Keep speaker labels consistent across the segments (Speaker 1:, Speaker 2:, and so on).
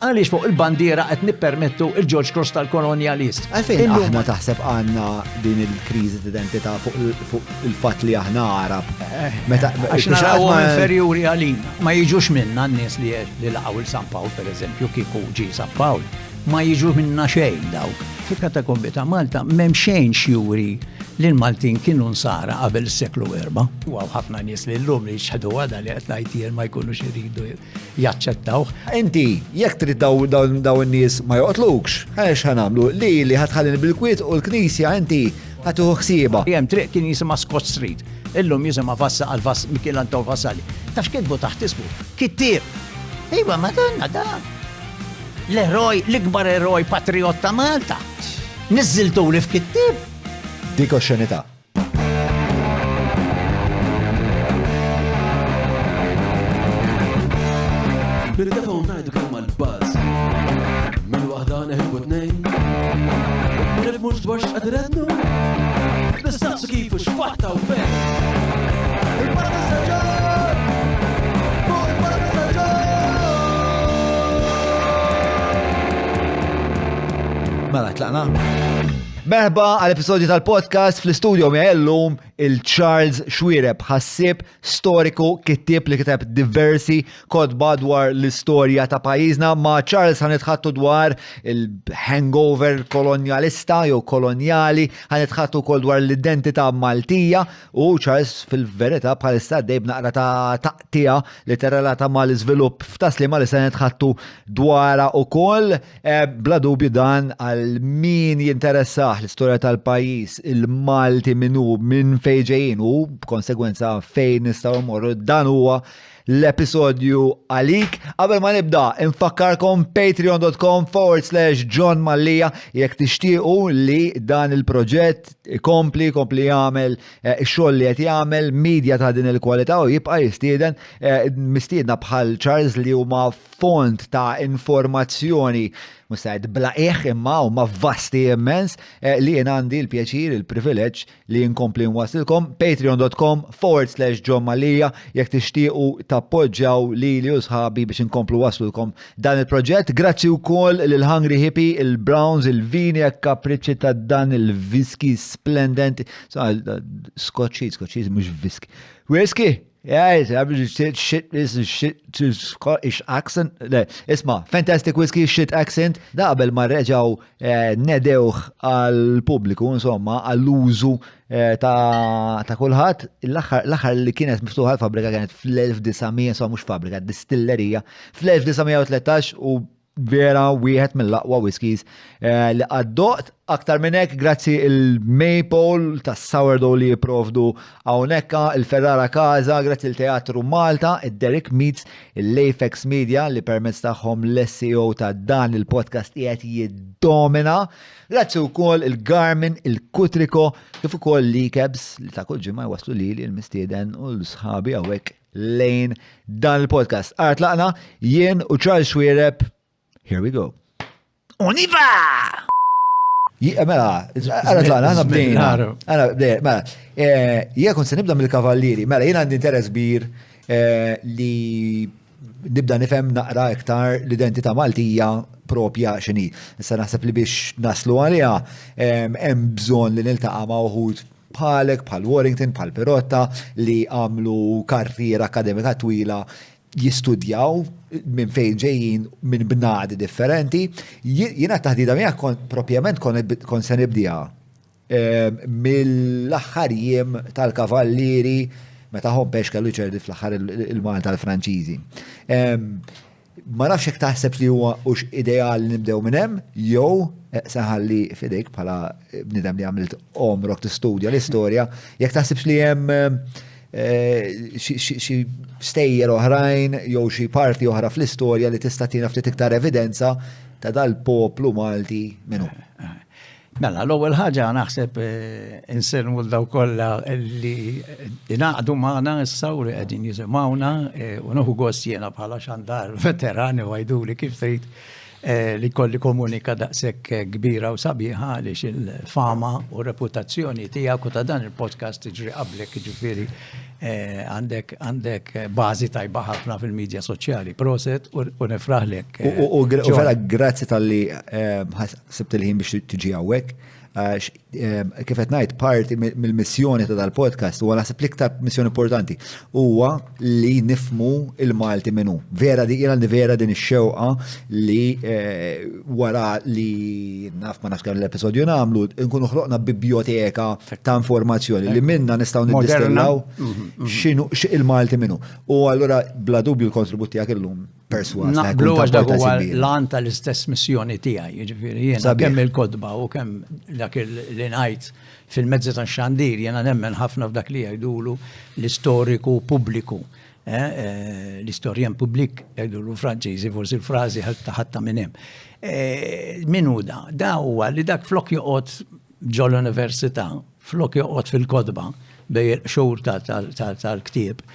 Speaker 1: Għaliex fuq il-bandiera qed nippermettu il-George Cross tal-kolonjalist.
Speaker 2: Għalfejn aħna taħseb għandna din il-kriżi d-identità fuq il-fatt li aħna Arab.
Speaker 1: Għax narawhom inferjuri għalina. Ma jiġux minna n-nies li laqgħu il-San Pawl pereżempju kieku ġi San Pawl. Ma jiġu minna xejn dawk. Fil-katakombi ta' Malta m'hemm xejn xjuri li l-Maltin kienu nsara qabel is-seklu 4. Huwa ħafna nies li llum li jxħadu għada li qed ngħid ma jkunux iridu jaċċettawh.
Speaker 2: Inti, jekk trid daw in-nies ma joqtlukx, għaliex ħanamlu li ħadħallini bil-kwiet u l-Knisja inti ħatuħu ħsieba.
Speaker 1: Hemm triq kien jisimha Scott Street. Illum jisimha Vassa għal Michelangelo Vassali. Taf kitbu taħt ismu? Kittieb. Iva Madonna dan. L-eroj, l-ikbar eroj patriot ta' Malta. Niżiltu li f'kittieb.
Speaker 2: Dik oxxenità.
Speaker 3: Bil-telefon ngħidu kemm mal-buzz. Mill-waħda neħibu tnejn. Nifhmux dwar x'qadrednu. Nistaqsu kif u x'fatta u fejn.
Speaker 2: Mela, tlaqna. Merħba għal-episodju tal-podcast fl-studio miegħellum il-Charles Xwireb, ħassib storiku kittieb li kiteb diversi kodba dwar l-istorja ta' pajjiżna, ma' Charles ħanitħattu dwar il-hangover kolonialista jew koloniali, ħanitħattu wkoll dwar l-identità Maltija u Charles fil-verità bħalissa dejb naqra ta' taqtija li terrelata mal-iżvilupp f'taslima li se nitħattu dwarha wkoll bla dubju dan għal min jinteressaħ l-istorja tal-pajjiż, il-Malti minnu minn fejn ġejjin u b'konsegwenza fejn nistgħu mmorru dan huwa l-episodju għalik. Qabel ma nibda, infakkarkom patreon.com/John Mallia jekk tixtiequ li dan il-proġett kompli jagħmel ix-xogħol li qed jagħmel media ta' din il-kwalità u jibqa' jistieden mistiedna bħal Charles li huma font ta' informazzjoni mustajt blaqeħ imma u ma vasti immens li jien għandi l-pjaċir, il-privileġġ li nkompli nwasilkom patreon.com/John Mallia jekk tixtiequ tappoġġjaw li u sħabi biex inkomplu waslulkom dan il-proġett. Grazzi wkoll lil Hungry Hippie, il-Browns, il-vini e kapriċċi ta' dan il-whisky splendent. Scotchies, mhux whisky. Whisky? Yeah, shit accent. Isma, fantastic whiskey, shit accent. Da qabel ma reġaw nedewħ għal-pubbliku, insomma, għall-użu ta' kulħadd. L-aħħar li kienet miftuħa l-fabrika kienet fl-1900, insomma mhux fabrika, distillerija, fl-1913 u vera wieħed mill-aqwa whiskies li għaddoqt aktar minn hekk grazzi il-Maple tas-sourdough li jipprovdu hawnhekk il-Ferrara Casa, grazzi il-Teatru Malta, id-Derek Meets, il-Lafex Media li permezz tagħhom l-SEO ta' dan il-podcast qiegħed jiddomina. Grazzi wkoll il-Garmin, il-Kutriko, kif ukoll l-Kebs li ta' kull ġimgħa jwasslu lili l-mistieden u l-sħabi hawnhekk lejn dan il-podcast. Art laqna jien u Charles Xwireb. Here we go. Univa! Mela, għana bdejna. Mela, jie kon se nibda mill-kavallieri. Mela, jien għandi interess kbir li nibda nifhem naqra iktar l-identità Maltija propja x'inhi. Issa naħseb li biex naslu għaliha hemm bżonn li niltaqa' ma' wħud bħalek, bħal Warrington, bħal Perotta li għamlu karriera akademika twila jistudjaw minn fejn ġejjin minn bnadi differenti. Jiena taħdida miegħek propjament kon se nibdiha mill-aħħar jiem tal-kavallieri meta Hompex kellu ċerdi fl-aħħar il-Malta tal-Franċiżi. Ma nafx hekk taħseb li huwa hux ideali nibdew minn hemm jew saħalli fidejk bħala bniedem li għamilt omrok tistudja l-istorja, jekk taħsibx li hemm xi stejjer oħrajn jew xi parti oħra fl-istorja li tista' tina ftit iktar evidenza ta' dal-poplu Malti minnu.
Speaker 1: Mela, l-ewwel ħaġa naħseb insermu daw kollha li ingħaqdu magħna issa u li qegħdin jisimgħuna u nieħu gost jiena bħala xandar veterani u għajduli kif trid li kolli komunika daqshekk kbira u sabiħa għaliex il-fama u reputazzjoni tiegħek u ta' dan il-podcast tiġri qablek, ġifieri għandek bażi tajba ħafna fil-medja soċjali. Proset u nifraħlek.
Speaker 2: U vera grazzi tal-li sibt il-ħin biex tiġi hawnhekk. Kif qed ngħid parti mill-missjoni ta' dal-podcast huwa naħseb l-iktar missjoni importanti huwa li nifmu il-Malti minnu. Vera din ix-xewqa li wara li naf ma nafx kemm l-episodju nagħmlu nkunu ħloqna biblioteka ta' informazzjoni li minna nistgħu niddistillaw x'inhu il-Malti minnu. U allura bla dubju l-kontribut tiegħek illum perswas.
Speaker 1: Naqblu għax dak huwa l-għan tal-istess missjoni tiegħi, jiġifieri jiena kemm il-kodba u kemm dak li ngħid fil-mezzi tax-xandir jiena nemmen ħafna f'dak li jgħidulu l-istoriku pubbliku. L-istorjan pubblik jgħidulu Franċiżi, forsi l-frażi ħatta minn hemm. Min hu da? Da huwa li dak flok joqgħod ġol università, flok joqgħod fil-kodba bej xhur tal-ktieb.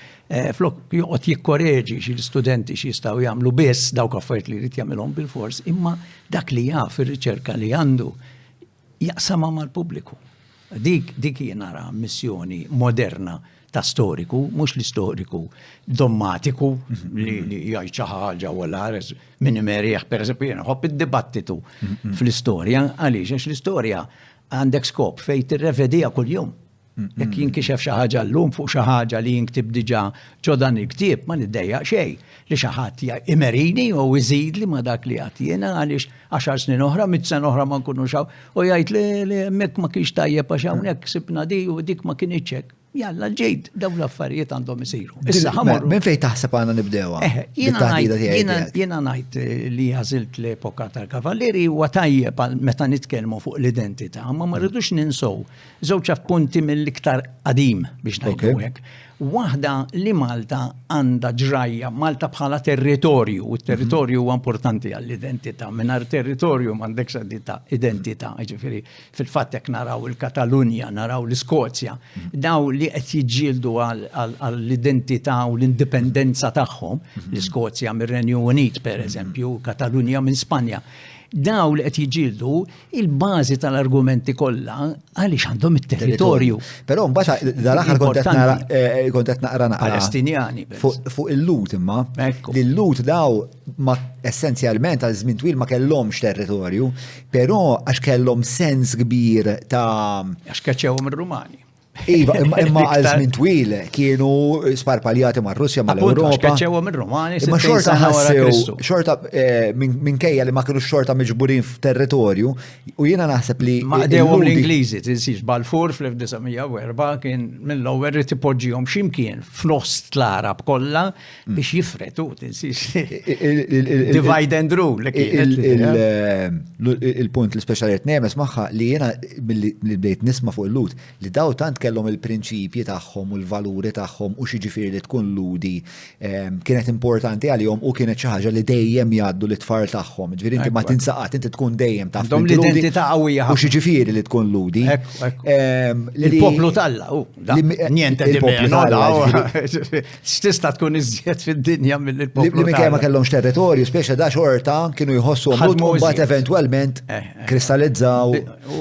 Speaker 1: Flok joqgħod jikkoreġi xi l-studenti xi jistgħu jagħmlu biss dawk affarijiet li jrid jagħmilhom bil-fors, imma dak li jaf ir-riċerka li għandu jaqsamha mal-pubbliku. Dik jien nara missjoni moderna ta' storiku, mhux l-istoriku dommatiku li jgħid xi ħaġa wara minn imerieħ pereżempju jien ħobb id-dibattitu fl-istorja għaliex għax l-istorja għandek skop fejn tirrevedija kuljum. Jekk jinkixef xi ħaġa llum fuq xi ħaġa li jinktib diġà ġo dan il-ktieb ma niddejjaq xejn li xi ħadd imerini u iżid li ma dak li għad jiena għaliex 10 snin oħra, 100 sena oħra ma nkunux hawn u jgħid li hemmhekk ma kienx tajjeb għax hawnhekk sibna di u dik ma kienx hekk. Jalla l-ġejt dawn l-affarijiet għandhom isiru. Issa ħamorru.
Speaker 2: Minn fejn taħseb għandna nibdewha?
Speaker 1: Jiena ngħid li għażilt l-epoka tal-kavalleri huwa tajjeb meta nitkellmu fuq l-identità, ma rridux ninsow żewġ appunti mill-iktar qadim biex ngħidu hekk. Waħda li Malta għandha ġrajja, Malta bħala territorju, u t-territorju huwa importanti għall-identità. Mingħajr territorju m'għandekx identità, jiġifieri fil-fatt hekk naraw il-Katalunja, naraw l-Iskozja, daw li qed jiġġieldu għall-identità u l-indipendenza tagħhom, l-Iskozja mir-Renju Unit pereżempju, Katalunja minn Spanja. Daw li qed jiġġieldu il-bażi tal-argumenti kollha għaliex għandhom it-territorju.
Speaker 2: Però mbagħad dal-aħħar kont qed naqra
Speaker 1: Palestinjani.
Speaker 2: Fuq il-lut imma li l-lut daw ma essenzjalment għal żmien twil ma kellhomx territorju, però għax kellhom sens kbir ta'
Speaker 1: għax keċċewhom ir-Rumani.
Speaker 2: Iva, imma għal żmien twil kienu sparpaljati ma' Russja ma' l-Ewropa.
Speaker 1: Keċċewhom ir-Rumani.
Speaker 2: Imma xorta ħassew, xorta minkejja li ma kienu xorta miġburin f'territorju u jiena naħseb li.
Speaker 1: Ma dewhom l-Ingliżi, tinsix Balfour fl-1904 kien mill-ewwel rid ipoġġihom x'imkien f'nost l-Arab kollha biex jifretu, tinsix. Divide and rule.
Speaker 2: Il-punt li speċjaliet nemes magħha li jiena li bdejt nisma' fuq il-lut li daw tant kellhom il-prinċipji tagħhom u l-valuri tagħhom u xi ġifieri li tkun ludi kienet importanti għalihom u kienet xi ħaġa li dejjem jgħaddu lit-tfal tagħhom. Ġifieri inti ma tinsaqat, inti tkun dejjem taf
Speaker 1: l-identità qawwija
Speaker 2: u xi ġifieri li tkun ludi.
Speaker 1: Il-poplu Talla, niente di meno. X'tista' tkun iżjed fid-dinja mill-poplu Talla. Li minkejja ma kellhomx territorju, speċi da xorta kienu jħossuhom lut u mbagħad eventwalment kristallizzaw.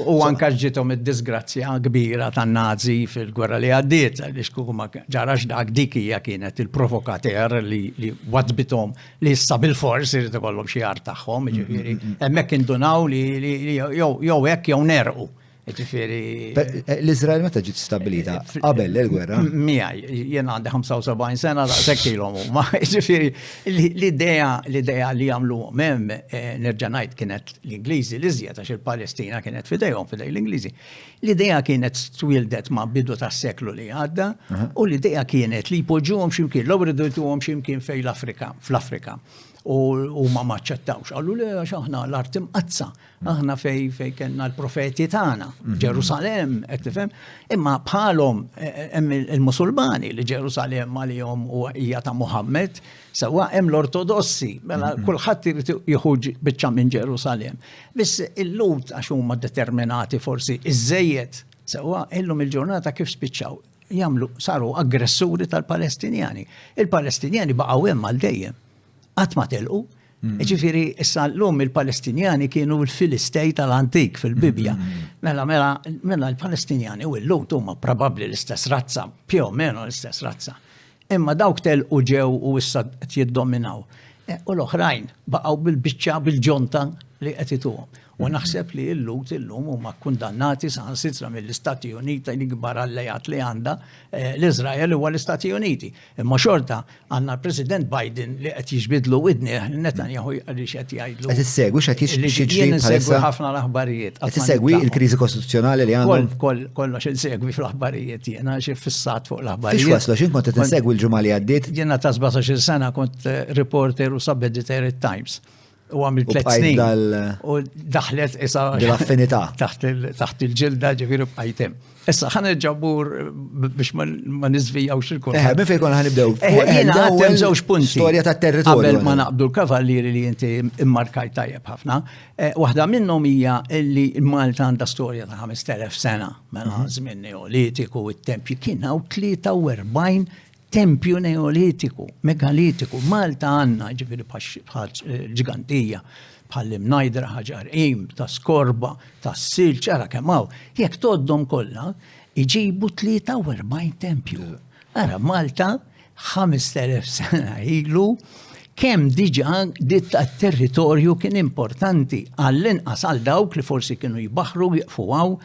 Speaker 1: U anke ġiethom id-disgrazzja kbira tan-Nazi fil-gwerra li għaddiet, għaliex kuku ma ġarax dak dik hija kienet il-provokater li wadbitom li issa bil-fors irid ikollhom xi art tagħhom, ġifieri hemmhekk indunaw li jew hekk jew nerqu.
Speaker 2: L-Iżrael meta ġiet stabilita? Qabel il-gwerra?
Speaker 1: Miegħi, jien għandi 75 sena daqshekk ilhom huma. Ġifieri l-idea li jagħmluhom hemm nerġa' ngħid kienet l-Ingliżi li żjed għax il-Palestina kienet f'idejhom f'idej l-Ingliżi. L-idea kienet twildet ma' bidu tas-seklu li għadda u l-idea kienet li jpoġġuhom x'imkien, l-ewwel ridduhom x'imkien fejn fl-Afrika. U ma maċċettawx. Għallu li għax aħna l-art imqazza. Aħna fej kellna l-profeti tagħna, Ġerusalem, qed tifhem. Imma bħalhom il-Musulmani li Ġerusalem għalihom u hija ta' Muhammad, sewwa hemm l-Ortodossi, mela kulħadd irid jieħuġ biċċa minn Ġerusalem. Biss il-lut għax huma determinati forsi iżejjed, sewwa illum il-ġurnata kif spiċċaw jagħmlu saru aggressuri tal-Palestinjani. Il-Palestinjani baqgħu hemm għal dejjem. Qatt ma telqu, Ġifieri issa llum il-Palestinjani kienu l-Filistej tal-antik fil-Bibja. Mela l-Palestinjani u l-lut huma probabbli l-istess razza, più o meno l-istess razza. Imma dawk telqu ġew u issa qed jiddominaw. U l-oħrajn baqgħu bil-biċċa bil-ġonta li qed ituhom. U naħseb li l-lut illum huma kundannati saħansitra mill-Istati Uniti l-ikbar allejat li għandha l-Iżrael huwa l-Istati Uniti. Imma xorta għandna President Biden li qed jiġbidlu widnieh Netanyahu għaliex qed jgħidlu.
Speaker 2: Qed issegwi x'qed jiġri
Speaker 1: bħalissa ħafna l-aħbarijiet.
Speaker 2: Qed issegwi l-kriżi kostituzzjonali li għandhom.
Speaker 1: Kollox insegwi fl-aħbarijiet jiena xi fissat fuq l-aħbarijiet.
Speaker 2: Fiex waslu x'in kont qed insegwi l-ġimgħa li għaddiet?
Speaker 1: Jiena ta' 17 sena kont reporter u sub-editor it-Times. U għamil 3 snin. U daħlet isa.
Speaker 2: Bil-affinità.
Speaker 1: Taħt il-ġilda ġifieri bqajtem. Issa ħan ġabur biex ma nizvijaw xil-kun.
Speaker 2: Minn fejn konna ħanibdew.
Speaker 1: Jiena għattem żewġ punti.
Speaker 2: Storja tat-territorju.
Speaker 1: Qabel ma naqbdu l-kavallieri li inti immarkaj tajjeb ħafna. Waħda minnhom hija li Malta għandha storja ta' 5000 sena mela żmien neolitiku u t-tempji kien hawn 43 tempju neolitiku, megalitiku. Malta għandna ġifieri bħal ġigantija bħall-imnajdra ħaġar im, ta' skorba, ta' silġ, ara kemm hawn. Jekk toddhom kollha iġibu 43 tempju. Ara Malta 5000 sena ilu kemm diġà dit territorju kien importanti għall-inqas għal dawk li forsi kienu jibaħru jieqfu hawn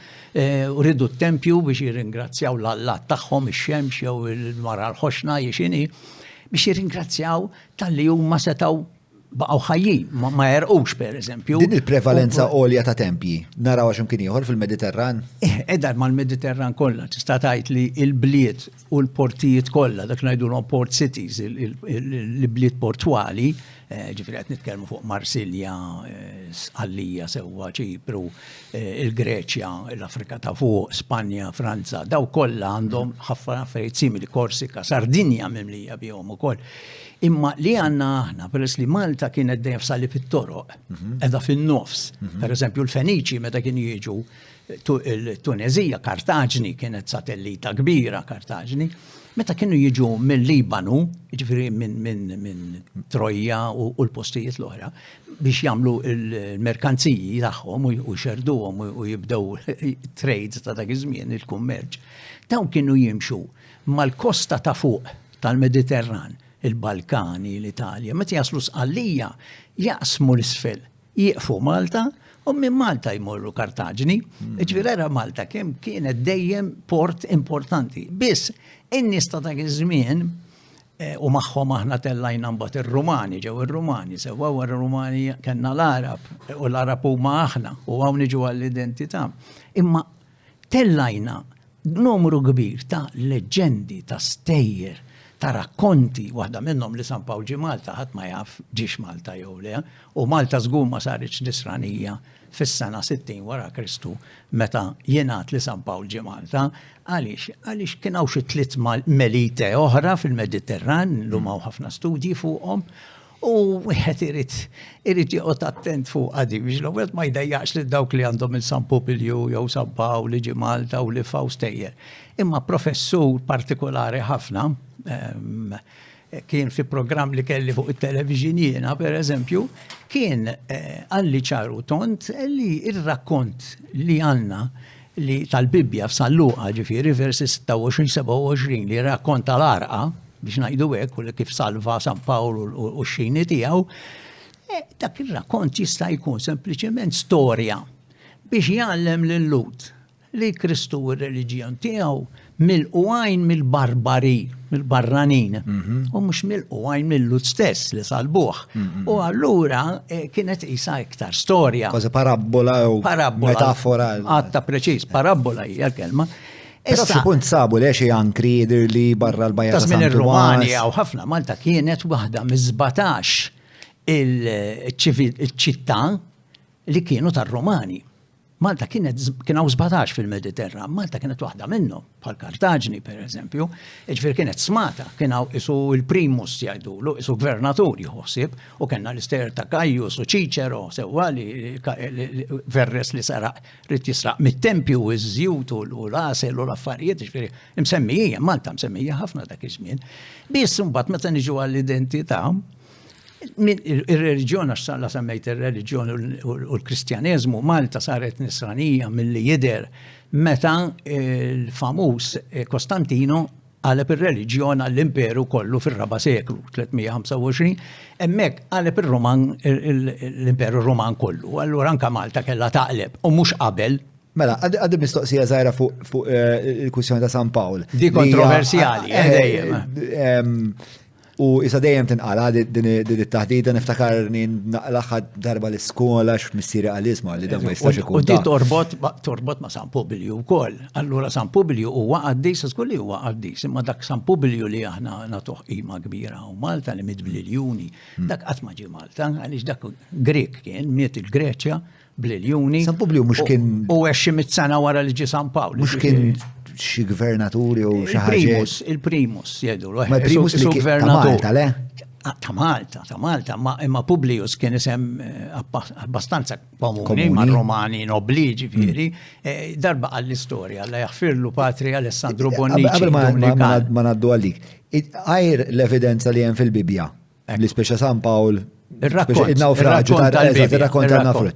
Speaker 1: u ridu t-tempju biex jirringrazzjaw l-Alla tagħhom ix-xemx jew il-mara l-ħoxna jixini biex jirringrazzjaw tal-li huma setgħu baqgħu ħajjin, ma jerqux pereżempju.
Speaker 2: Din il-prevalenza għolja ta' tempji naraw għax imkien ieħor fil-Mediterran?
Speaker 1: Edar mal-Mediterran kollha tista' tgħid li l-bliet u l-portijiet kollha dak ngħidulhom port cities, il-bliet portwali, ġifieri qed nitkellmu fuq Marsilja, Sqallija sewwa Ċipru, il-Greċja, l-Afrika ta' fuq, Spanja, Franza, daw kollha għandhom ħafna affarijiet simili, Korsika, Sardinja mimlija bihom ukoll. Imma li għanna aħna, peress li Malta kienet dejjem sali fit-toroq, edha fin-nofs. Per eżempju l-Feniċi meta kienu jiġu il-Tunezija, Kartaġni kienet satellita kbira Kartaġni, meta kienu jiġu mill-Libanu, ġifieri minn Trojja u l-postijiet l-oħra, biex jagħmlu l-merkanziji tagħhom u xerduhom u jibdew trades ta' dak iż-żmien il-kummerċ. Dawn kienu jimxu mal-kosta ta' fuq tal-Mediterran, il-Balkani, l-Italja, meta jaslu Sqallija, jaqsmu l-isfel, jieqfu Malta u minn Malta jmorru Kartaġni. Ġifieri era Malta kemm kienet dejjem port importanti. Biss in-nies ta' dak iż-żmien u magħhom aħna tellajna mbagħad ir-Rumani, ġew ir-Rumani, sewwa wara r-Rumani kellna l-Arab u l-Arab huma aħna u hawn niġu għall-identità. Imma tellajna numru kbir ta' leġendi, ta' stejjer, ta' rakkonti, waħda minnhom li San Pawl ġie Malta, ħadd ma jaf ġiex Malta jew le, u Malta żgur ma saritx nisranija fis-sena 60 wara Kristu meta jingħad li San Pawl ġie Malta, għaliex kien hawn xi 3 melite oħra fil-Mediterran l hawn ħafna studji fuqhom u wieħed irid joqgħod attent fuq għadi biex l-ewwel ma jdejjaqx lil dawk li għandhom il-San Popilju jew San Pawl li ġie Malta u li faw stejjer. Imma professur partikolari ħafna kien fi programm li kelli fuq it-televiġin jiena pereżempju kien għalli ċaru tont li ir-rakkont li għandna li tal-Bibja f'San Luqa ġifieri versi 26-27 li rakkonta l-Arqa biex ngħidu hekk u li kif salva San Pawl u x-xini tiegħu, dak ir-rakkont jista' jkun sempliċement storja biex jgħallem lil-lut li Kristu u r-reliġjon tiegħu mill-qwajn mill-barranin, u mhux mill-qwajn mill-lut stess li salbuh. U allura kienet isa iktar storja.
Speaker 2: Kważi parabola jew metafora.
Speaker 1: Għatta preċiż, parabola hija l-kelma.
Speaker 2: Però xi punt sabu li xi ankri jidher li barra l-bajja ta'
Speaker 1: San ir-Rumani u ħafna Malta kienet waħda miż-17 il-ċittà li kienu tar-Rumani. Malta kienu 17 fil-Mediterran, Malta kienet waħda minnhom, bħal Kartaġni pereżempju, ġifier kienet smata, kienu isu il-primus jgħidulu, isu gvernatur jħossib, u kellna l-ister ta' Kajjus u Ċiċero, sewwa li Verres li saraq rid jisraq mit-tempju u ż-żjut u l-asel u l-affarijiet, ġifieri msemmija, Malta msemmija ħafna dak iż-żmien. Biss imbagħad meta niġu għall-identità, Il-reliġjon, għax la semmejt il-reliġjon u l-kristjaneżmu, Malta saret nisranija mill-li jider meta il-famus Konstantino għaleb il-reliġjon għall-imperu kollu fil-4 seklu, 325, emmek għaleb l-imperu Roman kollu. Allura anka Malta kella taqleb, u mux qabel.
Speaker 2: Mela, għaddi mistoqsija zaħra fuq il-kwistjoni ta' San Pawl.
Speaker 1: Di kontroversjali, dejjem.
Speaker 2: U isa dejjem tinqala din it-taħdida niftakar naqlaħħa darba l-iskola x'missieri għal-isma li dan ma jistax ikun.
Speaker 1: U di torbot ma' San Publiu wkoll. Allura San Publiu huwa qaddis, żgur li huwa qaddis, imma dak San Publiu li aħna nagħtuh qima kbira u Malta li mid-bliljuni, dak qatt ma ġie Malta, għaliex dak Grek kien, miet il-Greċja bliljuni.
Speaker 2: San Publiu mhux kien.
Speaker 1: U għexxi mit-sena wara li ġie San Pawl.
Speaker 2: Mhux kien xi gvernaturi u xi ħaġa.
Speaker 1: Il-primus jgħidu.
Speaker 2: Ma primus li kien ta' Malta, le?
Speaker 1: Ta' Malta, imma Publius kien isem abbastanza komuni ma' Romani nobli ġifieri, darba għall-istorja, alla jaħfirlu patri Alessandro Bonnici.
Speaker 2: Qabel ma naddu għalik. Għajr l-evidenza li hemm fil-Bibja, li speċa San Pawl, il-nawfraġġu tal-nafru.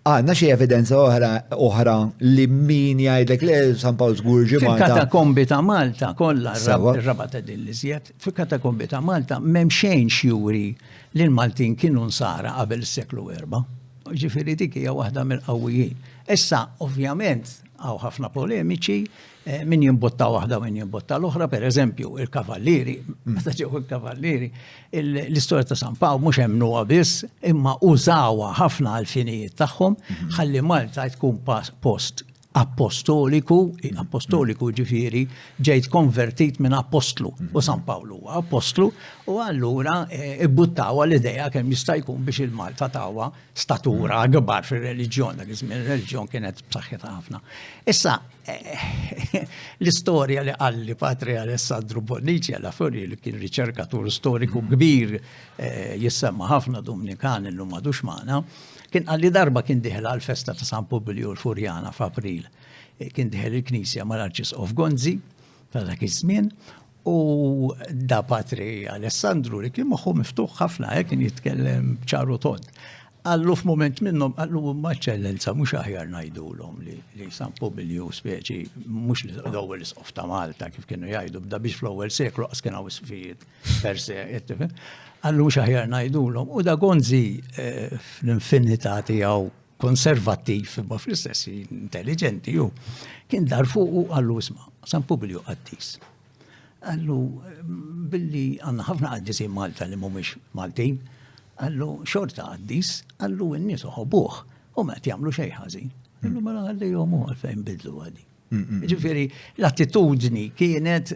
Speaker 2: Għanna xie evidenza oħra li min jgħidlek li San Pawl żgur Malta.
Speaker 1: Fil-katakombi ta' Malta kollha r-raba ta' dil-iżjed. Fil-katakombi ta' Malta m'hemm xejn xjuri li l-Maltin kienu nsara qabel is-seklu 4. Ġifieri dik hija waħda mill-qawwijin. Issa, ovvjament, hawn ħafna polemiċi, min jimbotta waħda min jimbotta l-oħra, per eżempju, il-kavallieri, meta ġew il-kavallieri, l-istorja ta' San Pawl mhux hemmnuha biss, imma użawha ħafna għall-finijiet tagħhom, ħalli Malta tkun post apostoliku ġifieri ġejt konvertit minn apostlu u San Pawl huwa apostlu u allura ibbuttawa l-idea kemm jista' jkun biex il-Malta tawha statura kbar fir-reliġjon, dak iż-żmien ir-reliġjon kienet b'saħħitha ħafna. Issa l-istorja li qalli Patri Alessandro Bonnici alla fuori li kien riċerkatur storiku kbir jissemma ħafna Dominikan illum m'għadux magħna. Kien għalli darba kien diħla għal-festa ta' San Publiu l-Furjana f'April. Kien diħel il-Knisja mal-Arċisqof Gonzi ta' dak iż-żmien u da Patri Alessandru li kien moħħu miftuħ ħafna kien jitkellem ċaru tont. Għallu f'moment minnhom għallu maċċellenza mhux aħjar ngħidulhom li San Publiu speċi mhux l-ewwel isqof ta' Malta kif kienu jgħidu bda biex fl-ewwel seklu qas kien hawn isfijiet per se għallu xaħjar najdulhom u da Gonzi fl-infinità tiegħu konservattiv ma fl-istess intelligenti ju kien dar fuq għallu isma' San Publiu qaddis. Għallu billi għandna ħafna qaddisin Malta li mhumiex Maltin, għallu xorta qaddis, għallu n-nies uħobuh u ma qed jagħmlu xejn ħażin. Għallu mela ħallihom hu għalfejn bidlu għadi. Ġifieri l-attitudni kienet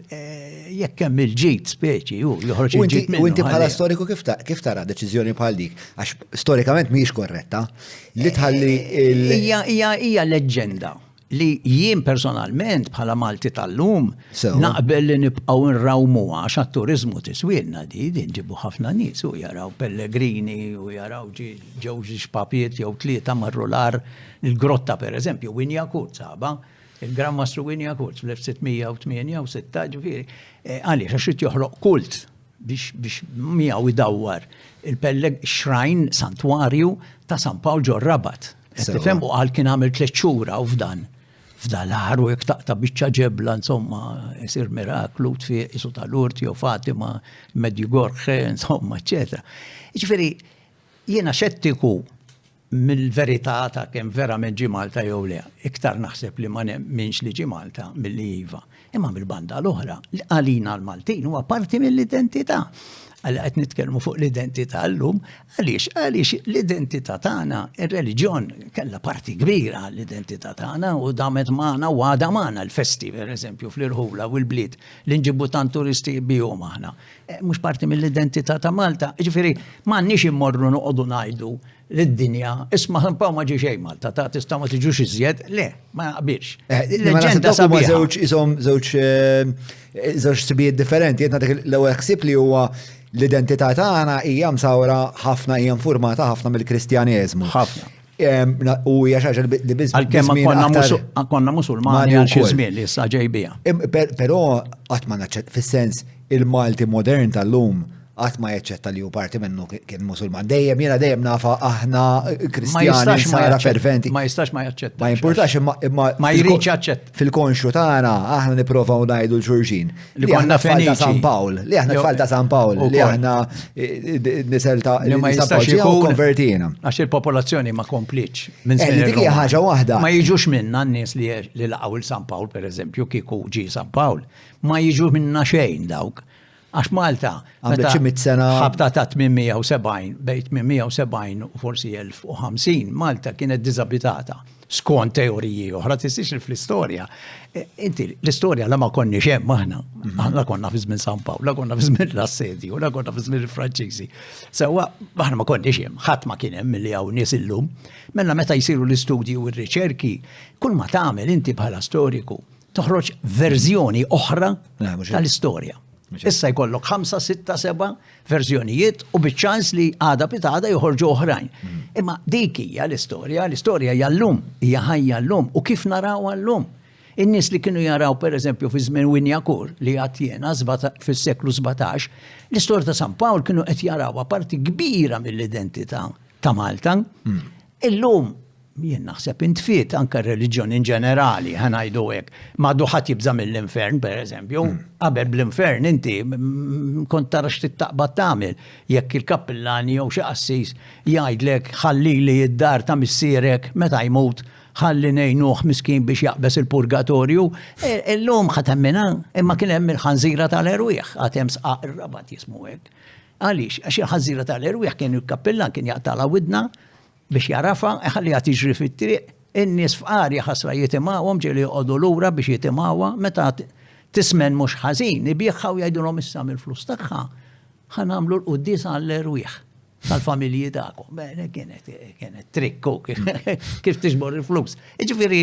Speaker 1: jekk hemm il-ġid speċi joħroġ il-ġid minnu.
Speaker 2: U inti bħala storiku kif tara deċiżjoni bħal dik? Għax storikament mhijiex korretta. Li tħalli
Speaker 1: hija leġġenda li jien personalment bħala Malti tal-lum naqbel li nibqgħu nrawmuha għax għat-turiżmu tiswilna di nġibu ħafna nies u jaraw pellegrini u jaraw ġew xpapiet jew tlieta marrular il-grotta pereżempju Winja Kurz il-Gran Mastru Winja Kurz fl-1668 ġifieri għaliex għax irid joħloq kult biex miegħu idawwar il-pelleg xrajn santwarju ta' San Pawl ġo Rabat. Tifhem u qal kien għamel 3 xhura u f'dan l-ħar u jekk taqta' biċċa ġebla insomma jsir miraklu tfiq isu tal-Urt jew Fatima Medjugorje insomma eċetera. Ġifieri jiena xettiku mill-verità ta' kemm verament ġie Malta jew le. Iktar naħseb li ma nemminx li ġie Malta milli iva. Imma mill-banda l-oħra għalina l-Maltin huwa parti mill-identità. Għalli qed nitkellmu fuq l-identità llum, għaliex l-identità tagħna, ir-reliġjon kellha parti kbira għall-identità tagħna u damet magħna u għada magħna l-festi pereżempju fl-Irħula u l-bliet li nġibu tant turisti bihom aħna. Mhux parti mill-identità ta' Malta. Ġifieri m'għandniex immorru noqogħdu ngħidu lid-dinja isma' San Pawl ma ġie xejn Malta ta' tista' ma tiġux iżjed, le, ma naqbilx. Leġenda sabiħa.
Speaker 2: Żewġ sibijiet differenti, jentna dak l-ewwel ħsieb li huwa l-identità tagħna hija msawra ħafna hija infurmata ħafna mill-Kristjaneżmu.
Speaker 1: Ħafna.
Speaker 2: U hija xi ħaġa li biss
Speaker 1: għalkemm konna Musulmani għal xi żmien li issa ġejbija.
Speaker 2: Però qatt ma naċċett fis-sens il-Malti modern tal-lum qatt ma jaċċetta li hu parti minnu kien Musulman. Dejjem nafa aħna Kristjani sara ferventi.
Speaker 1: Ma jistax ma jaċċetta.
Speaker 2: Ma jimpurtax imma
Speaker 1: ma jridx jaċċetta.
Speaker 2: Fil-konxu tagħna aħna nipprovaw ngħidu l-xulxin.
Speaker 1: Li konna
Speaker 2: falta San Pawl, li aħna falta San Pawl, li aħna nisel ta'
Speaker 1: li ma jistax
Speaker 2: konvertina.
Speaker 1: Għax il-popolazzjoni ma kompliċ. Dik
Speaker 2: hija ħaġa waħda.
Speaker 1: Ma jiġux minna n-nies li laqgħu il-San Pawl pereżempju kieku ġi San Pawl. Ma jiġu minna xejn dawk. Għax Malta, ħabta ta' 870, bejt 870 u forsi 1050, Malta kienet disabitata. Skont teoriji oħra tistix fl-istorja. Inti, l-istorja la ma konni xem maħna. La konna fi żmien San Pawl, la konna fi żmien l-assedju, la konna fi żmien il-Franċiżi. Sewa, maħna ma konni xem, ħadd ma kien hemm milli hawn nies illum. Mela meta jsiru l-istudji u r-riċerki, kull ma tagħmel inti bħala storiku, toħroġ verżjoni oħra tal-istorja. Issa jkollok 5, 6, 7 verżjonijiet u biċ-ċans li għada pitada joħorġu oħrajn. Imma dik hija l-istorja hija llum, hija ħajja llum u kif naraw llum. In-nies li kienu jaraw pereżempju fi żmien Winjakur li għatjena fis-seklu 17, l-istorja ta' San Pawl kienu qed jarawha parti kbira mill-identità ta' Malta. Illum jien naħseb intfiet anke r-reliġjoni in ġenerali, ħanajdu hekk. Ma ħadd jibża mill-infern, pereżempju, qabel bl-infern inti kont tara x'tittaqbad tagħmel. Jekk il-kappillani jew xi qassis jgħidlek ħallili id-dar ta' missierek meta jmut ħalli ngħinuh miskin biex jaqbes il-purgatorju, illum ħatemmina, imma kien hemm il-ħanżira tal-erwieħ, għad hemm sqaq ir-rabat jismu hekk. Għaliex, għax il-ħanżira tal-erwieħ kien il-kappillan kien jaqtala widna biex jarafa, ħalli tiġri fit-triq, in-nies fqar jaħasra jitimawhom ġieli joqogħdu lura biex jitimawha meta tismen mhux ħażin, ibieħħa u jgħidulhom issa mill-flus tagħha ħanamlu l-qudies għall-erwieħ tal-familji tagħkom. Bene kienet trikku kif tiġbor il-flus. Jiġifieri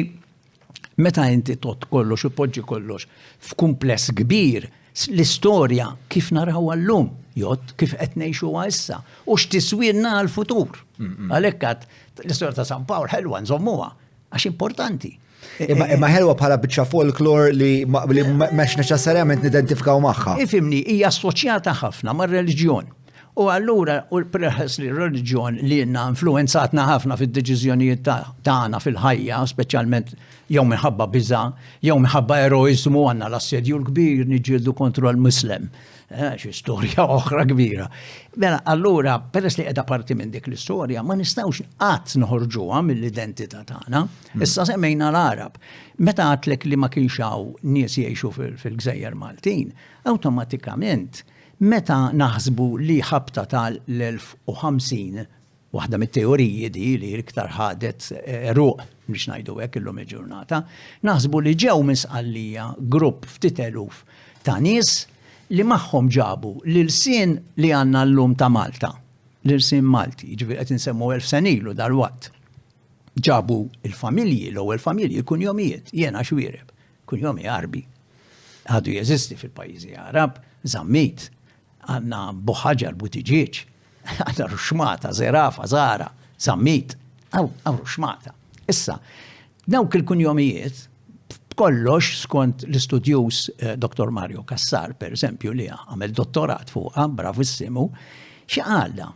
Speaker 1: meta inti tot kollox u poġġi kollox f'kumpless kbir, l-istorja kif narawha llum, kif qed ngħixuha issa u x'tiswilna għall-futur. Għalhekk l-istorja ta' San Pawl ħelwa nżommuha għax importanti.
Speaker 2: Imma ħelwa bħala biċċa folklor li mhux neċessarjament nidentifikaw magħha.
Speaker 1: Ifhimni, hija assoċjata ħafna mar-reliġjon. U allura peress li r-reliġjon li influenzatna ħafna fid-deċiżjonijiet tagħna fil-ħajja, speċjalment jew minħabba biża, jew minħabba eroiżmu għandna l-assedju l-kbir niġġieldu kontra l-Muslem. Xi storja oħra kbira. Mela allura peress li qiegħda parti minn dik l-istorja ma nistgħux qatt noħorġuha mill-identità tagħna. Issa semmejna l-Arab. Meta għadlek li ma kienx hawn nies jgħixu fil-Gżejjer Maltin, awtomatikament meta naħsbu li ħabta tal-1050, waħda mit-teoriji di li iktar ħadet ruq biex ngħidu hekk illum il-ġurnata, naħsbu li ġew misqallija grupp ftit eluf ta' nies li magħhom ġabu l-sin li għandna llum ta' Malta, l-sin Malti, jiġifieri qed insemmu 1000 sen ilu dal-watt. Ġabu il-familji, l-ewwel familji, il-kunjomijiet, jiena xwiereb, kunjomi Arbi. Għadu jeżisti fil-pajjiżi Arab, Żammit, għandna Buħaġar Butiġieġ, għandna Ruxmata, Zerafa, Zara, Żammit, għaw Ruxmata. Issa, dawk il-kunjomijiet kollox skont l-istudjus Dr. Mario Kassar, per eżempju, li għamel dottorat fuqha, bravissimu, x'qalha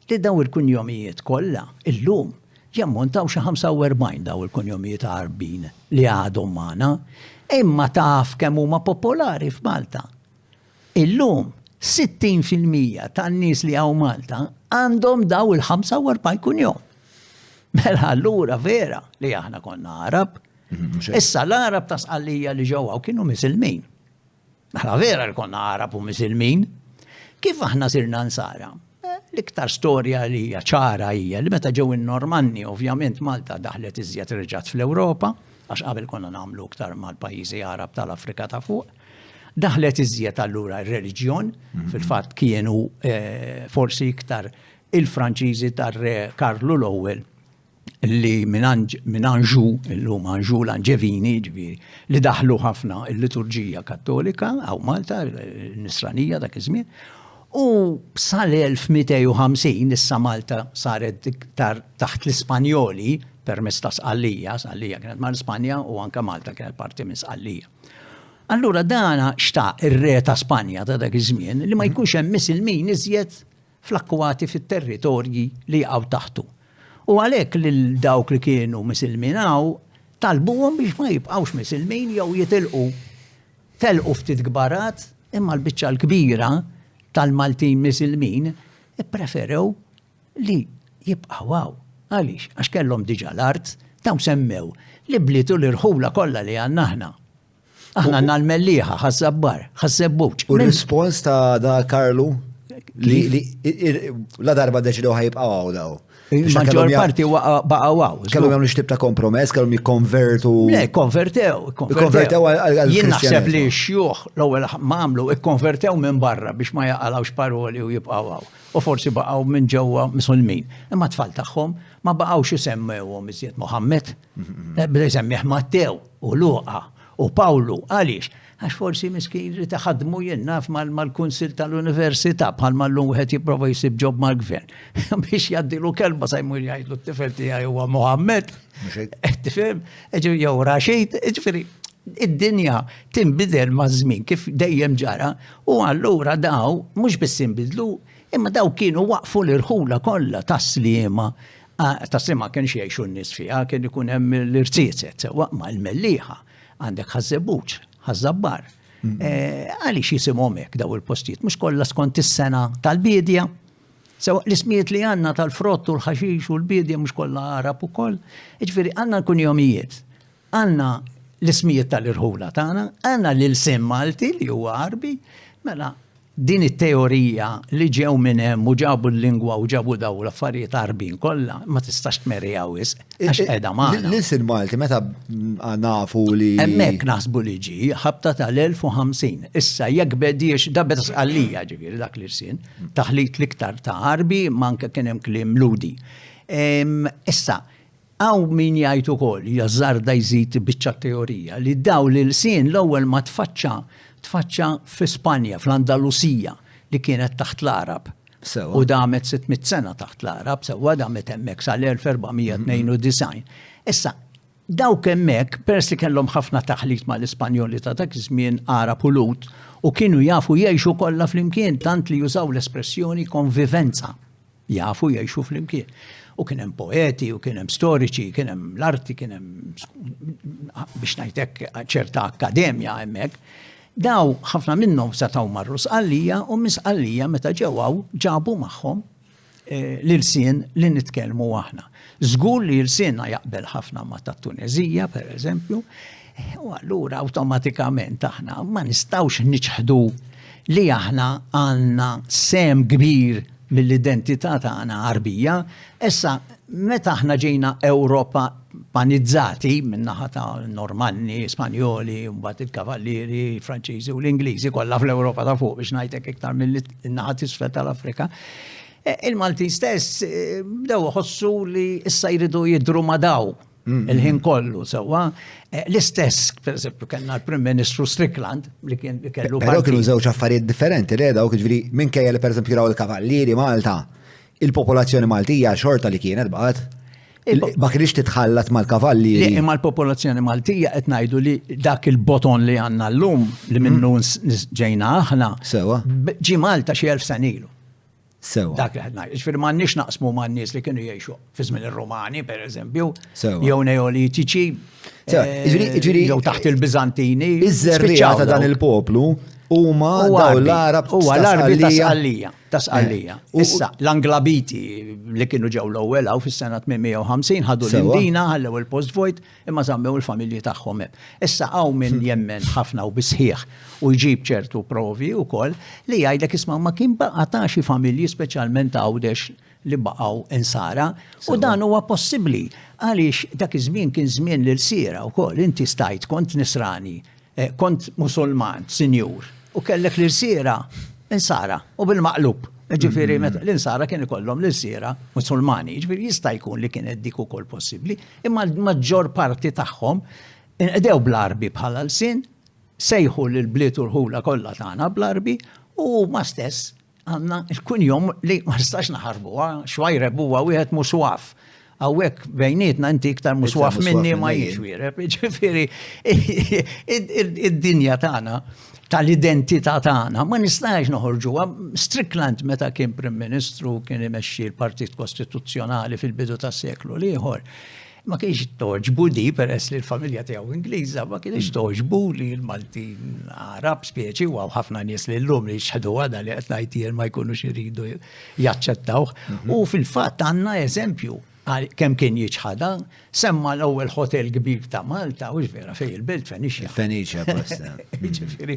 Speaker 1: li daw il-kunjomijiet kollha illum jammontaw xi 45 daw il-kunjomijiet Arbin li għadhom magħna, imma taf kemm huma popolari f'Malta. Illum 60% tan-nies li hawn Malta għandhom daw il-45 kunjom. Mela allura vera li aħna konna Arab. Issa l-Arab ta' sqallija li ġewwa kienu Misilmin. Mela vera li konna Arab u Misilmin. Kif aħna sirna nsara? L-iktar storja li hija ċara hija li meta ġew in-Normanni, ovvjament Malta daħlet iżjed reġgħet fl-Ewropa, għax qabel konna nagħmlu iktar mal-pajjiżi Arab tal-Afrika ta' fuq. Daħlet iżjed allura r-reliġjon, fil-fatt kienu forsi iktar il-Franċiżi tar-re Karlu l-ewwel li minn Anġu, illum Anġu l-Anġevini, ġifieri, li daħlu ħafna il-liturġija Kattolika għaw Malta, n-Nisranija dak iż-żmien. U sal-1250 issa Malta saret iktar taħt l-Ispanjoli permezz ta' Sqallija kienet mal-Ispanja u anke Malta kienet parti minn Sqallija. Allura dana xtaq ir-re ta' Spanja ta' dak iż-żmien li ma jkunx hemm Misilmin iżjed fl-akkwati fit-territorji li jaqgħu taħtu. U għalhekk lil dawk li kienu misilminaw talbuhom biex ma jibqgħux Misilmin jew jitilqu. Telqu ftit gbarat imma l-biċċa l-kbira tal-Maltin Misilmin ippreferew li jibqgħu. Għaliex? Għax kellhom diġà l-art dawn semmew li blitu l-irħula kollha li għandna aħna. Aħna għandna l-Mellieħa, ħaż-Żabbar, ħaż-Żebbuċ.
Speaker 2: U r-rispons ta' da Karlu li la darba deċidew ħajibqgħu daw.
Speaker 1: Il-maġġor parti baqgħu.
Speaker 2: Kellhom jagħmlu xtib ta' kompromess, kellhom jikkonvertu.
Speaker 1: Le, konvertew. Jien naħseb li x-xjuħ l-ewwel ma għamlu ikkonvertew minn barra biex ma jaqalawx paroli u jibqgħu. U forsi baqgħu minn ġewwa Musulmin. Imma tfal tagħhom ma baqgħux isemmewhom iżjed Muħammed. Bda jsemmih Mattew u Luqa u Pawlu. Għaliex? Għax forsi miskin li taħadmu jennaf mal-Kunsil tal-Università bħalma l-lum wieħed jipprova jsib ġob mal-gvern. Biex jaddilu kelba sa jmur jgħidlu t-tifel tiegħi huwa Muħammed. Tifhem? Jew Raxid, ġifieri id-dinja tinbidel maż-żmien kif dejjem ġara u allura daw mhux biss inbidlu imma daw kienu waqfu l-irħula kollha tas-sliema. Tas-sliema kien jgħixu n-nies fiha kien ikun hemm l-irtieset sewwa ma' l-Mellieħa għandek ħaż-Żebbuċ, ħaż-Żabbar. Għaliex jisimhom hekk daw il-postijiet mhux kollha skont is-sena tal-bidja. Sew l-ismijiet li għandna tal-frott u l-ħaxix u l-bidja mhux kollha Arab ukoll. Jiġifieri għandna l-kunjomijiet, għandna l-ismijiet tal-irħula tagħna, għandna l-ilsiem Malti li huwa Arbi, mela din it-teorija li ġew minn hemm u ġabu l-lingwa u ġabu daw l-affarijiet Arbin kollha ma tistax tmerjaw wisq għax qiegħda magħna.
Speaker 2: L-ilsien Malti meta nafu li
Speaker 1: hemmhekk naħsbu li ġie ħabta tal-1050. Issa jekk bediex da beda sqallija ġifieri dak l-irsien taħlit l-iktar ta' Arbi manka kien hemm kliem ludi. Issa għaw min jgħid ukoll jażarda jżid biċċa teorija li daw l-ilsien l-ewwel ma tfaċċa fi Spanja, fl-Andalusija, li kienet taħt l-Arab. U damet 600 sena taħt l-Arab, sewa damet hemmhekk sal-1492. Issa, dawk hemmhekk, peress li kellhom ħafna taħlit mal-Ispanjoli ta' dak iż-żmien Arab u Lut, u kienu jafu jgħixu kollha flimkien tant li jużaw l-espressjoni konvivenza. Jafu jgħixu flimkien. U kien hemm poeti, u kien hemm storiċi, kien hemm l-arti, kien hemm biex ngħidlek ċerta akkademja hemmhekk. Daw ħafna minnhom setgħu marru Sqallija u minn Sqallija meta ġewwaw ġabu magħhom l-ilsien li nitkellmu aħna. Żgur li l-siena jaqbel ħafna ma' tat-Tunezija pereżempju, u allura awtomatikament aħna ma nistgħux niċħdu li aħna għandna sem kbir mill-identità tagħna Arbija. Issa meta aħna ġejna Ewropa panizzati min-naħa ta' Normanni, Spanjoli, mbagħad il-Kavallieri, Franċiżi u l-Ingliżi kollha fl-Ewropa ta' fuq biex ngħidlek iktar mill-naħa t'isfel tal-Afrika. Il-Malti stess bdew ħossu li issa jridu jidhru ma' daw il-ħin kollu sewwa. L-istess, pereżempju, kellna l-Prim Ministru Strickland li kellu.
Speaker 2: Però kienu żewġ affarijiet differenti li dawk jiġifieri minkejja li pereżempju jaraw il-Kavallieri Malta, il-popolazzjoni Maltija xorta li kienet baqgħet. Ma kienx titħallat mal-Kavallieri.
Speaker 1: Imma l-popolazzjoni Maltija qed ngħidu li dak il-boton li għandna llum li minnu ġejna aħna ġie Malta xi 1000 sen ilu. Dak li ħadna. Ġifieri m'għandniex naqsmu man-nies li kienu jgħixu fi żmien ir-Rumani pereżempju, jew Neolitiċi, jew taħt il-Biżantini.
Speaker 2: Iż-żerriegħa ta' dan il-poplu huma daw l-Arab
Speaker 1: ta' Sqallija. Issa l-Anglabiti li kienu ġew l-ewwel hawn fis-sena 850 ħadu l-Indina, ħallew il-Post Vojt imma żammew il-familji tagħhom hemm. Issa hawn min jemmen ħafna u bisħieħ u jġib ċertu provi wkoll li jgħidlek isma' ma kien baqa' ta' xi familji speċjalment Għawdex li baqgħu insara u dan huwa possibbli għaliex dak iż-żmien kien żmien lil siera wkoll inti stajt kont Nisrani, kont Musulman, Sinjur u kellek l-irsiera insara u bil-maqlub. Ġifieri meta l-insara kien ikollhom l-irsiera Musulmani, ġifieri jista' jkun li kienet dik ukoll possibbli, imma l-maġġor parti tagħhom inqedew bl-Arbi bħala l-sin, sejħu l-bliet u l-ħula kollha tagħna bl-Arbi u ma stess għandna l-kunjom li ma nistax naħarbuha, xwajreb huwa wieħed mhux waf. Għawek bejnietna inti iktar muswaf minni ma jiġwire. Ġifieri, id-dinja tagħna tal-identità tagħna ma nistax noħorġuha. Strickland meta kien Prim Ministru kien imexxi l-Partit Kostituzzjonali fil-bidu tas-seklu ieħor. Ma kienx toġbu di peress li l-familja tiegħu Ingliża, ma kienx toġbu li l-Maltin Arab speċi u ħafna nies li llum li jxħadu għada li qed ngħid ma jkunux iridu jaċċettawh. U fil-fatt għandna eżempju kemm kien jiġħada, semma l-ewwel hotel kbir ta' Malta u vera fej il-belt Feniċja.
Speaker 2: Feniċja posta.
Speaker 1: Ġifieri,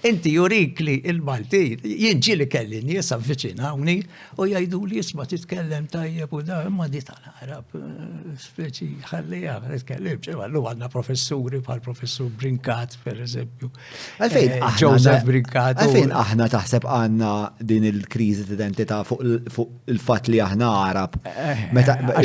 Speaker 1: inti jurik li l-Maltin, jien ġieli kelli nies avviċinawni u jgħidu li jisma' titkellem tajjeb u da imma di tal-Arab speċi ħallija titkellem ġewwa għandna professuri bħal professur Brinkat pereżempju. Joseph Brinkat.
Speaker 2: Għalfejn aħna taħseb għandna din il-kriżi t-identità fuq il-fatt li aħna Arab.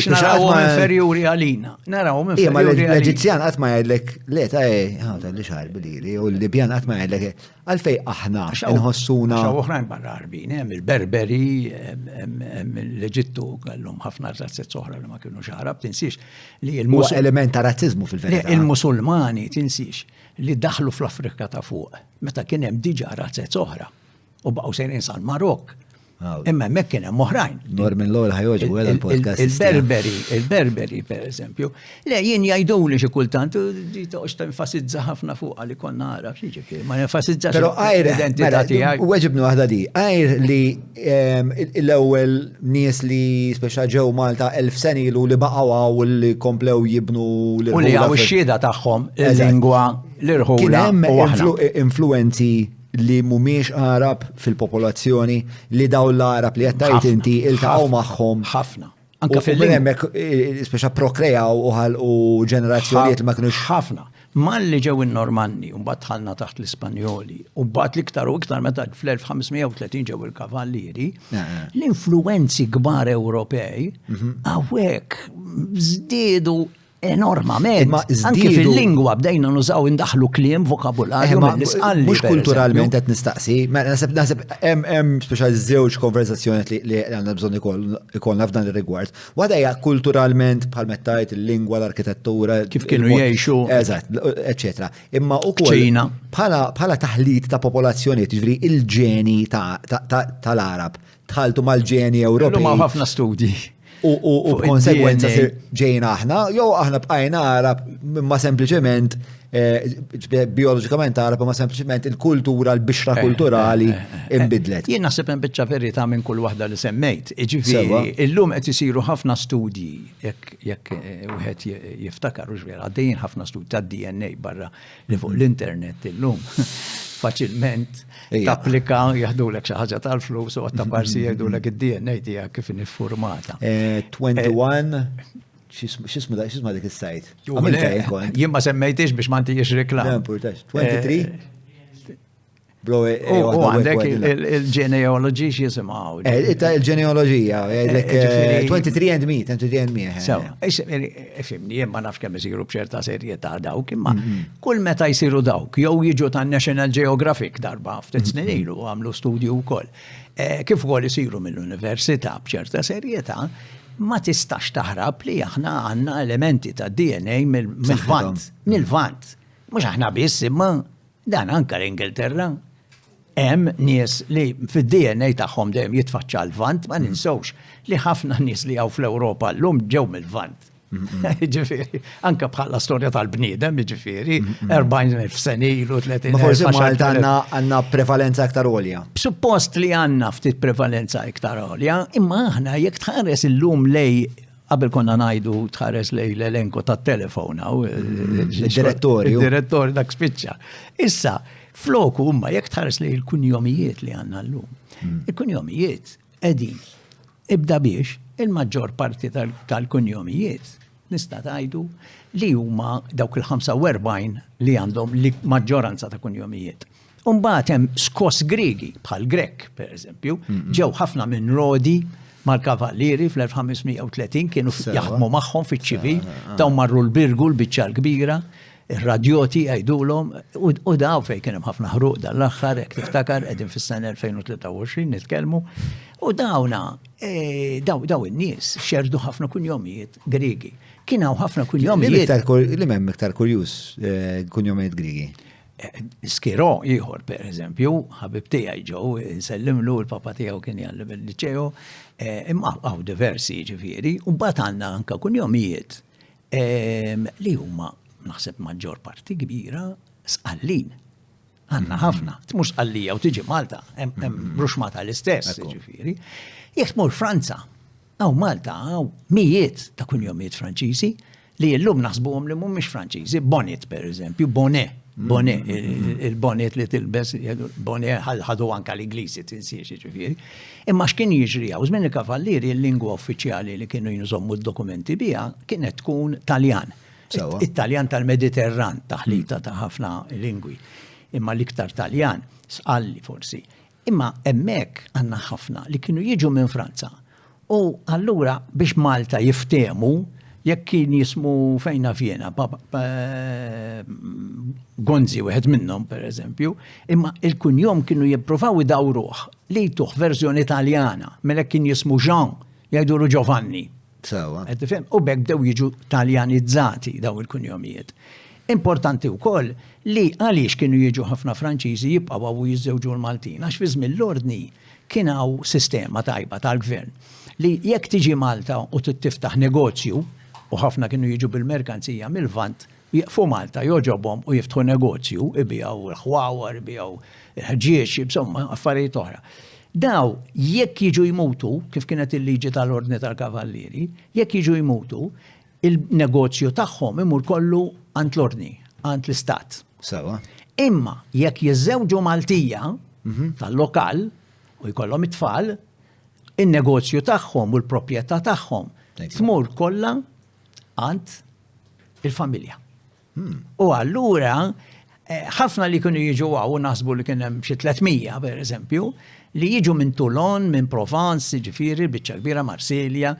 Speaker 1: Narawhom inferjuri għalina. Narawhom inferjuri għalina.
Speaker 2: L-Eġizzjan qatt ma jgħidlek le ta' li xahar bilili u l-Libjan qatt ma jgħidlek għalfej aħna inħossuna.
Speaker 1: Xaw oħrajn barra Arbin, hemm il-Berberi, hemm l-Eġittu kellhom ħafna razzett oħra li ma kienux Arab, tinsix li
Speaker 2: huwa element ta' razziżmu fil-verità.
Speaker 1: Il-Musulmani tinsix li daħlu fl-Afrika ta' fuq meta kien hemm diġà razzett oħra u baqgħu sejrin sal-Marokk. Imma hemmhekk kien hemm oħrajn.
Speaker 2: Norman Lowell ħajoġbu għal il-podcast.
Speaker 1: Il-Berberi pereżempju. Le jien jgħiduli xi kultant di toqgħodx tenfasizza ħafna fuq għali konna Arab, xiġifieri ma nenfasizzax l-identità tiegħek.
Speaker 2: Weġibnu waħda di, għajr li l-ewwel nies li speċa ġew Malta 1000 sen ilu li baqgħu u li komplew jibnu
Speaker 1: u li hawn ix-xhieda tagħhom il-lingwa l-irħula u aħna.
Speaker 2: Influenzi li mumiex Arab fil-popolazzjoni li daw l-Arab li għattajt inti il-taqaw maħħom.
Speaker 1: ħafna. Anka fil-lingwa.
Speaker 2: Speċa prokrejaw u ġenerazzjonijiet ma kienux.
Speaker 1: ħafna. Malli ġew in-Normanni, u mbagħad tħallna taħt l-Ispanjoli, u mbagħad l-iktar u iktar meta fl-1530 ġew il-kavallieri, l-influenzi kbar Ewropej hawnhekk żdiedu enormament. Anke fil-lingwa bdejna nużaw indaħlu kliem vokabularju mill-isqalli.
Speaker 2: Mhux kulturalment qed nistaqsi, naħseb hemm speċjal żewġ konverzazzjonijiet li għandna bżonn ikollna f'dan ir-rigward. Waħda hija kulturalment bħal mettajt il-lingwa, l-arkitettura,
Speaker 1: kif kienu jgħixu.
Speaker 2: Eżatt, eċetera. Imma wkoll bħala taħlit ta' popolazzjonijiet, jiġri il-ġeni tal-Arab tħaltu mal-ġeni Ewropej.
Speaker 1: Ma' ħafna studji.
Speaker 2: U b'konsegwenza ġejna aħna, jew aħna bqajna Arab ma sempliċement biologikament Arab ma sempliċement il-kultura, l-bixra kulturali imbidlet.
Speaker 1: Jien naħseb hemm biċċa verità minn kull waħda li semmejt. Jiġifieri illum qed isiru ħafna studji jekk wieħed jiftakar u ġvera għaddejjin ħafna studji tad-DNA barra li fuq l-internet illum. Faċilment tapplika jaħdulek xi ħaġa tal-flus u għatta parsi jgħidulek id-DNA tiegħek kif infurmata.
Speaker 2: 21 x'ismu dik is-sajt.
Speaker 1: Jien ma semmejtix biex ma ntijiex reklam.
Speaker 2: 23?
Speaker 1: U għandek il-genealogy x'jisimgħu.
Speaker 2: Il-genealoġija, 23andMe.
Speaker 1: Sewa, fimni, jien ma nafx kemm isiru b'ċerta serjetà dawk, imma kull meta jsiru dawk, jew jiġu tan-National Geographic darba ftit snin ilu għamlu studju wkoll. Kif ukoll isiru mill-università b'ċerta serjetà, ma tistax taħrab li aħna għandna elementi ta' DNA mill-Vant. Mill-Vant. Mhux aħna biss, imma dan anke l-Ingilterra. Hemm nies li fid-DNA tagħhom dejjem jitfaċċa l-Vant, ma ninsewx li ħafna nies li hawn fl-Ewropa llum ġew mill-Vant. Ġifieri, anke bħala storja tal-bniedem, ġifieri, 40,000 sena ilu 30,000.
Speaker 2: Ma forsi Malta għandna prevalenza aktar għolja.
Speaker 1: Suppost li għandna ftit prevalenza iktar għolja, imma aħna jekk tħares illum lej qabel konna ngħidu tħares lej l-elenko tat-telefon hawn id-direttori dak spiċċa. Issa floku huma jekk tħares lej il-kunjomijiet li għandna llum. Il-kunjomijiet qegħdin ibda biex il-maġġor parti tal-kunjomijiet nista' tgħidu li huma dawk il-45 li għandhom li maġġoranza ta' kunjomijiet. Imbagħad hemm skos Griegi bħal Grek, pereżempju, ġew ħafna minn Rodi mal-kavallieri fl-1530 kienu jaħdmu magħhom fiċ-ċivi, dawn marru l-Birgu l-biċċa l-kbira, ir-radjoti għajdulhom u daw fejn kien hemm ħafna ħruq dal-aħħar jekk tiftakar qegħdin fis-sena 2023 nitkellmu u dawna daw in-nies xerdu ħafna kunjomijiet Griegi. Kien hawn ħafna kunjomijiet.
Speaker 2: Li m'hemm iktar kurjuż kunjomijiet Griegi.
Speaker 1: Skiro ieħor pereżempju, ħabib tiegħi ġew insellimlu l-papa tiegħu kien jgħallem il-liċeo, imma hawn diversi ġifieri, u mbagħad għandna anke kunjomijiet li huma naħseb maġġor parti kbira sqallin. Għandna ħafna, mhux sqallija u tiġi Malta, hemm bruxmata l-istess ġifieri. Jekk tmur Franza, hawn Malta hawn mijiet ta' kunjomijiet Franċiżi li llum naħsbuhom li mhumiex Franċiżi, Bonnet pereżempju, Bonnet, il-bonnet li tilbes, bonnet ħadu anka l-Inglisi tinsiex ġifieri. Imma x'kien jiġri hawn żmien il-kavallieri l-lingwa uffiċjali li kienu jinżommu d-dokumenti biha kienet tkun Taljan. It-Taljan tal-Mediterran taħlita ta' ħafna lingwi. Imma l-iktar Taljan sqalli forsi. Imma hemmhekk għandna ħafna li kienu jiġu minn Franza. U allura biex Malta jiftehmu jekk kien jismu fejna Fjena, Gonzi wieħed minnhom pereżempju, imma il-kunjom kienu jippruvaw idawruh li jtuh verżjoni Taljana, mela kien jismu Jean, jgħidulu Giovanni. U bekk dew jiġu taljanizzati daw il-kunjomijiet. Importanti wkoll li għaliex kienu jiġu ħafna Franċiżi jibqgħu u jiżżewġu l-Maltin, għax fi żmien l-ordni kien hawn sistema tajba tal-gvern li jekk tiġi Malta u tiftaħ negozju, u ħafna kienu jiġu bil-merkanzija mill-Vant, jieqfu Malta joġobhom u jiftħu negozju, ibijaw il-ħwawar, ibijaw il-ħġiex, insomma affarijiet oħra. Daw, jekk jiġu jmutu, kif kienet il-liġi tal-ordni tal-kavallieri, jekk jiġu jmutu, il-negozju tagħhom imur kollu għand l-ordni, għand l-istat. Imma jekk jiżżewġu Maltija tal-lokal u jkollhom it-tfal, in-negozju tagħhom u l-proprjetà tagħhom tmur kollha għand il-familja. U allura ħafna li kienu jiġu għaw naħsbu li kien hemm xi 300 pereżempju, li jiġu minn Toulon, minn Provence, ġifieri biċċa kbira Marsilja,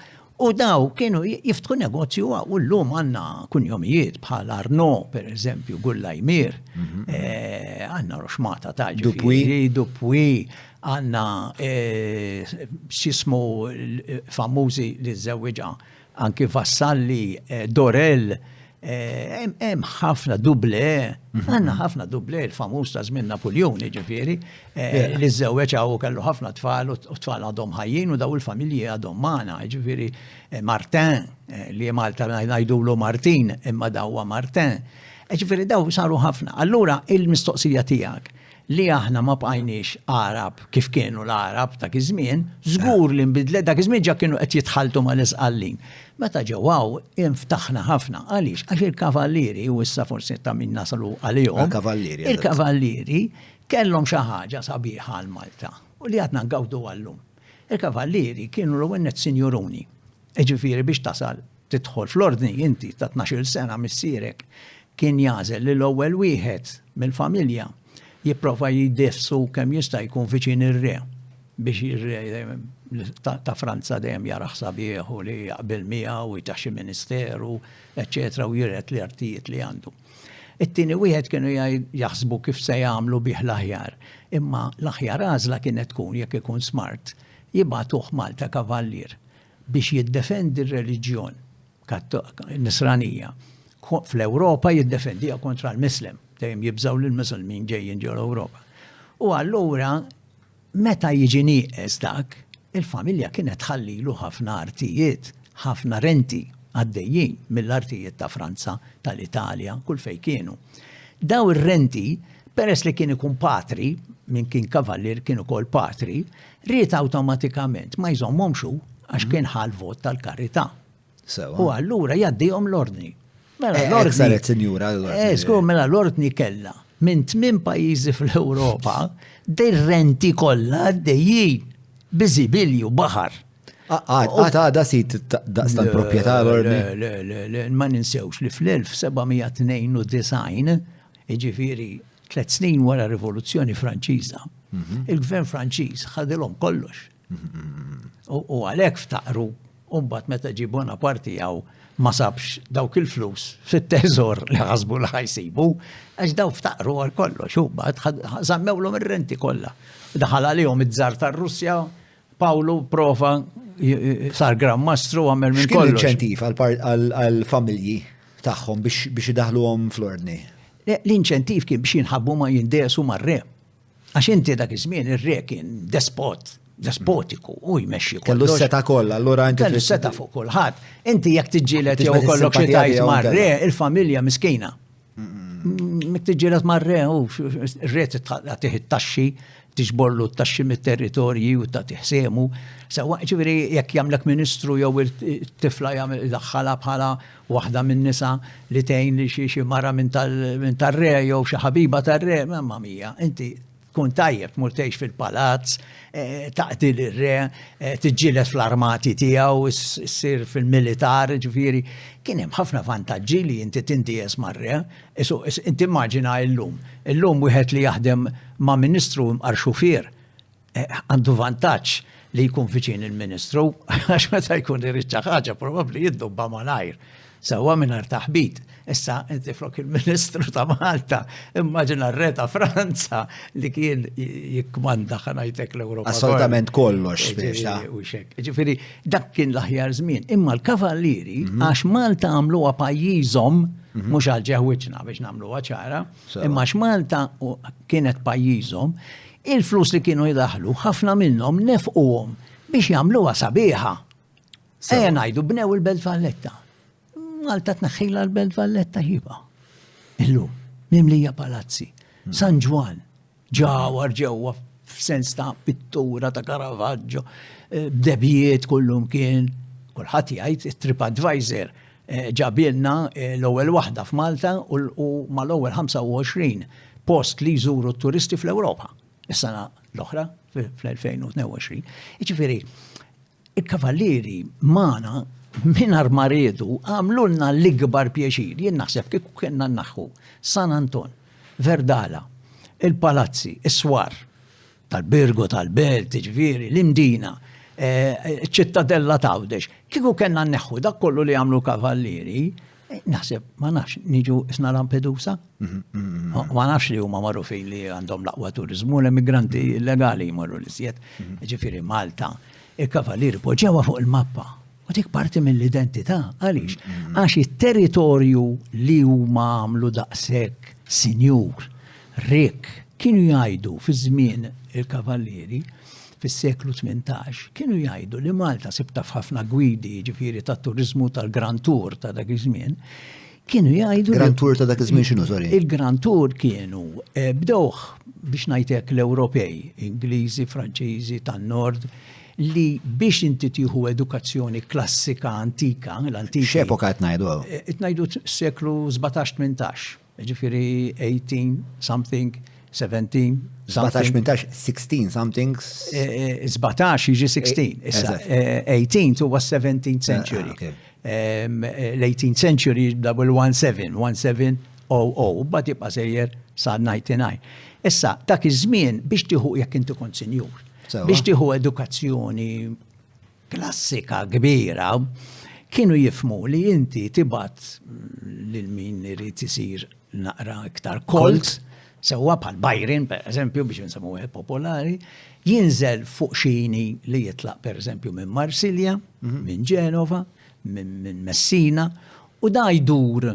Speaker 1: u daw kienu jiftħu negozju għaw u llum għandna kunjomijiet bħal Arnaud pereżempju, Gullajmir, għandna Roxmata ta' ġifieri, Dupuy, għandna x'ismu famużi li żewġa anki Vassalli, Dorel, hemm ħafna Duble, għandna ħafna Duble, il-famuż ta' żmien Napoljoni ġifieri, li żewweġ hawn kellu ħafna tfal u tfal għadhom ħajjin u daw il-familji għadhom magħna, ġifieri Martin, li Malta ngħidulu Martin, imma daw huwa Martin. Ġifieri daw saru ħafna. Allura il-mistoqsija tiegħek li aħna ma bqajniex Arab kif kienu l-Arab dak iż-żmien, żgur li nbidlet dak iż-żmien ġa kienu qed jitħaltu mal-isqallin. Meta ġewwaw inftaħna ħafna għaliex għax il-kavallieri u issa forsi ta' min nasalu għalihom. Il-kavallieri kellhom xi ħaġa sabiħa għal Malta u li għadna ngawdu għallum. Il-kavallieri kienu l-ewwel sinjuruni. Ġifieri biex tasal tidħol fl-ordni inti ta' 12 sena missierek kien jażel li l-ewwel wieħed mill-familja jipprova jiddefsu kemm jista' jkun viċin ir-re biex ir-re ta' Franza dejjem jaraħ sabiħ u li jaqbel miegħu u jtaħxi ministeru, eċċetera, u jiret li artijiet li għandu. It-tieni wieħed kienu jaħsbu kif se jagħmlu bih l-aħjar, imma l-aħjar għażla kienet tkun jekk ikun smart jibgħatuh Malta kavallier biex jiddefendi r-reliġjon nisranija. Fl-Ewropa jiddefendija kontra l-Mislem. Dejjem jibżaw lill-Musulmin ġejjin ġew l-Ewropa. U allura meta jiġi nieqes dak, il-familja kienet tħallilu ħafna artijiet, ħafna renti għaddejjin mill-artijiet ta' Franza, tal-Italja, kull fejn kienu. Daw ir-renti, peress li kien ikun patri, minn kien kavallier kien ukoll patri, ried awtomatikament ma jżommhomxu għax kien ħal vot tal-karità. U allura jgħaddihom l-ordni. Mela l-ordni kella minn 8 pajjiżi fl-Ewropa der-renti kollha għaddejjin biżibilju baħar.
Speaker 2: Għada sit daqs tal-proprjetà l-ordni.
Speaker 1: Le, ma ninsewx li fl-1792, ġifieri 3 snin wara rivoluzzjoni Franċiża, il-gvern Franċiż ħadilhom kollox. U għalhekk ftaqru, u mbagħad meta ġi Bonaparti jew ma sabx dawk il-flus fit-teżor li ħasbu li ħajsibu, għax daw ftaqru għal kollox, u bad żammewlhom ir-renti kollha. Daħal għalihom iż-żar tar-Russja, Pawlu prova sar Gran Mastru għamel minn kollox.
Speaker 2: X'kien l-inċentiv għall-familji tagħhom biex idaħluhom fl-ordni?
Speaker 1: L-inċentiv kien biex jinħabbu ma jindesu mar-re. Għax inti dak iż-żmien ir-re kien despotiku u jmexxi kollox.
Speaker 2: Kellu s-seta kollha, allura inti
Speaker 1: kellu s-seta fuq kulħadd. Inti jekk tiġġieled jew kollok xi tajt mar-re, il-familja miskina. Mek tiġġieled mar-re, ir-re tagħtih it-taxxi, tiġborlu t-taxxi mit-territorji u ta' tiħsemu. Sewa, ġifieri jekk jagħmlek ministru jew it-tifla jdaħħalha bħala waħda min-nisa li tgħin li xi mara minn tar-re jew xi ħabiba tar-re, mamma mija, inti tkun tajjeb murtejx fil-palazz, taqtil ir-re, tiġġieled fl-armati tiegħu, issir fil-militar, ġifieri. Kien hemm ħafna vantaġġi li inti tinties mar-re. Inti immaġina llum. Illum wieħed li jaħdem ma' ministru mqar xufier għandu vantaġġ li jkun viċin il-ministru għax meta jkun irid xi ħaġa probabbli jiddubba malajr. Sewwa mingħajr taħbit. Issa inti flok il-Ministru ta' Malta, immaġina r-re ta' Franza li kien jikkmanda ħanajtek l-Ewropa.
Speaker 2: Assolutament kollox.
Speaker 1: Ġifieri dak kien l-aħjar żmien. Imma l-kavallieri għax Malta għamluha pajjiżhom mhux għal ġeħwiċna biex nagħmluha ċara, imma għax Malta kienet pajjiżhom, il-flus li kienu jidaħlu ħafna minnhom nefquhom biex jagħmluha sabiħa. Ejja ngħidu bnew il-Belt Valletta. Malta tnaħħilha l-Belt Valletta ħiba. Illum, mimlija palazzi. San Ġwan, ġawar ġewwa f'sens ta' pittura ta' Caravaggio, b'debijiet kullum kien, kulħadd jgħid TripAdvisor ġabilna l-ewwel waħda f'Malta u mal-ewwel 25 post li jżuru t-turisti fl-Ewropa. Is-sena l-oħra fl-2022. Jiġifieri, il-kavallieri magħna minar maridu għamlulna l-ikbar pjaċir, jien naħseb kif kienna naħħu San Anton, Verdala, il-palazzi, is-swar tal-Birgo tal-Belt, ġifieri, l-Imdina, ċittadella Tawdex, kieku kienna neħħu dak kollu li għamlu kavallieri, naħseb ma nafx niġu isna Lampedusa, ma nafx li huma magħrufin li għandhom l-aqwa turizmu, l-immigranti illegali jmorru l-isjiet, ġifieri Malta, il-kavallieri poġġewa fuq il-mappa. U dik parti mill-identità, għaliex? Għax it-territorju li huma għamlu daqshekk sinjur, rik, kienu jgħidu fi żmien il-kavallieri fis-seklu 18, kienu jgħidu li Malta sibta f'ħafna gwidi ġifieri tat-turiżmu tal-Grand Tour ta' dak iż-żmien, kienu jgħidu
Speaker 2: Grand Tour ta' dak iż-żmien x'inhu, sorry?
Speaker 1: Il-Grand Tour kienu bdewh biex ngħidlek l-Ewropej, Ingliżi, Franċiżi tan-Nord, li biex inti tieħu edukazzjoni klassika antika, l-antika.
Speaker 2: X'epoka qed ngħidu?
Speaker 1: Qed ngħidu seklu 17-18, ġifieri 18 something, 17 something.
Speaker 2: 17-18, 16 something.
Speaker 1: 17 jiġi 16. Issa 18 huwa 17th century. L-18th century double 1700, bad jibqa' sejjer sa 99. Issa dak iż-żmien biex tieħu jekk inti kont sinjur. Biex tieħu edukazzjoni klassika kbira, kienu jifmu li inti tibgħat lil min irid isir naqra iktar kolt, sewwa bħal Byron pereżempju biex insemmu wieħed popolari, jinżel fuq xini li jitlaq pereżempju minn Marsilja, minn Ġenova, minn Messina, u da jdur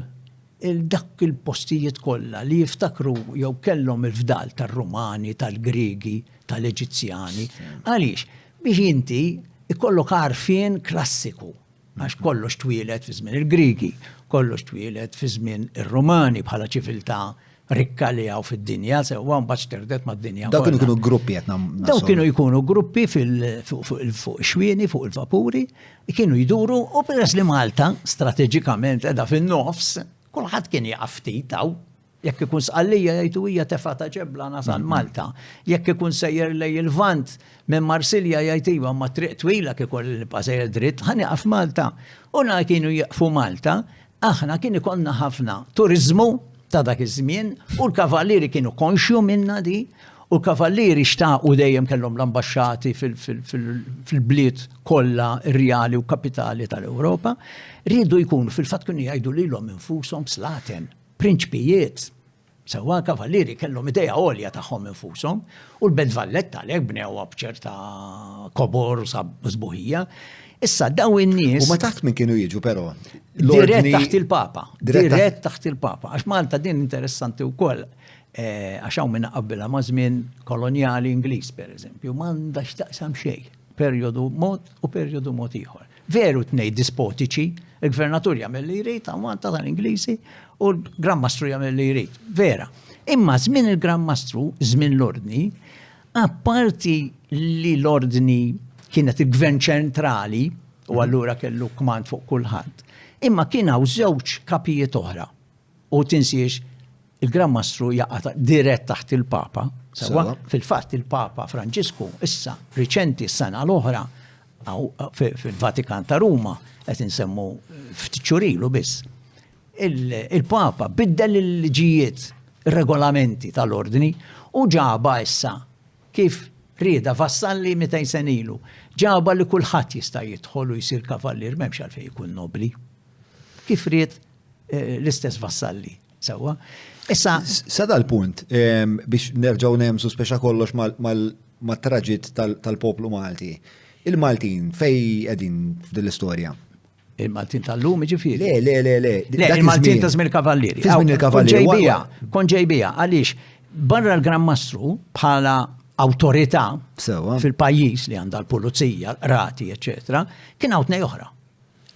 Speaker 1: dak il-postijiet kollha li jiftakru jew kellhom il-fdal tar-Rumani, tal-Griegi, tal-Eġizzjani. Għaliex? Biex inti ikollok għarfien klassiku. Għax kollox twielet fi żmien il-Griegi, kollox twielet fi żmien ir-Rumani bħala ċiviltà rikka li għaw fid-dinja, sewwa mbagħad terdet mad-dinja.
Speaker 2: Daw kienu jkunu gruppi qed
Speaker 1: Daw kienu jkunu gruppi fuq xwieni, fuq il-vapuri, kienu jduru u peress li Malta strateġikament qiegħda fin-nofs, kulħadd kien jaqaf taw. Jekk ikun sqallija jgħidu hija tefa ta' ġebla nasal Malta. Jekk ikun sejjer lej il-vant minn Marsilja jgħid iva ma triq twila kif ikolli nibqa' sejjer dritt, ħanieqaf Malta. U kienu jaqfu Malta, aħna kien ikollna ħafna turiżmu ta' dak iż-żmien u l-kavallieri kienu konxju minna di U l-kavallieri xtaqu dejjem kellhom l-ambaxxati fil-bliet kollha reali u kapitali tal-Ewropa, rridu jkunu fil-fatt kienu jgħidu lilhom infushom slaten, prinċpijiet. Sewwa kavallieri kellhom idea għolja tagħhom infushom u l-Belt Valletta għalhekk bnewha b'ċerta kobor u sbuħija. Issa daw in-nies.
Speaker 2: U ma taħt min kienu jiġu però?
Speaker 1: Dirett taħt il-Papa. Dirett taħt il-Papa. Għax Malta din interessanti wkoll. Għax hawn minna qabbilha ma' żmien kolonjali Ingliż pereżempju, m'għandax taqsam xejn. Perjodu mod u perjodu mod ieħor. Veru tnej dispotiċi, il-gvernatur jagħmel li jrid Malta tal-Ingliżi u l-Gran Mastru jagħmel li jrid. Vera. Imma żmien il-Gran Mastru, żmien l-Ordni, apparti li l-Ordni kienet il-Gvern ċentrali u allura kellu kmand fuq kulħadd. Imma kien hawn żewġ kapijiet oħra. U tinsiex il-Gran Mastru jaqa' dirett taħt il-Papa. Sewa fil-fatt il-Papa Franġisku issa riċenti s-sena l-oħra fil-Vatikan ta' Ruma qed insemmu ftit xurilu biss. Il-Papa biddel il-liġijiet, ir-regolamenti tal-ordni u ġaba issa kif rieda vassalli 200 sen ilu. Ġaba li kulħadd jista' jidħol u jsir kavallier m'hemmx għalfejn ikun nobli. Kif ried l-istess vassalli. Sewwa. Issa
Speaker 2: sa dal-punt biex nerġgħu nemżu speċa kollox mat-traġit tal-poplu Malti. Il-Maltin fej qegħdin f'dil-istorja?
Speaker 1: Il-Maltin tal-lum ġifieri.
Speaker 2: Le.
Speaker 1: Il-Maltin ta' żmien kavallieri.
Speaker 2: Fi żmien il-kavallieri.
Speaker 1: Kon ġejbija għaliex barra l-Gran Mastru bħala awtorità fil-pajjiż li għandha l-pulizija, rati, eċetera, kien hawn tnej oħra.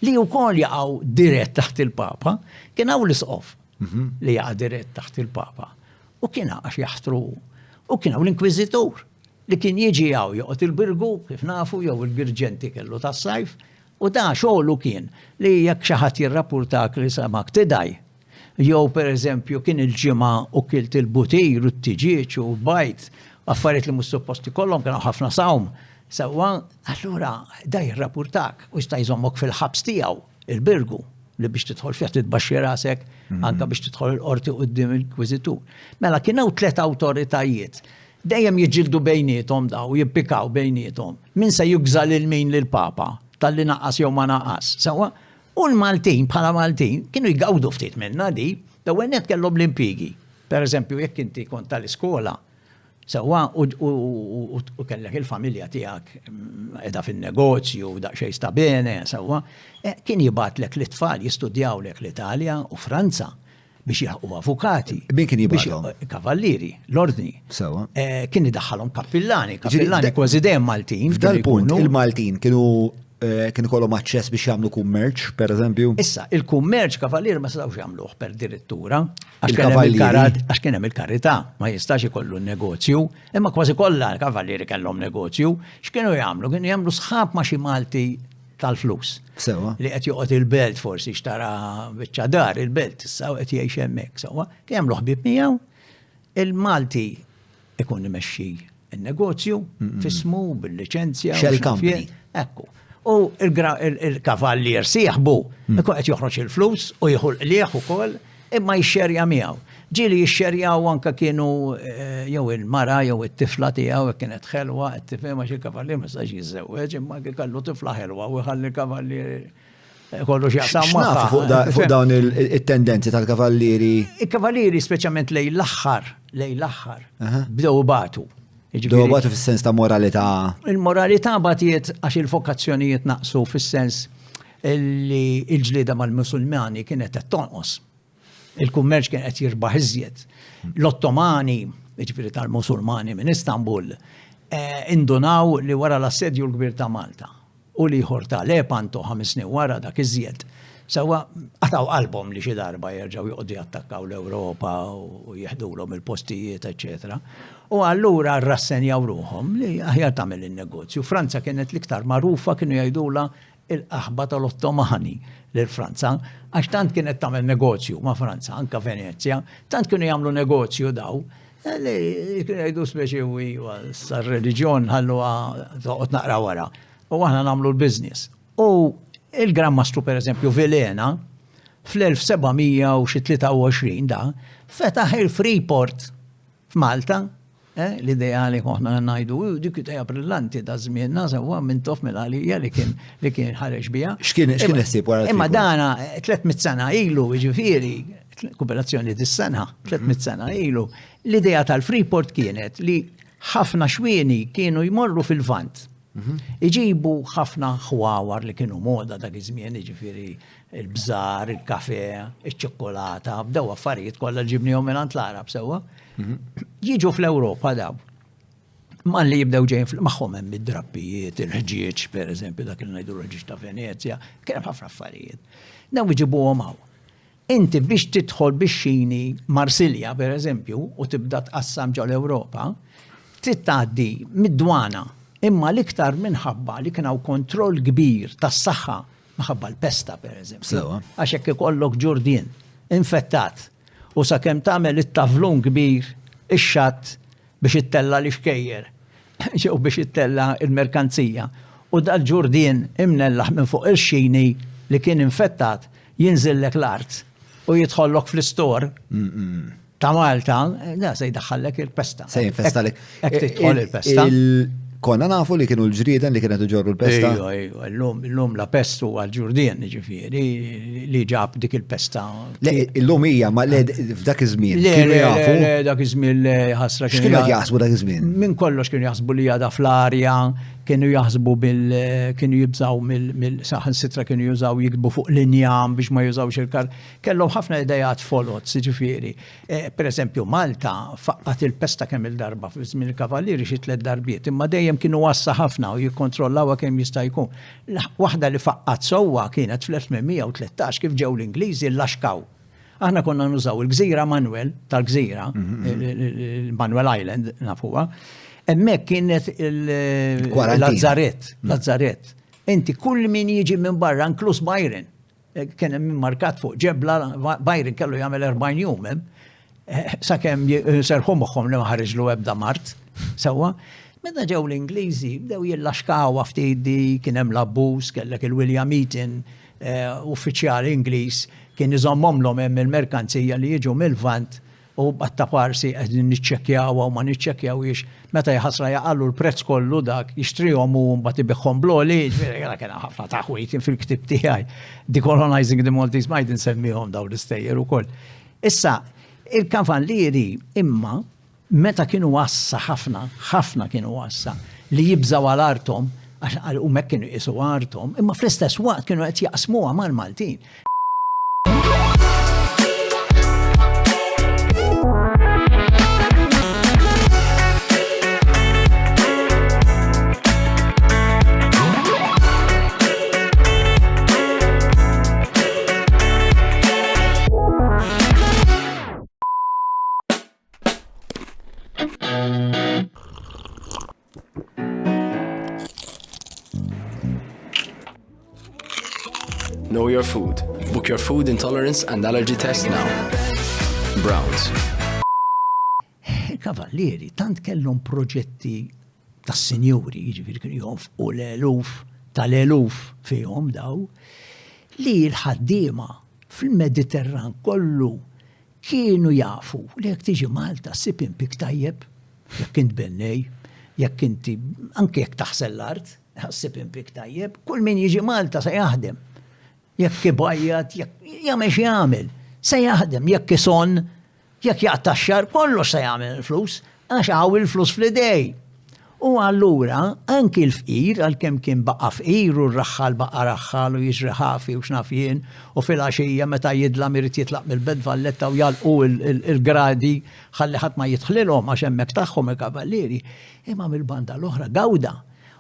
Speaker 1: Li wkoll jaqgħu dirett taħt il-Papa, kien hawn l-isqof li jaqa' dirett taħt il-Papa. U kien għax jaħtru. U kien hawn l-Inkwiżitur li kien jiġi hawn joqgħod il-Birgu kif nafu jew il-Girġenti kellu tas-sajf. U da xogħlu kien li jekk xi ħadd jirrappurtak li samak tidaj. Jew pereżempju kien il-ġimgħa u kilt il-butir u t-tiġieġ u bajt affarijiet li mhux supposti kollhom kienu ħafna sawm. Sewwa allura da jirrappurtak u jista' jżommok fil-ħabs tiegħu il-Birgu li biex tidħol fih titbaxxi rasek anke biex tidħol il-qorti quddiem il-Inkwiżitur. Mela kien hawn tliet awtoritajiet. Dejjem jiġġieldu bejniethom daw, jippikaw bejniethom. Min se jugżal lil min lill-Papa tal-li naqqas jew ma naqqas. Sewwa u l-Maltin bħala Maltin kienu jgawdu ftit minnha di, daw net kellhom l-impjiegi. Pereżempju jekk inti kont tal-iskola sewwa u kellek il-familja tiegħek qiegħda fin-negozju u daqsxejn sta bene, sewwa kien jibgħatlek l-itfal jistudjawlek l-Italja u Franza biex jilħqu avukati.
Speaker 2: Min kien jibgħathom?
Speaker 1: Kavallieri, l-ordni.
Speaker 2: Sewwa.
Speaker 1: Kien idaħħalhom kappillani kważi dejjem Maltin.
Speaker 2: F'dal-punt il-Maltin kienu kollhom aċċess biex jagħmlu kummerċ, pereżempju?
Speaker 1: Issa, il-kummerċ kavallier ma setgħux jagħmluh per direttura għax kien hemm il-karità, ma jistax ikollu n-negozju, imma kważi kollha l-kavallieri kellhom negozju, x'kienu jagħmlu? Kienu jagħmlu sħab ma' xi Malti tal-flus.
Speaker 2: Sewwa.
Speaker 1: Li qed joqgħod il-belt forsi xtara biċċa dar il-belt issa qed jgħix hemmhekk sewwa. Kien jagħmlu ħbieb miegħu il-Malti ikun imexxi n-negozju fismu bil-liċenzja.
Speaker 2: Shell company.
Speaker 1: Ekku. U il-kavallier sieħbu, ikun qed joħroġ il-flus u jieħu l-qlieħ ukoll imma jixxerja miegħu. Ġieli jixxerjaw anke kienu jew il-mara jew it-tifla tiegħu kienet ħelwa, qed tifhem għax il-kavallier ma stax jiżżewweġ imma kellu tifla ħelwa u jħalli l-kavallier kollu x'jaqsam magħha.
Speaker 2: Fuq dawn it-tendenzi tal-kavallieri.
Speaker 1: Il-kavallieri speċjalment lejn l-aħħar bdew batu.
Speaker 2: Dobatu fis-sens ta' moralità.
Speaker 1: Il-moralità batiet għax il-vokazzjonijiet naqsu fis-sens li l-ġlieda mal-Musulmani kienet qed tonqos. Il-kummerċ kien qed jirbaħ iżjed. L-Ottomani, jiġifieri tal-Musulmani minn Istanbul, indunaw li wara l-assedju l-kbir ta' Malta u li ieħor ta' Lepanto 5 snin wara dak iżjed. Sewwa qataw qalbhom li xi darba jerġgħu joqogħdu jattakkaw l-Ewropa u jeħdulhom il-postijiet, eċetera. U allura rrassenjaw ruhom li aħjar tagħmel in-negozju. Franza kienet l-iktar magħrufa kienu jgħidulha il-qaħba tal-Ottomani lil Franza għax tant kienet tagħmel negozju ma' Franza, anke Venezja, tant kienu jagħmlu negozju daw. Li kienu jgħidu speċi sar-reliġjon ħalluha toqgħod naqra wara. U aħna nagħmlu l-business. U il-Gran Mastru pereżempju Vilena fl-1723 da fetaħ il-Freeport f'Malta L-idea li koħna ngħidu dik idea brillanti da żmien nasa huwa minn tof mill-għalija li kien ħareġ biha.
Speaker 2: X'kien ħsieb wara
Speaker 1: Imma dana 300 sena ilu, jiġifieri, kooperazzjoni dis-sena, 300 sena ilu, l-idea tal-Freeport kienet li ħafna xwieni kienu jmorru fil-vant. Iġibu ħafna ħwawar li kienu moda dak iż-żmien, jiġifieri il-bżar, il-kafe, iċ-ċokkolata, bdew affarijiet kollha ġibnihom mingħand l-Arab sewwa. Jiġu fl-Ewropa daw. Ma li jibdew ġejjin magħhom hemm id-drappijiet, il-ħġieġ pereżempju dak li ngħidu l-ħġieġ ta' Venezja, kien hemm ħafna affarijiet. Daw iġibuhom hawn. Inti biex tidħol bix-xini Marsilja pereżempju u tibda tqassam ġew l-Ewropa, trid tgħaddi mid-dwana. Imma l-iktar minħabba li kien hawn kontroll kbir tas-saħħa minħabba l-pesta pereżempju. Għax hekk ikollok ġurdien infettat u sakemm tagħmel it-tavlun kbir ix-xatt biex ittella l-ixkejjer jew biex ittella l-merkanzija. U dal-ġurdien imnellaħ minn fuq il-xini li kien infettat jinżillek l-art u jidħollok fl-istor ta' Malta, da se jdaħħallek il-pesta.
Speaker 2: Se jinfestalek.
Speaker 1: Hekk tidħol il-pesta.
Speaker 2: Konna nafu li kienu l-ġrieden li kienet iġorru l-pesta.
Speaker 1: Ejja, l-lum la pestu għal-ġurdien, ġifieri, li ġab dik il-pesta.
Speaker 2: Illum hija ma f'dak iż-żmien.
Speaker 1: Le, dak iż-żmien ħasra
Speaker 2: kienu jaħsbu dak iż-żmien.
Speaker 1: Minn kollox kienu jaħsbu li għada fl-arja, kienu jaħsbu kienu jibżaw saħan sitra kienu jużaw jikbu fuq l-injam biex ma jużawx il-kar. Kellhom ħafna idejat folot, ġifieri. Per eżempju, Malta faqqat il-pesta kemm il-darba f'żmien il-kavallieri xi 3 darbiet, imma dejjem kienu wassa ħafna u jikkontrollawha kemm jista' jkun. Waħda li faqqat sewwa kienet fl-1813 kif ġew l-Ingliżi l-laxkaw. Aħna konna nużaw il-Gżira Manuel tal-Gżira, Manuel Island nafuha. Hemmhekk kienet l-Lazzaret. Inti kull min jiġi minn barra inkluż Byron. Kien hemm markat fuq ġebla Byron kellu jagħmel 40 jum sakemm serħu moħħhom li ma ħareġlu ebda mart. Sewwa. Meta ġew l-Ingliżi bdew jillaxkawha ftit kien hemm l-abbuż, kellek il-William Eaton, uffiċjali Ingliż, kien iżommhomlhom hemm il-merkanzija li jiġu mill-Vant u batta parsi qegħdin niċċekkjaw u ma niċċekkjawx meta jħassra jaqallu l-prezz kollu dak jixtrihom u mbagħad ibihom bloli, kien ħafna taħwit fil-ktib tiegħi. Decolonizing the Maltese Might insemmihom daw l-istejjer ukoll. Issa, il-kavallieri imma meta kienu wassa ħafna kienu wassa li jibżaw għal artom, u mek kienu jisu artom, imma fl-istess waqt kienu qed jaqsmuha mal-Maltin.
Speaker 4: Know your food. Book your food intolerance and allergy test now. Browns.
Speaker 1: Il-kavallieri tant kellhom proġetti tas-sinjuri, jiġifieri kienu jonfqu l-eluf tal-eluf fihom daw, li l-ħaddiema fil-Mediterran kollu kienu jafu li jekk tiġi Malta ssib impik tajjeb, jekk int bennej, jekk inti anke jekk taħsel l-art, ssib impik tajjeb, kull min jiġi Malta se jaħdem. Jekk ibajjat, jekk jagħmel xi jagħmel, se jaħdem, jekk ison, jekk jaqta' x-xahar kollox se jagħmel il-flus, għax hawn il-flus fl-idej. U allura anki l-fqir għalkemm kien baqa' fqir u r-raħħal baqa' raħħal u jiġri ħafi u x'naf jien u fil-għaxija meta jidlam irid jitlaq mill-bed valletta u jalqu il-gradi ħalli ħadd ma jidħlilhom għax hemmhekk tagħhom il-kavallieri. Imma mill-banda l-oħra gawda.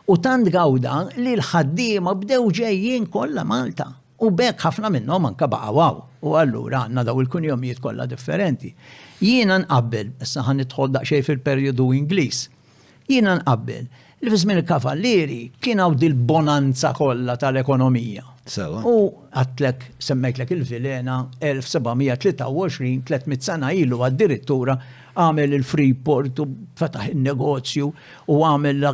Speaker 1: U tant gawda li l-ħaddiema bdew ġejjin kollha Malta. U bekk ħafna minnhom anke baqgħu u allura għandna daw il-kunjomijiet kollha differenti. Jiena nqabbel, issa ħan nidħol daqsxejn fil-perjodu Ingliż. Jiena nqabbel li fi żmien il-kavallieri kien hawn dil-bonanza kollha tal-ekonomija. U għatlek semmejtlek il-Vilena 1723, 300 sena ilu għad-direttura għamel il-Freeport u fetaħ il-negozju u għamel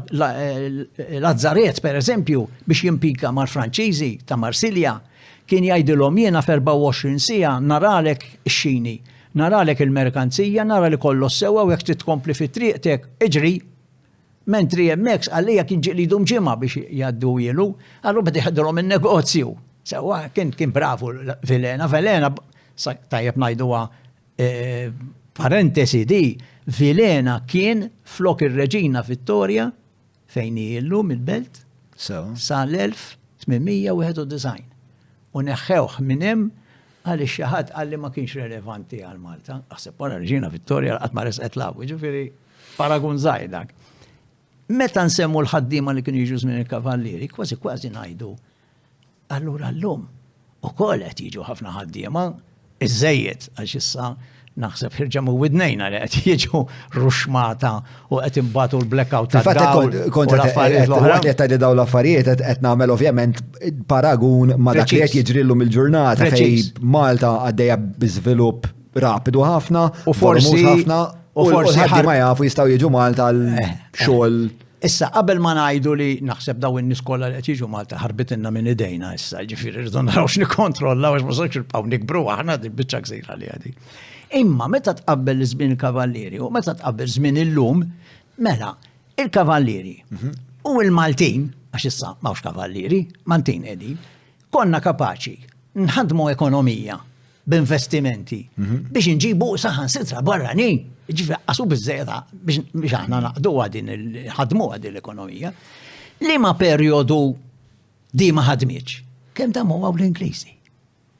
Speaker 1: Lazzaret per eżempju biex jimpika mal-Franċiżi ta' Marsilja. Kien jgħidilhom jiena f'24 sija naralek ix-xini naralek il-merkanzija, nara li kollu sewa u jek titkompli fit-triqtek, iġri, mentri jemmek għallija kien ġilidum ġimma biex jaddu jilu, għallu bħed jħaddilhom il-negozju. Sewa kien bravu Vilena tajjeb najduwa parentesi di, Vilena kien flok ir-Reġina Vittoria fejn illu mill-belt sa l-1891. U neħħewh minn hemm għaliex xi ħadd għalli ma kienx relevanti għal Malta. Aħseb wara Reġina Vittoria qatt ma resqet law, jiġifieri paragun żgħir dak. Meta nsemmu l-ħaddiema li kienu jiġu żmien il-kavallieri, kważi ngħidu allura llum ukoll qed jiġu ħafna ħaddiema iżejjed għax issa naħseb ħirġamu widnejna li qed jiġu ruxmata u qed imbagħtu l-blackout tad-dawl.
Speaker 2: Kont qed tgħid dawn l-affarijiet qed nagħmel ovvjament paragun ma' dak li qed jiġrilhom il-ġurnata fejn Malta għaddejja biżvilupp rapidu ħafna u forsi ħafna u ħaddi ma jafu jistgħu jiġu Malta għal xogħol.
Speaker 1: Issa qabel ma ngħidu li naħseb daw in-nies kollha li qed jiġu Malta ħarbitilna minn idejna issa, ġifieri rridu naraw x'nikkontrollaw għax ma sarx il-paw nikbru aħna dil-biċċa gżira li għadi. Imma meta tqabbel żmien il-kavallieri u meta tqabbel żmien illum, mela il-kavallieri u l-Maltin, għax issa m'hawnx kavallieri, Maltin qegħdin, konna kapaċi nħadmu ekonomija b'investimenti biex inġibu saħansitra barranin. Ġifri, għasu bizzejda biex aħna naqdu għadin ħadmu għadin l-ekonomija. Li ma periodu di ma ħadmiċ. Kem damu għaw l-Inglisi?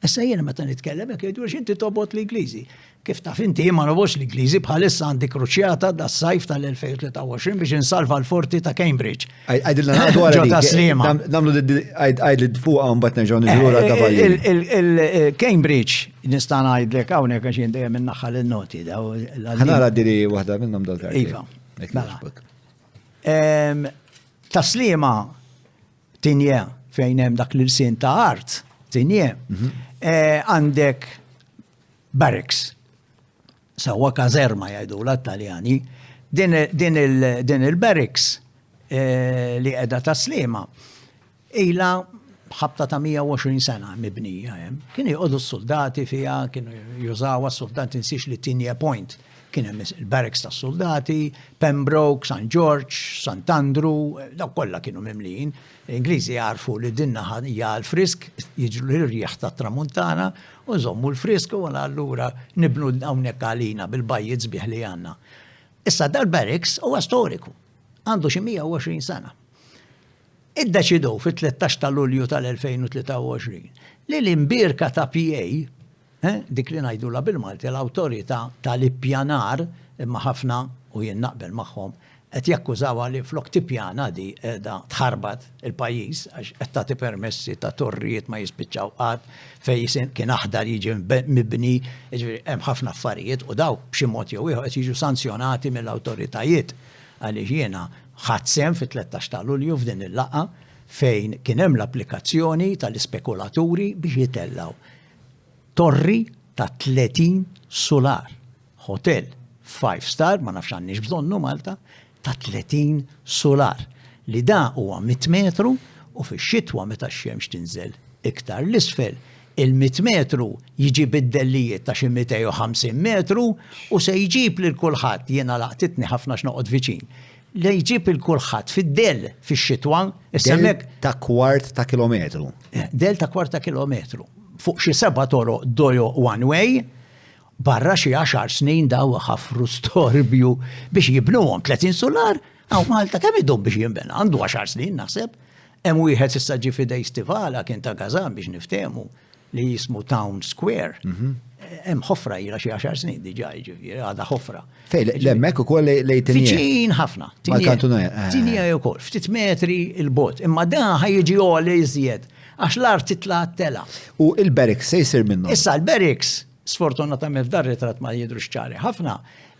Speaker 1: Issa jena meta nitkellem jek jgħidu inti tobot l-Inglisi. Kif taf inti ma nobux l-Inglisi bħalissa għandi kruċjata da sajf tal-2023 biex insalva l-forti ta' Cambridge.
Speaker 2: Għajdilna għadu għalli. Namlu għajdli fuq għan bat neġaw nġurura kavalli.
Speaker 1: Il-Cambridge nistan għajdlek għawnek għax jindeja minn naħħal il-noti.
Speaker 2: ħana għaddiri wahda minnom dal-karti.
Speaker 1: Iva. Taslima tinje fejn hemm dak l-sin ta' art, tinje, għandek barracks. Sawa kazerma jgħidu l-Taljani, din il-barracks li qiegħda taslima ila ħabta ta' 120 sena mibnija. Kienu jgħodu s-soldati fija, kienu jużawa s-soldati nsiex li Tinja Point. Kien hemm il-barracks ta' soldati, Pembroke, St. George, St. Andrew, daw kollha kienu mimlijin. L-Ingliżi jarfu li dinna hija l-frisk, jiġru l-rieħ ta' tramuntana u żommu l-frisk u allura nibnu hawnhekk għalina bil-bajjiet sbieħ li għandna. Issa dal-barracks huwa storiku, għandu xi 120 sena. Iddeċidew fit-13 ta' Lulju tal-2023 li l-imbirka ta' PA dik li ngħidula bil-Malti l-awtorità tal-ippjanar imma ħafna u jien naqbel magħhom qed jakkużawha li flok tippjana di qiegħda tħarbat il-pajjiż għax qed tagħti permessi ta' torrijiet ma jispiċċaw qatt fejn kien aħdar jiġi mibni, jiġifieri hemm ħafna affarijiet u daw b'xi mod jew ieħor qed jiġu sanzjonati mill-awtoritajiet għaliex jiena ħadd sehem fit-13 ta' Lulju f'din il-laqgħa fejn kien hemm l-applikazzjoni tal-ispekulaturi biex jitellaw torri ta' 30 solar. Hotel 5 star, ma nafx għandniex bżonnu Malta, ta' 30 solar. Li da huwa 100 metru u fix-xitwa meta x-xemx tinżel iktar l-isfel. Il-100 metru jiġi bid-dellijiet ta' xi 250 metru u se jġib lil kulħadd jiena laqtitni ħafna x'noqgħod viċin. Li jġib il kulħadd fid-del fix-xitwa, issemmek
Speaker 2: ta' kwart ta' kilometru.
Speaker 1: Del ta' kwart ta' kilometru. Fuq xi 7 toroq dojo one way, barra xi 10 snin daw ħafru storbju biex jibnuhom 30 solar, għaw Malta kemm idhom biex jinbena, għandu 10 snin naħseb. Hemm wieħed issa ġi fidej Stivala kien ta' Gazan biex niftehmu li jismu Town Square. Hemm ħofra ilha xi 10 snin diġà jiġifieri għadha ħofra. Fejn
Speaker 2: l-hemmhekk ukoll lejn Tinja.
Speaker 1: Fiċin ħafna. Tinja ukoll, ftit metri il-bot, imma dan ħajjiġi għoli iżjed għax l-art titla' tela.
Speaker 2: U il-barracks se jsir minnu?
Speaker 1: Issa l-barracks, sfortunatament f'dar ritrat ma jidrux ċari ħafna,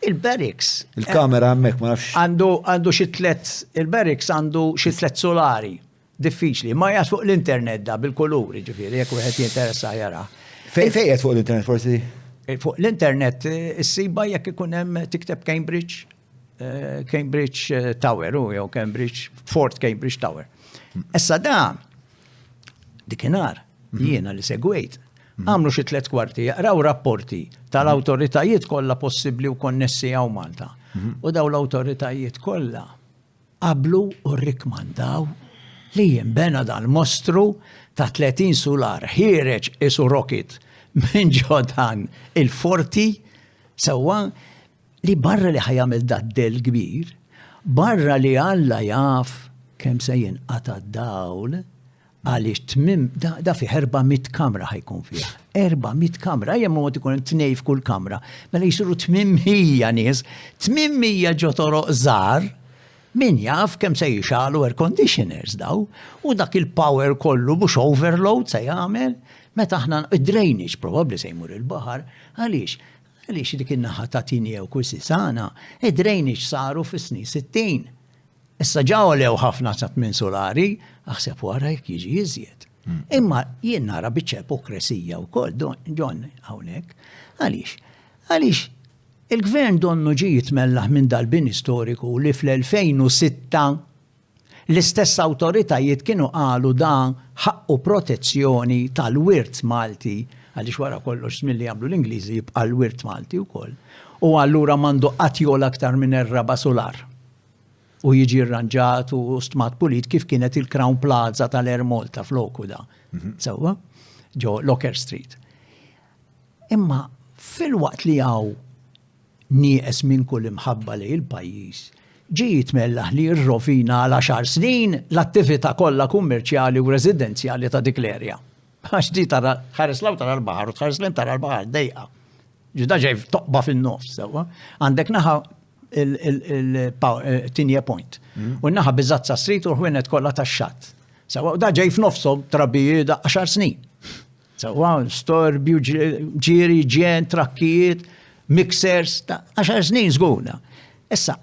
Speaker 1: il-barracks.
Speaker 2: Il-kamera hemmhekk ma nafx.
Speaker 1: Għandu xi il-barracks għandu xi 3 solari. Diffiċli, ma jgħat fuq l-internet da bil-kuluri ġifieri, jekk wieħed jinteressa jara.
Speaker 2: Fejn qed fuq l-internet forsi?
Speaker 1: Fuq l-internet issiba jekk ikun hemm tikteb Cambridge Tower jew Fort Cambridge Tower. Issa da dikinhar jiena li segwejt Għamlu xi 3 kwarti, jaqraw rapporti tal-awtoritajiet kollha possibbli u konnessi għaw Malta. U daw l-awtoritajiet kollha qablu u rikmandaw li jinbena dal-mostru ta' 30 solar ħireġ isu rocket minn ġodan il-forti sewwa li barra li ħajamil daddel kbir, barra li Alla jaf kemm se jinqata' d-dawl għaliex tmim da fi 400 kamra ħajkun fiha. 400 kamra, jemmu mod ikun 2 f'kull kamra. Mela jisiru 800 nies, 800 ġo toroq żgħar, min jaf kemm se jixalu air conditioners daw, u dak il-power kollu mhux overload se jagħmel, meta aħna id-drainage probabbli se jmur il-baħar, għaliex dik in-naħa ta' Tinja u Kwissisana, id-drainage saru fis-snin 60. Issa ġaw lew ħafna sa' 8 solari, aħseb wara jekk jiġi iżjed. Imma jien nara biċċa ipokresija wkoll John hawnhekk. Għaliex il-gvern donnu ġie jitmellaħ minn dal-bini storiku li fl-2006 l-istess awtoritajiet kienu qalu dan ħaqqu protezzjoni tal-wirt Malti, għaliex wara kollox milli jagħmlu l-Ingliżi jibqa' l-wirt Malti wkoll. U allura mandu qatt aktar minn ir-raba solar. U jiġi rranġat u stmat pulit kif kienet il-Crown Plaza tal-Air Malta floku da. Sewwa, ġo Locker Street. Imma fil-waqt li għaw nieqes minn kull imħabba li il-pajjiż, ġi jitmellaħ li rrovina għal 10 snin l-attività kollha kummerċjali u residenzjali ta' dik l-erja. Għax di tara ħares law tara l-baħar u tħares lem tara l-baħar dejqa. Ġida ġej toqba fin-nofs, sewwa. Għandek naħa il-Tinja Point. U naħa bizzazza street u ħwienet kollha tax-xatt. Sewwa da ġej f'nofshom trabbijiet 10 snin. Sewwa storbju ġieri, ġen, trakkijiet, mixers, 10 snin żguna. Issa,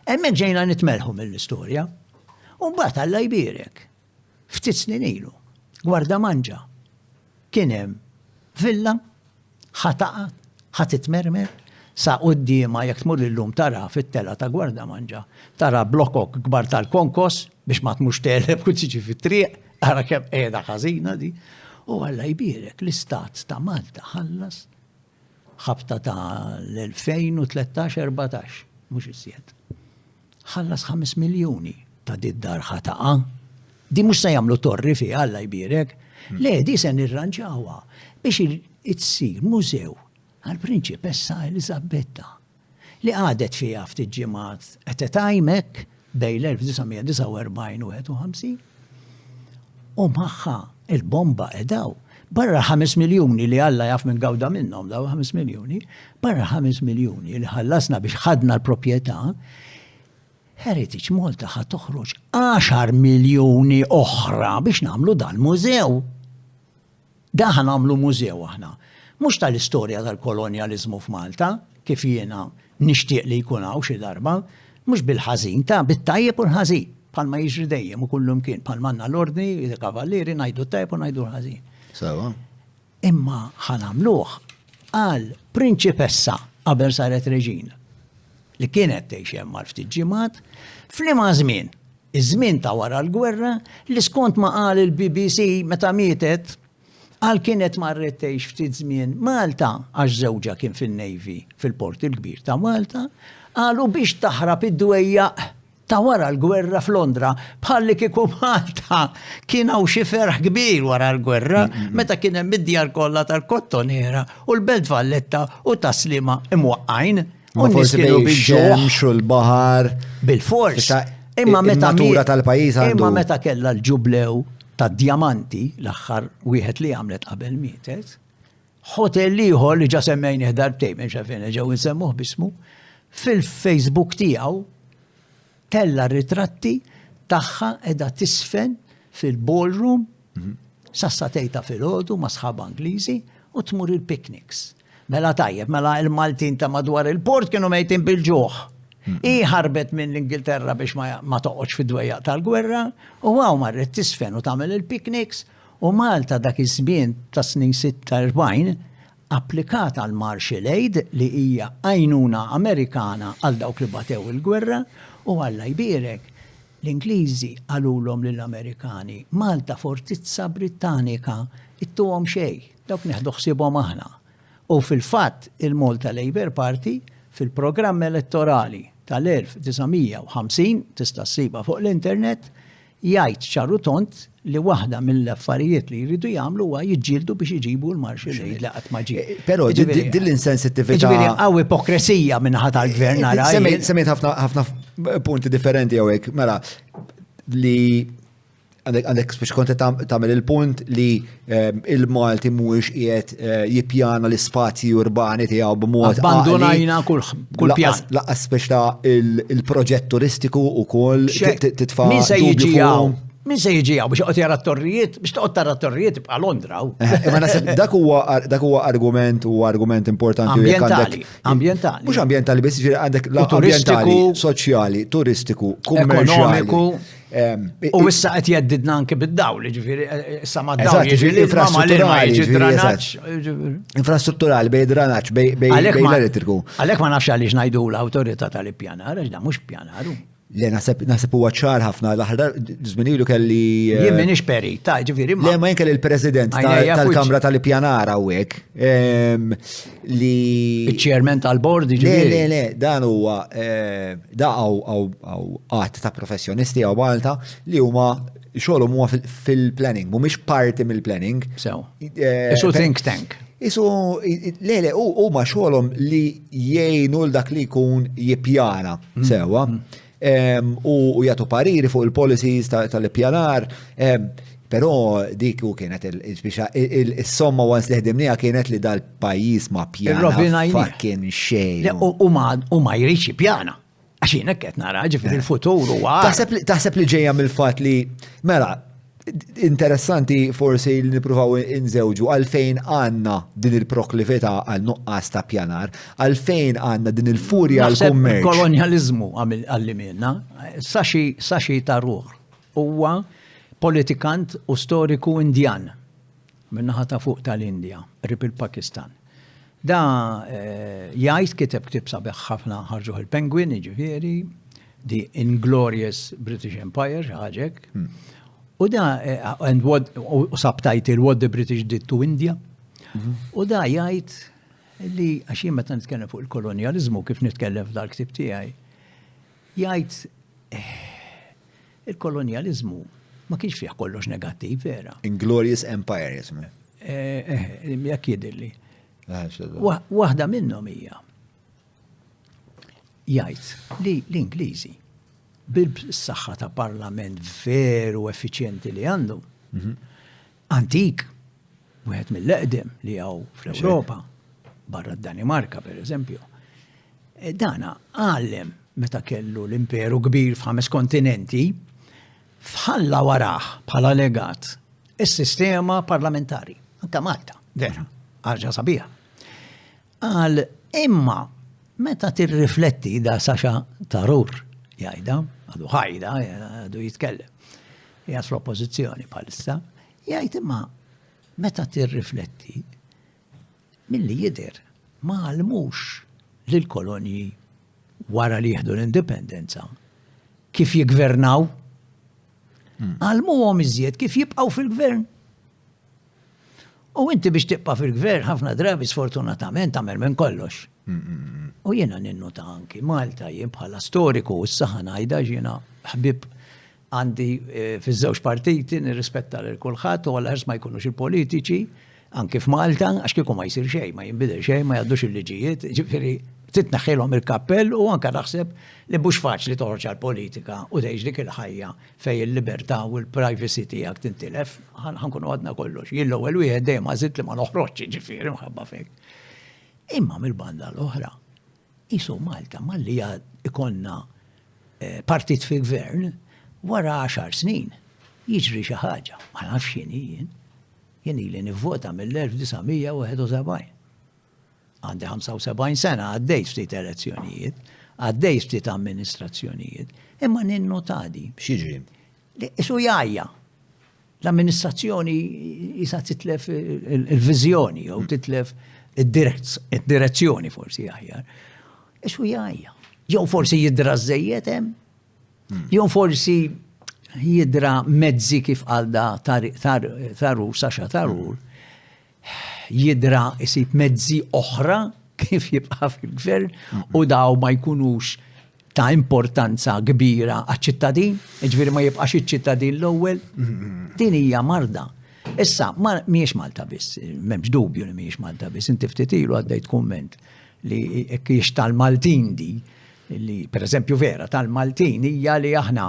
Speaker 1: hemmhekk ġejna nitmelħu mill-istorja. U mbagħad Alla jbierek. Ftit snin ilu, Gwarda Manġa. Kien hemm villa ħataqa, ħatitmermer, sa qudiema jekk tmur illum tara fit-tela ta' Gwarda Manġa, tara blokok kbar tal-konkos biex ma tmux teleb kull tiġi fit-triq, ara kemm qiegħda ħażina di. U Alla jbierek l-istat ta' Malta ħallas ħabta ta' l-2013-14, mhux iżjed. Ħallas 5 miljuni ta' did-dar ħataqa. Di mhux se jagħmlu torri fiha Alla jbierek. Le, di se nirranġawha biex itsir mużew għal-Prinċipessa Elisabetta li għadet fiha ftit ġimgħat at a time hekk bejn l-1949 u 51. U magħha il-bomba edaw. Barra 5 miljuni li Alla jaf minn gawda minnhom daw 5 miljuni, barra 5 miljuni li ħallasna biex ħadna l-proprjetà, Heritage Malta ħad toħroġ 10 miljuni oħra biex nagħmlu dal-mużew. Da nagħmlu mużew aħna. Mhux tal-istorja tal-kolonjaliżmu f'Malta, kif jiena nixtieq li jkun hawn xi darba, mhux bil-ħażin bit-tajjeb u l-ħażin, bħalma jiġri dejjem u kullum kien bħal manna l-ordni, il-kavallieri ngħidu tajjeb u ngħidu l-ħażin.
Speaker 2: Sewa.
Speaker 1: Imma ħanamluh għal Prinċipessa qabel saret reġina li kienet tgħix hemm għal ftit ġimgħat f'liema żmien, iż-żmien ta' wara l-gwerra li skont ma qal il-BBC meta mietet għal kienet marret tgħix ftit żmien Malta għax żewġa kien fin-Navy fil-Port il-Kbir ta' Malta, qalu biex taħrab id-dwejjaq ta' wara l-gwerra f'Londra bħalli kieku Malta kien hawn xi ferħ kbir wara l-gwerra meta kien hemm id-djar kollha tal-Kottonera u l-Belt Valletta u Taslima imwaqqajn u nies kienu bil-ġemx
Speaker 2: u l-baħar.
Speaker 1: Bil-fors.
Speaker 2: Imma natura tal-pajjiż għandu.
Speaker 1: Imma meta kellha l-ġublew ta' Djamanti l-aħħar wieħed li għamlet qabel mietet, hotel ieħor li ġa semmejnih darbtejn minn xafin ġew insemmuh bismu, fil-Facebook tiegħu tella ritratti tagħha qiegħda tisfen fil-ballroom sassatejta fil-ħodu ma' sħab Angliżi u tmur il-picnics. Mela tajjeb, mela il-Maltin ta' madwar il-port kienu mejtin bil-ġuħ. Ħarbet minn l-Ingilterra biex ma toqgħodx fid-dwejjaq tal-gwerra u għaw marret tisfen u tagħmel il-picnics u Malta dak iż-żmien ta' snin 46 applikat għal Marshall Aid li hija għajnuna Amerikana għal dawk li batew il-gwerra u Alla jbierek l-Ingliżi għalulhom lill-Amerikani Malta fortizza Britannika ittuhom xejn. dawk neħdu ħsiebhom aħna. U fil-fatt il-Malta Labour Party fil-programm elettorali tal-1950 tista' ssiba fuq l-internet jgħid ċarru tont li waħda mill-affarijiet li jridu jagħmlu huwa jiġġieldu biex iġibu l-Marshall Aid li qatt ma ġie.
Speaker 2: Però din l-insensittività.
Speaker 1: Ġifieri hawn ipokresija minnaħa tal-gvern nara.
Speaker 2: Semmejt ħafna punti differenti hawnhekk, mela li għandek biex kont tagħmel il-punt li il-Malti mhuwiex qiegħed jippjana l-ispazji urbani tiegħu b'mod
Speaker 1: abbandonajna kull pjan.
Speaker 2: Laqqas biex il-proġett turistiku wkoll titfa'
Speaker 1: min se jiġi hawn? Min se jiġi hawn biex joqgħod jara t-torrijiet, biex toqgħod tara t-torrijiet tibqa' Londra.
Speaker 2: Ma naħseb dak huwa argument importanti
Speaker 1: ambjentali.
Speaker 2: Mhux ambjentali biss għandek ambjentali, soċjali, turistiku, kummerċjali.
Speaker 1: U issa qed jeddidna anke bid-dawl, ġifieri issa ma d-dawl jiġi
Speaker 2: infrastrutturali bej dranaġġ bej l-elettriku.
Speaker 1: Għalhekk ma nafx għaliex ngħidu l-awtorità tal-ippjanar, għax dan mhux pjanaru.
Speaker 2: Le, naħseb huwa ċar ħafna l-aħħar żminilu kelli.
Speaker 1: Jien m'iniex perita, ġifieri
Speaker 2: Le ma kelli l-President tal-Kamra tal-Ippjanar hawnhekk li.
Speaker 1: Iċ-chairman tal-board ġifieri.
Speaker 2: Le, dan huwa qatt ta' professjonisti għaw Malta li huma xogħolhom huwa fil-planning, mhumiex parti mill-planning.
Speaker 1: Isu think tank.
Speaker 2: Le, huma xogħolhom li jgħinu l-dak li jkun jippjana sewwa. U jagħtu pariri fuq il-policies tal-ippjanar, però dik u kienet il-somma once li ħdimniha kienet li dal-pajjiż ma pjana fucking xejn.
Speaker 1: U ma jridx jippjana. Għax jiena qed nara ġifieri il-futur huwa.
Speaker 2: Taħseb li ġejja mill-fatt li mela interessanti forsi li nippruvaw inżewġu għalfejn għandna din il-proklività għal nuqqas ta' pjanar, għalfejn għandna din il-furja għal kummerċ.
Speaker 1: Kolonializmu għallimilna, saxi tarruħ huwa politikant u storiku Indjan minnaħa ta' fuq tal-Indja, rib il-Pakistan. Da jgħid kiteb sabeħ ħafna ħarġuh il-Penguin, ġifieri, The Inglorious British Empire, ħaġek. U da, u subtitle What the British Did to India. U da jgħid li għaxin meta nitkellem fuq il-kolonializmu kif nitkellem f'dal-ktib tiegħi, jgħid il-kolonializmu ma kienx fih kollox negattiv vera.
Speaker 2: Inglorious Empire jismu.
Speaker 1: Jekk jidilli. Waħda minnhom hija jgħid li l-Ingliżi bil-saħħa ta' parlament veru effiċjenti li għandu. Antik, wieħed mill-eqdem li għaw fl-Ewropa, barra d-Danimarka per eżempju. Dana għallem meta kellu l-imperu kbir f'5 kontinenti, fħalla waraħ bħala legat is-sistema parlamentari. Anka Malta, vera, ħaġa sabiħa. Għal imma meta tirrifletti da Saxa Tarur, jgħida, għadu ħajda, għadu jitkellem. Jgħas l-oppozizjoni palissa, jgħid imma meta tirrifletti milli jider ma għalmux l-kolonji wara li jieħdu l-indipendenza kif jigvernaw, għalmuhom iżjed kif jibqaw fil-gvern. U inti biex tibqa' fil-gvern ħafna drabi sfortunatament tagħmel minn kollox. U jiena ninnota anki Malta jien bħala storiku u s-saħħa ngħidha jiena ħbib għandi fiż-żewġ partiti nirrispetta lil kulħadd u għal ma jkunux il-politiċi anki f'Malta għax kieku ma jsir xejn, ma jinbidel xejn, ma jgħaddux il-liġijiet, ġifieri titneħħilhom il-kappell u anke naħseb li mhux faċli toħroġ għall-politika u tgħix dik il-ħajja fejn il-libertà u l-privacy tiegħek tintilef, ħankunu għadna kollox. Jien l-ewwel wieħed dejjem għażilt li ma noħroġx ġifieri mħabba fejn. Imma mill-banda l-oħra, isu Malta malli ikonna partit fi gvern wara 10 snin jiġri xi ħaġa, ma nafx jien ili nivvota mill-1971. Għandi 75 sena għaddejt ftit elezzjonijiet, għaddejt ftit amministrazzjonijiet, imma ninnotadi.
Speaker 2: X'jiġri?
Speaker 1: Isu jgħajja. L-amministrazzjoni jisa titlef il-vizjoni jew titlef id-direzzjoni forsi aħjar. Isu jgħajja. Jew forsi jidra żejjed hemm, jew forsi jidra mezzi kif għalda Tarur, Saxa Tarur, jidra isib mezzi oħra kif jibqa' fil-gvern u daw ma jkunux ta' importanza kbira għaċ-ċittadin, ġifieri ma jibqax iċ-ċittadin l-ewwel. Din hija marda. Issa mhijiex Malta biss, m'hemmx dubju li mhijiex Malta biss. Inti ftit ilu għaddejt kumment li kiex tal-Maltin di, li pereżempju vera tal-Maltin hija li aħna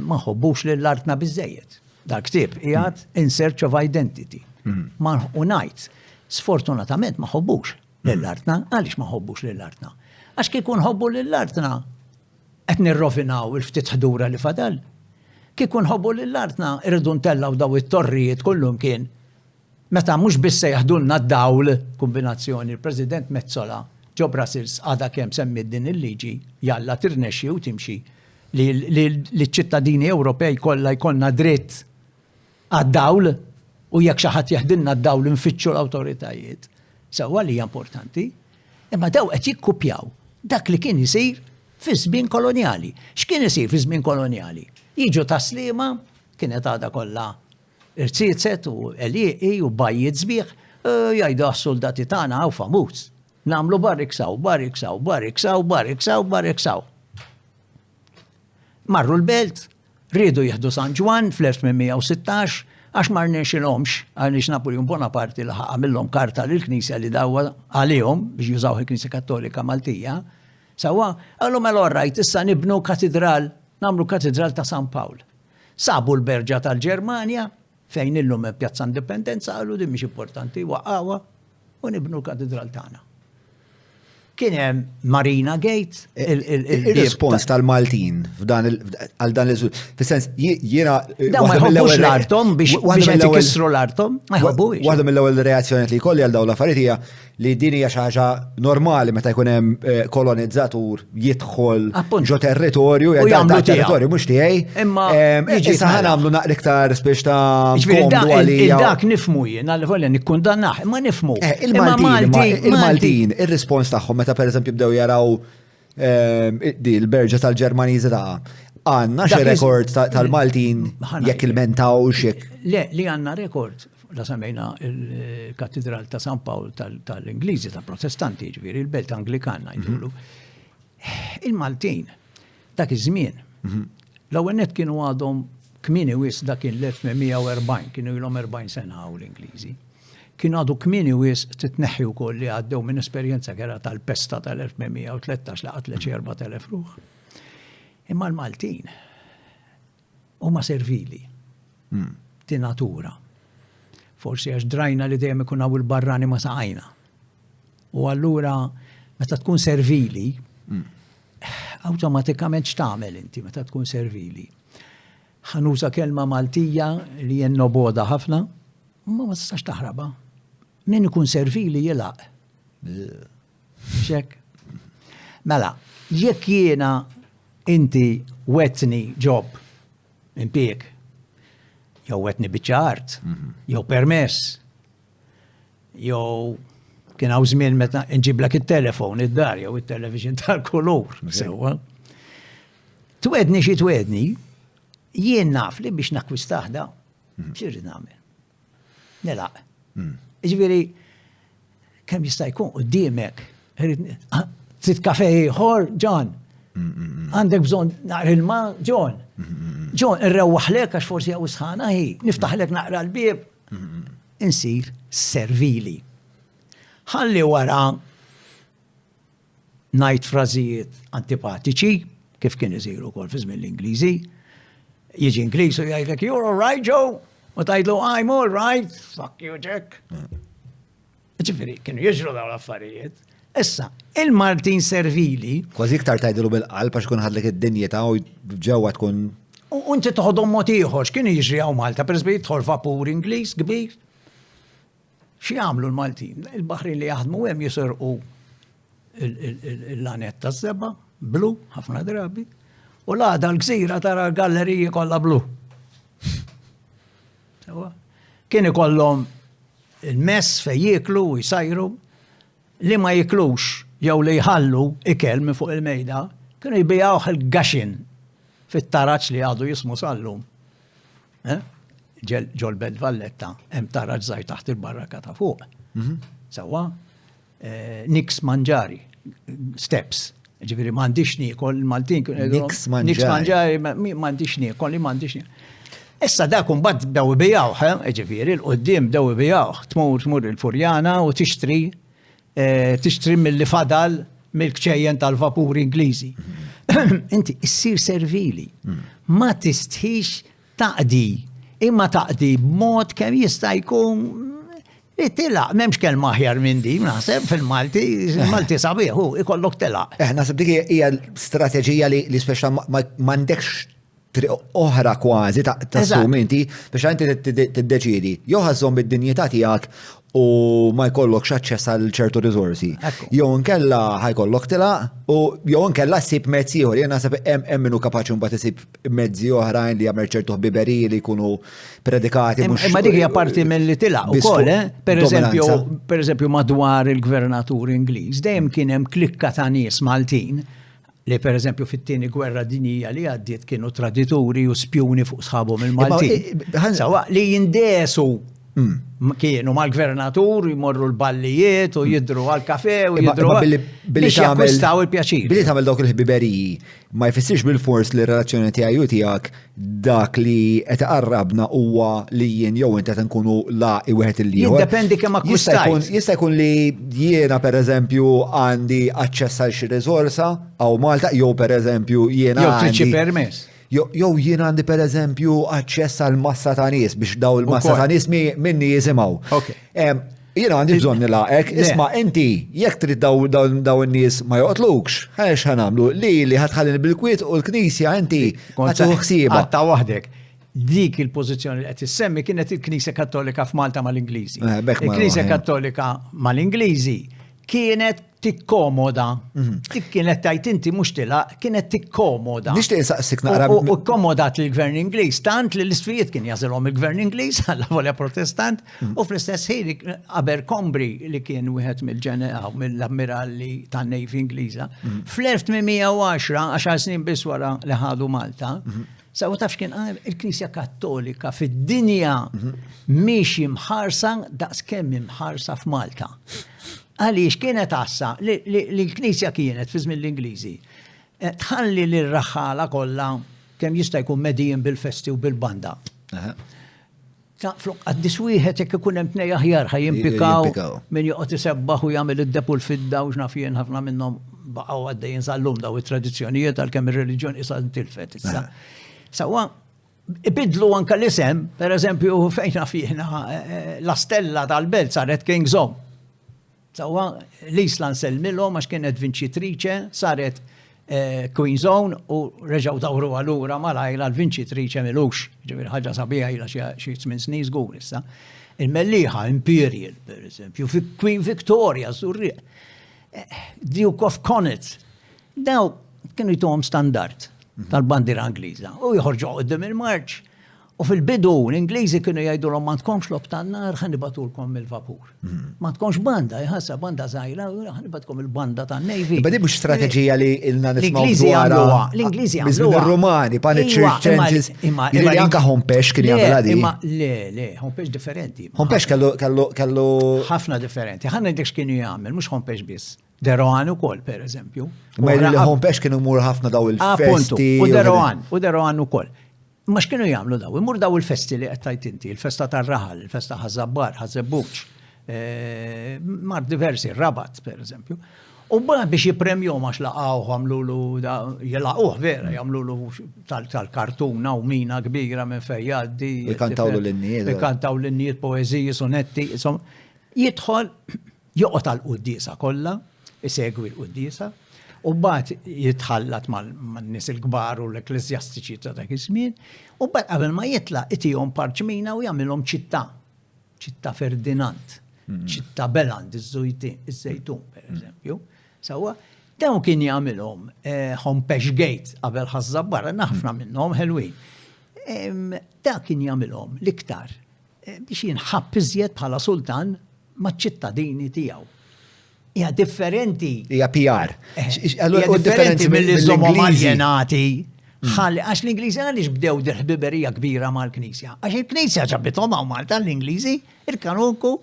Speaker 1: ma ħobbux lill-artna biżejjed. Dak ktieb qiegħed in search of identity. Ma ngħid, sfortunatament ma ħobbux lill-artna, għaliex ma ħobbux lill-artna? Għax kikun ħobbu lill-artna qed nirrovinaw il-ftit ħdura li fadal. Kikun ħobbu lill-artna irridu ntellaw daw it-torrijiet kullum kien. Meta mhux biss se jaħdulna d-dawl kombinazzjoni il-President Mezzola Ġo Brussels għada kemm semmi din il-liġi jalla tirnexxi u timxi li l-ċittadini Ewropej kollha jkollna dritt għad-dawl u jekk xi ħadd jaħdilna d-dawl infittxu l-awtoritajiet. Sewwa li hija importanti. Imma daw qed jikkupjaw dak li kien isir fi żmien kolonjali. X'kien isir fi żmien kolonjali? Jiġu taslima, kienet għada kollha irtsietset u elieqi u bajjiet sbieħ, jgħidu għas-soldati tagħna hawn famuż. Nagħmlu barriksaw, barriksaw, barriksaw, barriksaw, barriksaw. Marru l-belt, rridu jieħdu San Ġwan fl-1816 għax ma rnexxilhomx għaliex Napoleon Bonaparte li għamilhom karta lill-Knisja li dawwa għalihom biex jużaw il-Knisja Kattolika Maltija. Sewwa għalhom all-right issa nibnu katedral, nagħmlu katedral ta' San Pawl. Sabu l-berġa tal-Ġermanja fejn illum Pjazza Indipendenza qalu din mhix importanti waqgħuha u nibnu l-katedral tagħna. Kien hemm Marina Gate,
Speaker 2: ir-rispons tal-Maltin għal dan fis-sens jiena
Speaker 1: ma jħobbux l-artom biex qed ikissru l-artom, ma jħobbux.
Speaker 2: Waħda mill-ewwel reazzjonijiet li jkolli għal dawn l-affarijiet hija li din hija xi ħaġa normali meta jkun hemm kolonizzatur jidħol ġo territorju jagħmlu territorju mhux tiegħi. Imma issa ħanagħmlu naqra iktar biex ta' komdu għalija.
Speaker 1: Dak nifhmu jien għal volja nikkundannah, imma nifhmu.
Speaker 2: Il-Maltin, ir-rispons tagħhom meta pereżempju bdew jaraw l-berġa tal-Ġermaniżi ta' għandna xi rekord tal-Maltin jekk il-mentawx jekk.
Speaker 1: Le, li għandna rekord la semmejna il-Katedral ta' San Pawl tal-Ingliżi, tal-Protestanti, ġifieri il-Belt Anglikana jgħidulu. Il-Maltin dak iż-żmien l-ewwel nett kienu għadhom kmieni wis dak l-1840, kienu ilhom 40 sena hawn l-Ingliżi. Kienu għadu kmieni wis titneħħi wkoll li għaddew minn esperjenza kera tal-pesta tal-1813 laqat l 4,000 ruħ. Imma l-Maltin huma servili di natura. Forsi għax drajna li dejjem ikun hawn il-barrani ma saqajna. U allura meta tkun servili, awtomatikament x'tagħmel inti meta tkun servili. Ħanuża kelma Maltija li jennoboda ħafna, ma tistax taħrabha. Min ikun servili jilaq. Xek. Mela, jekk jiena inti wetni job impjeg, jew wetni biċċa art, jew permess, jew kien hawn żmien meta nġiblek it-telefon id-dar jew it-television tal-kulur. Sewwa. Twedni xi twedni, jien naf li biex nakkwistaħda, x'irrid nagħmel? Nilaq. Ġifieri kemm jista' jkun quddiemek, trid kafè ieħor, John. Għandek bżonn naqra ilma, John. John, irrewwaħlek għax forsi hawn sħana hi, niftaħlek naqra l-bieb. Insir servili. Ħalli wara ngħid frażijiet antipatiċi, kif kien isiru wkoll fi żmien l-Ingliżi. Jiġi Ingliż u jgħidlek, "You're all right, Joe?" U tgħidlu, "I'm all right, fuck you, Jack." Ġifieri, kienu jiġru dawn l-affarijiet. Issa, il-Maltin servili.
Speaker 2: Kważi iktar tgħidlu bil-qalb għax kun ħadlek id-dinjeta u ġewwa tkun.
Speaker 1: U inti toħodhom mod ieħor, x'kien jiġri hawn Malta, pereżempju jidħol vapur Ingliż kbir. Xi jagħmlu l-Maltin? Il-baħrin li jaħdmu hemm jiserqu il-lanet taż-żebba, blu, ħafna drabi, u l-għada l-gżira tara l-galleriji kollha blu. Kien ikollhom il-mess fejn jieklu u jsajru, li ma jiklux jew li jħallu ikel minn fuq il-mejda, kienu jbijawh il-gaxin fit-taraċ li għadu jismu sallum. ġol Belt Valletta, hemm taraġ żgħir taħt il-barraka ta' fuq. Sewwa, Nix Manġari, steps. Ġifieri m'għandix niekol Maltin.
Speaker 2: Nix Manġari.
Speaker 1: Nix Manġari, m'għandix niekol, m'għandix niekol. Issa dak imbagħad bdew ibijawh, ġifieri l-qudiem bdew ibijawh, tmur il-Furjana u tixtri milli fadal mill-kċejjen tal-vapur Ingliżi. Inti issir servili. Ma tistħix taqdi, imma taqdi b'mod kemm jista' jkun tilaq, m'hemmx kelma aħjar minn din, naħseb fil-Malti sabiħ, ikollok tilaq.
Speaker 2: Naħseb dik hija strateġija li speċa m'għandekx oħra kważi ta' strumenti biex inti tiddeċiedi jew ħażhom bid-dinjità tiegħek u ma jkollokx aċċess għal ċertu riżorsi. Jew inkella ħajkollok tilaq u jew inkella ssib mezz ieħor. Jien naħseb hemm minnu kapaċi mbagħad isib mezzi oħrajn li jagħmel ċertu ħbiberi li jkunu predikati mhux.
Speaker 1: Imma dik hija parti milli tilaq ukoll, pereżempju madwar il-Gvernatur Ingliż dejjem kien hemm klikka ta' nies Maltin li per eżempju fit-tieni gwerra dinjija li għaddiet kienu tradituri u spjuni fuq sħabhom il-Maltin. Sawa li jindesu kienu mal-gvernatur jmorru l-ballijiet u jidru għal-kafe u jidru biex jakkwistaw il-pjaċir.
Speaker 2: Billi tagħmel dawk il-ħbiberiji ma jfissirx bil-fors li r-relazzjoni tiegħi u tiegħek dak li qed iqarrabna huwa li jien jew inti qed nkunu laqi wieħed il-ieħor.
Speaker 1: Jiddependi kemm akkwistajt.
Speaker 2: Jista' jkun li jiena pereżempju għandi aċċess għal xi riżorsa aw Malta jew pereżempju jiena
Speaker 1: għandi permess.
Speaker 2: Jew jien għandi pereżempju aċċess għal massa ta' nies biex daw il-massa ta' nies minni jisimgħu. Jiena għandi bżonn nilaqek, isma' inti jekk trid daw in-nies ma joqtlukx, għax ħanamlu li ħadħallini bil-kwiet u l-Knisja inti ħadd ħsiebha.
Speaker 1: Għatta waħdek. Dik il-pożizzjoni li qed issemmi kienet il-Knisja Kattolika f'Malta mal-Ingliżi. Il-Knisja Kattolika mal-Ingliżi kienet tikkomoda. Kienet tajt inti mhux tilaq, kienet tikkomoda.
Speaker 2: Nixtieq insaqsik naqra.
Speaker 1: U kkomodat lill-Gvern Ingliż tant li l-isfijiet kien jażilhom il-Gvern Ingliż għal volja Protestant u fl-istess ħin Abercrombie li kien wieħed mill-ammirali tan-Navy Ingliża fl-1810 10 snin biss wara li ħadu Malta. Saw tafx kien il-Knisja Kattolika fid-dinja mhix imħarsa daqskemm imħarsa f'Malta. Għaliex kienet għassa li l-Knisja kienet fi żmien l-Ingliżi. Tħalli l-raħħala kollha kemm jista' jkun medijin bil-festi u bil-banda. Għaddis wieħed jekk ikun hemm tnej aħjar ħajjimpikaw min joqgħod isebbaħ u jagħmel id-depu l-fidda u x'naf jien ħafna minnhom baqgħu għaddejjin sal-lum daw it-tradizzjonijiet għalkemm ir-reliġjon issa ntilfet issa. Sewwa ibidlu anke l-isem, pereżempju fejn naf jiena l-Astella tal-Belt saret King's Home. Sawa, l-Isla nsellmilhom għax kienet Vincitrice, saret Queen's Own u reġgħu dawru għalura malajla l-Vincitrice milux, ġifieri ħaġa sabiħa ilha xi 8 snin żgur issa. Il-mellieħa Imperial, pereżempju, fi Queen Victoria, Surrieq, Duke of Connaught, daw kienu jtuhom standard tal-bandira Angliża u joħorġu qudiem il-marċ. U fil-bidu, l-Ingliżi kienu jgħidulhom ma tkomx lob tan-nar, ħanibatulkom il-vapur. Ma tkomx banda, jħassa banda żgħira, ħanibatkom il-banda tan-Navy.
Speaker 2: Badi mhux strateġija li ilna nismgħu dwarha.
Speaker 1: L-Ingliżi
Speaker 2: għamluha. Ir-Rumani, Panic Church, li anke Hompex kien jagħmilha di.
Speaker 1: Le, Hompex differenti.
Speaker 2: Hompex kellu
Speaker 1: ħafna differenti. Ħa ngħidlek x'kienu jagħmel, mhux Hompex biss. Deroan ukoll, pereżempju.
Speaker 2: Ma li Hompex kienu jmur ħafna daw il-festi.
Speaker 1: U Deroan ukoll. Ma x'kienu jagħmlu daw? Imur daw il-festi li qed tajt inti, il-festa tar-raħal, il-festa ħażabbar, ħażebbuċ, mar diversi, Rabat pereżempju. U biex jippremjhom għax laqgħu għamlulu jilaqgħuh vera, jagħmlulu tal-kartuna u mina kbira minn fejn jgħaddi.
Speaker 2: Ikantawlu l-innijiet.
Speaker 1: Ikantaw l-innijiet poeżiji, sonetti, insomma. Jidħol joqgħod għall-quddiesa kollha, isegwi l-quddiesa. U bat jitħallat mal-nis il-gbar u l-ekklesjastiċi ta' dak iż-żmien, u bat qabel ma jitla' itihom parċmina u jagħmilhom ċittà Ferdinand, ċittà Beland iż-żejtun pereżempju. Sewwa dawn kien jagħmilhom Hompex Gate qabel ħażabbar, ħafna minnhom ħelwin. Dak kien jagħmilhom l-iktar biex jinħabb iżjed bħala sultan maċ-ċittadini tiegħu. Hija differenti.
Speaker 2: Hija PR.
Speaker 1: Hija differenti mill-iżomhom aljenati ħalli għax l-Ingliżi għaliex bdew dil-ħbiberija kbira mal-Knisja. Għax il-Knisja ġabbithom għaw Malta l-Ingliżi, il-Kanunku,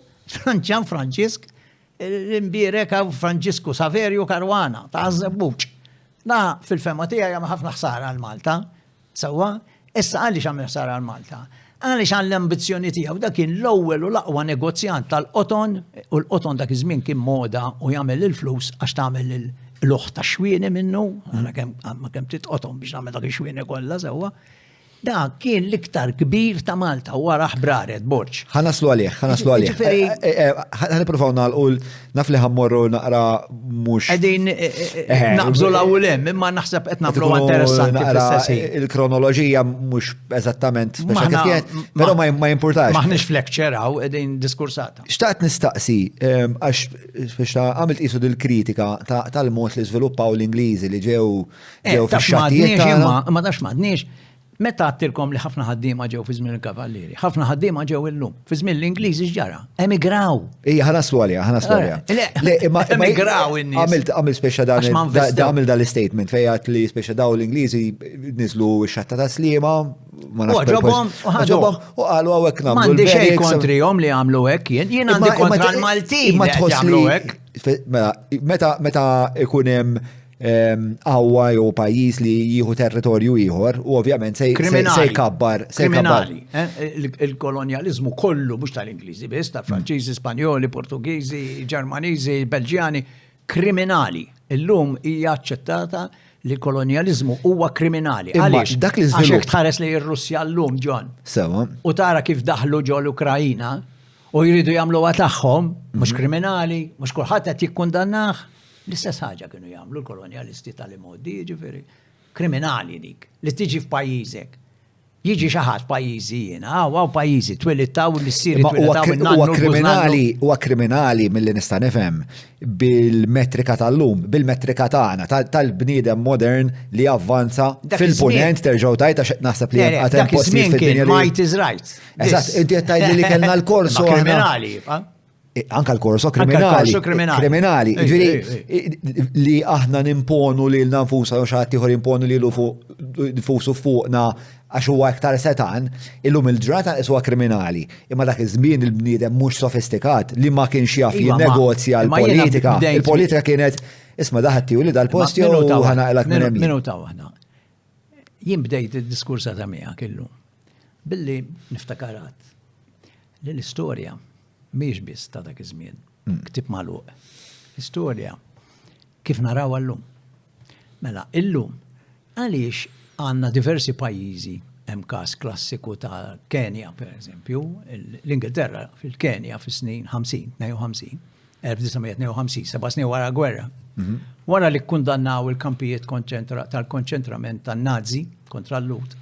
Speaker 1: Ġan Franċisk, l-imbirek għaw Franġisku Saverio Caruana, ta' Żebbuċ. Da fil-fema tiegħi hemm ħafna ħsara għal Malta, sewwa, issa għaliex għamel ħsara għal Malta. Għaliex għal l-ambizzjoni tiegħu dak kien l-ewwel u l-aqwa negozjant tal-qoton, u l-qoton dak iż-żmien kien moda u jagħmel il-flus għax tagħmel l-uħ ta' xwieni minnu, għana kemm titqotom biex nagħmel dak ix-xwieni kollha sewwa. Da kien l-iktar kbir ta' Malta wara ħbraret Borġ.
Speaker 2: Ħanaslu għalih. Ħanipruvaw nagħlqu naf li ħammorru naqra mhux.
Speaker 1: Qegħdin naqbżu l-ewwel hemm, imma naħseb qed nagħmlu interessanti fl-istess.
Speaker 2: Il-kronoloġija mhux eżattament però ma jimpurtax.
Speaker 1: Maħniex f'lecture hawn qegħdin diskursata.
Speaker 2: Xtaqt nistaqsi għax biex għamilt qisu dil-kritika tal-mod li żviluppaw l-Ingliżi li ġew fix-xattijiet tagħna.
Speaker 1: Ma dax m'għadniex. Meta għattilkom li ħafna ħaddiema ġew fi żmien il-Kavallieri, ħafna ħaddiema ġew illum, fi żmien l-Ingliżi x'ġara, emigraw.
Speaker 2: Ħanaslu għalija.
Speaker 1: Emigraw in-nies.
Speaker 2: Għamil speċa għamil dal-statement fejn li speċa daw l-Ingliżi niżlu x-xatta ta' sliema, ma nafx.
Speaker 1: Ġobhom
Speaker 2: u qalu hawnhekk nagħmlu.
Speaker 1: M'għandi xejn kontrihom li għamlu hekk jien għandi kontra l-Maltin li jagħmlu hekk.
Speaker 2: Meta ikun hemm għawa jew pajjiż li jieħu territorju ieħor u ovvjament se jkabbar.
Speaker 1: Kriminali. Il-kolonializmu kollu mhux tal-Ingliżi biss, tal-Franċiżi, Spanjoli, Portugiżi, Ġermaniżi, Belġjani, kriminali. Illum hija aċċettata li l-kolonializmu huwa kriminali. Għaliex
Speaker 2: dak li
Speaker 1: għax hekk tħares li r-Russja llum Ġon.
Speaker 2: Sewa.
Speaker 1: U tara kif daħlu ġo l-Ukrajina u jridu jagħmluha tagħhom, mhux kriminali, mhux kulħadd qed jikkundannah. L-istess ħaġa kienu jagħmlu l-kolonialisti tal-imoddi, ġifieri kriminali dik, li tiġi f'pajjiżek. Jiġi xi ħadd pajjiżi jiena, pajjiżi twilitaw li ssir
Speaker 2: huwa kriminali milli nista' nifhem bil-metrika tal-lum, bil-metrika tagħna tal-bniedem modern li avvanza fil-punent terġgħu tajta naħseb li hemm qatt hemm postijiet fid-dinja.
Speaker 1: Might is right.
Speaker 2: Eżatt, inti qed tgħidli li kellna l-korso
Speaker 1: kriminali.
Speaker 2: Anka l-korso kriminali. Ġifieri li aħna nimponu li l-nanfusa u xaħat ieħor imponu li l-fusu fuqna għax huwa aktar setan, illum il-ġrata huwa kriminali. Imma dak iż-żmien il-bniedem mhux sofistikat li ma kienx jaf jinnegozja l-politika. Il-politika kienet isma' daħat tiegħu li dal-post jew ħanaqlek minn hemm.
Speaker 1: Minuta waħda. Jien bdejt id-diskursa ta' miegħek illum billi niftakarat li l-istorja mhix biss ta' dak iż-żmien, ktib magħluq. Istorja kif naraw llum. Mela, illum għaliex għandna diversi pajjiżi, hemm każ klassiku ta' Kenja pereżempju, l-Ingilterra fil-Kenja fis-snin 52, 1952, 7 snin wara gwerra. Wara li kkundannaw il-kampijiet tal-konċentrament tan-Nazi kontra l-Lut.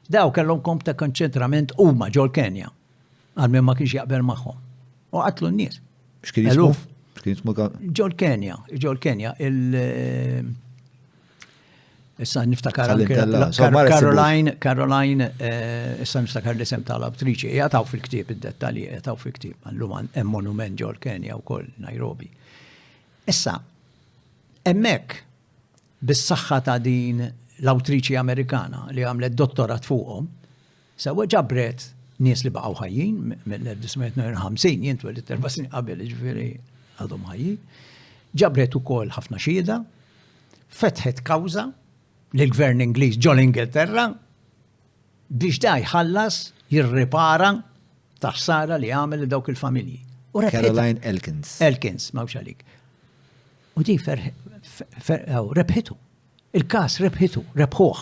Speaker 1: Daw kellhom kamp ta' konċentrament huma ġol Kenja. Għal-minn ma kienx jaqbel magħhom. U qatlu n-nies.
Speaker 2: X'kien jismu?
Speaker 1: Ġol Kenja, issa niftakar Caroline, issa niftakar l-isem tal-abtriċi, jgħataw fil-ktieb id-dettalji, jgħataw fil-ktieb, għallum hemm monument ġol Kenja wkoll Nairobi. Issa, hemmhekk bis-saħħa ta' din l-awtriċi Amerikana li għamlet dottorat fuqhom, sewa ġabret nies li baqgħu ħajjin mill-1952 jien twelid 4 snin qabel ġifieri għadhom ħajjin. Ġabret ukoll ħafna xhieda, fetħet kawża lill-Gvern Ingliż ġol Ingilterra biex da jħallas jirripara taħsara li għamel dawk il-familji.
Speaker 2: Caroline Elkins.
Speaker 1: Mawx għalik. U di rebħitu. Il-każ rebħuh.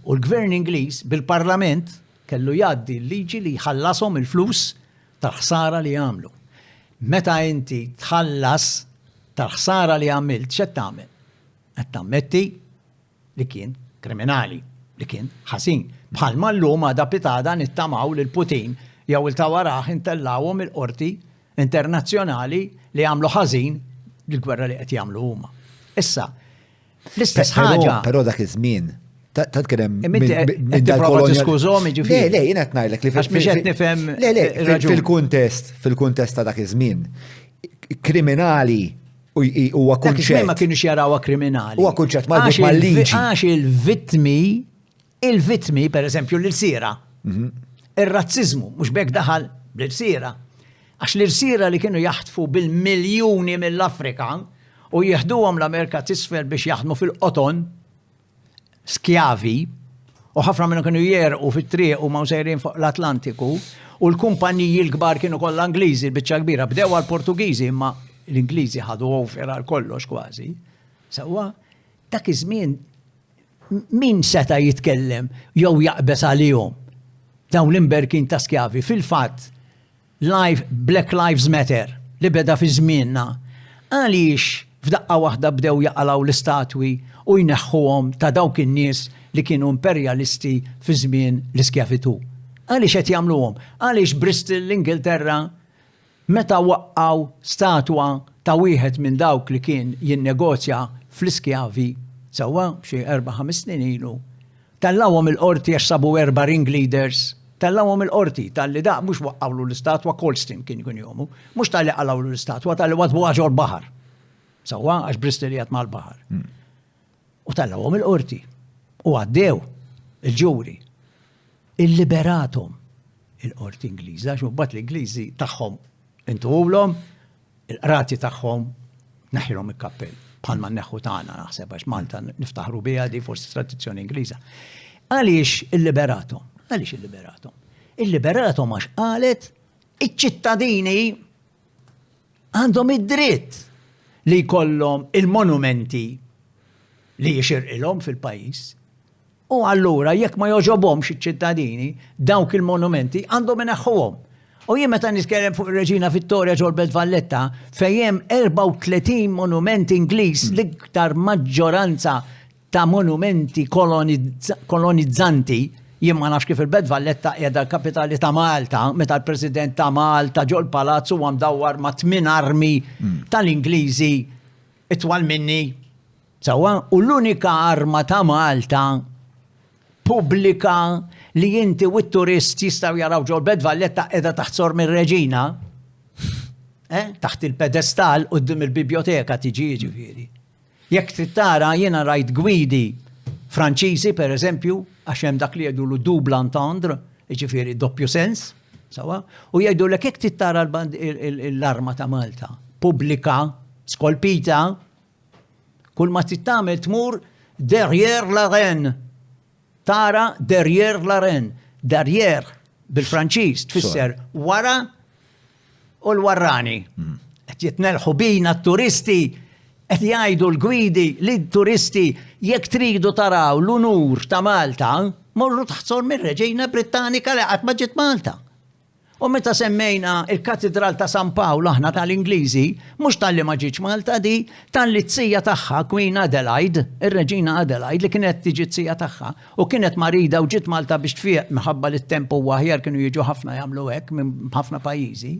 Speaker 1: U l-Gvern Ingliż bil-Parlament kellu jgħaddi l-liġi li jħallasom il-flus tal-ħsara li għamlu. Meta inti tħallas tal-ħsara li għamilt, x'qed tagħmel? Qed tammetti li kien kriminali, li kien ħasin. Bħalma llum għada pitada nittamaw lil Putin jew il-tawaraħ intellawhom il-qorti internazzjonali li għamlu ħażin l-gwerra li qed jagħmlu huma. Issa, l-istess ħaġa.
Speaker 2: Però dak iż-żmien ta' kienem
Speaker 1: minn dal-kolonja. Tiskużhom jiġifieri.
Speaker 2: Le, jien qed ngħidlek li
Speaker 1: għax mhix qed nifhem.
Speaker 2: Le, fil-kuntest ta' dak iż-żmien kriminali huwa
Speaker 1: Dak iż-żmien ma
Speaker 2: kunċett.
Speaker 1: kienux jarawha kriminali.
Speaker 2: Huwa kunċett marbut mal-liġi.
Speaker 1: Għax il-vittmi pereżempju l-sira. Ir-razziżmu mhux bekk daħal bl-sira. Għax l-sira li kienu jaħtfu bil-miljuni mill-Afrika u jieħduhom l-Amerika t'isfel biex jaħdmu fil-qoton skjavi u ħafna minnhom kienu jerqu fit-triq u ma sejrin fuq l-Atlantiku u l-kumpaniji l-kbar kienu kollha Ingliżi biċċa kbira bdew għall-Portugiżi imma l-Ingliżi ħadu over għal kollox kważi. Sewwa dak iż-żmien min seta jitkellem jew jaqbes għalihom dawn l-imberkin ta' skjavi fil-fatt Black Lives Matter li beda fi żmienna għaliex f'daqqa waħda bdew jaqalaw l-istatwi u jneħħuhom ta' dawk in-nies li kienu imperjalisti fi żmien l-iskjavitu. Għaliex qed jagħmluhom? Għaliex Bristol l-Ingilterra meta waqqaw statwa ta' wieħed minn dawk li kien jinnegozja fl-iskjavi sewwa xi 4-5 snin ilu. Tellawhom il-qorti għax sabu 4 ring leaders. Tellawhom il-qorti tal-li da mhux waqqawlu l-istatwa Colston kien ikun jomu, mhux tal-li qalawlu l-istatwa tal-li wadbuha ġol baħar. Sewwa għax Bristol qiegħed mal-baħar. U tellawhom il-qorti. U għaddew il-ġuri. Il-liberatom il-qorti Ingliża għax mbagħad l-Ingliżi tagħhom intuhom il-qrati tagħhom neħħilhom il-kappell bħalma nneħħu tagħna naħseb għax Malta niftaħru biha di forsi tradizzjoni Ingliża. Għaliex il-liberatom? Għaliex il-liberatom? Il-liberatom għax qalet iċ-ċittadini għandhom id-dritt li jkollhom il-monumenti li jixirqilhom fil-pajjiż. U allura jekk ma joġobhomx iċ-ċittadini dawk il-monumenti għandhom ineħħuhom. U jien meta nitkellem fuq ir-Reġina Vittoria ġol Belt Valletta fejn hemm 34 monument Ingliż l-iktar maġġoranza ta' monumenti kolonizzanti jien ma nafx kif il-Belt Valletta qiegħda l-kapitali ta' Malta meta l-President ta' Malta ġol palazzu huwa mdawwar ma' 8 armi tal-Ingliżi itwal minni. Sewwa u l-unika arma ta' Malta pubblika li inti u t-turist jistaw jaraw ġol Belt Valletta qiegħda taħt Sor mir-Reġina. Taħt il-pedestal quddiem il-biblioteka tiġi ġifieri. Jekk trid tara jiena rajt gwidi Franċiżi pereżempju għax hemm dak li jgħidulu double entendre, jiġifieri doppju sens, sewwa, u jgħidulek jekk trid tara l-arma ta' Malta pubblika, skolpita, kull ma trid tagħmel tmur derrière la reine. Tara derrière la reine. Derrière bil-Franċiż tfisser wara u l-warrani. Qed jitnelħu bina t-turisti qed jgħidu l-gwidi li t-turisti jekk tridu taraw l-unur ta' Malta, morru taħt Sor mir-Reġina Britannika li qatt ma ġiet Malta. U meta semmejna il-Katedral ta' San Pawl aħna tal-Ingliżi, mhux tal-li ma ġietx Malta di, tal-li t-sija tagħha Queen Adelaide, ir-Reġina Adelaide li kienet tiġi t-sija tagħha u kienet marida u ġiet Malta biex tfieq minħabba li t-tempo aħjar kienu jiġu ħafna jagħmlu hekk minn ħafna pajjiżi.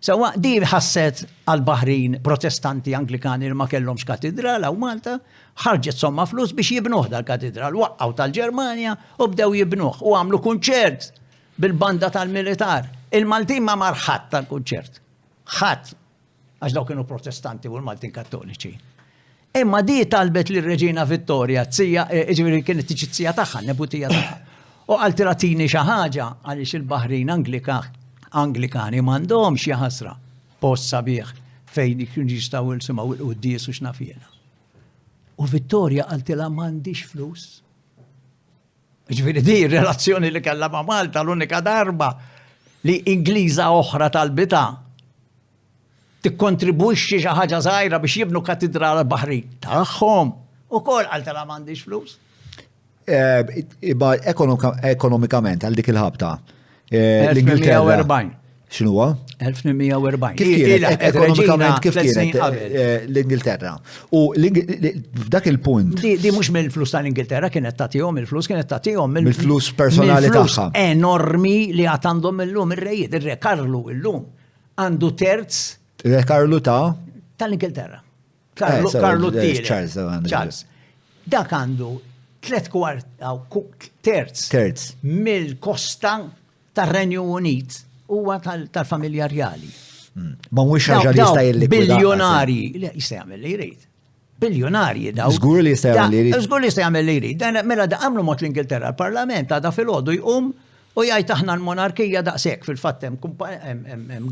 Speaker 1: Sewwa di ħasset għal Baħrin Protestanti Anglikani li ma kellhomx katedral u Malta, ħarġet somma flus biex jibnuh dal-katedral, waqqgħu tal-Ġermanja u bdew jibnuh u għamlu kunċert bil-banda tal-militar. Il-Maltin ma marħat tal-kunċert. ħadd għax daw kienu protestanti u l-Maltin kattoliċi. Imma di talbet li Reġina Vittoria, ġifieri kienet tiġi tzija tagħha, nebutija tagħha. U altratini xi ħaġa għaliex il-Baħrin Anglikani m'għandhomx xi ħasra post sabiħ fejn kienu jistgħu jisimgħu il-quddies u x'naf jiena. U Vittoria qaltilha m'għandix flus. Ġifieri di relazzjoni li kellha ma' Malta l-unika darba li Ingliża oħra tal-bita tikkontribwixxi xi ħaġa żgħira biex jibnu katedral Baħrin tagħhom. Ukoll qaltilha m'għandix flus.
Speaker 2: Ekonomikament għal dik il-ħabta.
Speaker 1: 1840.
Speaker 2: X'inhuwa?
Speaker 1: 1840.
Speaker 2: Kif kienet ekonomikament kif kienet l-Ingilterra? U f'dak il-punt.
Speaker 1: Di mhux mill-flus tal-Ingilterra kienet tagħtihom il-flus, kienet tagħtihom
Speaker 2: mill-flus personali tagħha.
Speaker 1: Enormi li għad għandhom illum ir-rejiet, ir-Re Karlu illum għandu terz.
Speaker 2: Re Karlu
Speaker 1: tal-Ingilterra. Karlu Charles. Dak għandu 3/4 terz mill-kosta tar-Renju Unit huwa tal-familja rjali.
Speaker 2: Ma mhux ħaġa li jista' jillikwida.
Speaker 1: Biljonari, jista' jagħmel li jrid. Biljonari daw.
Speaker 2: Żgur li jista' jagħmel li jrid.
Speaker 1: Żgur li jista' jagħmel li jrid. Mela da għamlu mod l-Ingilterra, l-Parlament għadha filgħodu jqum u jgħid aħna l-monarkija daqshekk fil-fatt hemm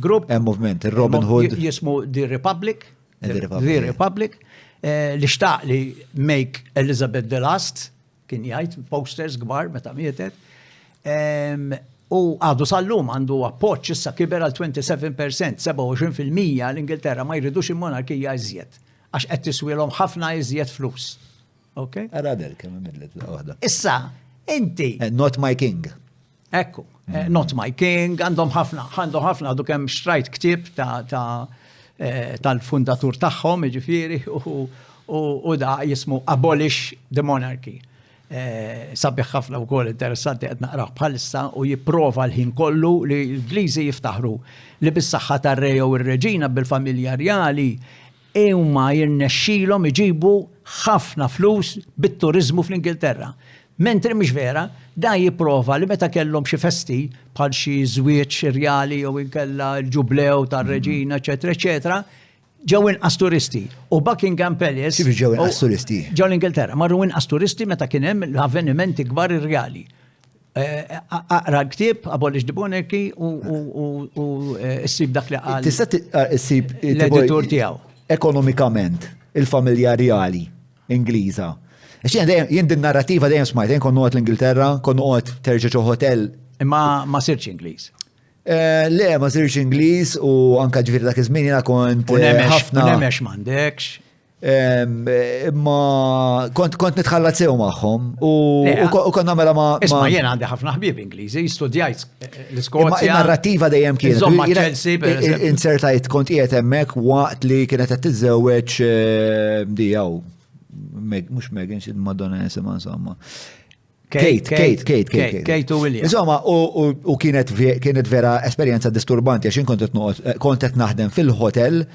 Speaker 1: grupp.
Speaker 2: Hemm movement, ir-Robin Hood.
Speaker 1: Jismu The Republic. The Republic. Li xtaq li make Elizabeth the Last, kien jgħid posters kbar meta mietet. U għadu sal-lum għandu appoġġ issa kiber għal 27%, 27% l-Ingilterra ma jridux il-monarkija iżjed. Għax qed tiswilhom ħafna iżjed flus. Okay?
Speaker 2: Aradel kemm imidlet waħda.
Speaker 1: Issa, inti.
Speaker 2: Not my king.
Speaker 1: Ekku, not my king, għandhom ħafna għadu kemm xtrajt ktib tal-fundatur tagħhom, ġifieri, u da jismu Abolish the Monarchy. Sabiħ ħafna wkoll interessanti qed naqrah bħalissa u jipprova l-ħin kollu li l-Ingliżi jiftaħru li bis-saħħa tar-re u r-reġina bil-familja rjali huma jirnexxilhom iġibu ħafna flus bit-turiżmu fl-Ingilterra. Mentri mhix vera, da jipprova li meta kellhom xi festi bħal xi żwieġ rjali jew inkella l-ġublew tar-reġina, eċetera, eċetera, ġew inqas turisti. U Buckingham Palace.
Speaker 2: Kif ġew inqas turisti?
Speaker 1: Ġew l-Ingilterra, marru inqas turisti meta kien hemm l-avvenimenti kbar irreali. Aqra l-ktieb, Abolish the Monarchy u ssib dak li qal.
Speaker 2: Tista' issib
Speaker 1: l-editur tiegħu.
Speaker 2: Ekonomikament, il-familja reali Ingliża. Jien din narrativa dejjem smajt, jien konnu għot l-Ingilterra, konnu għot terġa' hotel.
Speaker 1: Ma sirx Ingliż.
Speaker 2: Le, ma sirx Ingliż u anka ġifieri dak iż-żmien jiena kont ħafna.
Speaker 1: Nemex m'għandekx.
Speaker 2: Ma kont nitħallat sew magħhom u konna mela ma.
Speaker 1: Isma' jien għandi ħafna ħbieb Ingliżi, studjajt l-Iskozja.
Speaker 2: Il-narrativa dejjem kienet.
Speaker 1: Chelsea pereżempju.
Speaker 2: Insertajt kont qiegħed hemmhekk waqt li kienet qed tiżżewweġ dijaw. Mux Megan, xid Madonna jisimha insomma. Kate
Speaker 1: u William.
Speaker 2: Insomma, u kienet vera esperjenza disturbanti għax kont qed naħdem fil-hotel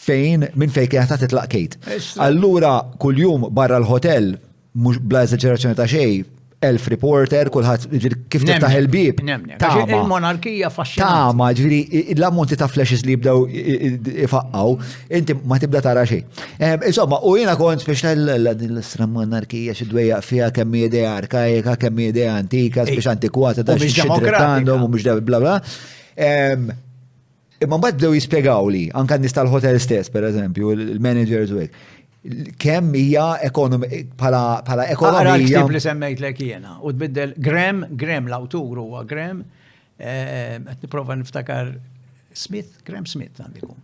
Speaker 2: minn fejn kienet titlaq Kate. Allura kuljum barra l-hotel, mhux bla eżaġerazzjoni ta' xejn, 1000 reporter, kulħadd kif tiftaħ il-bib.
Speaker 1: Il-monarkija faxxinanti.
Speaker 2: Tama, ġifieri l-ammonti ta' flashes li jibdew ifaqqaw, inti ma tibda tara xejn. Insomma, u jiena kont speċi l-istra monarkija xi dwejjaq fiha kemm idea arkaika, kemm idea antika, speċi antikwata da xi għandhom u mhux bla bla. Imma mbagħad bdew jispjegaw li anke nies tal-hotel stess, pereżempju, il-managers u hekk. Kemm hija bħala ekonomija.
Speaker 1: Ktib li semmejtlek jiena u tbiddel Graham l-awtur huwa Graham, qed nipprova niftakar Graham Smith għandikum.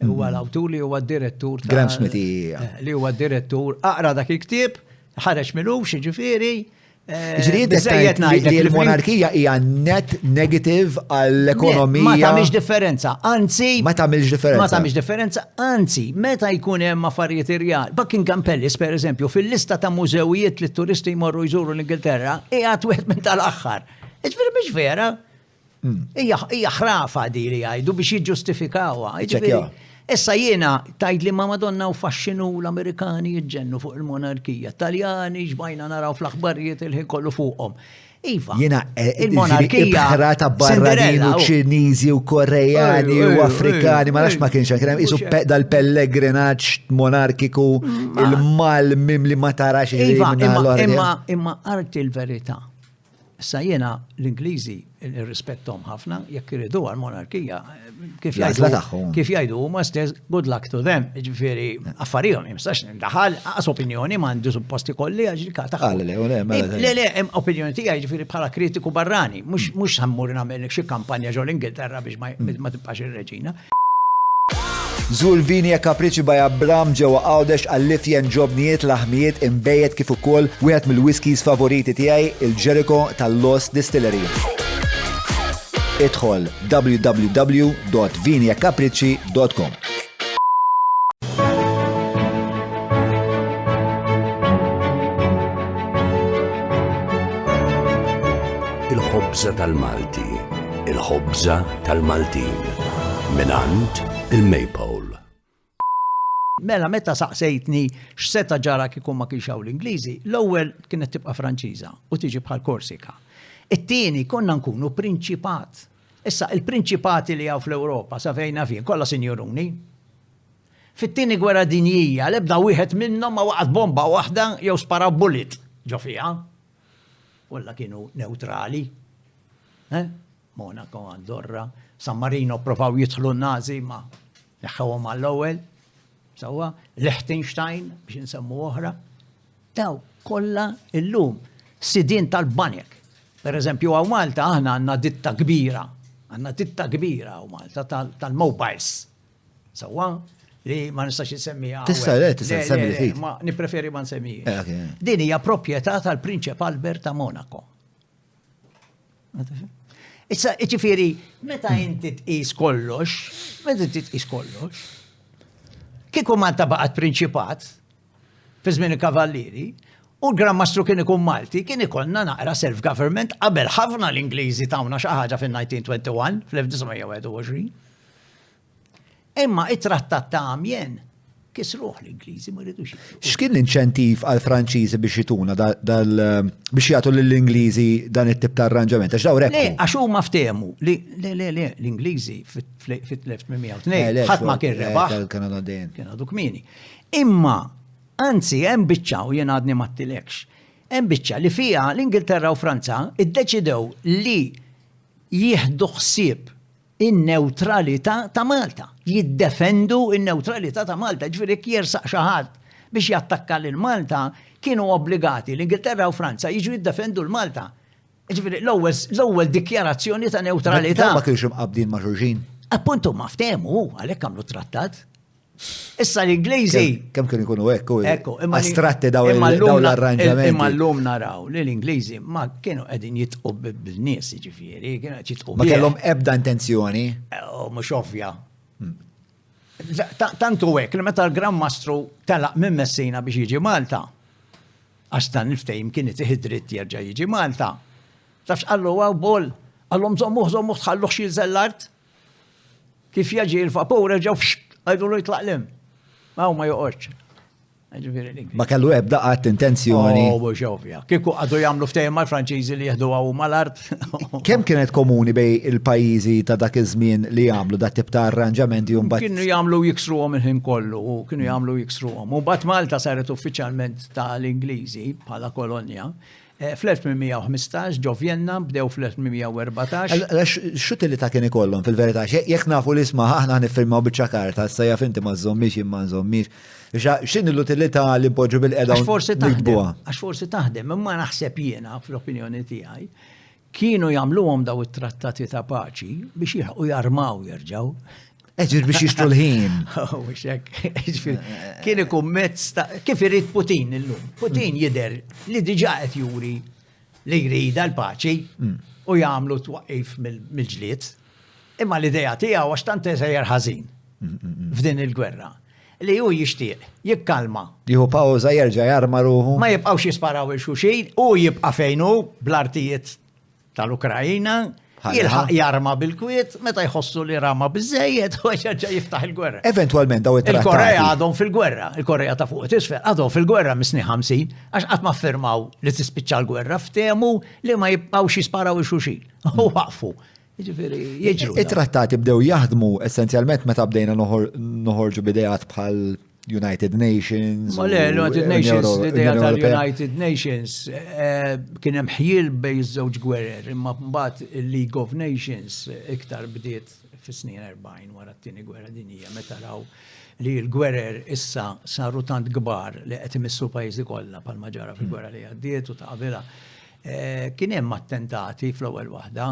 Speaker 1: Huwa l-awtur li huwa d-direttur
Speaker 2: Graham Smith
Speaker 1: li huwa d-direttur aqra dak il-ktieb, ħareġ milux ġifieri.
Speaker 2: Li l-monarkija hija net negative għall-ekonomija.
Speaker 1: Ma tagħmilx differenza, anzi.
Speaker 2: Ma tagħmilx
Speaker 1: differenza, anzi, meta jkun hemm affarijiet irjali. Buckingham Palace, pereżempju, fil-lista ta' mużewijiet li t-turisti jmorru jżuru l-Ingilterra, hija wieħed minn tal-aħħar. Ġifieri mhix vera. Hija ħrafa di li jgħidu biex jiġġustifikawha. Issa jiena tajt li ma Madonna u faxxinu l-Amerikani jiġġennu fuq il-monarkija, Taljani ġbajna naraw fl-aħbarijiet il-ħin kollu fuqhom. Iva,
Speaker 2: il-monarkija ibħrata barranin u ċiniżi u Korejani u Afrikani, ma nafx ma kienx kien hemm isu dal-pellegrinaġġ monarkiku, il-mal mim li ma tarax
Speaker 1: imma arti l-verità. Issa jiena l-Ingliżi irrispettom ħafna, jekk iridu għal-monarkija, kif jgħidu huma stess, good luck to them, ġifieri affarijhom, jimsax nindaħal, għas opinjoni ma għandi supposti kolli għaġilka taħħu. Le, opinjoni tiegħi ġifieri bħala kritiku barrani, mhux ħammur nagħmel xi kampanja ġol Ingilterra biex ma tibqax ir-reġina.
Speaker 2: Żur Vini e Capricci by Abram ġewwa Għawdex għall-lifjen ġobnijiet laħmijiet imbejjed kif ukoll wieħed mill-whiskies favoriti tiegħi il-Jericho tal-Lost Distillery. Idħol www.viniecapricci.com.
Speaker 5: Il-ħobża tal-Malti, il-ħobża tal-Maltin, minant il-Maypole.
Speaker 1: Mela meta saqsejtni x'seta ġara kieku ma kienx hawn l-Ingliżi, l-ewwel kienet tibqa' Franċiża u tiġi bħal Korsika. It-tieni konna nkunu prinċipat. Issa, il-prinċipati li għaw fl-Europa, sa fejna fin, kolla sinjuruni. Fit-tieni gwerra dinjija, l-ebda wieħed minnhom ma waqgħet bomba waħda jew spara bullet ġo fiha. Kolla kienu neutrali. Monaco, Andorra, San Marino provaw jidħlu n-Nazi ma neħħawhom għall-ewwel. Sewwa, Liechtenstein biex insemmu oħra. Daw kollha illum sidien tal-banek. Per eżempju għaw Malta aħna għandna ditta kbira. Għandna ditta kbira għaw Malta tal-mobiles. Sewwa, li ma nistax nsemmiha.
Speaker 2: Tista' semmi li trid.
Speaker 1: Ma nippreferi ma nsemmija. Din hija proprjetà tal-Prinċep Albert ta' Monaco. Issa, ġifieri, meta inti tqis kollox, kieku Malta baqgħet prinċipat fi żmien il-Kavallieri, u l-Gran Mastru kien ikun Malti, kien ikollna naqra self-government qabel ħafna l-Ingliżi tawna xi ħaġa fin-1921, fl-1921. Imma it-Trattat ta' Amiens kisruh l-Ingliżi ma rridux jitlu.
Speaker 2: X'kien l-inċentiv għal Franċiżi biex jituna biex jagħtu lill-Ingliżi dan it-tip ta' arranġament? Għax daw rebħu.
Speaker 1: Le, għax huma ftehmu li l-Ingliżi fit-1902 ħadd ma kien rebaħ. Kien għadu kmieni. Imma anzi hemm biċċa u jien għadni ma ttilekx. Hemm biċċa li fiha l-Ingilterra u Franza iddeċidew li jieħdu ħsieb in-neutralità ta' Malta. Jiddefendu in-neutralità ta' Malta. Ġifieri jersaq xi ħadd biex jattakka lil Malta kienu obbligati l-Ingilterra u Franza jiġu jiddefendu l-Malta. Ġifieri l-ewwel dikjarazzjoni ta' neutralità.
Speaker 2: Ma kienx imqabdin ma' xulxin.
Speaker 1: Appuntu ma ftehmu għalhekk għamlu trattat. Issa l-Ingliżi.
Speaker 2: Kemm kienu jkunu hekk astratti daw l-arranġamenti.
Speaker 1: Imma llum naraw li l-Ingliżi ma kienu qegħdin jitqu bil-nies jiġifieri, kienu qed jitqu.
Speaker 2: Ma kellhom ebda intenzjoni.
Speaker 1: Mhux ovvja. Tantu hekk li meta l-Gran Mastru telaq minn Messina biex jiġi Malta. Għax dan il-ftehim kien itieħ dritt jerġa' jiġi Malta. Tafx qallu għaw bol, għallhom żommuh tħalluh xi l-art. Kif jaġi l-vapur ġew għajdu lu jitlaqlim. Ma joqgħodx.
Speaker 2: Ma kellu ebda qatt intenzjoni.
Speaker 1: Mhux ovvja. Kieku għadu jagħmlu ftehim mal-Franċiżi li jieħdu għaw mal-art.
Speaker 2: Kemm kienet komuni bej il-pajjiżi ta' dak iż-żmien li jagħmlu dak tip ta' arranġamenti u mbagħad.
Speaker 1: Kienu jagħmlu jiksruhom il-ħin kollu, kienu jagħmlu jiksruhom. U mbagħad Malta saret uffiċjalment tal-Ingliżi bħala kolonja. Fl-1815 ġo Vienna bdew fl-1814.
Speaker 2: X'utilità kien ikollhom fil-verità? Jekk nafu l-isma' aħna nifirmaw biċċa karta, issa jaf inti ma żommix imma nżommix. X'inhi l-utilità li poġġu bil-qeda
Speaker 1: Għax forsi taħdem, imma naħseb jiena fl-opinjoni tiegħi kienu jagħmluhom daw it-trattati ta' paċi biex jilħqu jarmaw jerġgħu.
Speaker 2: Eġir biex jixtru l-ħin.
Speaker 1: Kien ikun mezz ta' kif irid Putin illum. Putin jidher li diġà qed juri li jrida l-paċi u jagħmlu twaqqif mill-ġlied. Imma l-idea tiegħu għax tant sejjer ħażin f'din il-gwerra. Li hu jixtieq jikkalma.
Speaker 2: Jieħu pawża jerġa' jarma ruħu.
Speaker 1: Ma jibqgħux jisparaw il-xuxin u jibqa' fejn hu bl-artijiet tal-Ukrajina. Jilħaq jarma bil-Kwiet, meta jħossu li rama biżejjed u ġa jiftaħ il-gwerra.
Speaker 2: Eventualment daw it-trattati.
Speaker 1: Il-Korea għadhom fil-gwerra, il-Korea ta' fuq tisfel għadhom fil-gwerra mis-snin 50 għax qatt ma firmaw li tispiċċa l-gwerra ftehmu li ma jibqgħux jisparaw il-xuxin. U waqfu. Jiġifieri jiġru.
Speaker 2: It-trattati bdew jaħdmu essenzjalment meta bdejna noħorġu bidejat bħal United Nations.
Speaker 1: Ma le, United Nations, l-idea tal-United Nations kien hemm ħjiel bejn iż-żewġ gwerer, imma mbagħad il-League of Nations iktar bdiet fis-snin 40 wara t-tieni gwerra dinjija meta raw li l-gwerer issa saru tant kbar li qed imissu pajjiżi kollha bħalma ġara fil-gwerra li għaddiet u ta' qabilha. Kien hemm attentati fl-ewwel waħda,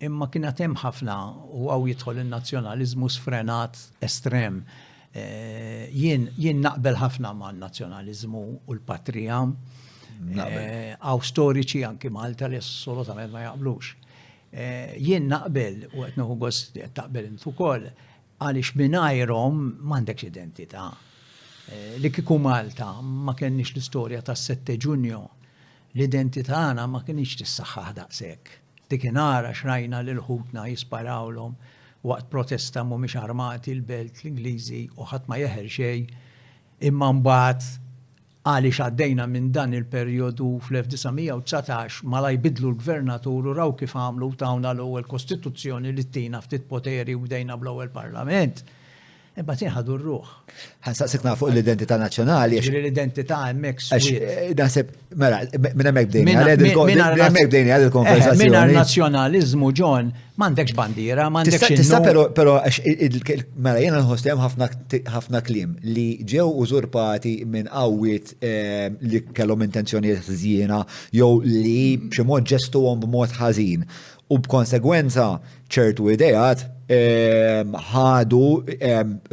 Speaker 1: imma kien hemm ħafna u għaw jidħol in-nazzjonaliżmu sfrenat estrem. Jien naqbel ħafna ma' nazzjonalizmu u l-patrija. Għaw storiċi anki Malta li assolutament ma jaqblux. Jien naqbel u qed nieħu gost taqbel intu wkoll għaliex mingħajrhom m'għandekx identità. Li kieku Malta ma kenniex l-istorja tas-7 Ġunju, l-identità għana ma kienx tissaħħaħ daqshekk. Dikinara xrajna lil ħutna jisparawlhom waqt protesta mhumiex armati l-belt l-Ingliżi u ħadd ma jeħer xejn, imma mbagħad għaliex għaddejna minn dan il-perjodu fl-1919 mala jbidlu l-gvernatur u raw kif għamlu tawna l-ewwel kostituzzjoni li tina ftit poteri u bdejna bl-ewwel parlament. Imma tinħadu r-ruħ.
Speaker 2: Ħansaqsik fuq l-identità nazzjonali.
Speaker 1: L-identità hemmhekk
Speaker 2: Naħseb, mela, minn hemmhekk bdejni għad il-konversazzjoni.
Speaker 1: Minn nazzjonaliżmu John, m'għandekx bandiera, m'għandekx.
Speaker 2: Tista' però mela jiena nħoss hemm ħafna kliem li ġew użurpati minn qawwiet li kellhom intenzjonijiet żjiena jew li b'xi mod ġestuhom b'mod ħażin. U b'konsegwenza ċertu idejat ħadu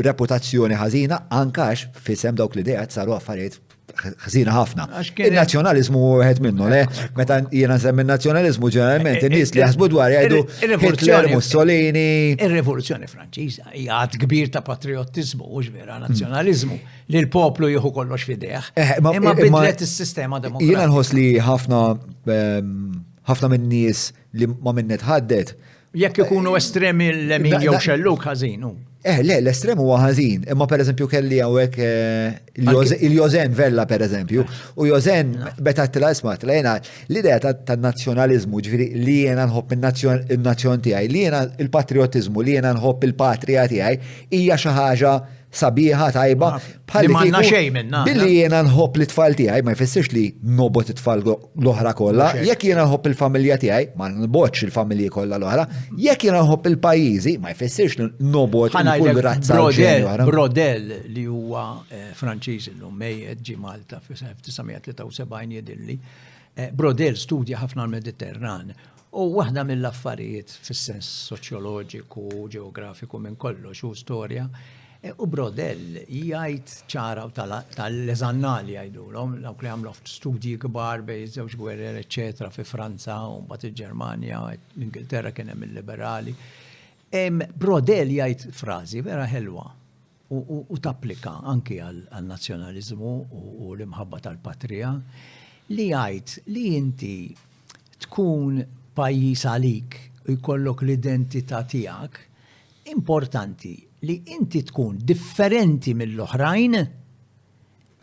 Speaker 2: reputazzjoni ħażina ankax fisem dawk l-idejat saru affarijiet ħażina ħafna. Il-nazzjonalizmu wieħed minnu, le? Meta jiena nsemmi n-nazzjonalizmu ġeneralment in-nies li jaħsbu dwar jgħidu Hitler, Mussolini.
Speaker 1: Ir-Rivoluzzjoni Franċiża hija għad kbir ta' patriottiżmu mhux vera nazzjonaliżmu li l-poplu jieħu kollox f'idejh. Imma bidlet is-sistema demokratika.
Speaker 2: Jiena nħoss li ħafna min-nies li ma minnet ħaddet.
Speaker 1: Jekk ikunu estremi l-lemin jew xelluk ħażin.
Speaker 2: Le, l-estrem huwa ħażin, imma pereżempju kelli hawnhekk il-Jozen Vella pereżempju, u Jozen meta tlasmat lejna l-idea tan-nazzjonaliżmu, ġifieri li jiena nħobb in-nazzjon tiegħi, li jiena il-patriottiżmu, li jiena nħobb il-patrija tiegħi hija xi ħaġa sabiħa tajba
Speaker 1: bħalli m'għandna xejn minnha.
Speaker 2: Billi jiena nħobb l-tfal tiegħi ma jfissirx li nobot it-tfal l-oħra kollha, jekk jiena nħobb il-familja tiegħi ma nbotx il-familji kollha l-oħra, jekk jiena nħobb il-pajjiżi ma jfissirx li nobot kull razza
Speaker 1: Brodel li huwa Franċiż illum mejjed ġie Malta f'1973 jidilli. Brodel studja ħafna l-Mediterran. U waħda mill-affarijiet fis-sens soċjoloġiku, ġeografiku minn kollox u storja. U Brodel jgħid ċara tal-leżannali jgħidulhom dawk li għamlu studji kbar bejn żewġ gwerer eċetera fi Franza u mbagħad il-Ġermanja, l-Ingilterra kien hemm il-liberali. Brodel jgħid frażi vera ħelwa u tapplika anki għal-nazzjonaliżmu u l-imħabba tal-patrija li jgħid li inti tkun pajjiż għalik u jkollok l-identità tiegħek importanti li inti tkun differenti mill-oħrajn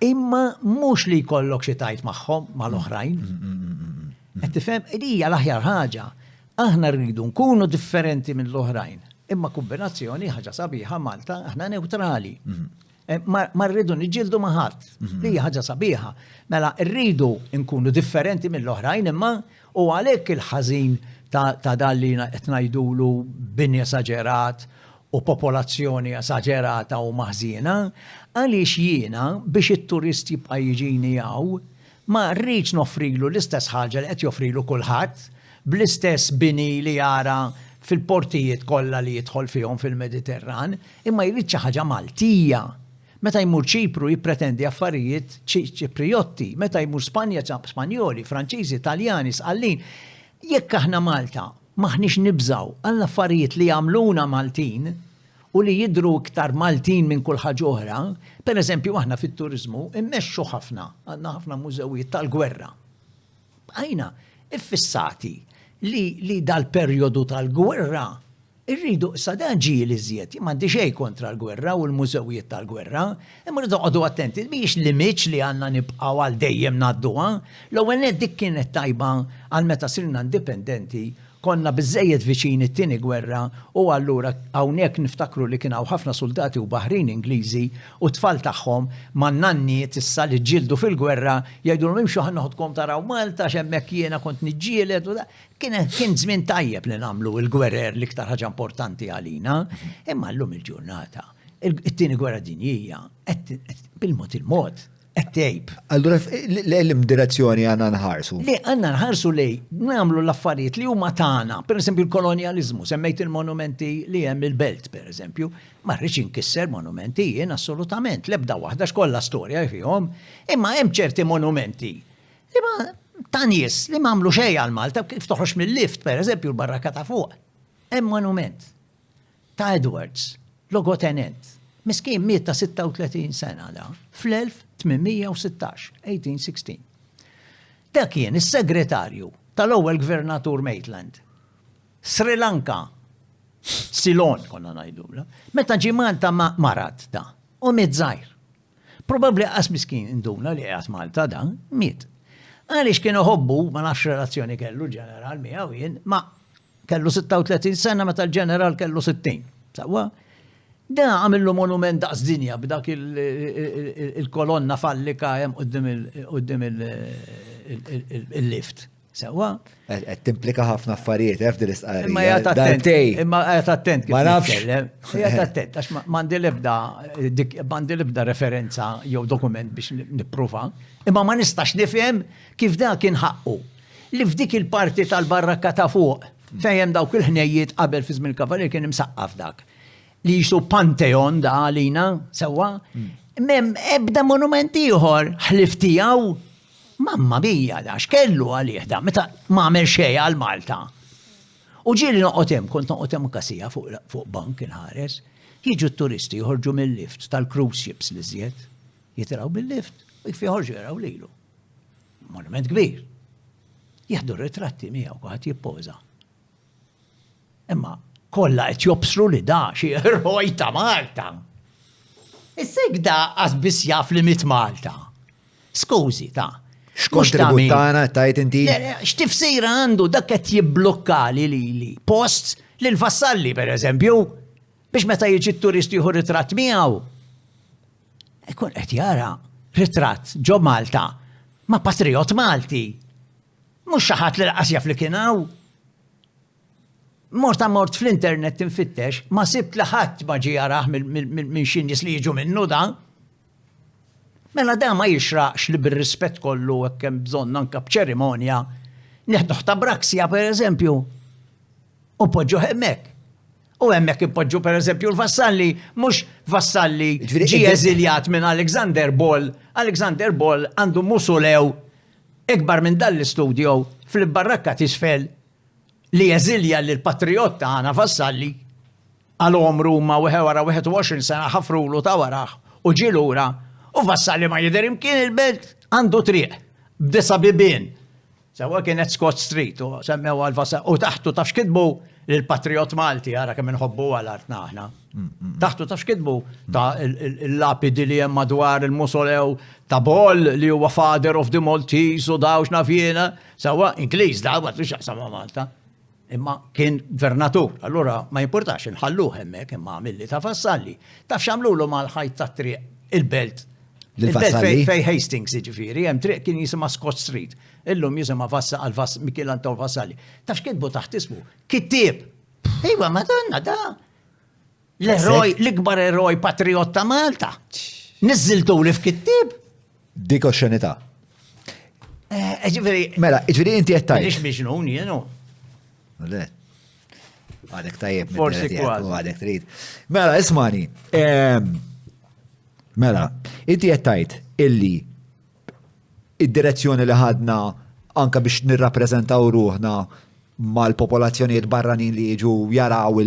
Speaker 1: imma mhux li jkollok xi tajt magħhom mal-oħrajn. Qed tifhem li hija l-aħjar ħaġa. Aħna rridu nkunu differenti mill-oħrajn. Imma kombinazzjoni ħaġa sabiħa Malta aħna neutrali. Ma rridu niġġieldu ma' ħadd. Li hija ħaġa sabiħa. Mela rridu nkunu differenti mill-oħrajn imma u għalhekk il-ħażin ta' dan li qed ngħidulu binja esaġerat u popolazzjoni esaġerata u maħżiena, għaliex jiena biex it-turist jibqa' jiġini hawn ma rridx noffrilu l-istess ħaġa li qed joffrilu kulħadd bl-istess bini li jara fil-portijiet kollha li jidħol fihom fil-Mediterran, imma jrid xi ħaġa Maltija. Meta jmur Ċipru jippretendi affarijiet Ċipriotti, meta jmur Spanja Spanjoli, Franċiżi, Taljani, Sqallin. Jekk aħna Malta maħniex nibżaw għall affarijiet li jagħmluna Maltin u li jidru iktar Maltin minn kull ħaġa oħra, pereżempju aħna fit-turiżmu immexxu ħafna, għandna ħafna mużewijiet tal-gwerra. Għajna iffissati li dal-perjodu tal-gwerra irridu issa dan ġiel iżjed, m'għandi xejn kontra l-gwerra u l-mużewijiet tal-gwerra, imma rridu qogħdu attenti biex limits li għandna nibqgħu għal dejjem ngħadduha. L-ewwel nett dik kienet tajba għal meta sirna indipendenti konna biżejjed viċin it-tieni gwerra u allura hawnhekk niftakru li kien hawn ħafna soldati u baħrin Ingliżi u tfal tagħhom man-nanniet issa li ġildu fil-gwerra jgħidulhom imxu ħa noħodkom taraw Malta x'hemmhekk jiena kont niġġieled u kien żmien tajjeb li nagħmlu l-gwerer l-iktar ħaġa importanti għalina, imma llum il-ġurnata it-tieni gwerra dinjija bil-mod il-mod. Ettejb.
Speaker 2: Allura, l-imdirezzjoni għanna nħarsu.
Speaker 1: Li għanna nħarsu li namlu l-affarijiet li huma tagħna, per esempio il-kolonializmu, semmejt il-monumenti li hemm il-belt, per esempio, ma rridx inkisser monumenti jien assolutament, l-ebda waħda xkollha storja fihom, imma hemm ċerti monumenti li ma ta' nies li m'għamlu xejn għal Malta, kif toħroġ mill-lift, per esempio l-barraka ta' fuq. Hemm monument ta' Edwards, logotenent, miskin miet ta' 36 sena da, fl-1816, 1816. Da kien is-segretarju tal-ewwel gvernatur Maitland. Sri Lanka, Ceylon konna ngħidula. Meta ġie Malta marat da, u miżgħir. Probabbli qas miskin induna li qiegħed Malta dan, miet. Għaliex kienu ħobbu, ma nafx relazzjoni kellu ġeneral miegħu jien, ma kellu 36 sena meta l-ġeneral kellu 60. Sawa? Da għamillu monument daqs dinja b'dak il-kolonna fallika hemm qudiem il-lift. Sawa?
Speaker 2: Qed timplika ħafna affarijiet f'din l-istqarrija.
Speaker 1: Imma jgħat attent. Imma jgħat attent.
Speaker 2: Ma nafx.
Speaker 1: Jgħat attent, għax m'għandi l-ebda referenza jew dokument biex nippruva. Imma ma nistax nifhem kif da kien ħaqqu. Li f'dik il-parti tal-barrakka ta' fuq fejn dawk il-ħnejjiet qabel fi żmien il-Kavalier kien imsaqqaf dak. Li jisu Pantheon da għalina, sewa. Mem ebda monumenti ieħor ħliftijaw. Mamma bija da, x'kellu għalih da, meta ma għamel xejn għal Malta. U ġieli noqgħod kont noqgħod hemm kasija fuq bank il-ħares, jiġu t-turisti joħorġu mill-lift tal-cruise ships li żjed, jitraw bil-lift, u jkfi joħorġu jaraw lilu. Monument kbir. Jieħdu ritratti miegħu kulħadd jippoża. Imma kollha qed jobsru li da xi eroj ta' Malta. Issek da qas biss jaf li mit Malta. Skużi ta'
Speaker 2: X'kontribut tagħna tajt inti?
Speaker 1: X'tifsira għandu dak qed jibblokka li post lil vassalli pereżempju biex meta jiġi t-turisti jieħu ritratt miegħu. Ikun qed jara ritratt ġo Malta ma' patriot Malti. Mhux xi ħadd li laqas jaf li kien hawn. Mort fl-internet tinfittex, ma sibt li ħadd ma ġie jarah minn xi nies li jiġu minnu dan. Mela da ma jixraqx li bir-rispett kollu hekk hemm bżonn anke b'ċerimonja neħduh ta' Braksja pereżempju. U poġġu hemmhekk. U hemmhekk ipoġġu pereżempju l-vassalli, mhux vassalli ġie eżiljat minn Alexander Ball. Alexander Ball għandu musulew ikbar minn dan l-istudio fil-barrakka t'isfel li jeżilja lil patriot tagħna vassalli għal omru ma wara 21 sena ħafrulu ta' waraħ u ġie lura. U vassalli ma jidher imkien il-belt għandu triq b'disa bibien. Sewa kienet Scott Street u semmew għal-vassalli. U taħtu taf x'kitbu l-patriot Malti għara kemm inħobbu għal-artna aħna. Taħtu taf x'kitbu ta' il-lapidi li hemm madwar il-musolew ta' Ball li huwa father of the Maltese u daw x'nafjena. Sewa Ingliż daw għat li x'aqsam ma' Malta. Imma kien gvernatur. Allura ma jimportax inħalluh hemmhekk imma għamilli ta' vassalli. Taf x'għamlulu mal-ħajt ta' triq il-belt. Il-belt fej Hastings ġifieri, hemm triq kien jisimha Scott Street. Illum jisimha Michel Anton Vassalli. Taf x'kitbu taħt ismu? Kittieb. Ejwa Madonna da. L-eroj, l-ikbar eroj patriot ta' Malta. Niżiltu li f'kittieb.
Speaker 2: Dik oxxenità.
Speaker 1: Ġifieri.
Speaker 2: Mela, ġifieri inti qed tajt.
Speaker 1: Mhix miġnun jienu.
Speaker 2: Le. Għadek tajjeb.
Speaker 1: Forsi kważi.
Speaker 2: Għadek trid. Mela, ismani. Mela, inti qed tajt illi id-direzzjoni li ħadna anka biex nirrappreżentaw ruħna mal-popolazzjonijiet barranin li jiġu jaraw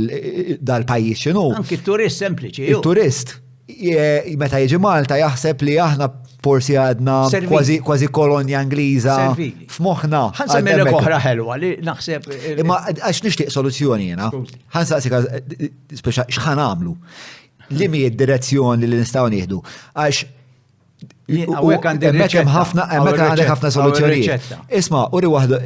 Speaker 2: dal-pajjiż x'inhu.
Speaker 1: Anki t-turist sempliċi.
Speaker 2: Il-turist meta jiġi Malta jaħseb li aħna forsi għadna kważi kolonja Ingliża f'moħħna.
Speaker 1: Ħansemmilek oħra ħelwa li naħseb.
Speaker 2: Imma għax nixtieq soluzzjoni jiena. Ħansaqsik speċa x'ħan għamlu. Li mi id-direzzjoni li nistgħu nieħdu. Għax hemmhekk għandek ħafna soluzzjonijiet. Isma' uri waħda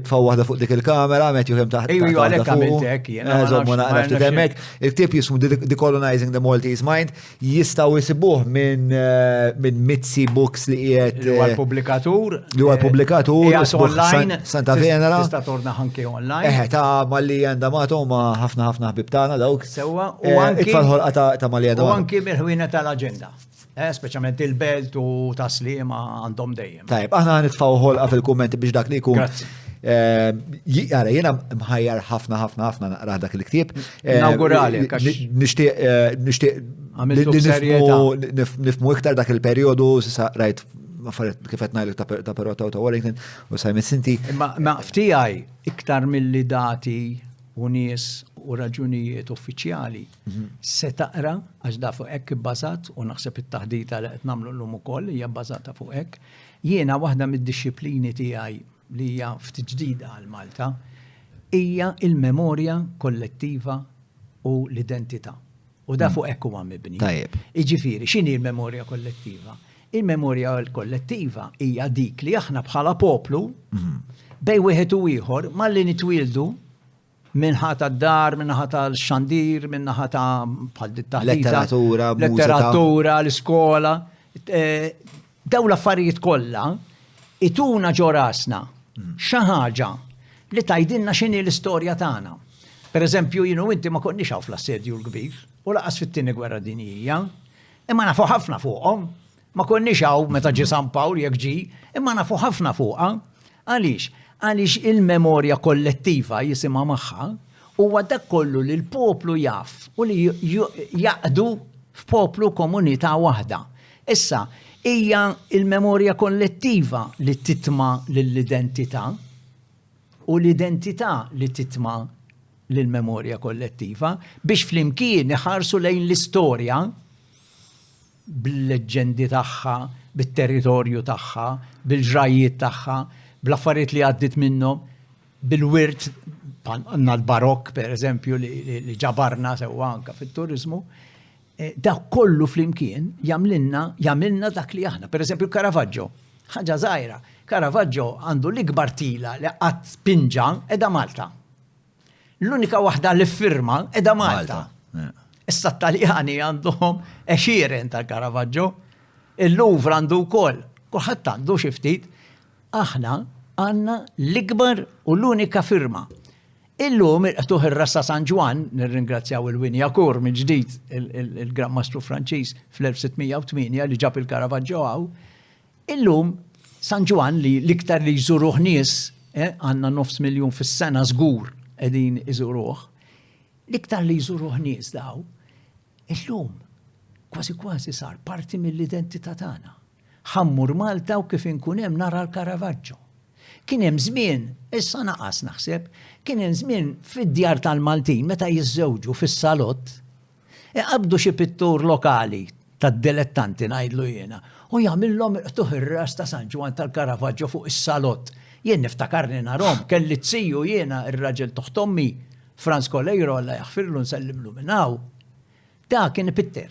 Speaker 2: tfaw waħda fuq dik il-kamera, met juhem taħt.
Speaker 1: Ejju għalhekk għamilt hekk jiena.
Speaker 2: Eżomm naqra ftit hemmhekk. Il-ktieb jismu Decolonizing the Maltese Mind, jistgħu jsibuh minn Mitzi Books li qiegħed.
Speaker 1: Li huwa l-pubblikatur.
Speaker 2: Li huwa l-pubblikatur
Speaker 1: online.
Speaker 2: Santa Venera.
Speaker 1: Tista' torna ħanki online.
Speaker 2: Ta' malli għandamatu ma' ħafna ħbib tagħna dawk.
Speaker 1: Sewwa u anki
Speaker 2: it-tfal ħolqa ta' malli
Speaker 1: u anki mill-ħwienet tal-aġenda. Speċjalment il-belt u taslima għandhom dejjem. Tajb,
Speaker 2: aħna nitfaw ħolqa fil-kummenti biex dak li jkun.
Speaker 1: Grazzi.
Speaker 2: Jena mħajjar ħafna naqra dak il-ktieb.
Speaker 1: Nawgurali.
Speaker 2: Nixtieq nifmu iktar dak il-perjodu rajt kif qed ngħidlek ta' Perrotta u ta' Wellington u Simon Sinti.
Speaker 1: Ma ftijaj iktar milli dati u nies u raġunijiet uffiċjali se taqra għax da fuq hekk ibbażat u naħseb it-taħdita li qed nagħmlu llum ukoll hija bbażata fuq hekk. Jiena waħda mid-dixxiplini tiegħi li hija ftit ġdida għal Malta hija il-memorja kollettiva u l-identità. U da fuq hekk huwa mibni.
Speaker 2: Tajjeb.
Speaker 1: Iġifieri, x'inhi l-memorja kollettiva? Il-memorja kollettiva hija dik li aħna bħala poplu bej wieħed u ieħor malli nitwieldu minħata d-dar, minħata l-xandir, minħata letteratura, l-iskola. Daw l-affarijiet kollha ituna ġorasna xi ħaġa li tajdilna x'inhi l-istorja tagħna. Pereżempju, jienu inti ma konniex hawn fl-assedju l-kbir u laqas fit-tieni gwerra dinjija, imma nafu ħafna fuqhom. Ma konniex hawn meta ġie San Pawl jekk ġi, imma nafu ħafna fuqha. Għaliex? Għaliex il-memorja kollettiva jisimha magħha huwa dak kollu li l-poplu jaf u li jaqdu f'poplu komunità waħda. Issa, hija il-memorja kollettiva li titma lill-identità u l-identità li titma lill-memorja kollettiva biex flimkien iħarsu lejn l-istorja bil-leġendi tagħha, bit-territorju tagħha, bil-ġrajiet tagħha, bl-affarijiet li għaddit minnhom, bil-wirt, għandna l-barokk per eżempju li ġabarna sewwa anke fit-turizmu, dak kollu flimkien jagħmilna dak li aħna. Per eżempju Caravaggio, ħaġa żgħira, Caravaggio għandu l-ikbar tila li qatt spinġa edha Malta. L-unika waħda li firma edha Malta. Issa t-Taljani għandhom 20 ta' Caravaggio, il-Louvre għandu wkoll, kulħadd għandu xi ftit. Aħna għandna l-ikbar u l-unika firma. Illum tuħ ir-Rassa San Ġwan, nirringrazzjaw il-Winnie Akur minn ġdid il-Gran Mastru Franċiż fl-1608 li ġab il-Caravaggio għaw. Illum San Ġwan li l-iktar li jżuruh nies, għandna 500,000 fis-sena żgur qegħdin iżuruh, l-iktar li jżuruh nies daw, illum kważi sar parti mill-identità tagħna. Ħammur Malta u kif inkun hemm nara l-Caravaggio. Kien hemm żmien, issa naqas naħseb, kien hemm żmien fid-djar tal-Maltin meta jiżżewġu fis-salott, qabdu xi pittur lokali tad-dilettanti ngħidlu jiena u jagħmilhom tuħ ir-ras ta' San Ġwan tal-Caravaggio fuq is-salott. Jien niftakarni narhom, kelli tziju jiena ir-raġel toħt ommi, Franz Kolejro Alla jaħfirlu nsellimlu minn hawn. Da kien ipitter.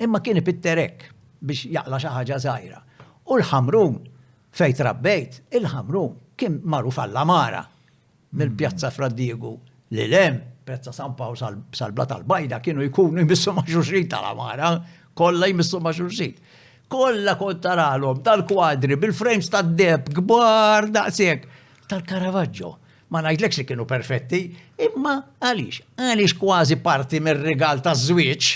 Speaker 1: Imma kien ipitter hekk biex jaqla xi ħaġa żgħira. U l-ħamrum fejn trabbejt, il-ħamrum kien magħruf għall-Amara mill-Pjazza Fra Diegu li lem, Pjazza San Pawl sal-Bla tal-Bajda kienu jkunu jmissu ma' xulxin tal-Amara, kollha jmissu ma' xulxin. Kollha kont taralhom tal-kwadri bil-frames tad-deb kbar daqshekk tal-Caravaggio. Ma ngħidlekx li kienu perfetti, imma għaliex kważi parti mir-rigal taż-żwieġ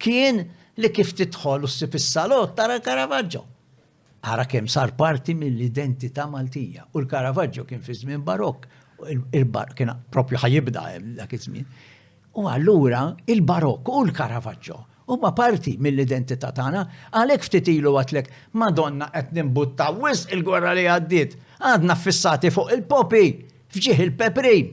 Speaker 1: kien li kif tidħol u ssib is-salott tara Caravaggio. Ara kemm sar parti mill-identità Maltija. U l-Caravaggio kien fi żmien barokk, kien proprju ħajibda dak iż-żmien. U allura il-barokk u l-Caravaggio huma parti mill-identità tagħna, għalhekk ftit ilu għatlek Madonna qed nimbuttaw wisq il-gwerra li għaddiet. Għadna fissati fuq il-popi, fġieħ il-peprin.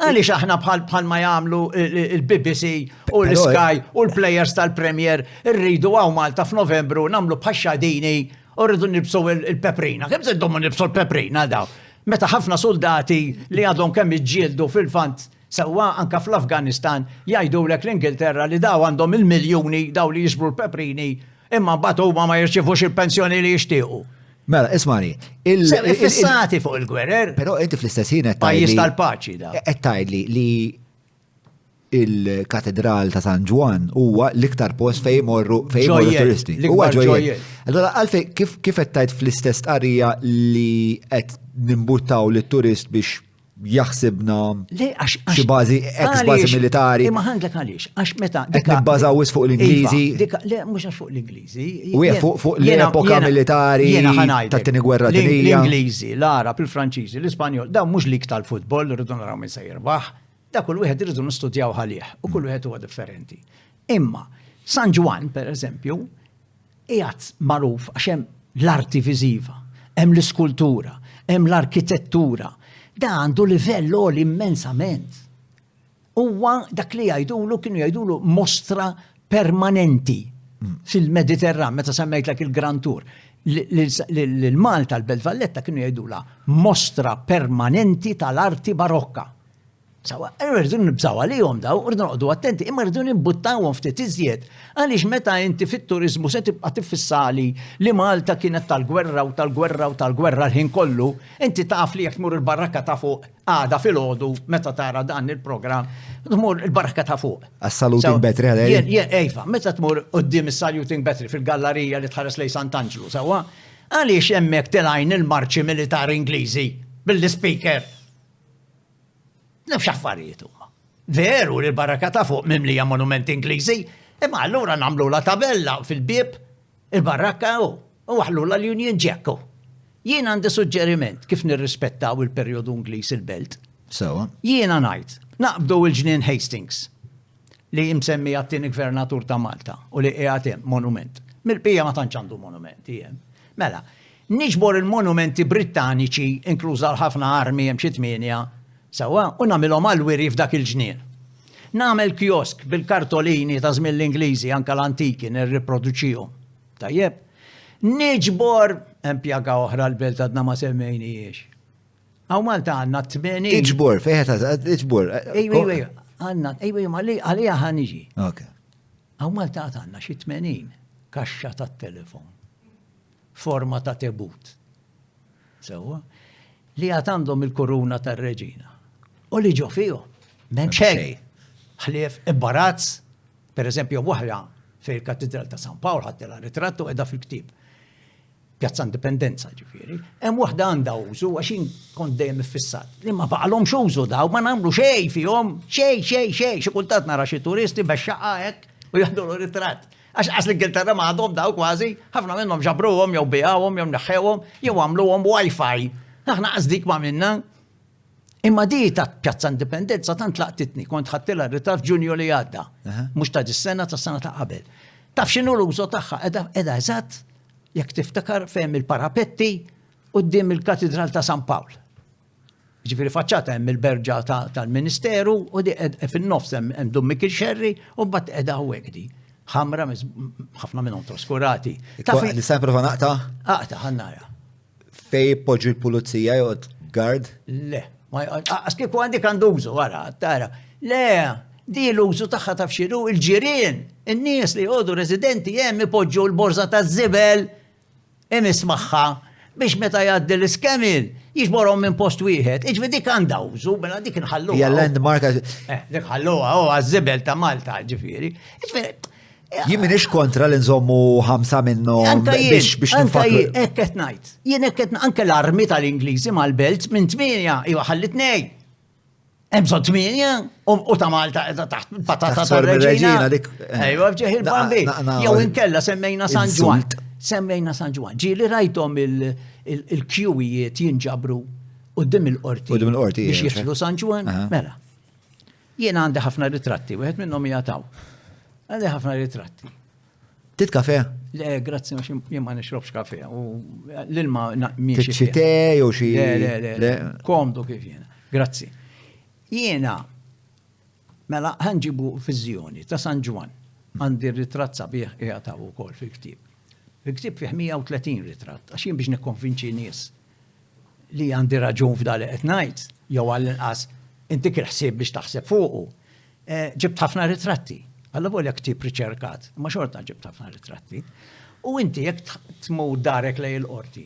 Speaker 1: Għaliex aħna bħal ma jagħmlu il-BBC u l-Sky u l-plejers tal-Premier irridu għaw Malta f'Novembru nagħmlu bħaxxadini u rridu nibsu il-peprina. Kemm se ddomu nibsu l-peprina daw? Meta ħafna soldati li għadhom kemm iġġieldu fil-fant sewwa anke fl-Afganistan jgħidulek l-Ingilterra li daw għandhom il-miljuni daw li jixbru l-peprini imma mbagħad huma ma jirċevux il-pensjoni li jixtiequ.
Speaker 2: Mela, ismani.
Speaker 1: Fissati fuq il-gwerer.
Speaker 2: Però inti fl-istessin
Speaker 1: pajjiż tal-paċi da.
Speaker 2: Qed tgħidli li il-katedral ta' San Ġwan huwa l-iktar post fejn imorru turisti. Huwa ġojjel. Allora għalfej kif qed tgħid fl-istess qarija li qed nimbuttaw lit-turist biex jaħsibna xi bażi ex-bażi militari.
Speaker 1: Imma ħandlek għaliex, għax meta
Speaker 2: qed nibbażaw fuq l-Ingliżi.
Speaker 1: Le mhux għax fuq l-Ingliżi.
Speaker 2: U fuq l-epoka militari tat-tieni gwerra dinjija.
Speaker 1: L-Ingliżi, l-Arab, il-Franċiżi, l-Ispanjol, dawn mhux lik tal-futbol irridu naraw min se jirbaħ. Da kull wieħed irridu nistudjaw ħalih u kull wieħed huwa differenti. Imma San Ġwan, pereżempju, qiegħed magħruf għax hemm l-arti viżiva, hemm l-iskultura, hemm l-arkitettura. Da għandu livell għoli immensament. Huwa dak li jgħidulu kienu jgħidulu mostra permanenti fil-Mediterran, meta semmejtlek il-Grand Tour. L-Malta, l-Belt Valletta kienu jgħidula mostra permanenti tal-arti barokka. Sawa, rridu nibżaw għalihom daw, rridu noqogħdu attenti, imma rridu nimbuttawhom ftit iżjed. Għaliex meta inti fit-turiżmu se tibqa' tifissali li Malta kienet tal-gwerra u tal-gwerra u tal-gwerra l-ħin kollu, inti taf li jekk tmur il-barrakka ta' fuq għada filgħodu meta tara dan il-programm, tmur il-barrakka ta' fuq.
Speaker 2: Għas-Saluting Battery għalej?
Speaker 1: Ejfa, meta tmur qudiem is-Saluting Battery fil-gallerija li tħares lej Sant'Angelo, sawa, għaliex hemmhekk tilgħin il-marċi militari Ingliżi bil-speaker. Nafx affarijiet huma. Veru li l-baraka ta' fuq mimlija monumenti Ingliżi, imma allura nagħmlu la tabella fil-bib il-baraka u waħlula l-Union Jacku. Jien għandi suġġeriment kif nirrispettaw il-perjodu Ingliż il-belt.
Speaker 2: Sewa.
Speaker 1: Jiena ngħid, naqbdu il-ġnien Hastings li jimsemmi għattini gvernatur ta' Malta u li qiegħed hemm monument. Mil-bija ma tantx għandu monumenti hemm. Mela, niġbor il-monumenti Brittaniċi inkluża ħafna armi hemm xi tmienja. Sawa, u namilhom għal-wiri f'dak il-ġnien. Namel kiosk bil-kartolini ta' żmien l-Ingliżi anke l-antiki nirriproduċihom. Tajjeb, niġbor hemm pjaga oħra l-belt għadna ma semmejniex. Hawn Malta għandna 80.
Speaker 2: Iġbor, fejn iġbor.
Speaker 1: Ejwa, għandna, għalija ħaniġi.
Speaker 2: Okay.
Speaker 1: Hawn Malta għandna xi 80 kaxxa tat-telefon. Forma ta' tebut. Sewwa, li għad għandhom il-kuruna tar-reġina. U li ġo fiju, m'hemm xejn. Ħlief imbarazz, per eżempju, waħda fil-Katedral ta' San Pawl ħadtilha ritrattu qiegħda fil-ktieb. Pjazza Indipendenza ġifieri. Hemm waħda għandha użu għax kont dejjem iffissat. Li ma baqalhomx użu daw ma nagħmlu xejn fihom, xejn. Xi kultant nara xi turisti bexxaqqa hekk u jaħdu ritratt. Għax l-Ingilterra ma għadhom daw kważi, ħafna minnhom ġabruhom jew bijawhom jew neħħewhom jew għamluhom Wi-Fi. Aħna qasdik ma minna. Imma di ta' Pjazza Indipendenza tant laqtitni, kont ħattilha ritratt f'Ġunju li għadda. Mhux ta' dis-sena ta' sena ta' qabel. Taf x'inhu l-użu tagħha qiegħda eżatt jekk tiftakar fejn il-parapetti quddiem il-Katedral ta' San Pawl. Ġifieri faċċata hemm il-berġa tal-Ministeru u di fin-nofs hemm Dummik il-Xerri u mbagħad qiegħda hawnhekk di. Ħamra ħafna minnhom traskurati.
Speaker 2: Nista' nipprova naqta'?
Speaker 1: Aqta' ħannara.
Speaker 2: Fej poġġu l-pulizija jew gard?
Speaker 1: Le. Għaski ku għandi kan dużu, għara, tara. Le, di l-użu taħħa tafxiru il-ġirien, il-nies li għodu residenti jem ipoġġu l-borza ta' zibel, jem ismaħħa, biex meta jgħaddi l-iskemil, jiġborom minn post wieħed. Iġvi dik għanda użu, bella dik nħalluha.
Speaker 2: Hija landmark.
Speaker 1: Dik ħalluha, għaż-zibel ta' Malta, ġifieri.
Speaker 2: Jien minix kontra li nżommu 5 minnhom biex nfakru.
Speaker 1: Ekket ngħid. Jien ekket anke l-armi tal-Ingliżi mal-belt minn 8 iwa ħalli 2. Hemm bżonn 8 u ta' Malta qiegħda taħt patata tar-reġina. Ejwa fġeħ il-bambi. Jew inkella semmejna San Ġwan. Semmejna San Ġwan. Ġieli rajthom il-kjuwijiet jinġabru quddiem il-qorti. Biex jidħlu San Ġwan. Mela. Jien għandi ħafna ritratti, wieħed minnhom jagħtaw. Għaddi ħafna ritratti.
Speaker 2: Tit kafe?
Speaker 1: Le, grazzi, jien ma nixrobx kafe. L-ilma miexi.
Speaker 2: Xi te jew xi.
Speaker 1: Le. Komdu kif jiena. Grazzi. Jiena, mela ħanġibu fiżjoni ta' San Ġwan. Għandi ritratt sabiħ qiegħataw ukoll fil-ktieb. Fil-ktieb fih 130 ritratt, għax jien biex nikkonvinċi nies li għandi raġun f'dali qed ngħid, jew għall-inqas inti ħsieb biex taħseb fuqu. Ġibt ħafna ritratti. Għalla volja ktib riċerkat, ma xorta ġibt ħafna ritratti. U inti jekk tmur darek lej il-qorti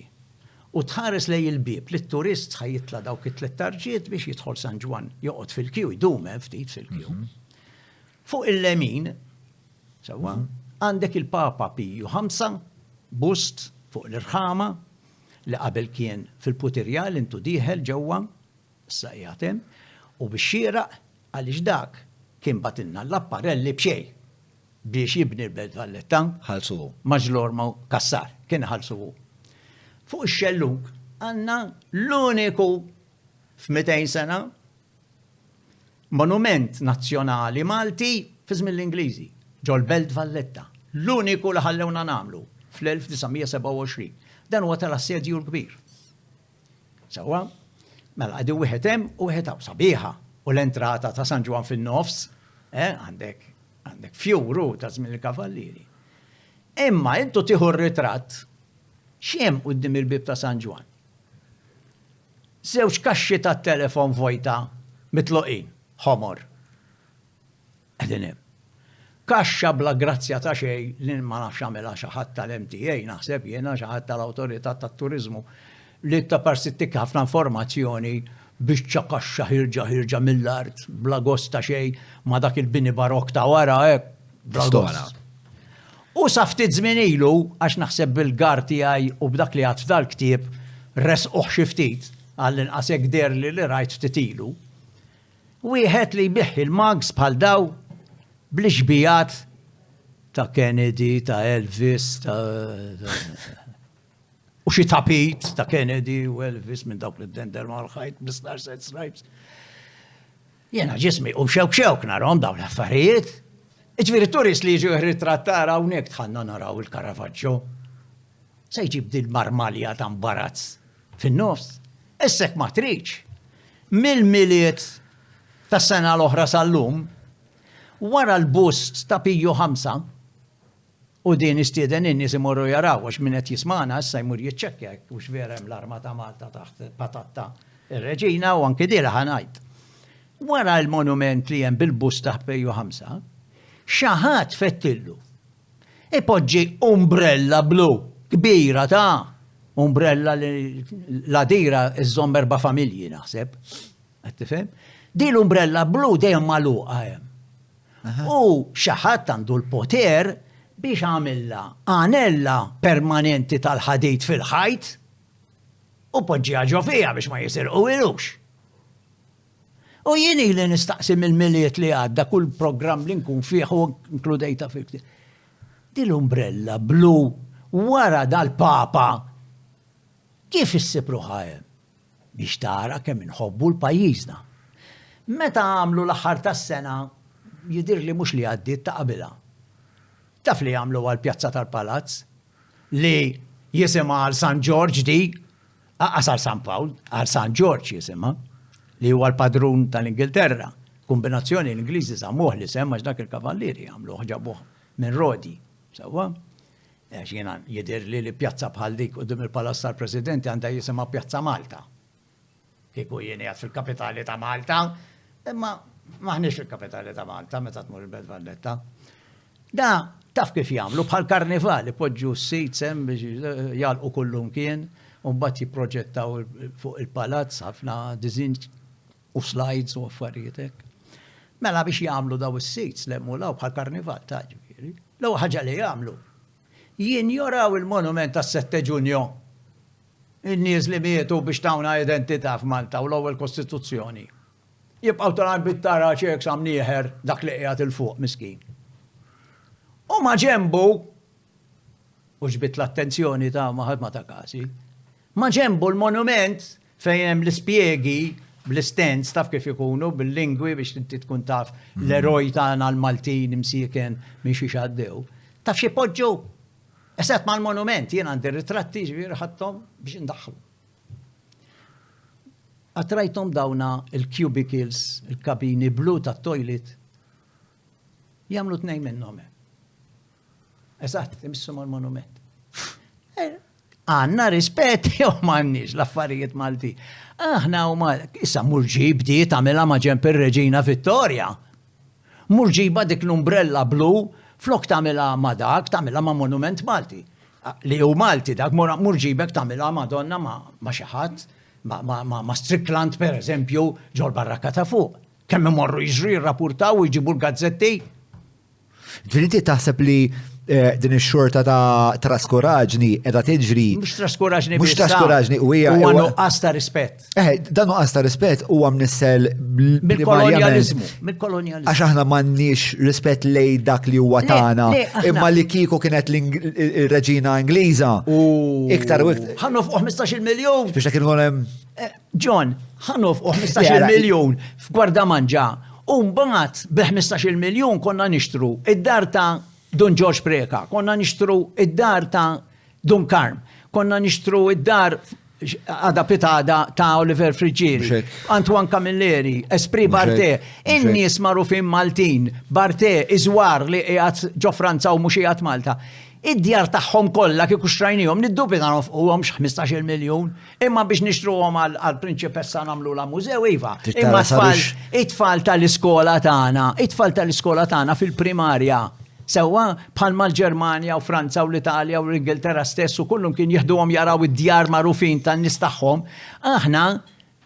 Speaker 1: u tħares lej il-bib li t-turist ħajitla dawk it-tlet tarġiet biex jidħol San Ġwan joqgħod fil-kju, jdum ftit fil-kju. Fuq il-lemin, sewwa, għandek il-Papa Piju 5, bust fuq l-irħama li qabel kien fil-Putirjal intu diħel ġewwa, issa qiegħed u biex xieraq għaliex dak kien batilna l-apparelli bxej biex jibni l-Belt Valletta.
Speaker 2: Ħalsu.
Speaker 1: Maġlor ma' Kassar, kien ħalsu. Fuq ix-xelluk għandna l-uniku f'200 sena monument nazzjonali Malti fi żmien l-Ingliżi, ġol Belt Valletta. L-uniku li ħallewna nagħmlu fl-1927. Dan huwa tal-assedju l-kbir. Sewwa, mela għadi wieħed hemm u wieħed hawn sabiħa. U l-entrata ta' San Ġwan fin-nofs, għandek fjuru ta' żmien il-kavallieri. Imma intu tieħu r-ritratt x'hemm quddiem il-bib ta' San Ġwan. Żewġ kaxxi tat-telefon vojta mitluqin. ħomor. Għedin hemm. Kaxxa bla grazzja ta' xej li ma nafx għamela xi ħadd tal-MTA, naħseb jiena xi ħadd tal-Awtorità tat-Turiżmu li taparsittik ħafna informazzjoni biex ċakaxxa ħirġa mill-art bla gost ta' xej ma dak il-bini barok ta' wara hekk bla gost. U saftit żmien ilu għax naħseb bil-gar tiegħi u b'dak li għad f'dal-ktieb resquh xi ftit għall-inqas hekk der li rajt ftit ilu. Wieħed li jbieħ il-mags bħal daw bl-ixbijat ta' Kennedy, ta' Elvis, u xi tapit ta' Kennedy u Elvis minn dawk l-dender mal-ħajt bl-Star Set Stripes. Jena ġismi u xewk narhom dawn l-affarijiet. Iġifieri turist li jiġu ritrattar hawnhekk tħanna naraw il-Caravaggio. Se jġib dil-marmalja ta' imbarazz fin-nofs. Issek ma triċ. Mill-miliet tas-sena l-oħra sal-lum wara l-bust ta' Pio 5 u din istieden in-nies imorru jaraw għax min qed jismana issa jmur jiċċekkja hux vera hemm l-arma ta' Malta taħt patatta ir-Reġina u anke dira ħanajt. Wara l-monument li hemm bil-bust ta' Pio 5, xi ħadd fettillu. Ipoġġi umbrella blu kbira ta' umbrella la dira iż-żomm 4 familji naħseb. Qed tifhem? Din l-umbrella blu dejjem magħluqa hemm. U xi ħadd għandu l-poter biex għamilla għanella permanenti tal-ħadid fil-ħajt u poġġiha ġo fiha biex ma jisirqu ilux. U jien li nistaqsim il-miliet li għadda kull programm li nkun fih u inkludejta fil din l-umbrella blu wara dal-Papa kif issibru ħajem biex tara kemm inħobbu l-pajjiżna. Meta għamlu l-aħħar tas-sena jidir li mux li għaddit ta' qabila. Taf li għamlu għal-pjazza tal-Palazz li jisima għal San George di, għal San Paul, għal San George jisima, li huwa l-padrun tal-Ingilterra. Kombinazzjoni l-Ingliżi sammuħ li semma dak il-kavallieri għamlu ġabuħ minn Rodi. Sawa? Xina jidir li pjazza bħal dik u dim il-Palazz tal-Presidenti għanda jisima Pjazza Malta. Kiku jieni għad fil-kapitali ta' Malta, imma maħniex fil-kapitali ta' Malta, meta tmur il-Belt Valletta. Da, taf kif jagħmlu bħal karnivali, poġġu s-sit sem biex jalqu kullum kien, u mbagħad jipproġettaw fuq il-palazz ħafna diżin u slides u affarijiet hekk. Mela biex jagħmlu daw is-sits lemmu law bħal karnival ta' ġifieri. Law ħaġa li jagħmlu. Jinjoraw il-monument tas-7 Ġunju. In-nies li mietu biex tawna identità f'Malta u l-ewwel Kostituzzjoni. Jibqaw tal bittara ċek samnieħer dak li qiegħed il-fuq miskin. U ma ġembu, u ġbit l-attenzjoni ta' maħadma ta' kasi, ma ġembu l-monument fejn hemm l-ispjegi bl-istens taf kif ikunu bil-lingwi biex inti tkun taf l-eroj tagħna l-Maltin imsieken minn xi xaddew. Taf xi poġġu? Eżatt mal-monument jien għandi ritratti ġifieri ħadthom biex indaħħlu. Għatrajtom dawna il-cubicles, il-kabini blu ta' toilet, jamlu 2 minnhom. Eżatt, imissu mal-monument. Għanna rispetti jew m'għandniex l-affarijiet Malti. Aħna u issa murġi bdiet għamilha ma' ġenb ir-Reġina Vittoria. Murġiba dik l-umbrella blu, flok tagħmilha ma' dak, tagħmilha ma' monument Malti. Li hu Malti dak murġibek tagħmilha Madonna ma' xi ħadd. Ma' Strickland, per eżempju, ġol barrakka ta' fuq. Kemm imorru jiġri jirrapurtaw u jġibu l-gazzetti.
Speaker 2: Ġifieri taħseb li din ix-xorta ta' traskoraġni qiegħda tiġri.
Speaker 1: Mhux traskoraġni
Speaker 2: mhux traskoraġni u hija
Speaker 1: nuqqas ta' rispett.
Speaker 2: Dan nuqqas ta' rispett huwa mnissel
Speaker 1: mill-kolonjaliżmu.
Speaker 2: Għax aħna m'għandniex rispett lejn dak li huwa tagħna. Imma li kieku kienet il-Reġina Ingliża. Iktar u iktar.
Speaker 1: Ħannof 15 miljun.
Speaker 2: Biex kienu hemm.
Speaker 1: John, ħannof 15 miljun f'Gwardamanġa. U mbagħad b'15 miljun konna nixtru id-dar ta' Don George Preka, konna nixtru id-dar ta' Don Carm, konna nixtru id-dar għada pitada ta' Oliver Frigieri, Antoine Camilleri, Esprit Barté, in-nies magħrufin Maltin, Barté, Iżwar li qiegħed ġo Franza u mhux qiegħed Malta. id-djar tagħhom kollha kieku xtrajnihom niddubita nofquhomx 15 miljun, imma biex nixtruhom għall-prinċipessa nagħmluha mużew iva. Imma it-tfal tal-iskola tagħna fil-primarja sewwa bħalma l-Ġermanja u Franza u l-Italja u l-Ingilterra stess u kullhom kien jieħduhom jaraw id-djar magħrufin tan-nies tagħhom. Aħna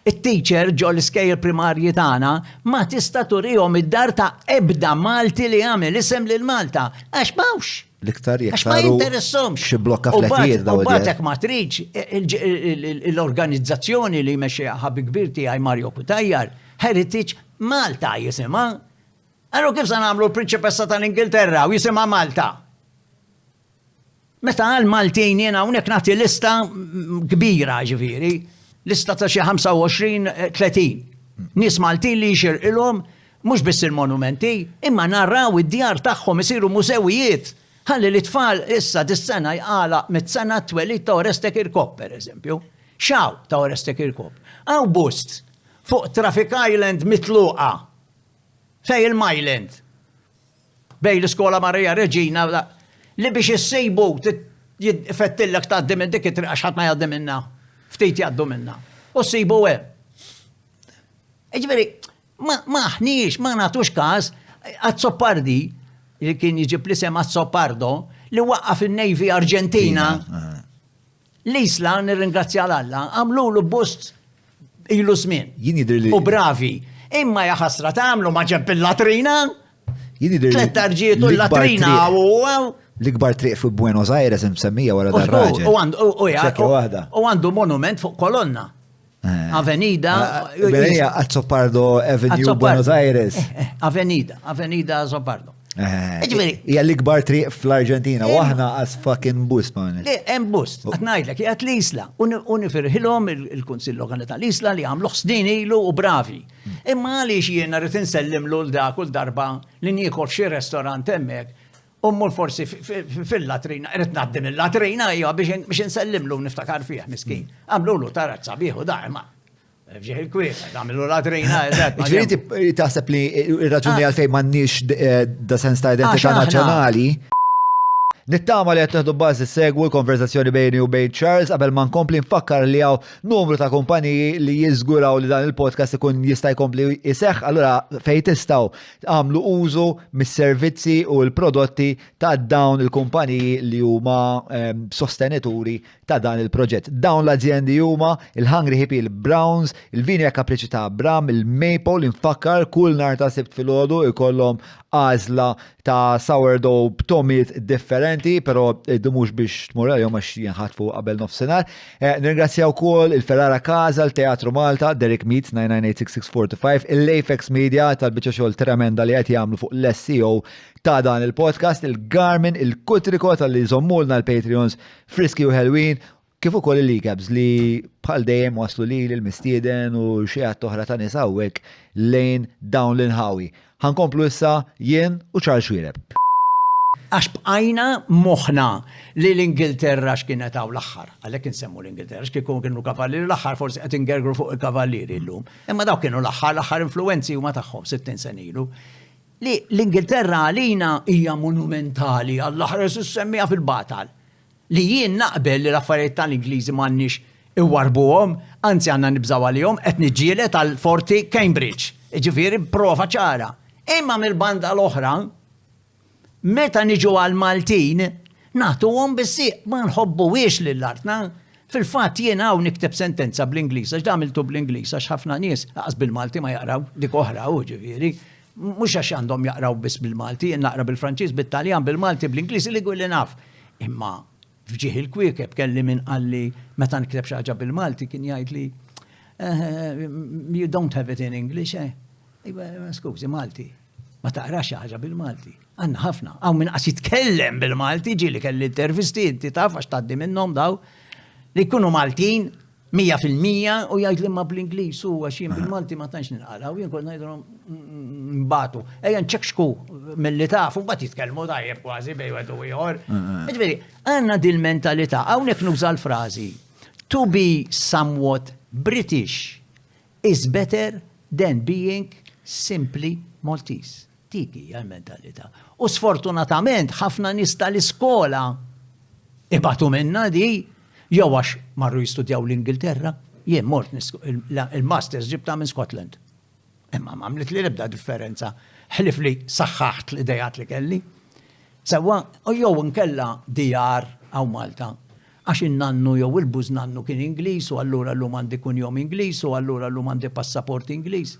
Speaker 1: it-teacher ġo l-iskejjel primarji tagħna ma tista' turihom id-dar ta' ebda Malti li għamel isem lil Malta. Għax mawx.
Speaker 2: L-iktar
Speaker 1: Għax ma jinteressomx.
Speaker 2: xi blokka flettijiet daw
Speaker 1: U batek ma tridx l-organizzazzjoni li jmexxi ħabi kbir tiegħi Mario Kutajjar, Heritage Malta jisimha. Allora kif se nagħmlu l-prinċipessa tal-Ingilterra u jisimha Malta? Meta għal Maltin jiena hawnhekk nagħti lista kbira ġifieri. Lista ta' xi 25-30. Nies Maltin li jxirqilhom mhux biss il-monumenti, imma narraw id-djar tagħhom isiru mużewijiet. Ħalli l-itfal issa dis-sena jqala mit-sena twelid ta' Oreste Kirkop, pereżempju. Xaw ta' Oreste Kirkop. Hawn bust fuq Traffic Island mitluqa. Fej il-Myland. Bej l-Iskola Marija Reġina li biex issejbu jifettillek tgħaddi minn dik it-triq għax ħadd ma jgħaddi minnha. Ftit jgħaddu minna. U sibu hemm. Ġifieri, ma aħniex, ma nagħtux każ Azzopardi li kien jiġib l-isem Azzopardo li waqqaf in-Navy Arġentina. L-isla nirringrazzja l-Alla għamlulu bust ilu żmien. U bravi. Imma ja ħasra tagħmlu ma ġeb il-latrina. Tlet tarġiet u l-latrina
Speaker 2: l-ikbar triq fi Buenos Aires msemmija wara dar raġel.
Speaker 1: U għandu monument fuq kolonna. Avenida.
Speaker 2: Benija Azzopardo Avenue Buenos Aires.
Speaker 1: Avenida Azzopardo.
Speaker 2: Hija l-ikbar triq fl-Arġentina, waħna as fucking bust ma'
Speaker 1: hemm bust, qed ngħidlek, qiegħed l-isla. U nifirħilhom il-Kunsill Lokali tal-Isla li għamlu snin ilu u bravi. Imma għaliex jiena rrid insellimlu l dak kull darba li niekol f'xi restorant hemmhekk. Ummur forsi fil-latrina, rrit naddim il-latrina, biex nsellimlu niftakar fih, miskin. Għamlulu tarazza bieħu daħma. Fġieħ il-kwiet, għamlu latrina, eżat.
Speaker 2: Ġviri taħseb li il-raġuni għalfej mannix da sens ta' identità nazzjonali. Nittama li għatteħdu bażi segwu l-konversazzjoni bejni u bejn Charles qabel ma nkompli nfakkar li għaw numru ta' kumpaniji li jiżguraw li dan il-podcast ikun jista' jkompli jiseħ, allura fejn tistgħu għamlu użu mis-servizzi u l-prodotti ta' dawn il-kumpaniji li huma sostenituri ta' dan il-proġett. Dawn l-azzjendi huma il-Hungry Hippie, il-Browns, il-Vinja Kapriċi ta' Bram, il-Maple, infakkar kull nar ta' sibt filgħodu ikollhom għażla ta' sourdough b'tomiet differenti, però id-dumux biex tmur għal-jom għax jenħatfu qabel nofsinhar. Nirgrazzjaw ukoll il-Ferrara Casa, il-Teatru Malta, Derek Meets 9986645, il-Lafex Media tal-biċċa xogħol tremenda li qed jagħmlu fuq l-SEO ta' dan il-podcast, il-Garmin, il-Kutriko tal-li żommulna l-Patreons Frisky u Halloween, kif ukoll il-Leakabs li bħal dejjem waslu li l-mistieden u xi ħadd oħra ta' nies hawnhekk lejn dawn l-inħawi. Ħankomplu issa jien u Charles Xwiereb.
Speaker 1: Għax bqajna moħna li l-Ingilterra x'kienet hawn l-aħħar, għalhekk insemmu l-Ingilterra x'kieku kienu kavallieri l-aħħar forsi qed ingergru fuq il-kavallieri llum. Imma dawk kienu l-aħħar influenzi huma tagħhom 60 sen ilu. Li l-Ingilterra għalina hija monumentali għall-aħħar semmija fil-batal. Li jien naqbel li l-affarijiet tal-Ingliżi m'għandniex iwarbuhom, anzi għandna nibżgħu għalihom qed niġġieled għal Forti Cambridge. Ġifieri prova ċara. Imma mill-banda l-oħra, meta niġu għal Maltin, nagħtuhom bis-sieq ma nħobbuwiex lill-artna. Fil-fatt jien hawn nikteb sentenza bl-Ingliż, għax damiltu bl-Ingliż għax ħafna nies laqas bil-Malti ma jaqraw dik oħra hu ġifieri. Mhux għax għandhom jaqraw biss bil-Malti, jien naqra bil-Franċiż, bit-Taljan, bil-Malti, bl-Ingliż li għulli naf. Imma fġieħ il-kwiekeb kelli min qalli meta nikteb xi ħaġa bil-Malti kien jgħid li you don't have it in English, eh? Skużi, Malti, ma taqrax xi ħaġa bil-Malti. Għandna ħafna, hawn min qas jitkellem bil-Malti, ġieli kelli intervisti, inti taf għax tgħaddi minnhom daw li jkunu Maltin 100% u jgħid li ma bl-Ingliż u għax jien bil-Malti ma tantx ninqara u jien kont ngħidulhom mbagħtu. Ejja nċekkxku milli tafu mbagħad jitkellmu tajjeb kważi bejn wieħed u ieħor. Jiġifieri, għandna din mentalità hawnhekk nuża l-frażi to be somewhat British is better than being simply Maltese. Dik hija l-mentalità. U sfortunatament ħafna nies tal-iskola ibatu minna di jew għax marru jistudjaw l-Ingilterra, jien mort il-masters ġibta minn Scotland. Imma m'għamlet li l-ebda differenza. Ħlif li saħħaħt l-idejat li kelli. Sewa, jew nkella DR għaw Malta. Għax in-nannu jew il-buż nannu kien Ingliż u allura llum għandi kun jom Ingliż u allura llum għandi passaport Ingliż.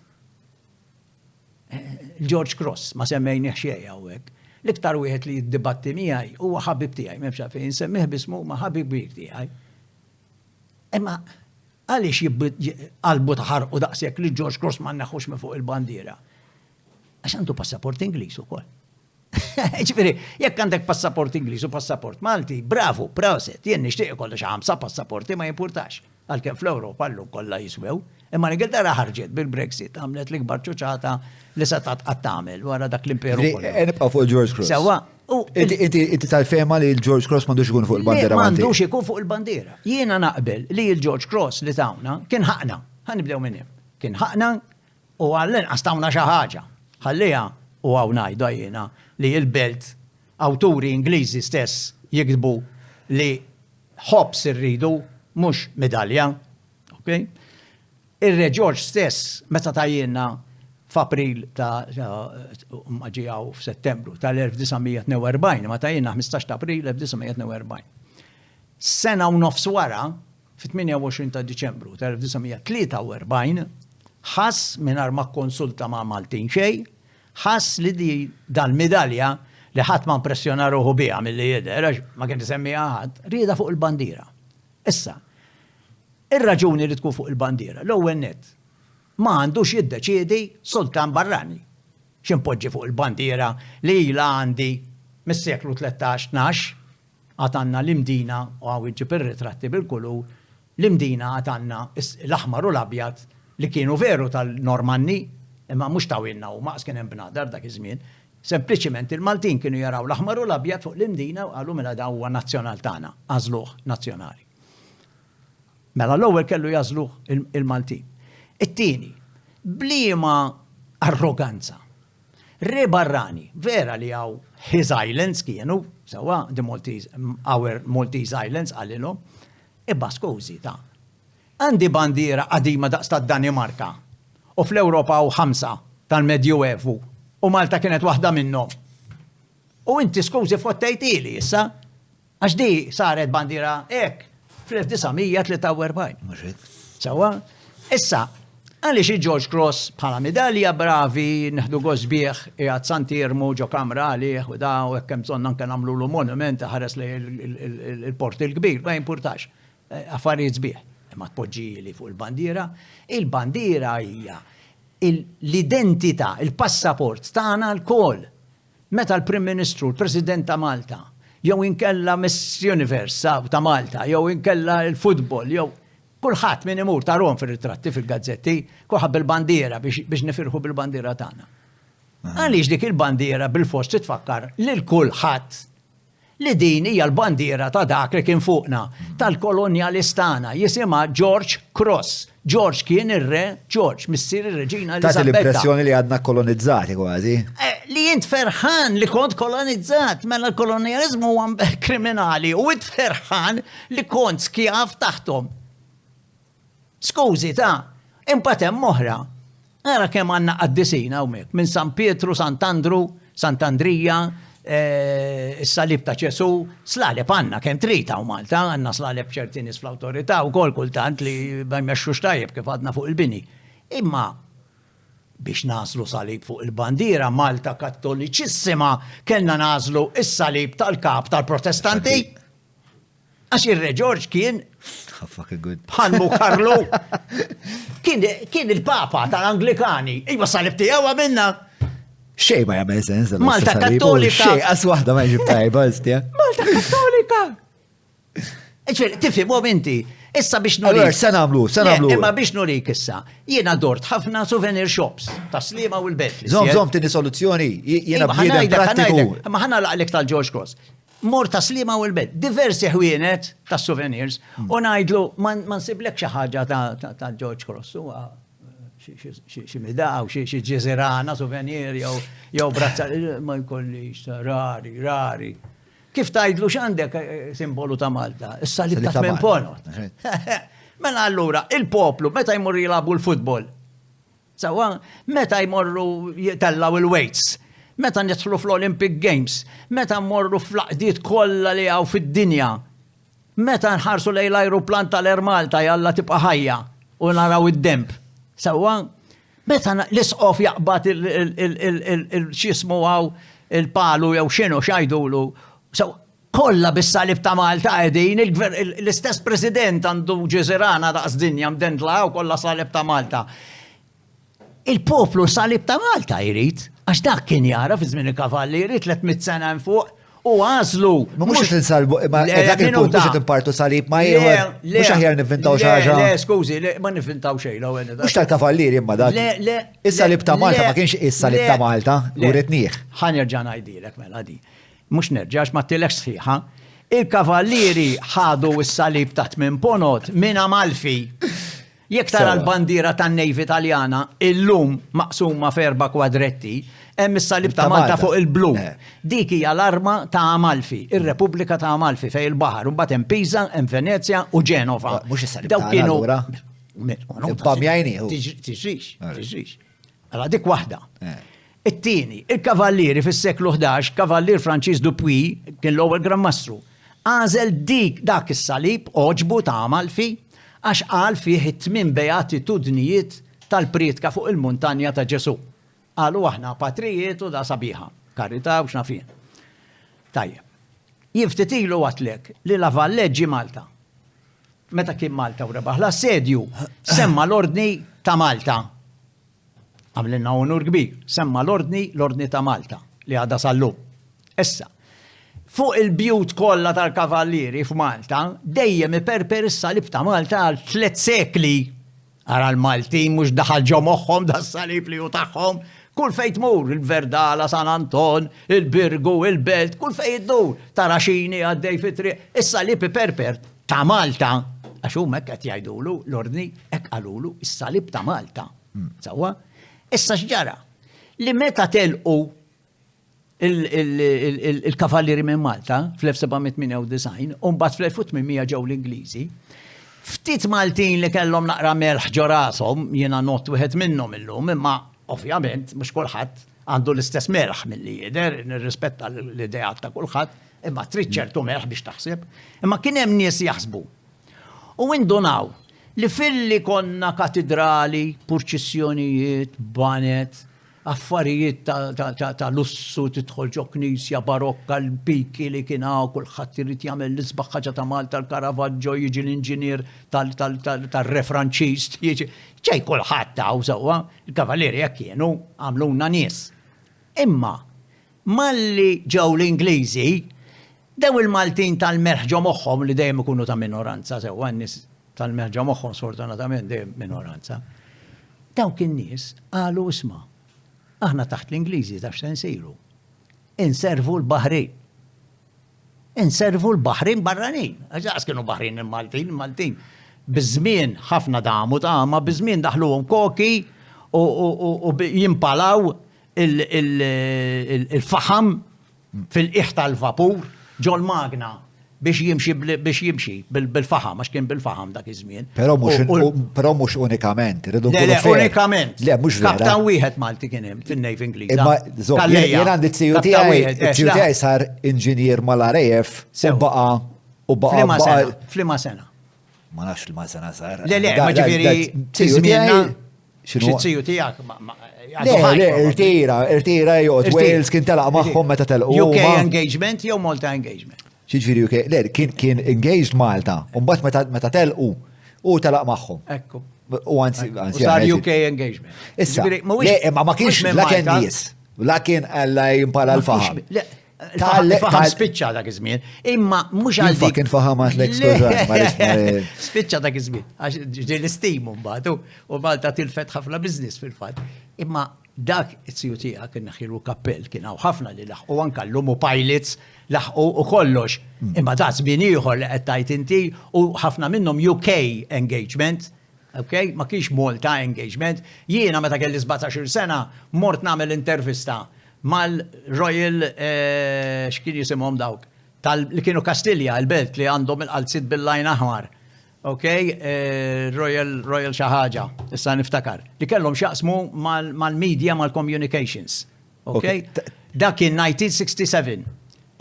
Speaker 1: George Cross ma semmejni xejn hawnhekk. L-iktar wieħed li jiddibatti miegħi huwa ħabib tiegħi, m'hemmx għalfejn insemmih bismu ma ħabib kbir tiegħi. Imma għaliex qalbu taħarqu daqshekk li George Cross ma nneħħux minn fuq il-bandiera. Għax għandu passaport Ingliż ukoll. Ġifieri, jekk għandek passaport Ingliż u passaport Malti, bravo, proset, jien nixtieq ikollu xi 5 passaporti ma jimpurtax. Għalkemm fl-Ewropa llum kollha jiswew, imma l-Ingilterra ħarġet bil-Brexit għamlet l-ikbar ċuċata li se qatt tagħmel wara dak l-imperu kollu.
Speaker 2: Nibqa' fuq George Cross.
Speaker 1: Sewwa,
Speaker 2: Inti tal-fema li l-George Cross m'għandux ikun fuq il-bandiera Malti.
Speaker 1: M'għandux ikun fuq il-bandiera. Jiena naqbel li l-George Cross li tawna kien ħaqna. Ħanibdew minn hemm. Kien ħaqna u għall-inqas tawna xi ħaġa. Ħallija u għaw ngħidu jiena li l-belt awturi Ingliżi stess jikdbu li Hobbes irridu mhux medalja. Okay? Ir-Re George stess meta tajjinna f'April maġijaw f'Settembru tal-1942, ma tajjinna 15 ta' April 1942. Sena u nofs wara, fit-28 ta' Diċembru tal-1943, ħass mingħajr ma konsulta ma' Maltin xejn, ħass li di dal-medalja li ħadd ma impressjona ruħu biha milli jidher, ma kien isemmiha ħadd, rieda fuq il-bandiera. Issa, ir-raġuni li tkun fuq il-bandiera, l-ewwel nett, ma għandux jiddeċiedi sultan barrani. X'impoġġi fuq il-bandiera li ilha għandi mis-seklu 13-12, għatanna l-imdina u għawġi per-ritratti bil-kulur, l-imdina għatanna l-aħmar u l-abjad li kienu veru tal-Normanni, imma mhux tawilna u maqs kien hemm bnadar dak iż-żmien. Sempliċiment il-Maltin kienu jaraw l-aħmar u l-abjad fuq l-imdina u qalu mela dawn huwa nazzjonal tagħna, għażluh nazzjonali. Mela l-ewwel kellu jażluh il-Maltin. It-tieni, bliema arroganza. Re barrani, vera li għaw his islands kienu, sawa, our Maltese Islands għalilhom, ibba skużi ta' għandi bandiera qadima daqs tad-Danimarka u fl-Ewropa u 5 tal-Medjuevu u Malta kienet waħda minnhom. U inti skużi fottejtili issa, għax di saret bandiera hekk fl-1943. Sawa, issa għaliex George Cross bħala medalja bravi, neħdu għozbieħ, jgħad Sant'Irmu ġo kamra għalih u da u hekk hemm bżonn anke nagħmlu l monument ħares li il-port il-kbir, ma jimpurtax. Affarijiet sbieħ. Imma tpoġġili fuq il-bandiera. Il-bandiera hija l-identità, il-passaport tagħna l-kol. Meta l-Prim Ministru, l-President ta' Malta, jew inkella Miss Universe ta' Malta, jew inkella l-futbol, jew kulħadd min imur tarhom fir-ritratti fil-gazzetti, kulħadd bil-bandiera biex nifirħu bil-bandiera tagħna. Għaliex dik il-bandiera bil-fost titfakkar lil kulħadd li din hija l-bandiera ta' dak li kien fuqna tal-kolonjalistana jisimha George Cross. George kien ir-re George, missier ir-reġina Elisabetta.
Speaker 2: Ta' l-impressjoni li għadna kolonizzati kważi.
Speaker 1: Li jint ferħan li kont kolonizzat, mela l-kolonializmu huwa kriminali u int ferħan li kont skjaf taħtom. Skużi ta' impatem moħra. Għara kemm għandna qaddisina hawnhekk minn San Pietru, Sant'Andru, Sant'Andrija, s-salib ta' Ċesu, slalib għandna kemm trita u Malta, għandna slalib ċerti nies fl-awtorità wkoll kultant li ma jmexxux tajjeb kif għadna fuq il-bini. Imma biex nażlu salib fuq il-bandiera Malta kattoliċissima kellna nażlu is-salib tal-kap tal-Protestanti. Għax ir-Re George kien bħalmu Karlu. Kien il-Papa tal-Anglikani. Iba salib tiegħu għamilna.
Speaker 2: Xej ma jagħmel sens.
Speaker 1: Malta Kattolika.
Speaker 2: Xej qas waħda ma jġib tajba istja.
Speaker 1: Malta Kattolika. Tifhem inti. Issa biex nurik.
Speaker 2: Allora, se nagħmlu.
Speaker 1: Imma biex nurik issa. Jiena dort ħafna souvenir shops ta' Sliema u l-Betli.
Speaker 2: Żomm tieni soluzzjoni. Jiena bniedem prattiku.
Speaker 1: Ma ħana laqlek tal-George Cross. Mor ta' Sliema u l-Bet, diversi ħwienet ta' souvenirs, u ngħidlu ma nsiblek xi ħaġa ta' George Cross, huwa xi midaw, xi ġeżerana, souvenir, jew brazza, ma jkollix, rari. Kif tajdlu x'għandek simbolu ta' Malta? Is-salib ta' tmien ponot. Mela allura, il-poplu, meta jmorru jilabu l-futbol? Sawa, meta jmorru jitellaw il-weights? Meta nidħlu fl-Olympic Games? Meta mmorru fl-qdiet kollha li hawn fid-dinja? Meta nħarsu lejn l-ajruplan tal-Air Malta jalla tibqa' ħajja u naraw id-demp? Sawa, meta l-isqof jaqbad il-xismu għaw il-palu jew xinu xajdulu. Kolla bis-salib ta' Malta għedin, l-istess president għandu ġeżerana daqs dinja mdendla u kolla salib ta' Malta. Il-poplu salib ta' Malta jrid, għax dak kien jara fi żmien il-kavallieri 300 sena fuq u għażlu.
Speaker 2: Mhux qed insalbu, ma dak il-punt mhux qed impartu salib ma ieħor. Mhux aħjar nivvintaw xi ħaġa.
Speaker 1: Le, skużi, ma nivvintaw xejn l-ewwel.
Speaker 2: Mhux tal-kavallieri imma dak.
Speaker 1: Le.
Speaker 2: Is-salib ta' Malta ma kienx is-salib ta' Malta, uritnieh.
Speaker 1: Ħanerġa' ngħidilek mela di. Mux nerġax ma t-tilek sħiħa, il-kavallieri ħadu s-salib ta' 8 ponot minn Amalfi. Jek tara l-bandira tan nejvi Italjana, illum maqsuma f'4 kwadretti, hemm is-salib ta' Malta fuq il-blu. Dik hija l-arma ta' Amalfi, ir-Repubblika ta' Amalfi fej il-baħar, u mbagħad hemm Pisa, hemm Venezia u Ġenova.
Speaker 2: Mhux is-salib ta' allura. Bamjajni.
Speaker 1: Tiġrix. Alla dik waħda. It-tieni, il-kavallieri fis-seklu 11, kavallier Franċis Dupuy, kien l-ewwel Gran Mastru, għażel dak is-salib oġbu ta' Amalfi għax qal fih it-tmien beatitudnijiet tal-prietka fuq il-muntanja ta' Ġesu. Qalu aħna patrijiet u da sabiħa, karità u x'nafien. Tajjeb. Jiftitilu għatlek li la Valleġġi Malta. Meta kien Malta u rebaħ l-assedju, semma l-ordni ta' Malta. Għamlinna unur kbir, semma l-ordni ta' Malta li għadha sal-lum. Issa, fuq il-bjut kollha tal-kavallieri f'Malta, dejjem iperper is-salib ta' Malta għal 3 sekli. Ara l-Maltin mhux daħal ġo moħħhom da s-salib li hu tagħhom, kull fejn tmur, il-Verdala, San Anton, il-Birgu, il-Belt, kull fejn iddur, Taraxini għaddej fit-triq, is-salib iperper ta' Malta. Għax huma hekk qed jgħidulu l-ordni hekk qalulu is-salib ta' Malta. Sewwa? Issa x'ġara li meta telqu il-kavallieri minn Malta fl-1798 u mbagħad fl-1800 ġew l-Ingliżi, ftit Maltin li kellhom naqra melħ ġo rashom, jiena not wieħed minnhom illum, imma ovvjament mhux kulħadd għandu l-istess melħ milli jidher, nirrispetta l-idejat ta' kulħadd, imma trid ċertu melħ biex taħseb, imma kien hemm nies jaħsbu. U indunaw li filli konna katedrali, purċissjonijiet, banet, affarijiet ta' lussu tidħol ġo knisja barokka l-piki li kienaw kulħadd irid jagħmel l-isbaħ ħaġa ta' Malta l-Caravaggio jiġi l-inġinier tal-Re Franċiż jiġi ġej kulħadd taw sewwa, il-kavallieri jekk kienu għamluna nies. Imma malli ġew l-Ingliżi dew il-Maltin tal-merħ ġo moħħhom li dejjem ikunu ta' minoranza sewwa n-nies tal-merġa moħħom sfortunatament dejjem minoranza. Dawk in-nies qalu isma' aħna taħt l-Ingliżi taf x'se nsiru. Inservu l-Baħrin. Inservu l-Baħrin barranin. Għax kienu Baħrin il-Maltin. Biż-żmien ħafna damu tama, biż-żmien daħluhom koki u jimpalaw il-faħam fil-qiegħ tal-vapur ġol magna biex jimxi bil-faham, għax kien bil-faham dak iż-żmien.
Speaker 2: Però mhux unikament, irridu
Speaker 1: nkunu fair. Unikament.
Speaker 2: Le, mhux vera.
Speaker 1: Kaptan wieħed Malti kien hemm fin-Nejv Ingliża.
Speaker 2: Imma jien għandi t-siju tiegħi sar inġinier mal-RAF u baqa'
Speaker 1: Flima sena.
Speaker 2: Ma nafx flima sena sar.
Speaker 1: Le, ma ġifieri żmienna xi tiegħek.
Speaker 2: Le, irtira jgħod Wales kien telaq magħhom meta telqu.
Speaker 1: UK engagement jew Malta engagement.
Speaker 2: Ġifieri UK, le, kien engaged Malta, u mbagħad meta telqu u telaq magħhom.
Speaker 1: Ekku.
Speaker 2: U anzi
Speaker 1: sar UK engagement.
Speaker 2: Issa, imma ma kienx la kien nies, la kien alla jimpala l-faħam.
Speaker 1: Faħam spiċċa dak iż-żmien, imma mhux għal dik.
Speaker 2: Kien faħamat l-ekskuża.
Speaker 1: Spiċċa dak iż-żmien, għax ġej l-istimu mbagħad u Malta tilfet ħafna business fil-fatt. Imma dak it-siju tiegħek kien naħilu kappell kien hawn ħafna li laħqu anke l-lumu pilots laħqu u kollox. Imma da żmien ieħor li qed tgħid inti u ħafna minnhom UK engagement Okay? Ma kienx Malta engagement. Jiena meta kelli 17 sena mort nagħmel intervista mal-Royal x'kien jisimhom dawk li kienu Kastilja, il-belt li għandhom il-qalzit bil-lajn aħmar. Okay? Royal xi ħaġa, issa niftakar. Li kellhom x'jaqsmu mal-media, mal-communications. Okay? Dak kien 1967.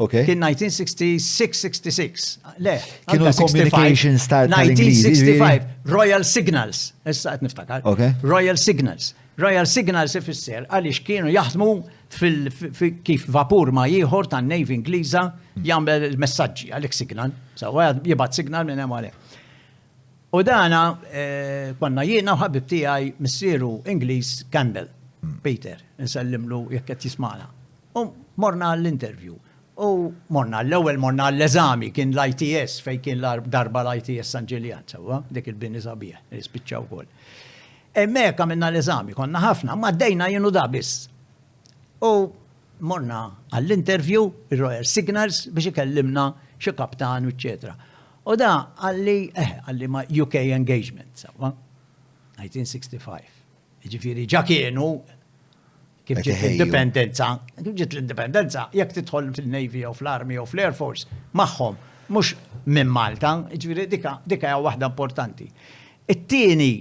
Speaker 2: Okay.
Speaker 1: Kien 1966. Le,
Speaker 2: Kienu l-communications tal-Ingliżi.
Speaker 1: 1965. Royal Signals. Issa qed niftakar.
Speaker 2: Okay.
Speaker 1: Royal Signals. Royal Signals ifisser għaliex kienu jaħdmu kif vapur ma ieħor tan-Navy Ingliża jagħmel il-messaġġi għalhekk signal. Sawa jibgħat signal minn hemm għalih. U dana konna jiena u ħabib tiegħi missieru Ingliż Campbell, Peter, nsellimlu jekk qed jisma'na. U morna l-interview. U morna l-eżami kien l-ITS fej kien darba l-ITS San Ġiljan, sawa, dik il-bini sabiħ, jispiċċaw kol. Emmek għamilna l-eżami, konna ħafna, ma d-dejna jenu da biss. U morna għall-interview, il-Royal Signals, biex ikellimna xie kaptan, eccetera. U da għalli ma UK engagement, sawa, 1965. Ġifiri, ġa kienu, kif ġiet l-indipendenza, jekk tidħol fil-Navy u fl-Army u fl-Air Force, magħhom, mhux minn Malta, ġifieri dika hija waħda importanti. It-tieni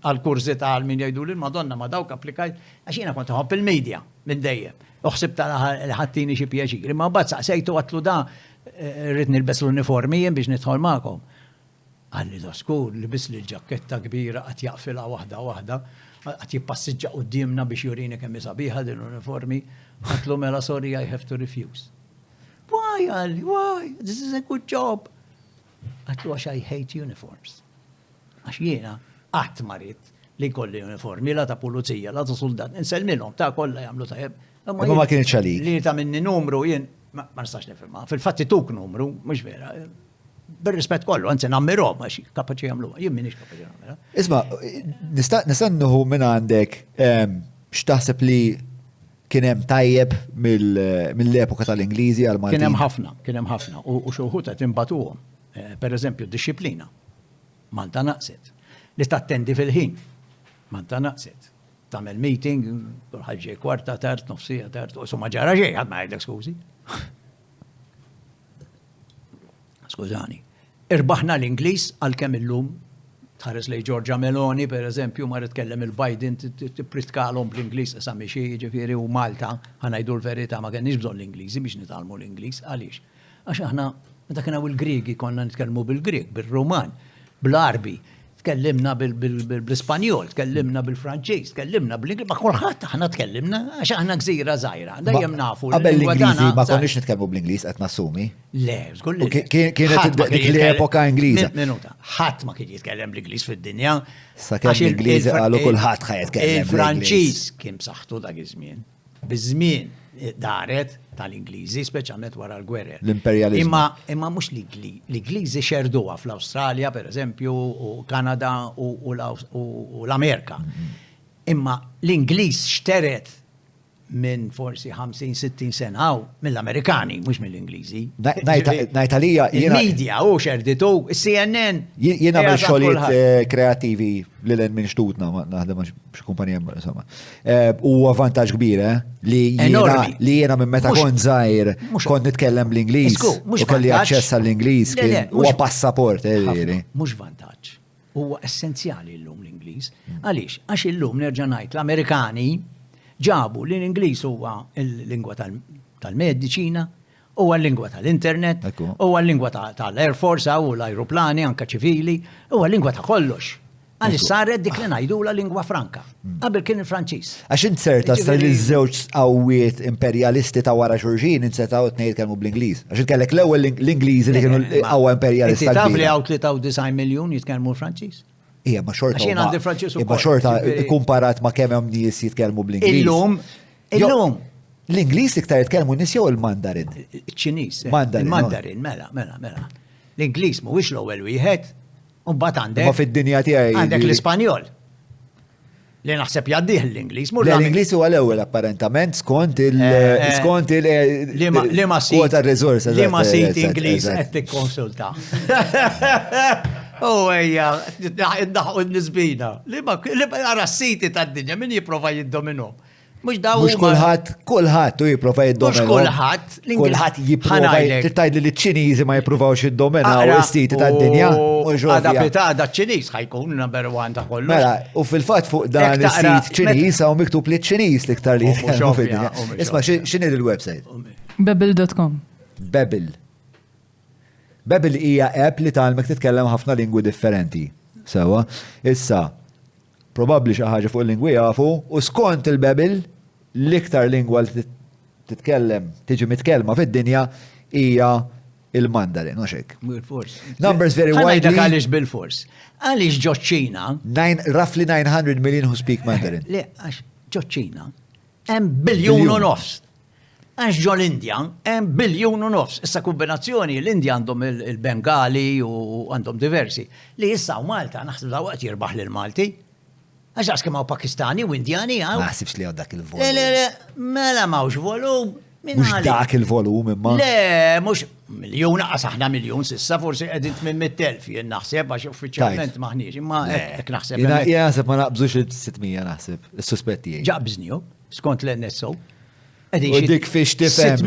Speaker 1: għall-kursita għal min jgħidu lil Madonna ma dawk applikajt għax jiena kont ħobb il-medja minn dejjem. Uħsib ħattini xi pjaċir, imma mbagħad saqsejtu għatlu da rrid nilbes l-uniformi jien biex nidħol magħhom. Għalli da skur li bis li l-ġakketta kbira qed jaqfilha waħda għat jipassiġġa qudiemna biex jurini kemm sabiħa din l-uniformi, għatlu mela sorry, I have to refuse. Why, Ali? Why? This is a good job. Għatlu għax I hate uniforms. Għax jiena qatt marit li kolli uniformi, la ta' pulizija, la ta' soldat, inselmilhom ta' kollha jagħmlu tajjeb.
Speaker 2: Imma ma kienx għalik.
Speaker 1: Li ta' minni numru jien ma nistax nifhimha. Fil-fatti tuk numru, mhux vera. Bir-rispett kollu, anzi nammirhom għax kapaċi jagħmlu. Jien m'iniex kapaċi nagħmilha.
Speaker 2: Isma' nista' nieħu minn għandek x'taħseb li kien hemm tajjeb mill-epoka tal-Ingliżi għal Maltin.
Speaker 1: Kien hemm ħafna u xi wħud qed imbagħtuhom. Pereżempju d-disciplina. Malta naqset. Li tattendi fil-ħin. Malta naqset. Tagħmel meeting, kulħadd ġej kwarta tard, nofsija tard, u ma ġara xejn ħadd ma jgħidlek skużi. Skużani. Irbaħna l-Ingliż għalkemm illum tħares lej Giorgia Meloni, per eżempju, ma tkellem il-Biden tpritkalhom bl-Ingliż sa mexi ġifieri u Malta ħanajdu l-verità ma kenniex bżonn l-Ingliżi biex nitalmu l-Ingliż. Għaliex? Għax aħna meta kien hawn il-Griegi konna nitkellmu bil-Grieg, bil-Ruman, bl-Arbi, tkellimna bil-Spanjol, tkellimna bil-Franċiż, tkellimna bil-Ingliż, ma kulħadd aħna tkellimna għax aħna gżira żgħira. Dejjem nafu.
Speaker 2: Qabel l-Ingliżi ma konniex nitkellmu bl-Ingliż qed nassumi.
Speaker 1: Le, żgur li.
Speaker 2: Kienet l-epoka Ingliża.
Speaker 1: Minuta. Ħadd ma kien jitkellem bl-Ingliż fid-dinja.
Speaker 2: Sakemm l-Ingliżi qalu kulħadd ħajetkellem.
Speaker 1: Il-Franċiż kien b'saħħtu dak iż-żmien. Biż-żmien daret tal-Ingliżi, speċjalment wara l-gwerer.
Speaker 2: L-imperjaliżmu.
Speaker 1: Imma mhux l-Ingliżi xerduha fl-Awstralja, pereżempju, u Kanada u l-Amerika. Imma l-Ingliż xteret minn forsi 50-60 sena mill-Amerikani, mhux mill-Ingliżi.
Speaker 2: Najtalija
Speaker 1: il-medja u xerditu, CNN.
Speaker 2: Jiena għamil xogħlijiet kreattivi lil minn xtutna naħdem xi kumpanija insomma. Huwa vantaġġ kbir li jiena minn meta kont żgħir kont nitkellem bl-Ingliż u kelli aċċess għall-Ingliż kien huwa passaport
Speaker 1: Mhux vantaġġ. Huwa essenzjali llum l-Ingliż. Għaliex? Għax illum nerġa' ngħid l-Amerikani ġabu li l-Ingliż huwa l-lingwa tal-mediċina, huwa l-lingwa tal-internet, huwa l-lingwa tal-Air Force u l-ajruplani anka ċivili, huwa l-lingwa ta' kollox. Għalli saret dik li ngħidula lingwa franka. Qabel kien il-Franċiż.
Speaker 2: Għax inserta sa li żewġ qawwiet imperjalisti ta' wara xulxin insertaw tnejn kellmu bl-Ingliż. Għax kellek l-ewwel l-Ingliżi li kienu qawwa imperjalista.
Speaker 1: Inti taf li hawn 93 miljun jitkellmu l-Franċiż?
Speaker 2: Ija, ma xorta.
Speaker 1: Għaxin għandi Franċiż ukoll.
Speaker 2: Ma xorta kumparat ma kemm hemm nies jitkellmu bl-Ingliż.
Speaker 1: Illum.
Speaker 2: L-Ingliż iktar jitkellmu nies jew il-Mandarin?
Speaker 1: Iċ-Ċiniż.
Speaker 2: Mandarin.
Speaker 1: Il-Mandarin, mela. L-Ingliż mhuwiex l-ewwel wieħed, u mbagħad għandek.
Speaker 2: Ma fid-dinja tiegħi.
Speaker 1: Għandek l-Ispanjol. Li naħseb jgħaddih l-Ingliż.
Speaker 2: L-Ingliż huwa l-ewwel apparentament skont
Speaker 1: il-quota
Speaker 2: resources.
Speaker 1: Li ma sit Ingliż qed tikkonsulta. U ejja, naħu n-nisbina. Li għara s-siti ta' d-dinja, min jiprofa jiddominu? Mux daw.
Speaker 2: Mux kullħat tu jiprofa jiddominu.
Speaker 1: Mux kullħat.
Speaker 2: Kullħat jiprofa jittajt li l-ċinizi ma jiprovawx jiddominaw s-siti ta' d-dinja.
Speaker 1: Għada pitada ċiniz ħajkun number one ta' kollu.
Speaker 2: Mela, u fil-fat fuq dan is-sit ċiniz għaw miktub li ċiniz li ktar li jitkellmu fid-dinja. Isma, x'inhi il-website?
Speaker 6: Bebel.com.
Speaker 2: Bebel. Bebel hija app li tgħalmek titkellem ħafna lingwi differenti. Sewa, issa probabbli xi ħaġa fuq il-lingwi jafu u skont il-Bebel l-iktar lingwa li titkellem tiġi mitkellma fid-dinja hija il-Mandarin, u xek. Numbers very widely.
Speaker 1: Għalix bil-fors. Għalix ġoċċina.
Speaker 2: Roughly 900 million who speak Mandarin.
Speaker 1: Le, għax ġoċċina. 1 biljun u nofs. Għax ġo l-Indja, 1 biljun u nofs. Issa kombinazzjoni, l-Indja għandhom il-Bengali u għandhom diversi. Li issa u Malta, naħseb da waqt jirbaħ l-Malti. Għax għas kemaw Pakistani u Indjani għaw.
Speaker 2: Naħsibx li għaw dak il-volum.
Speaker 1: Le, mela mawx volum.
Speaker 2: Mux dak il-volum imma.
Speaker 1: Le, mux miljon, aħna miljon sissa, forsi għedint minn 100,000, jien naħseb, għax uffiċjalment maħniġ, imma ek naħseb.
Speaker 2: Jien naħseb ma naqbżux il-600 naħseb, il-suspetti.
Speaker 1: Ġaqbżniju, skont l-NSO.
Speaker 2: U dik fiex tifem,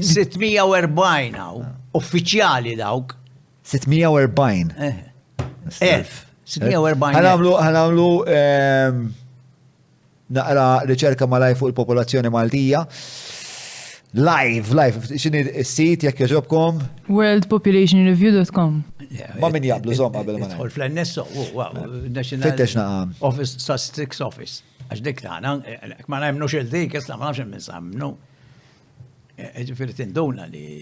Speaker 2: 640
Speaker 1: għaw, uffiċjali dawk.
Speaker 2: 640.
Speaker 1: 640.
Speaker 2: Għanamlu naqra riċerka malaj fuq il-popolazzjoni Maltija. Live, xini s-sit jek jaġobkom?
Speaker 6: Worldpopulationreview.com.
Speaker 2: Ma min jablu zomma bil-mana.
Speaker 1: Idħol fl-NSO,
Speaker 2: National
Speaker 1: Office, Statistics Office. Għax dik taħna, ma najmnu xil-dik, jisla ma nafx minn samnu. Ġifiri tinduna li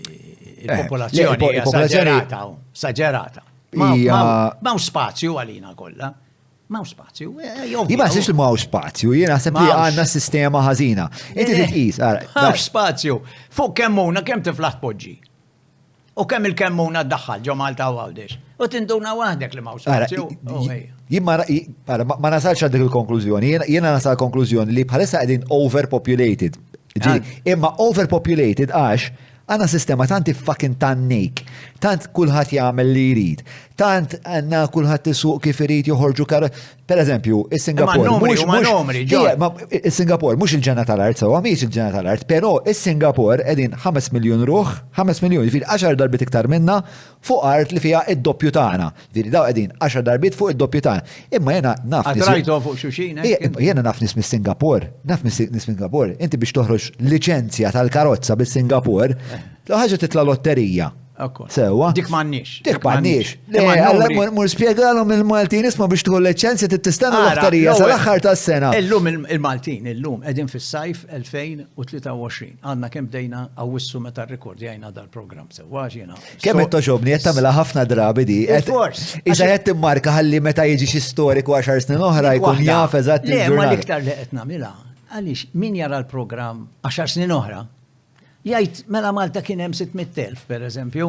Speaker 1: il-popolazzjoni saġerata. Ma' spazju għalina kolla. Ma' spazju.
Speaker 2: Jima six li ma' spazju, jena sepp li għanna sistema ħazina. Inti t-tqis,
Speaker 1: ma' spazju. Fuq kemmuna, kemm tiflaħ poġġi. U kemm il-kemmuna d-daħħal ġo Malta u għawdex. U tinduna wahdek li ma' spazju.
Speaker 2: Ma nasalx għal dik il-konklużjoni, jena nasal konklużjoni li bħalissa għedin overpopulated. Imma overpopulated għax għanna sistema tanti fucking tannik, tant kullħat jgħamil li jrid, tant għanna kullħat tisuq kif irid joħorġu per eżempju, il-Singapur. Il-Singapur, mux il-ġena tal-art, sawa, miex il-ġena tal-art, pero il-Singapur edin 5 miljon ruħ, 5 miljon, fil 10 darbit iktar minna fuq art li fija id-doppju tagħna. Fil daw edin 10 darbit fuq id-doppju tagħna. Imma jena naf.
Speaker 1: Għadrajtu fuq xuxin.
Speaker 2: Jena naf nis mis-Singapur, inti biex toħroġ licenzja tal-karozza bis-Singapur, ħaġa titla lotterija. Sewa.
Speaker 1: Dik mannix.
Speaker 2: Dik mannix. Mur spiegalhom il-Maltin isma biex tħu liċenzja tistenna lotterija sal-aħħar tas-sena.
Speaker 1: Illum il-Maltin, illum qegħdin fis-sajf 2023. Għandna kemm bdejna għawissu meta r-rekord jgħajna dal-programm sewa jiena.
Speaker 2: Kemm qed toġobni qed tagħmilha ħafna drabi di. Iżda qed timmarka ħalli meta jiġi xi storiku 10 snin oħra jkun jaf eżatt il-ġurnata.
Speaker 1: Le, ma l-iktar li qed nagħmilha. Għaliex min jara l-programm 10 snin oħra jgħid mela Malta kien hemm 600,000 pereżempju,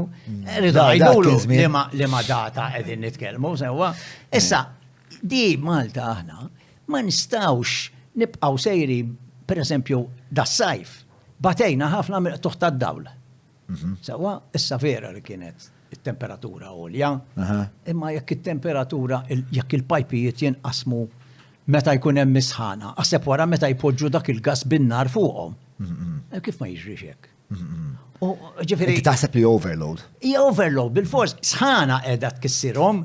Speaker 1: rridu ngħidulu li ma data qegħdin nitkellmu sewwa. Issa di Malta aħna ma nistgħux nibqgħu sejri pereżempju das-sajf. Batejna ħafna tuħ tad-dawl. Sewwa issa vera li kienet it-temperatura għolja, imma jekk it-temperatura jekk il-pajpijiet jinqasmu meta jkun hemm misħana, għaseb wara meta jpoġġu dak il-gas bin-nar fuqhom. Kif ma jiġrix hekk?
Speaker 2: Inti taħseb li overload?
Speaker 1: Hija overload, bil-fors, sħana qiegħda tkissirhom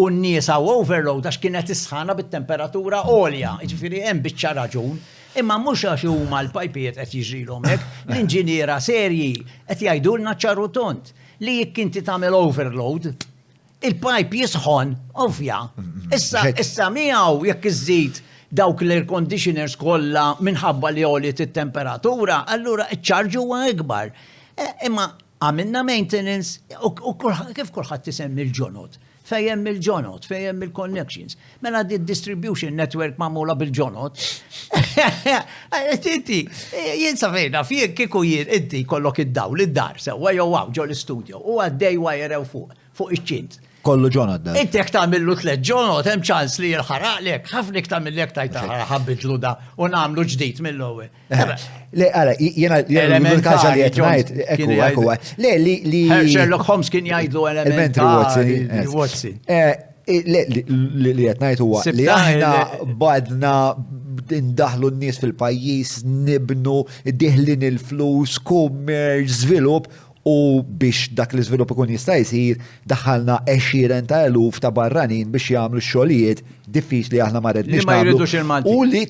Speaker 1: u n-nies hawn overload għax kienet isħana bit-temperatura għolja. Ġifieri hemm biċċa raġun, imma mhux għax huma l-pajpijiet qed jiġrilhom hekk, l-inġiniera serji qed jgħidulna ċarru tont li jekk inti tagħmel overload, il-pajp jisħon, ovvja. Issa miegħu jekk iżżid dawk l-air conditioners kollha minħabba li għoliet it-temperatura, allura ċ-ċarġ huwa ikbar. Imma għamilna maintenance u kif kulħadd isemmi l-ġonot. Fejjem il-ġonot, fejjem il-connections. Mela di distribution network magħmula bil-ġonot. Inti, jinsa fejna, fijek kieku inti kollok id-dawl, id-dar, sewwa jew ġo l-istudio, u għaddej wajerew fuq iċ-ċint.
Speaker 2: Kollu ġonod.
Speaker 1: Inti jek tagħmillu 3 ġonod, hemm ċans li jilħaraqlek, ħafna jek tagħmillek tajt ħabbitlu da u nagħmlu ġdid mill-ewwel.
Speaker 2: Le, għara, jena l-kaġa li jtnajt, ekku. Le, li.
Speaker 1: Sherlock Holmes kien jgħidlu elementari. Watson.
Speaker 2: Li jtnajt huwa li aħna badna indaħlu n-nies fil-pajjiż, nibnu, diħlin il-flus, kummerċ, żvilupp. U biex dak l-iżvilupp ikun jista' jsir, daħħalna 20 ta' eluf ta' barranin biex jagħmlu x-xogħlijiet diffiċli aħna ma rridniex
Speaker 1: nagħmlu. Li ma jridux il-Malti.
Speaker 2: U li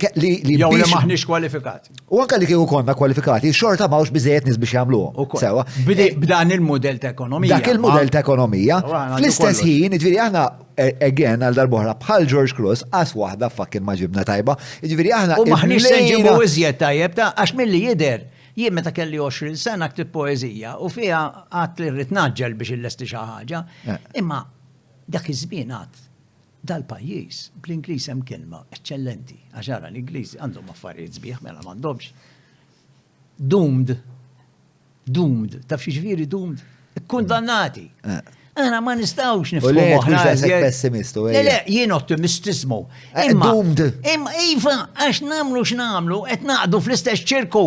Speaker 1: jew li maħniex kwalifikati.
Speaker 2: U anke li kieku konna kwalifikati, xorta m'hawnx biżejjed nies biex jagħmluhom. Sewa.
Speaker 1: B'dan il-mudell ta' ekonomija.
Speaker 2: Dak il-mudell ta' ekonomija. Fl-istess ħin, jiġifieri aħna again għal darbohra bħal George Cruz qas waħda fucking ma ġibna tajba. Jiġifieri aħna
Speaker 1: u maħniex se nġibu iżjed tajjeb ta' għax milli jidher. Jien meta kelli 20 sena ktib poeżija u fiha għad li rrid naġġel biex illesti xi ħaġa, imma dak iż-żmien għad dal-pajjiż bl-Ingliż hemm kelma eċċellenti għax ara l-Ingliż għandhom affarijiet sbieħ mela m'għandhomx. Doomed, taf xi ġifieri doomed? Ikkundannati. Aħna ma nistgħux nifhmu
Speaker 2: aħna pessimistu.
Speaker 1: Le, jien ottimistizmu. Imma iva għax nagħmlu x'nagħmlu qed naqdu fl-istess ċirku.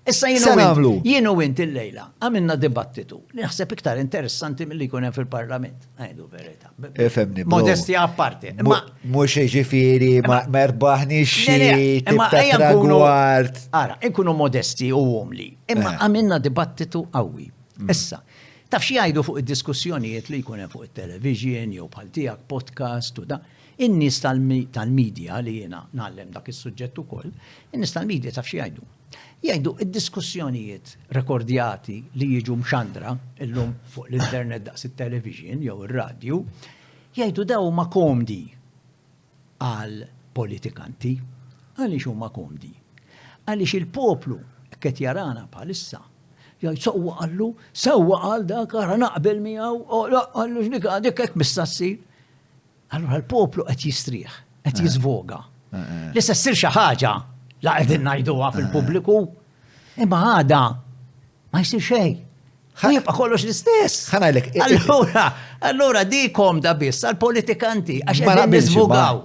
Speaker 1: Issa jienu inti l-lejla, għamilna dibattitu li naħseb iktar interessanti mill-li jkun hemm fil-Parlament. Għajdu verita.
Speaker 2: Efemni.
Speaker 1: Modestia apparti.
Speaker 2: Mhux ġifieri ma rbaħniex xi tragward.
Speaker 1: Ara, nkunu modesti u għomli. Imma għamilna dibattitu qawwi. Issa, taf xi jgħidu fuq id-diskussjonijiet li jkun hemm fuq it-television jew bħal tiegħek podcast u da. In-nies tal-medja li jiena nagħllem dak is-suġġett ukoll, in-nies tal-medja taf xi jgħidu. Jgħidu id-diskussjonijiet rekordjati li jiġu mxandra illum fuq l-internet daqs it-television jew ir-radju, jgħidu daw huma komdi għal politikanti. Għaliex huma komdi? Għaliex il-poplu qed jarana bħalissa jgħid sewwa qal dak ara naqbel miegħu, għallu x'dik dik hekk mistassir. Allura l-poplu qed jistrieħ, qed jiżvoga. Li se ssir xi ħaġa la qegħdin ngħiduha fil-pubbliku, imma għada ma jsir xejn. Jibqa' kollox l-istess. Allura dikom da biss għall-politikanti għax qegħdin niżvogaw.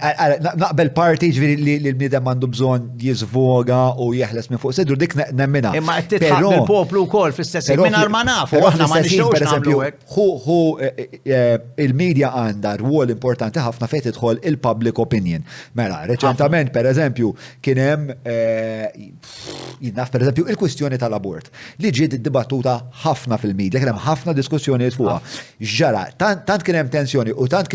Speaker 2: Naqbel parti ġifieri li l-bniedem għandu bżonn jiżvoga u jeħles minn fuq sidru dik nemmina.
Speaker 1: Imma qed titħabb il-poplu wkoll fl-istess mingħajr ma nafu aħna ma nixtiequx nagħmlu hekk.
Speaker 2: Il-medja għandha rwol importanti ħafna fejn tidħol il-public opinion. Mela, reċentament pereżempju kien hemm jinnaf pereżempju il-kwistjoni tal-abort li ġiet iddibattuta ħafna fil-medja, kien hemm ħafna diskussjonijiet fuqha. Ġara, tant kien hemm tensjoni u tant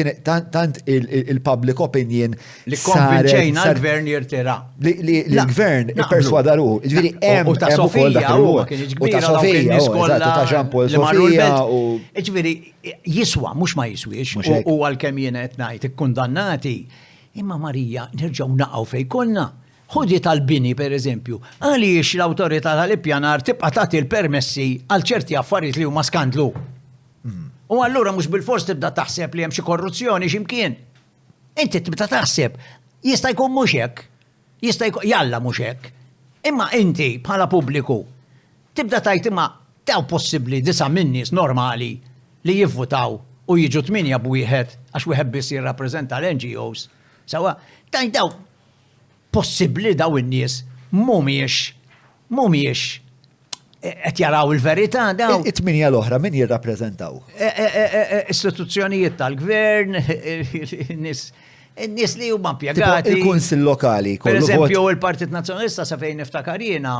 Speaker 2: il-public opinion
Speaker 1: li konvinċejna l-gvern jirtira.
Speaker 2: Li l-gvern ipperswada ruħu. Ġifieri hemm
Speaker 1: ta' Sofija u ta'
Speaker 2: Sofija ta' Jean Paul Sofija u
Speaker 1: ġifieri jiswa mhux ma jiswix u għalkemm jien qed ngħid ikkundannati. Imma Marija nerġgħu naqgħu fejn konna. Ħudi tal-bini, per eżempju, għaliex l-autorità tal-ippjanar tibqa' tagħti l-permessi għal ċerti affarijiet li huma skandlu. U allura mhux bil-fors tibda taħseb li hemm xi korruzzjoni x'imkien. Inti tibda taħseb jista' jkun mhux hekk, jista' jkun jalla mhux hekk. Imma inti bħala pubbliku tibda tgħid imma taw possibbli disa' min nies normali li jivvutaw u jiġu 8 b'wieħed għax wieħed biss jirrappreżenta l-NGOs. Sawa tajt daw possibbli daw in-nies mhumiex qed jaraw il-verità daw.
Speaker 2: It-tminja l-oħra min jirrappreżentaw?
Speaker 1: Istituzzjonijiet tal-gvern, in-nies li huma impjegati.
Speaker 2: Il-kunsill lokali.
Speaker 1: Per eżempju, il-Partit Nazzjonalista sa fejn niftakar jiena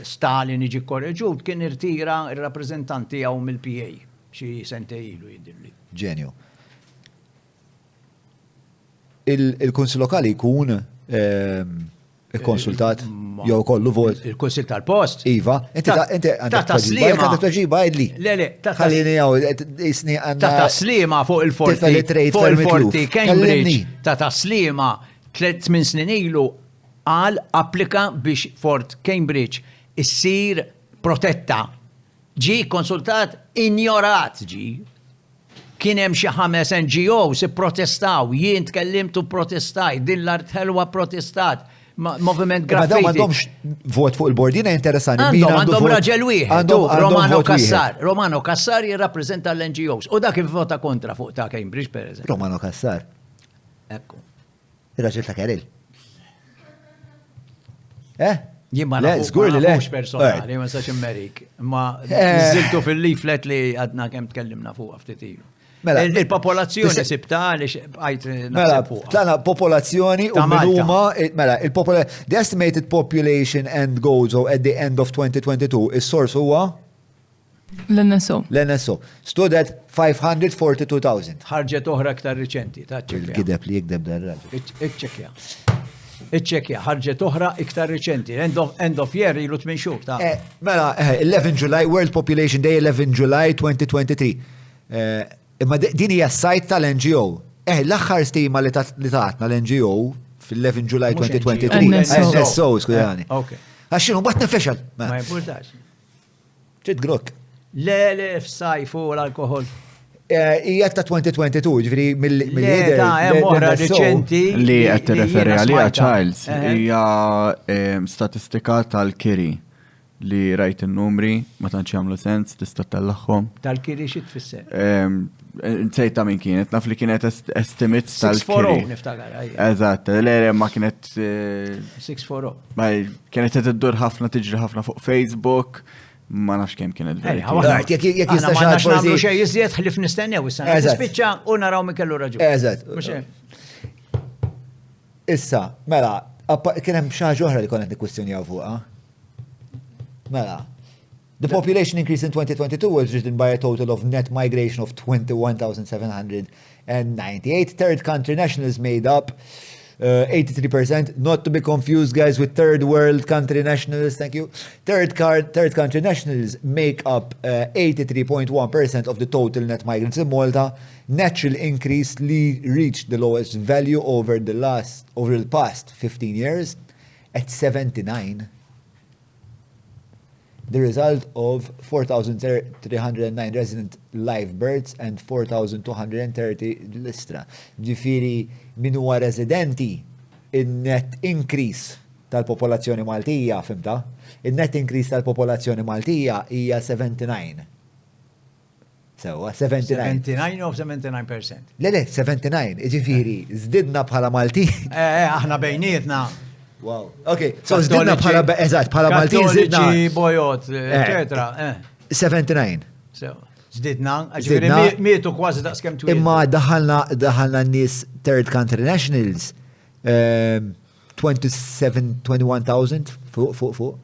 Speaker 1: Stalin jiġi korreġut kien irtira ir-rappreżentanti hawn mill-PA xi sentej ilu jidhirli.
Speaker 2: Ġenju. Il-kunsill lokali jkun konsultat jew kollu vot.
Speaker 1: Il-Kunsill tal-Post.
Speaker 2: Iva, inti għandek taġiba għidli.
Speaker 1: Le,
Speaker 2: ħallini jew isni għandna.
Speaker 1: Ta' taslima fuq il-Forti Cambridge. Ta' taslima 3 snin ilu għal applika biex Fort Cambridge issir protetta. Ġi konsultat injorat ġi. Kien hemm xi 5 NGOs ipprotestaw, jien tkellimt u protestaj, din l-art ħelwa protestat. Moviment
Speaker 2: Ma dawn
Speaker 1: graffiti.
Speaker 2: m'għandhomx vot fuq il-bord, jiena interessani.
Speaker 1: Għandhom raġel wieħed. Romano
Speaker 2: vot wieħed.
Speaker 1: Kassar. Romano Kassar jirrappreżenta l-NGOs. U dak vota kontra fuq ta' Cambridge, per eżempju.
Speaker 2: Romano Kassar.
Speaker 1: Ekku.
Speaker 2: Ir-raġel ta' Keril.
Speaker 1: Jien ma
Speaker 2: Le, żgur li le.
Speaker 1: nafux personali, ma sax immerik. Ma ziltu fil-leaflet li għadna kemm tkellimna fuq ftit ilu.
Speaker 2: Mela,
Speaker 1: Il-popolazzjoni sibta li għajt
Speaker 2: Mela,
Speaker 1: naħseb fuq.
Speaker 2: tana popolazzjoni u
Speaker 1: Ta' Malta.
Speaker 2: minuma, mela, the estimated population end goals at the end of 2022, is-source huwa
Speaker 6: L-NSO.
Speaker 2: l-NSO, stood at 542,000.
Speaker 1: Ħarġet oħra aktar riċenti, ta' ċekja.
Speaker 2: Il-gideb li jikdeb dar-raġel.
Speaker 1: Iċċekja. Iċċekja, ħarġet oħra iktar riċenti. End of year ilu 8 xhur ta'
Speaker 2: Mela, 11 July, World Population Day, 11 July 2023. Imma din hija s-sajt tal-NGO. L-aħħar stima li tatna l-NGO fil-11 July
Speaker 1: Mhux
Speaker 2: 2023.
Speaker 6: NSO.
Speaker 2: NSO, skużani.
Speaker 1: Ok.
Speaker 2: Għaxinu, bat nifexal.
Speaker 1: Ma jimpurtax.
Speaker 2: ċid grok.
Speaker 1: Le f'sajfu l-alkohol.
Speaker 2: Ija ta' 2022, ġviri
Speaker 1: Le
Speaker 2: mill-lider.
Speaker 1: ta' hemm oħra riċenti.
Speaker 7: Li qed tirreferi
Speaker 1: jiena
Speaker 7: għalija
Speaker 1: smajta.
Speaker 7: Charles hija statistika tal-kiri li rajt in-numri ma tantx jagħmlu sens tista' tellaħħom.
Speaker 1: Tal-kiri xi tfisser.
Speaker 7: Nsejta min kienet, naf li kienet estimates
Speaker 1: 640
Speaker 7: tal-kiri.
Speaker 1: niftakar.
Speaker 7: Eżatt, le ma kienet
Speaker 1: 640.
Speaker 7: kienet qed iddur ħafna tiġri ħafna fuq Facebook, ma nafx kemm kienet
Speaker 1: Ejja,
Speaker 7: verità.
Speaker 1: waħda.
Speaker 2: Jekk jista'
Speaker 1: Aħna ma
Speaker 2: xi ħadd
Speaker 1: nax nagħmlu
Speaker 2: forsi-
Speaker 1: xejn iżjed ħlif nistennew issa.
Speaker 2: Eżatt.
Speaker 1: Nispiċċa u naraw min kellu raġun.
Speaker 2: Eżatt.
Speaker 1: Mhux hekk.
Speaker 2: Issa, mela, kien hemm xi ħaġa oħra li konna nikkwestjonjaw fuqha. Mela, the population increase in 2022 was driven by a total of net migration of 21,798. Third country nationals made up 83%, not to be confused, guys, with third world country nationals. Thank you. Third country nationals make up 83.1% of the total net migrants in Malta. Natural increase reached the lowest value over the past 15 years at 79. The result of 4,309 resident live births and 4,230 l-istra. Ġifiri min huwa residenti, il-net increase tal-popolazzjoni Maltija, fimta? Il-net increase tal-popolazzjoni Maltija hija 79. Sewa, 79.
Speaker 1: 79 u 79%.
Speaker 2: Le, 79. Ġifiri, zdidna bħala Malti.
Speaker 1: Aħna bejnietna.
Speaker 2: Wow. Ok, so zdidna bħala Malti, zdidna.
Speaker 1: Kattoliċi, bojot, eccetera.
Speaker 2: 79.
Speaker 1: Zdidna,
Speaker 2: Zdidna.
Speaker 1: ġifiri mietu kważi daqs kem twil.
Speaker 2: Imma daħalna n-nis third country nationals 21,000 fuq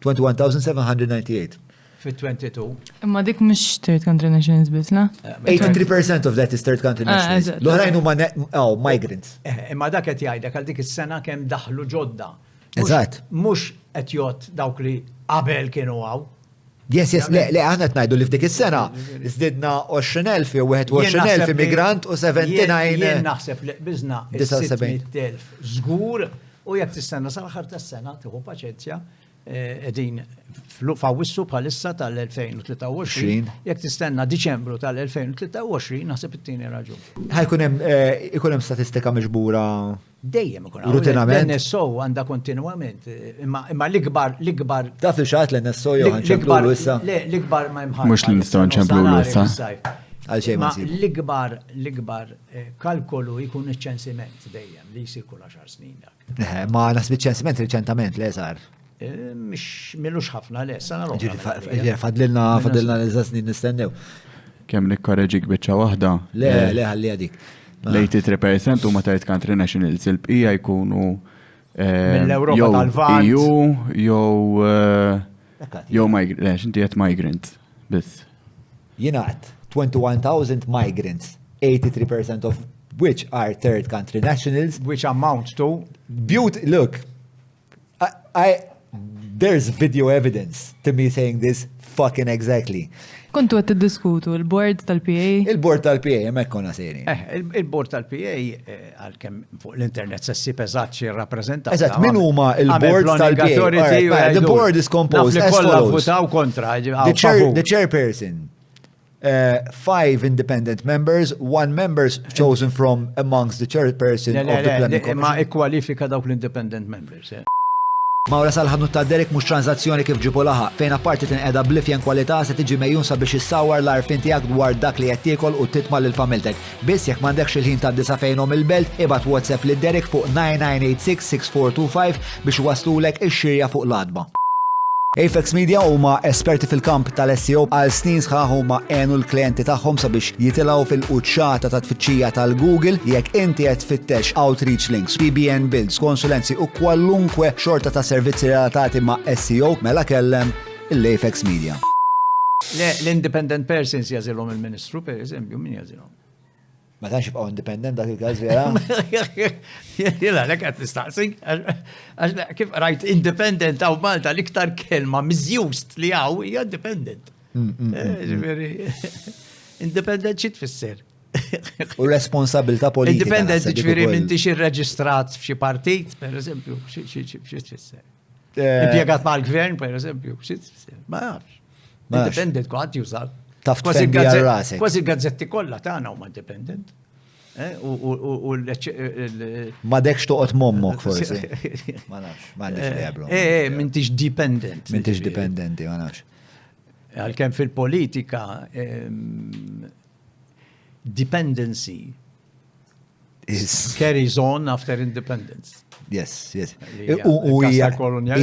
Speaker 2: 21,798.
Speaker 1: Fit-22.
Speaker 6: Imma dik mhux third country nationals biss, la?
Speaker 2: 83% of that is third country nationals.
Speaker 6: eżatt.
Speaker 2: L-oħrajn huma migrants.
Speaker 1: Imma dak qed jgħidek għal dik is-sena kemm daħlu ġodda.
Speaker 2: Eżatt.
Speaker 1: Mhux qed jgħod dawk li qabel kienu hawn.
Speaker 2: Yes, le, aħna tnajdu li f'dik is-sena żdidna 20,000 jew 21,000 immigrant u 79.
Speaker 1: Jien naħseb li biżna
Speaker 2: 79.
Speaker 1: 600,000 żgur u jekk tistenna sal-aħħar tas-sena tieħu paċenzja qegħdin fawissu bħalissa tal-2023 jekk tistenna Diċembru tal-2023 naħseb it-tieni raġun.
Speaker 2: Ikun hemm statistika miġbura.
Speaker 1: Dejjem ikun
Speaker 2: Rutinament.
Speaker 1: NSO għandha kontinwament imma l-ikbar
Speaker 2: Taf li xaħat l-NSO jew ħanċemplu issa.
Speaker 1: l-ikbar ma jmħar.
Speaker 7: Mhux li nistgħu nċemplu issa.
Speaker 2: Għal xejn ma
Speaker 1: Ma
Speaker 2: nsib.
Speaker 1: l-ikbar kalkolu jkun iċ-ċensiment dejjem li jsir kull 10 snin dak.
Speaker 2: Ma nasbit ċensiment riċentament le sar.
Speaker 1: Milux ħafna le, sana l-oħra.
Speaker 2: Fadlilna l-żasnin nistennew.
Speaker 7: Kemm nikkoreġik biċċa waħda.
Speaker 2: Le, ħalli għadik.
Speaker 7: L-83% huma third country nationals, il-bqija jkunu
Speaker 1: Mill-Ewropa
Speaker 7: jew
Speaker 1: tal-Lvant.
Speaker 7: EU jew migrant, inti qed migrant biss.
Speaker 2: Jingħad 21,000 migrants, 83% of which are third country nationals.
Speaker 1: Which amount to
Speaker 2: Look, there's video evidence to me saying this fucking exactly.
Speaker 6: Kontu għed t-diskutu il-board tal-PA.
Speaker 2: Il-bord tal-PA, jemmek konna seri.
Speaker 1: il-bord tal-PA għal-kem fuq l-internet sessi peżat xi rappreżentat.
Speaker 2: Eżatt, min huma il-board tal-PA? Alright, the board is composed as follows.
Speaker 1: Votaw kontra.
Speaker 2: The chairperson 5 independent members, 1 members chosen from amongst the chairperson of the planning
Speaker 1: Ma
Speaker 2: commission.
Speaker 1: ikkwalifika dawk l-independent members.
Speaker 2: Mawra sal-ħadnu ta' Derek mhux transazzjoni kif ġibu laħa, fejn apparti tinqeda blifjen kwalità se tiġi mejjun sabiex issawar l-arfin tiegħek dwar dak li qed tiekol u titma' lil familtek. Biss jekk m'għandekx il-ħin tad-disa fejnhom il-belt, ibad WhatsApp lil Derek fuq 9986-6425 biex waslulek ix-xirja fuq l-adba. Apex Media huma esperti fil-kamp tal-SEO għal snin sħaħ huma għenu l-klijenti tagħhom sabiex jitilgħu fil-quċċata ta' tfittxija tal-Google jekk inti qed tfittex outreach links, PBN builds, konsulenzi u kwalunkwe xorta ta' servizzi relatati ma' SEO mela kellem l-Apex Media.
Speaker 1: L-independent persons jażilhom il-Ministru, per eżempju, min jażilhom?
Speaker 2: Ma tantx jibqgħu independent dak il-każ vera?
Speaker 1: Jela, lek għat nistaqsik, kif rajt independent għaw Malta l-iktar kelma miżjust li għaw hija independent. Independent xi tfisser?
Speaker 2: U responsabilta politika.
Speaker 1: Independent ġifieri m'intix irreġistrat f'xi partit, per eżempju, xi tfisser? Impjegat mal-gvern, per eżempju, xi tfisser? Ma nafx. Independent kwaħt jużal.
Speaker 2: Taf tfendi għal rasek.
Speaker 1: Kważi l-gazzetti kollha tagħna huma independent.
Speaker 2: Ma dekx toqgħod mommok forsi. Ma nafx, m'għandix li jabru.
Speaker 1: M'intix dependent.
Speaker 2: M'intix dipendenti, ma nafx.
Speaker 1: Għalkemm fil-politika dependency carries on after independence.
Speaker 2: Yes, yes.
Speaker 1: U hija
Speaker 2: kolonja,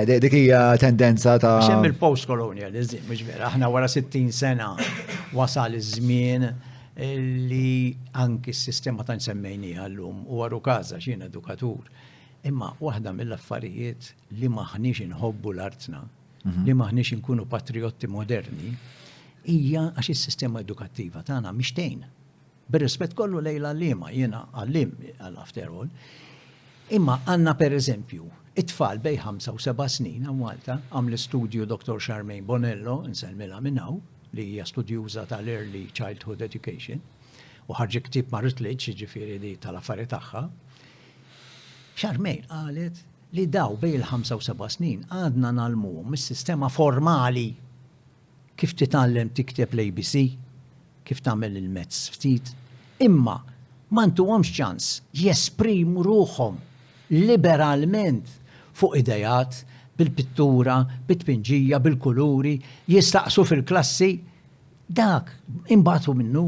Speaker 2: dik hija tendenza ta'
Speaker 1: xem il-post-colonialism, mhux vera, aħna wara 60 sena wasal iż-żmien li anki s-sistema ta' nsemmejniha llum u għaru każa x'jien edukatur. Imma waħda mill-affarijiet li maħniex inħobbu l-artna, li maħniex inkunu patriotti moderni, hija għax is-sistema edukattiva tagħna mixtejn. Bir-rispett kollu lejla għallima, jiena għallim għall-after all. Imma għanna per eżempju, it-tfal bej 5 u 7 snin għam Malta, għam l-studju Dr. Charmaine Bonello, nselmila minnaw, li hija studjuża tal-Early Childhood Education, u ħarġi ktib ma' Routledge, ġifieri di tal-affari tagħha. Charmaine qalet li daw bej il-5 u 7 snin għadna nalmuhom mis-sistema formali kif titgħallem tikteb l-ABC, kif tagħmel il-mezz ftit, imma ma ntuhomx ċans jesprimu ruhom liberalment fuq idejat, bil-pittura, bit-tpinġija, bil-kuluri, jistaqsu fil-klassi, dak imbatu minnu,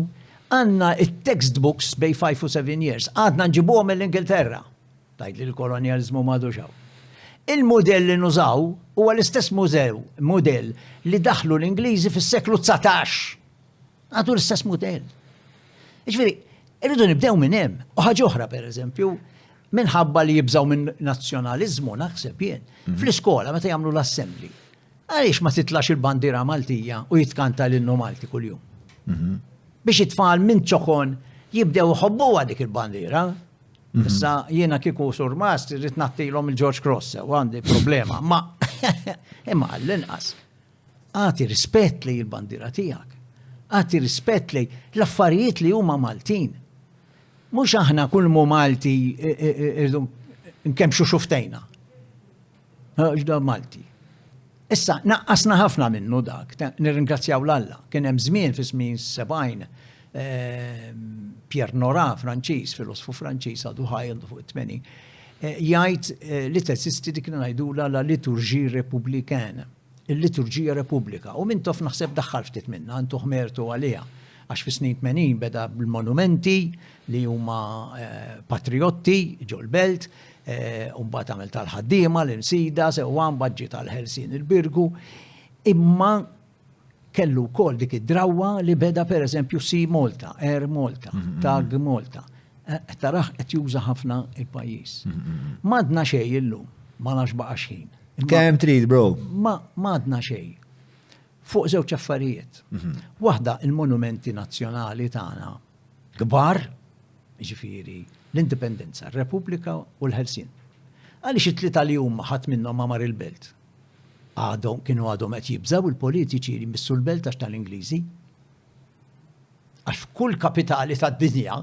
Speaker 1: għanna il-textbooks bej 5 u 7 years, għadna nġibuhom mill-Ingilterra, tajt li l-kolonializmu madu xaw. Il-modell li nużaw huwa l-istess modell li daħlu l-Ingliżi fis-seklu 19. Għadu l-istess modell. Iġveri, irridu nibdew minn hemm. U ħaġa oħra pereżempju, minħabba li jibżaw minn nazzjonaliżmu naħseb jien. Fl-iskola meta jagħmlu l-assembli. Għaliex ma titlax il-bandiera Maltija u jitkanta l-innu Malti kuljum. Biex it-tfal minn ċoħon jibdew ħobbuha dik il-bandiera. Issa jiena kieku sur mast irrid nattilhom il-George Cross u għandi problema. Ma imma għall-inqas. Għati rispett li l-bandiera tiegħek. Għati rispett li l-affarijiet li huma Maltin. Mhux aħna kull mu Malti nkemxu xuftejna. Ġda Malti. Issa, naqqasna ħafna minnu dak, nirringrazzjaw l-Alla. Kien hemm żmien fi żmien 70 Pierre Nora, Franċiż, filosfu Franċiż għadu ħajl fuq 80, jgħid li teżisti dik ngħidula la liturġi repubblikana. Il-liturġija Repubblika. U minn tof naħseb daħħal ftit minna, għantu ħmertu għalija. Għax fi snin 80 beda bil-monumenti li huma patriotti ġol belt, mbagħad għamel tal-ħaddiema l-insida, sewwan baġġi tal-Helsin il-Birgu, imma kellu wkoll dik id-drawwa li beda pereżempju Si Malta, Air Malta, Tag Malta. Taraħ qed juża ħafna il-pajjiż. M'għadna xejn illum, ma nafx baqa' xejn.
Speaker 2: Kemm trid, bro?
Speaker 1: Ma għadna xejn. Fuq żewġ affarijiet. Waħda il-monumenti nazzjonali tagħna kbar, ġifieri l-Indipendenza, r-Repubblika u l-Helsin. Għaliex it-tlieta li huma ħadd minnhom ma mar il-belt. Kienu għadhom qed jibżaw il-politiċi li jmissu l-belt għax tal-Ingliżi. Għax f'kull kapitali tad-dinja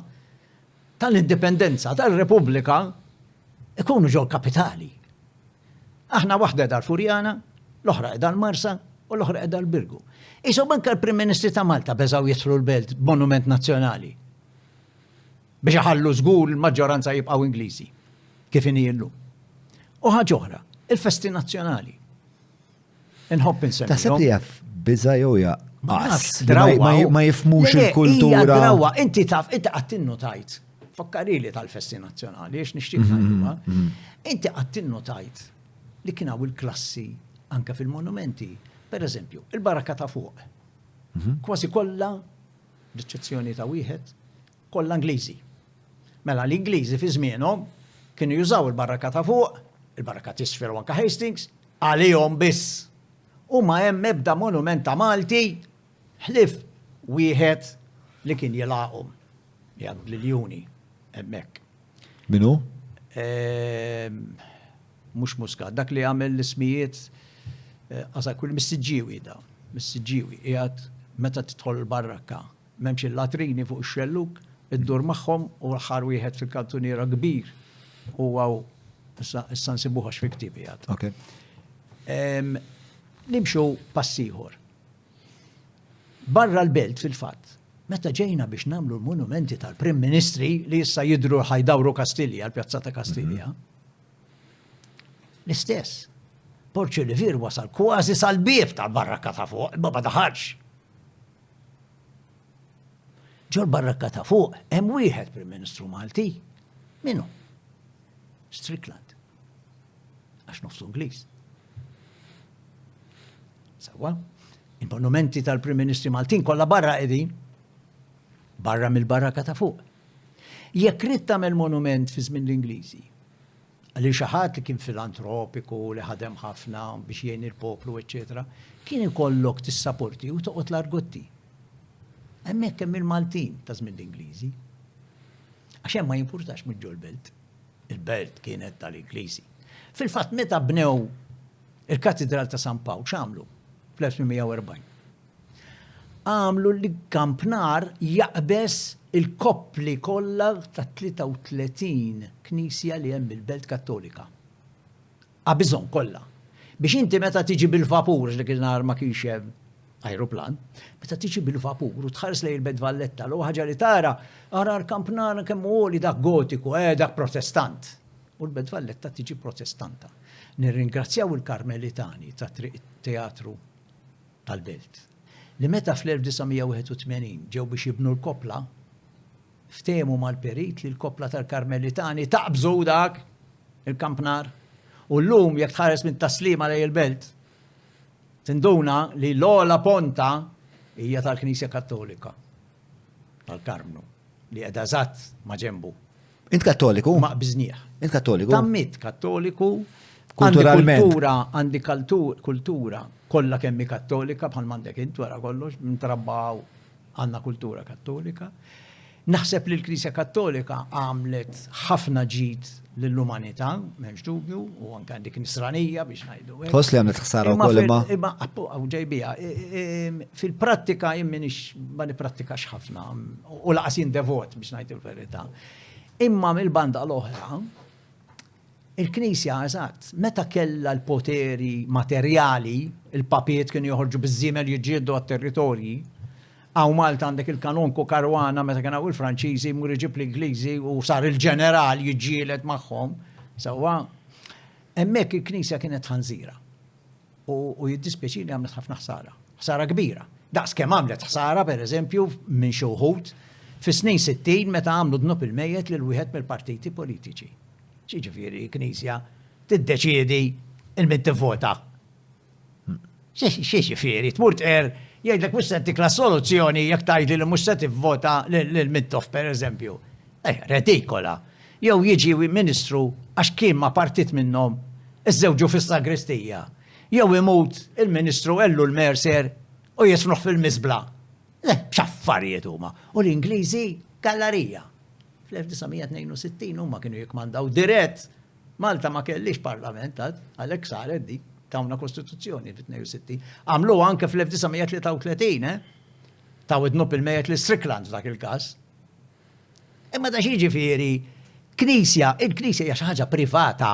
Speaker 1: tal-Indipendenza, tal-Repubblika ikunu ġew kapitali. Aħna waħda edha l-Furjana, l-oħra edha l-Marsa, u l-oħra qiegħda l-Birgu. Isom anke l-Prim Ministri ta' Malta beżaw jidħlu l-belt b'monument nazzjonali. Biex iħallu żgur il-maġġoranza jibqgħu Ingliżi. Kif inhi llum. U ħaġa oħra, il-festi nazzjonali. Inħobb insemmi.
Speaker 2: Taħseb li jaf biża jew ja ma jifmux
Speaker 1: Hija
Speaker 2: il-kultura.
Speaker 1: drawwa, inti taf, inti qatt tajt. Fakkarili tal-festi nazzjonali, għax nixtieq ngħidulha. Inti qatt tajt li kien hawn il-klassi anke fil-monumenti. Per eżempju, il-baraka ta' fuq. Kważi kollha, b'eċċezzjoni ta' wieħed, kollha Ingliżi. Mela l-Ingliżi fi żmienhom kienu jużaw il-baraka ta' fuq, il-baraka t'isfel u anke Hastings, għalihom biss. U ma hemm ebda monument ta' Malti ħlif wieħed li kien jilaqhom li għad biljuni hemmhekk.
Speaker 2: Minu?
Speaker 1: Mhux Muscat, dak li għamel l-ismijiet għasa kull missiġġiwi da, missiġġiwi, qiegħed meta tidħol il-barrakka, m'hemmx il-latrini fuq ix-xelluk, iddur magħhom u l-aħħar wieħed fil-kantuniera kbir. U għaw, issa nsibuha x'fi ktieb qiegħed.
Speaker 2: Okay.
Speaker 1: Nimxu passiħor. Barra l-belt fil-fatt, meta ġejna biex namlu l-monumenti tal-Prim Ministri li issa jidru ħajdawru Kastilja, l-Pjazzata Kastilja, l-istess. Porċu li vir wasal kważi sal-bieb tal-barrakka ta' fuq, ma daħarx. Ġo l-barrakka ta' fuq, hemm wieħed Prim Ministru Malti. Minu? Strickland. Għax nofsu Ingliż. Sawa? Il-monumenti tal-Prim Ministri Maltin kollha barra qegħdin. Barra mill-barrakka ta' fuq. Jekk rid tagħmel monument fi żmien l-Ingliżi, għalli xaħat li kien filantropiku li ħadem ħafna biex jgħin il-poplu, eccetera, kien ikollok tissapporti u toqgħod l-argotti. Hemmhekk hemm il-Maltin ta' żmien l-Ingliżi. Għax hemm ma jimpurtax minn ġo l-belt. Il-belt kienet tal-Ingliżi. Fil-fatt meta bnew il-Katedral ta' San Pawl x'għamlu fl-1840. Għamlu li Kampnar jaqbes il-koppli kollha ta' 33 knisja li hemm il-Belt Kattolika. Għabizhom kollha. Biex inti meta tiġi bil-vapur li kien ma kienx hemm ajruplan, meta tiġi bil-vapur u tħares lejn il-Belt Valletta, l ħaġa li tara ara l-Kampnar kemm hu li dak gotiku, dak protestant. U l-Belt Valletta tiġi protestanta. Nirringrazzjaw il-Karmelitani ta' teatru tal-Belt. Li meta fl-1981 ġew biex jibnu l-kopla, ftehmu mal-perit li l-kopla tal-Karmelitani taqbżu dak il-Kampnar. U llum jekk tħares minn taslima lejn il-belt, tinduna li l-ola ponta hija tal-Knisja Kattolika tal-Karmnu li qiegħda eżatt ma' ġembu.
Speaker 2: Int Kattoliku?
Speaker 1: Ma' biżnieħ.
Speaker 2: Int Kattoliku?
Speaker 1: Tammit Kattoliku.
Speaker 2: Kulturalment.
Speaker 1: Għandi kultura kollha kemm hi Kattolika bħal m'għandek int wara kollox, ntrabbaw għandna kultura Kattolika. Naħseb li l-Knisja Kattolika għamlet ħafna ġid lill-umanità, m'hemmx dubju, u anke dik nisranija biex ngħidu hekk.
Speaker 2: Tħoss li għamlet ħsara wkoll
Speaker 1: imma ġejbija. Fil-prattika jien ma nipprattikax ħafna u laqas jien devot biex ngħid il-verità. Imma mill-banda l-oħra, il-Knisja eżatt, meta kellha l-poteri materjali, il-papiet kienu joħorġu biż-żiemel jiġġieldu għat-territorji, għaw Malta għandek il-kanonku Karwana meta kien hawn il-Franċiżi jmur iġib l-Ingliżi u sar il-ġeneral jiġġieled magħhom. Sewwa hemmhekk il-Knisja kienet ħanżira. U jiddispjaċini għamlet ħafna ħsara. Ħsara kbira. Daqs kemm għamlet ħsara pereżempju minn xi wħud fis-snin 60 meta għamlu dnub il-mejjed lil wieħed mill-partiti politiċi. Ġifieri l-Knisja tiddeċiedi il-min tivvota. Xi ġifieri tmur tqer jgħidlek mhux se tikla soluzzjoni jekk tgħidli li mhux se tivvota lil Mittoff pereżempju. Redikola. Jew jiġi Ministru għax kien ma partit minnhom iżżewġu fis-sagristija. Jew imut il-Ministru ellu l-Mercer u jisfnuh fil-miżbla. B'xaffarijiet huma. U l-Ingliżi gallerija. Fl-1962 huma kienu jikmandaw dirett. Malta ma kellix parlament, għalhekk saret dik. Tawna Kostituzzjoni fit-62. Għamlu anke fl-1933, taw id-nub il-mejjet li Strickland dak il-każ. Imma da ġifieri, il-Knisja hija xi ħaġa privata.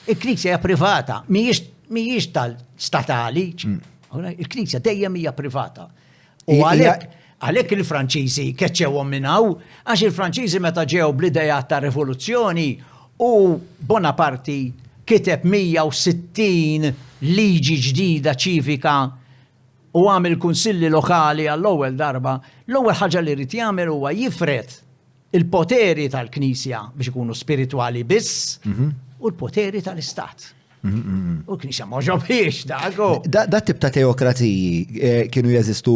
Speaker 1: Il-Knisja hija privata, mhijiex mhijiex tal-statali, il-Knisja dejjem hija privata. U għalhekk il-Franċiżi keċċewhom minn hawn, għax il-Franċiżi meta ġew bl-idea ta' rivoluzzjoni u Bonaparte kiteb 160 liġi ġdida ċivika u għamil kunsilli lokali għall-ewwel darba, l-ewwel ħaġa li rrid jagħmel huwa jifret il-poteri tal-Knisja biex ikunu spiritwali biss u l-poteri tal-Istat. U l-Knisja ma ġobħiex dago.
Speaker 2: Da tip ta' teokraziji kienu jeżistu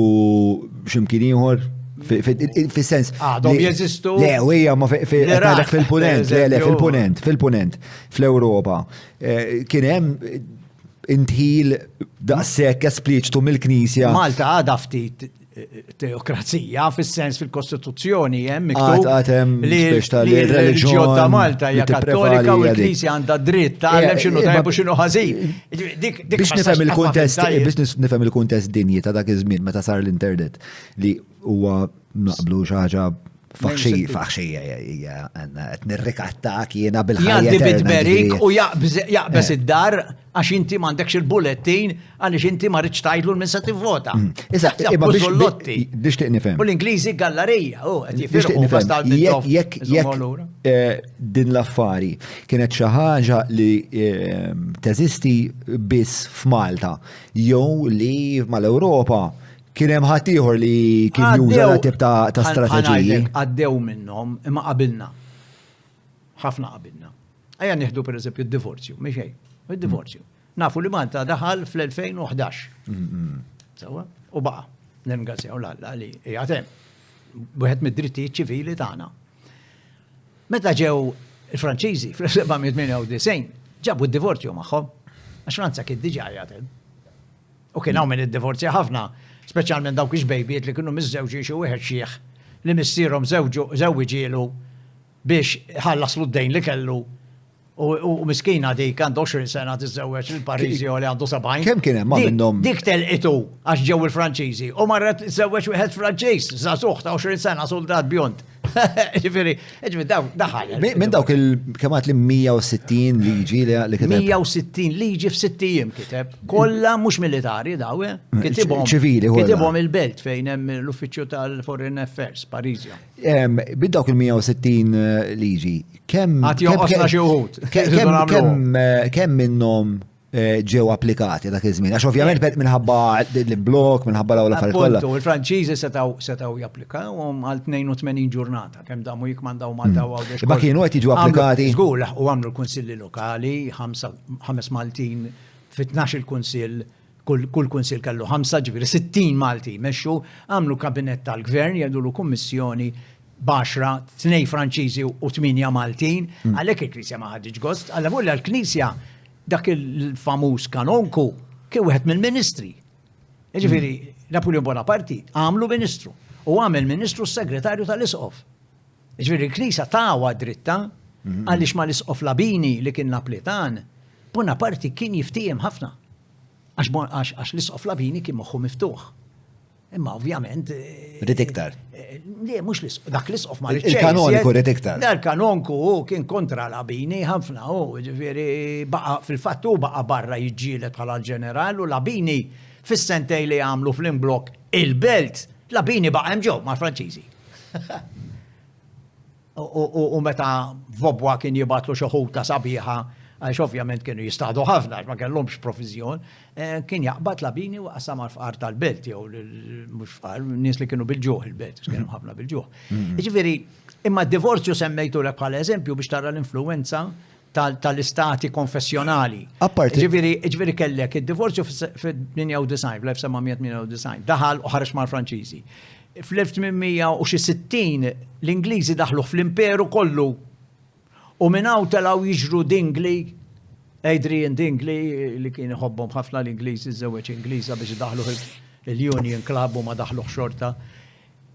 Speaker 2: x'imkien ieħor? Fis-sens.
Speaker 1: Għadhom jeżistu.
Speaker 2: Le, u hija ma fil-punent, fil-punent, fl-Ewropa. Kien hemm intħil daqshekk espliċtu mill-Knisja.
Speaker 1: Malta għadha ftit teokrazija fis-sens fil-Kostituzzjoni hemm miktub li l-reliġjon ta' Malta hija kattolika u l-Knisja għandha dritt tagħlem x'inhu tajjeb u x'inhu ħażin.
Speaker 2: Biex nifhem il-kuntest dinji ta' dak iż-żmien meta sar l-internet li huwa naqblu xi ħaġa faħxija qed nirrikattak jiena bil-ħajja.
Speaker 1: Jgħaddi bitberik u jaqbes id-dar għax inti m'għandekx il-bulletin għaliex inti ma rridx tgħidlu l-min se tivvota.
Speaker 2: Issa imma biex nifhem.
Speaker 1: U l-Ingliżi gallerija, qed jifirqu
Speaker 2: jekk din l-affari kienet xi ħaġa li teżisti biss f'Malta jew li mal-Ewropa kien hemm ħadd ieħor li kien juża tip ta' strateġiji.
Speaker 1: Għaddew minnhom imma qabilna. Ħafna qabilna. Ejja nieħdu pereżempju d-divorzju, mhix hejn. Id-divorzju. Nafu li Malta daħal fl-2011. Sewwa? U baqa' nirringrazzjaw l-Alla li qiegħed hemm. Wieħed mid-drittijiet ċivili tagħna. Meta ġew il-Franċiżi fl-1798 ġabu d-divorzju magħhom għax Franza kien diġà qiegħed hemm. U kien hawn min id-divorzja ħafna. Speċjalment dawk iġbejbiet li kienu miż-żewġi xi wieħed xieħ li missierhom żewġielu biex ħallaslu d-dejn li kellu u miskina dik għandu 20 sena tiżżewweġ il-Pariżi li għandu 70.
Speaker 2: Kemm kien hemm minnhom?
Speaker 1: Dik telqitu għax ġew il-Franċiżi u marret tiżżewweġ wieħed Franċiż żagħżugħ ta' 20 sena soldat bjont. Ġifieri daħal.
Speaker 2: Minn dawk kemm għad li 160 liġi li kiteb.
Speaker 1: 160 liġi f'6 ijiem kiteb. Kollha mhux militari daw, kitibhom.
Speaker 2: ċivili
Speaker 1: kitibhom il-belt fejn hemm l-uffiċċju tal-Foreign Affairs Pariżja.
Speaker 2: Bid dawk il-160 liġi, kemm minnhom ġew applikati dak iż-żmien. Għax ovvjament minħabba l-blok, minħabba l-ewwel affarijiet kollha.
Speaker 1: Il-Franċiżi setgħu japplikaw għal 82 ġurnata kemm damu jikmandaw Malta u għawdex.
Speaker 2: Ma kienu qed jiġu applikati.
Speaker 1: Żgur u għamlu l-kunsilli lokali, 5 Maltin fit-12 il-kunsill, kull kunsill kellu 5, ġifieri 60 Malti mexxu, għamlu kabinett tal-gvern, jgħidulu kummissjoni b'10, 2 Franċiżi u 8 Maltin, għalhekk il-Knisja ma ħadġiġ gost, alla volja l-Knisja dak il-famuż kanonku kien wieħed mill-ministri. Ġifieri Napoleon Bonaparte għamlu ministru u għamel ministru s-segretarju tal-Isqof. Ġifieri l-Knisja tawa dritta għaliex ma l-Isqof Labini li kien Napoletan, Bonaparte kien jiftijem ħafna. Għax l-Isqof Labini kien moħħu miftuħ. Imma ovvjament.
Speaker 2: Rid iktar.
Speaker 1: Le, mhux dak l-Isqof ma rridx.
Speaker 2: Il-kanoniku rid iktar.
Speaker 1: Il-kanonku kien kontra Labini ħafna ġifieri baqa' fil-fatt baqa' barra jiġġieled bħala l-ġeneral u Labini fis-sentej li għamlu fl-imblok il-belt, Labini baqa' hemm ġew mal-Franċiżi. U meta Vobwa kien jibatlu xi ħuta sabiħa għax ovvjament kienu jistadu ħafna, ma kellhomx provviżjon, kien jaqbad Labini u qasam għal-fqar tal-belt, jew mhux fqar, nies li kienu bil-ġuħ il-belt, kienu ħafna bil-ġuħ. Jiġifieri, imma d-divorzju semmejtulek bħala eżempju biex tara l-influenza tal-istati konfessjonali. Ġifieri kellek id-divorzju fil-98, fl-1998, daħal u ħareġ mal-Franċiżi. Fl-1860 l-Ingliżi daħlu fl-imperu kollu. U minnaw telaw jiġru Dingley, Adrian Dingley, li kien iħobbhom ħafna l-Ingliżi, żewġ Ingliża biex daħlu il-Union Club u ma daħlu xorta.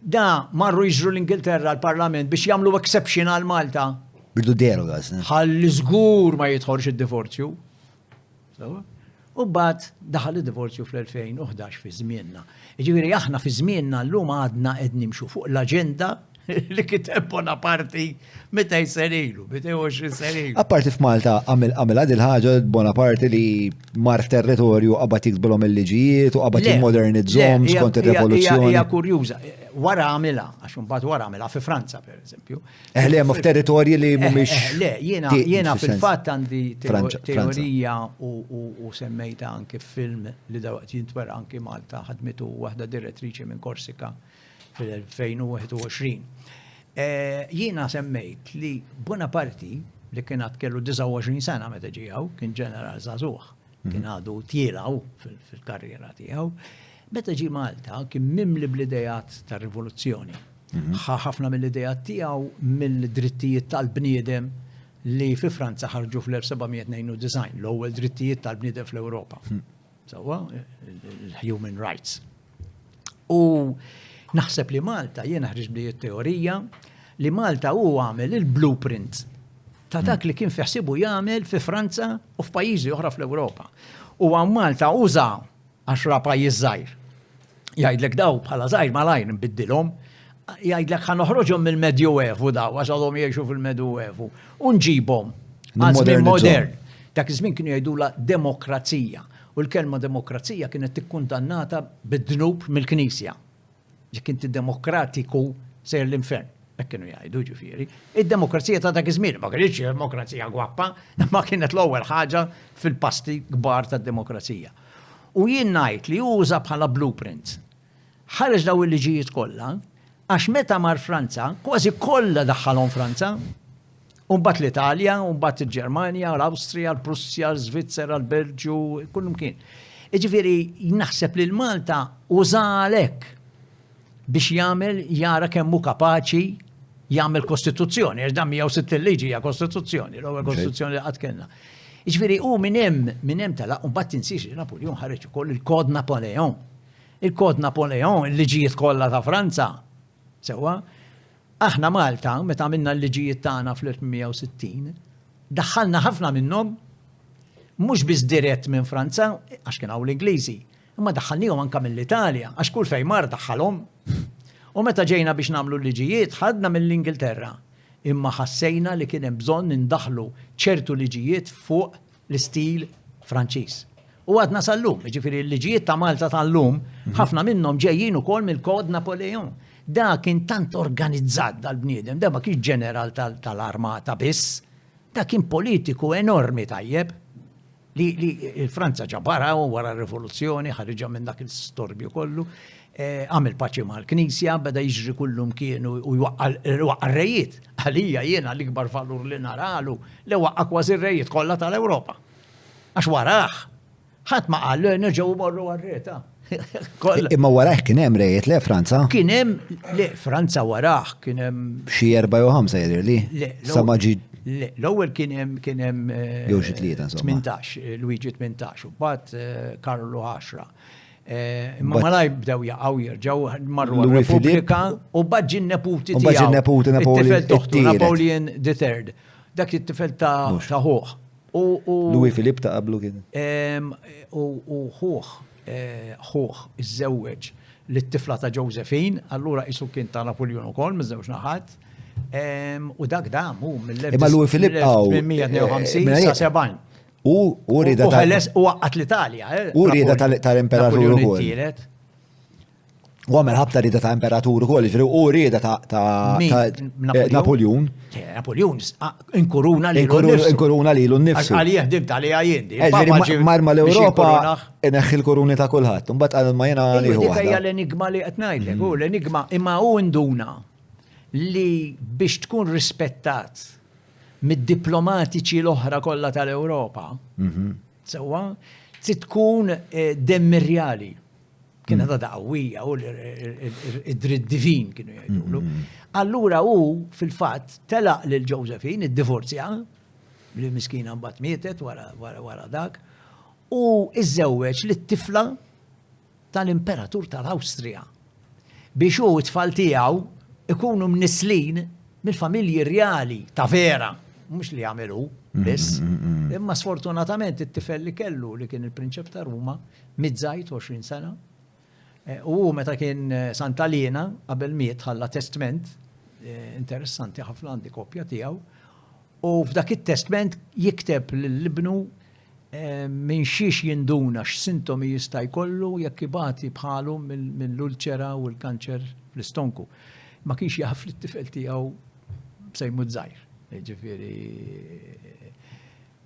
Speaker 1: Da marru jiġru l-Ingilterra l-Parlament biex jagħmlu exception għal Malta.
Speaker 2: Birdu deroga.
Speaker 1: Ħalli żgur ma jidħolx id-divorzju. U bad daħal id-divorzju fl-2011 fi żmienna. Jiġifieri aħna fi żmienna llum għadna qed nimxu fuq l-aġenda li kiteb Bonaparte meta jserilu, 22 serilu.
Speaker 2: Apparti f'Malta għamil għad il-ħaġa Bonaparte li mar territorju qabad jiksbilhom il-liġijiet u qabad jimmodernizzhom skont ir-revoluzzjoni.
Speaker 1: Hija kurjuża. Wara għamilha, għax imbagħad wara għamilha fi Franza pereżempju.
Speaker 2: Le ma f'territorji li mhumiex.
Speaker 1: Le, jiena fil-fatt għandi teorija u semmejta anke film li dawqt jintwera anke Malta ħadmitu waħda direttriċi minn Korsika fil-2021. Jiena semmejt li Bonaparte li kienet kellu 29 sena meta ġiew, kien ġeneral żagħżugħ, kien għadu tjielaw fil-karriera tiegħu. Meta ġie Malta kien mimli bl-idejat tar-rivoluzzjoni. Ħafna mill-idejat tiegħu mill-drittijiet tal-bniedem li fi Franza ħarġu fl-1792, l-ewwel drittijiet tal-bniedem fl-Ewropa. Sewwa, il-human rights. U naħseb li Malta, jiena ħriġ bli teorija li Malta huwa għamel il-blueprint ta' dak li kien fiħsibu jagħmel fi Franza u f'pajjiżi oħra fl-Ewropa. U għam Malta uża 10 pajjiż żgħir. Jgħidlek daw bħala żgħir malajr nbiddilhom, jgħidlek ħa noħroġhom mill-Medjuevu daw għax għadhom jgħixu fil-Medjuevu u nġibhom għażmien modern. Dak iż-żmien kienu jgħidula demokrazija u l-kelma demokrazija kienet tikkundannata bid-dnub mill-Knisja. Jekk inti demokratiku sejr l-infern. Hekk kienu jgħidu ġifieri. Id-demokrazija ta' dak iż-żmien ma kienx demokrazija gwappa, ma kienet l-ewwel ħaġa fil-pasti kbar tad-demokrazija. U jien ngħid li uża bħala blueprint. Ħareġ daw il-liġijiet kollha għax meta mar Franza, kważi kollha daħħalhom Franza, u mbagħad l-Italja, u mbagħad il-Ġermanja, l-Awstrija, l-Prussja, l-Svizzera, l-Belġju, kullum kien. Jiġifieri naħseb li l-Malta uża għalhekk biex jagħmel jara kemm hu kapaċi jagħmel kostituzzjoni, għax dan 106 liġi hija kostituzzjoni, l-ewwel kostituzzjoni li qatt kellna. Jiġifieri hu minn hemm tela u mbagħad tinsix Napoleon ħareġ ukoll il-Kod Napoleon. Il-Kod Napoleon, il-liġijiet kollha ta' Franza. Sewwa, aħna Malta, meta għamilna l-liġijiet tagħna fl-1860, daħħalna ħafna minnhom mhux biss dirett minn Franza, għax kien hawn l-Ingliżi, imma daħħalnihom anke mill-Italja, għax kull fejn mar daħħalhom. U meta ġejna biex nagħmlu liġijiet, ħadna mill-Ingilterra, imma ħassejna li kien hemm bżonn nindaħlu ċertu liġijiet fuq l-istil Franċiż. U għadna sal-lum, ġifieri l-liġijiet ta' Malta tal-lum, ħafna minnhom ġejjin ukoll mill-Kod Napoleon. Da kien tant organizzat dal-bniedem, da ma kienx ġeneral tal-armata biss, da kien politiku enormi tajjeb li Franza ġabara u wara r-rivoluzzjoni ħarġa minn dak il-storbju kollu, għamil paċi mal-Knisja, beda jiġri kullum kienu u waqqa r-rejiet. Għalija jiena l-ikbar valur li naralu li waqqa kważi r-rejiet kollha tal-Ewropa. Għax waraħ, ħadd ma qal nerġgħu morru għar-reta.
Speaker 2: Imma waraħ kien hemm rejiet le Franza?
Speaker 1: Kien hemm le Franza waraħ kien hemm
Speaker 2: xi 4 u 5 jidher li. Sa ma ġi
Speaker 1: l-ewwel kien hemm
Speaker 2: jew xi tlieta insomma.
Speaker 1: 18, Luigi 18 u mbagħad Karlu 10. Imma malaj bdew jaqgħu jerġgħu marru għar-Repubblika u mbagħad ġie neputi tiegħu.
Speaker 2: Mbagħad ġie neputi
Speaker 1: it-tifel toħtu Napoleon III. Dak it-tifel ta' ħuħ.
Speaker 2: Louis Philippe ta' qablu kien.
Speaker 1: U ħuħ iż-żewweġ lit-tifla ta' Josephine, allura isu kien ta' Napoleon ukoll miż-żewġ naħat. U dak dam hu mill-1852 sa 70.
Speaker 2: U rida
Speaker 1: waqqat l-Italja.
Speaker 2: U rida tal-imperatur ukoll. U għamel ħabta rida ta' imperatur ukoll, u rida ta' Napoleon.
Speaker 1: Napoleon inkuruna lilu nnifsu. Għalija ħdimt għalija jiendi.
Speaker 2: Marma l-Ewropa neħħi l-kuruni ta' kulħadd. Mbagħad għal ma jena nieħu
Speaker 1: waħda. Dik hija l-enigma li qed ngħidlek, hu l-enigma imma hu nduna li biex tkun rispettat mid-diplomatiċi l-oħra kollha tal-Ewropa. Sewwa, trid tkun demmirjali. Kien għadha daqwija u id-dritt divin kienu jgħidulu. Allura hu fil-fatt telaq lil Josephine id-divorzja li miskina mbagħad mietet wara dak u iżżewweġ lit-tifla tal-Imperatur tal-Awstrija biex hu t-tfal tiegħu ikunu mnislin mill-familji reali ta' vera, mhux li jagħmlu biss. Imma sfortunatament it-tifel li kellu li kien il-Prinċep ta' Ruma miżżajt 20 sena. U meta kien Sant'Alina qabel miet ħalla testament interessanti ħafna għandi kopja tiegħu. U f'dak it-testament jikteb l-ibnu minn xiex jinduna x'sintomi jista' jkollu jekk ibati bħalu mill-ulċera u l-kanċer fl-istonku. Ma kienx jaf li t-tifel tiegħu sejmu żgħir. Ġifieri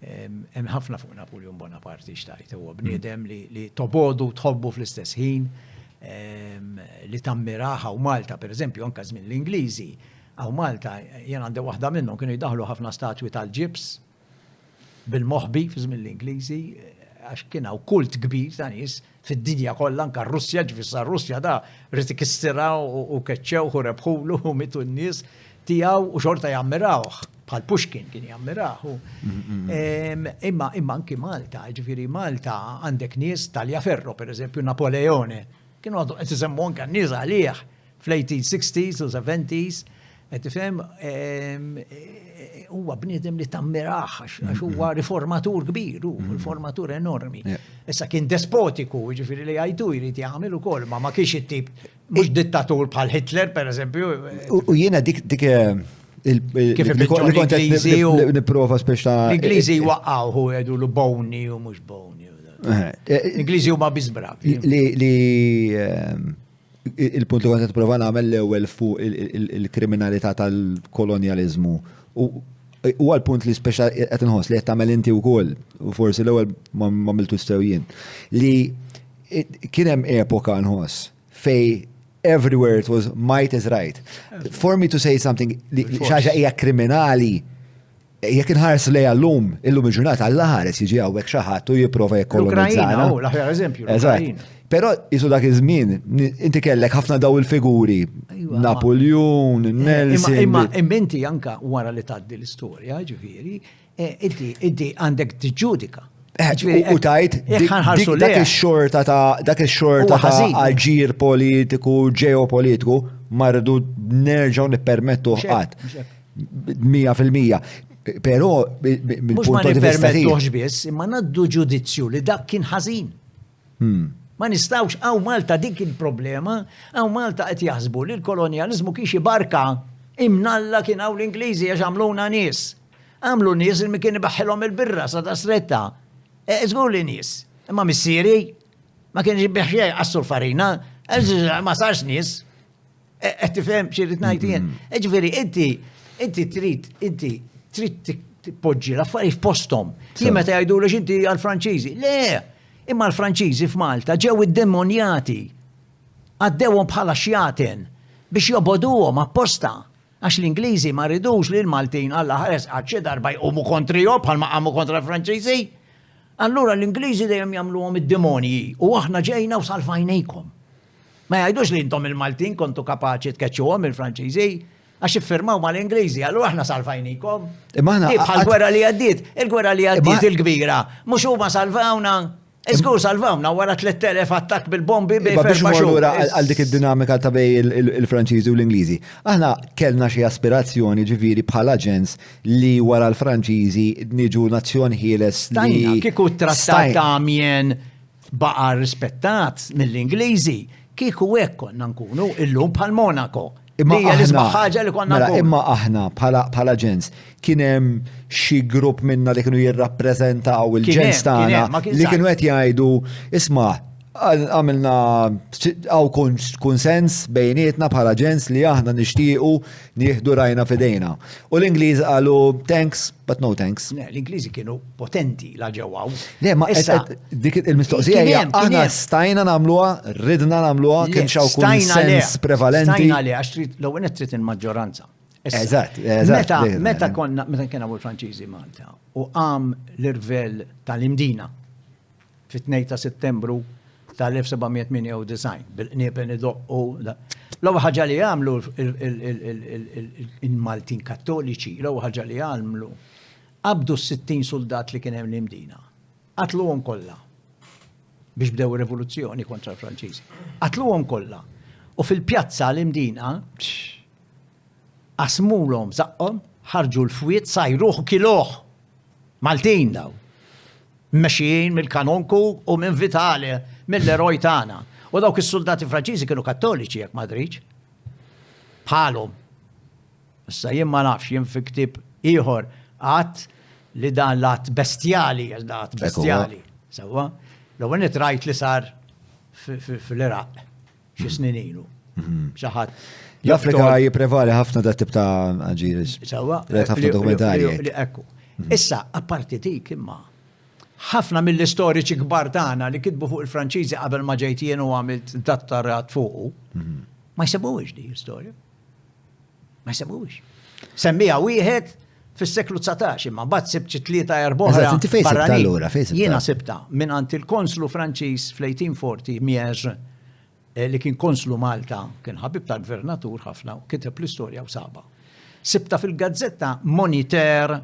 Speaker 1: hemm ħafna fuq Napoleon Bonaparte xtajt, huwa bniedem li tobodu tħobbu fl-istess ħin, li tammiraha u Malta, pereżempju, anke żmien l-Ingliżi, għaw Malta, jien għandi waħda minnhom kienu jdaħlu ħafna statwi tal-ġibs bil-moħbi fi żmien l-Ingliżi, għax kien hawn kult kbir ta' nies fid-dinja kollha anke r-Russja, ġifissa r-Russja da rrid ikissiraw u keċċew u rebħulu u mitu n-nies tiegħu u xorta jammirawh. Bħal Pushkin kien jammiraħu. Imma anki Malta, ġifiri Malta għandek nies Taljaferro, per eżempju Napoleone, kienu għadu qed isemmu anke nies għalih fl-1860s u 70s, qed tifhem huwa bniedem li tammiraħ għax huwa riformatur kbir, riformatur enormi. Issa kien despotiku, ġifiri li għajdu jrid jagħmel ukoll, ma kienx it-tip mhux dittatur bħal Hitler, per eżempju.
Speaker 2: U jiena dik
Speaker 1: l-Ingliżi
Speaker 2: niprofa speċta.
Speaker 1: L-Ingliżi waqqgħu għedu l-bowni u mhux bowni. L-Ingliżi huma biżbravi.
Speaker 2: Il-punt li kont qed prova nagħmel l-ewwel fuq il-kriminalità tal-kolonjaliżmu. U għal-punt li speċa qed inħoss li qed tagħmel inti wkoll, u forsi l-ewwel ma għamiltu sewjien, li kien hemm epoka nħoss fej everywhere it was might is right. For me to say something li xaġa hija kriminali, jekk inħares lejha llum il-ġurnata għall-ħares jiġi hawnhekk xi ħadd u jipprova jekkolonizzana.
Speaker 1: L-aħjar eżempju, l-Ukrajina.
Speaker 2: Però jisu dak iż-żmien, inti kellek ħafna daw il-figuri, Napoleon, Nelson.
Speaker 1: Imma inti anka wara li tgħaddi l-istorja, ġifieri, inti għandek tiġġudika.
Speaker 2: U tajt, dak il-xorta ta' aġir politiku, ġeopolitiku, mardu nerġaw nippermettu ħadd. 100%. Però,
Speaker 1: mhux ma nippermettuhx biss, imma naddu ġudizzju li dak kien ħażin. Ma nistawx, għaw Malta dik il-problema, għaw Malta qed jaħsbu li l-kolonializmu kiexi barka imnalla kien għaw l-Ingliżi għax għamluna nies. Għamlu nies il-mi kien ibaħħilhom il-birra sa ta' stretta. Żgur li nies. Imma missieri ma kien ġibbeħ xejn qassu l-farina, ma sarx nies. Qed tifhem xi rid ngħid jien. Ġifieri inti trid tippoġġi l-affarijiet f'posthom. Jien meta jgħidulek inti għall-Franċiżi. Le! Imma l-Franċiżi f'Malta ġew iddemonjati, għaddewhom bħala xjaten biex joboduhom apposta għax l-Ingliżi ma ridux li l-Maltin Alla ħares għadxi darba jqumu kontrihom bħalma qamu kontra l-Franċiżi. Allura l-Ingliżi dejjem jagħmluhom id-demonji u aħna ġejna u salfajnejkom. Ma jgħidux li intom il-Maltin kontu kapaċi tkeċċuhom il-Franċiżi għax iffirmaw mal-Ingliżi, allura aħna salfajnikom. Bħal-gwerra li għaddiet, il-gwerra li għaddiet il-kbira, mhux huma salvawna. Iżgur salvawna wara 3000 attakk bil-bombi bej ferba xhur.
Speaker 2: Għal dik id-dinamika ta' bej il-Franċiżi u l-Ingliżi. Aħna kellna xi aspirazzjoni ġifieri bħala ġens li wara l-Franċiżi niġu nazzjon ħieles li.
Speaker 1: Kieku trattat ta' Amiens baqa' rispettat mill-Ingliżi, kieku hekk konna nkunu illum bħal Monaco.
Speaker 2: Imma aħna bħala ġens kien hemm xi grupp minna li kienu jirrappreżentaw il-ġens tagħna li kienu qed jgħidu isma' għamilna għaw konsens bejnietna bħala ġens li aħna nixtiequ nieħdu rajna fidejna. U l-Ingliż qalu thanks, but no thanks.
Speaker 1: L-Ingliżi kienu potenti la ġewwaw.
Speaker 2: Le, ma dik il-mistoqsija hija aħna stajna nagħmluha, ridna nagħmluha, kien xaw konsens prevalenti.
Speaker 1: Stajna li għax l-ewwel trid il-maġġoranza.
Speaker 2: Eżatt.
Speaker 1: Meta kien hawn il-Franċiżi Malta u qam l-irvel tal-imdina fit-2 ta' Settembru tal-1798 bil-qnieben idoqqu. L-ewwel ħaġa li għamlu il-Maltin Kattoliċi, l-ewwel ħaġa li għamlu qabdu 60 soldat li kien hemm l-imdina. Qatluhom kollha biex bdew rivoluzzjoni kontra l-Franċiżi. Qatluhom kollha. U fil-pjazza l-imdina qasmulhom żaqhom, ħarġu l-fwiet sajruh kiloh. Maltin daw. Mexjin mill-Kanonku u minn Vitale, mill-eroj tagħna. U dawk is-soldati Franċiżi kienu Kattoliċi jekk ma dridx. Bħalhom. Issa jien ma nafx jien fi ktib ieħor għat li dan l-att bestjali, l-att bestjali. Sewa, l-ewwel rajt li sar fil-Iraq xi snin ilu. Xi ħadd.
Speaker 2: L-Afrika jipprevali ħafna dat tip ta' aġir.
Speaker 1: Sewa,
Speaker 2: ħafna dokumentari.
Speaker 1: Ekku. Issa, apparti dik imma, ħafna mill-istoriċi kbar tagħna li kitbu fuq il-Franċiżi qabel ma ġejt jien u għamilt dattarat fuqu, ma jsebuwix di l-istorja. Ma jsebuwix. Semmija wieħed fis-seklu 19, imma mbagħad sibt 3-4
Speaker 2: Eżatt, inti fejn sibta allura, fejn sibta?
Speaker 1: Jiena sibta minn għand il-konslu Franċiż fl-1840 Miege li kien konslu Malta, kien ħabib tal-gvernatur ħafna, u kiteb l-istorja u saba. Sibta fil-gazzetta Moniteur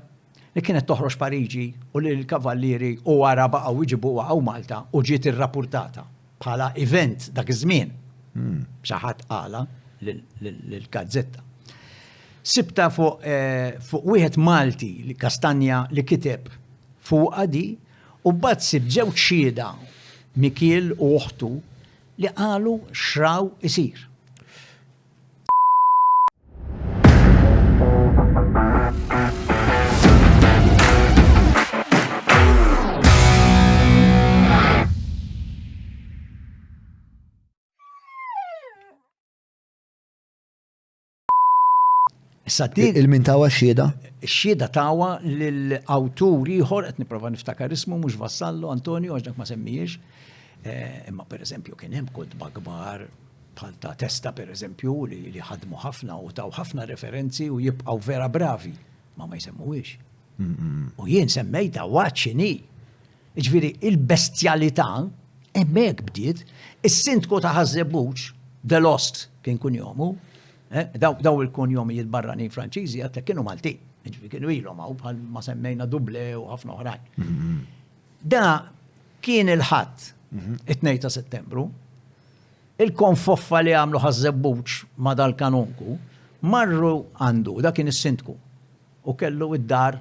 Speaker 1: li kienet toħroġ Pariġi u li l-kavallieri u wara baqgħu jiġibu għaw Malta u ġiet irrappurtata bħala event dak iż-żmien. Xi ħadd qala lill-gazzetta. Sibta fuq wieħed Malti li Kastanja li kiteb fuq għadi u mbagħad sib ġew xhieda Mikiel u uħtu li qalu xraw isir.
Speaker 2: Il-min tawa xieda?
Speaker 1: Xieda tawa l-awtur ieħor qed nipprova niftakar ismu mhux Vassallo Antonio għax dak ma semmijiex. Imma pereżempju kien hemm kotba kbar bħal ta' Testa pereżempju li ħadmu ħafna u taw ħafna referenzi u jibqgħu vera bravi, ma jsemmuhiex. U jien semmejta waċċini. Ġifieri il-bestjalità hemmhekk bdiet, is-sindku ta' Ħażebbuġ The Lost kien kun jomu. Daw il-kunjomi il-barrani Franċiżi għatlek kienu Malti, kienu ilhom għaw bħal ma semmejna Duble u ħafna oħrajn. Da kien il-ħadd it-2 ta' Settembru, il-konfoffa li għamlu Ħażebbuġ ma dal-kanunku, marru għandu, da kien is-sindku, u kellu id-dar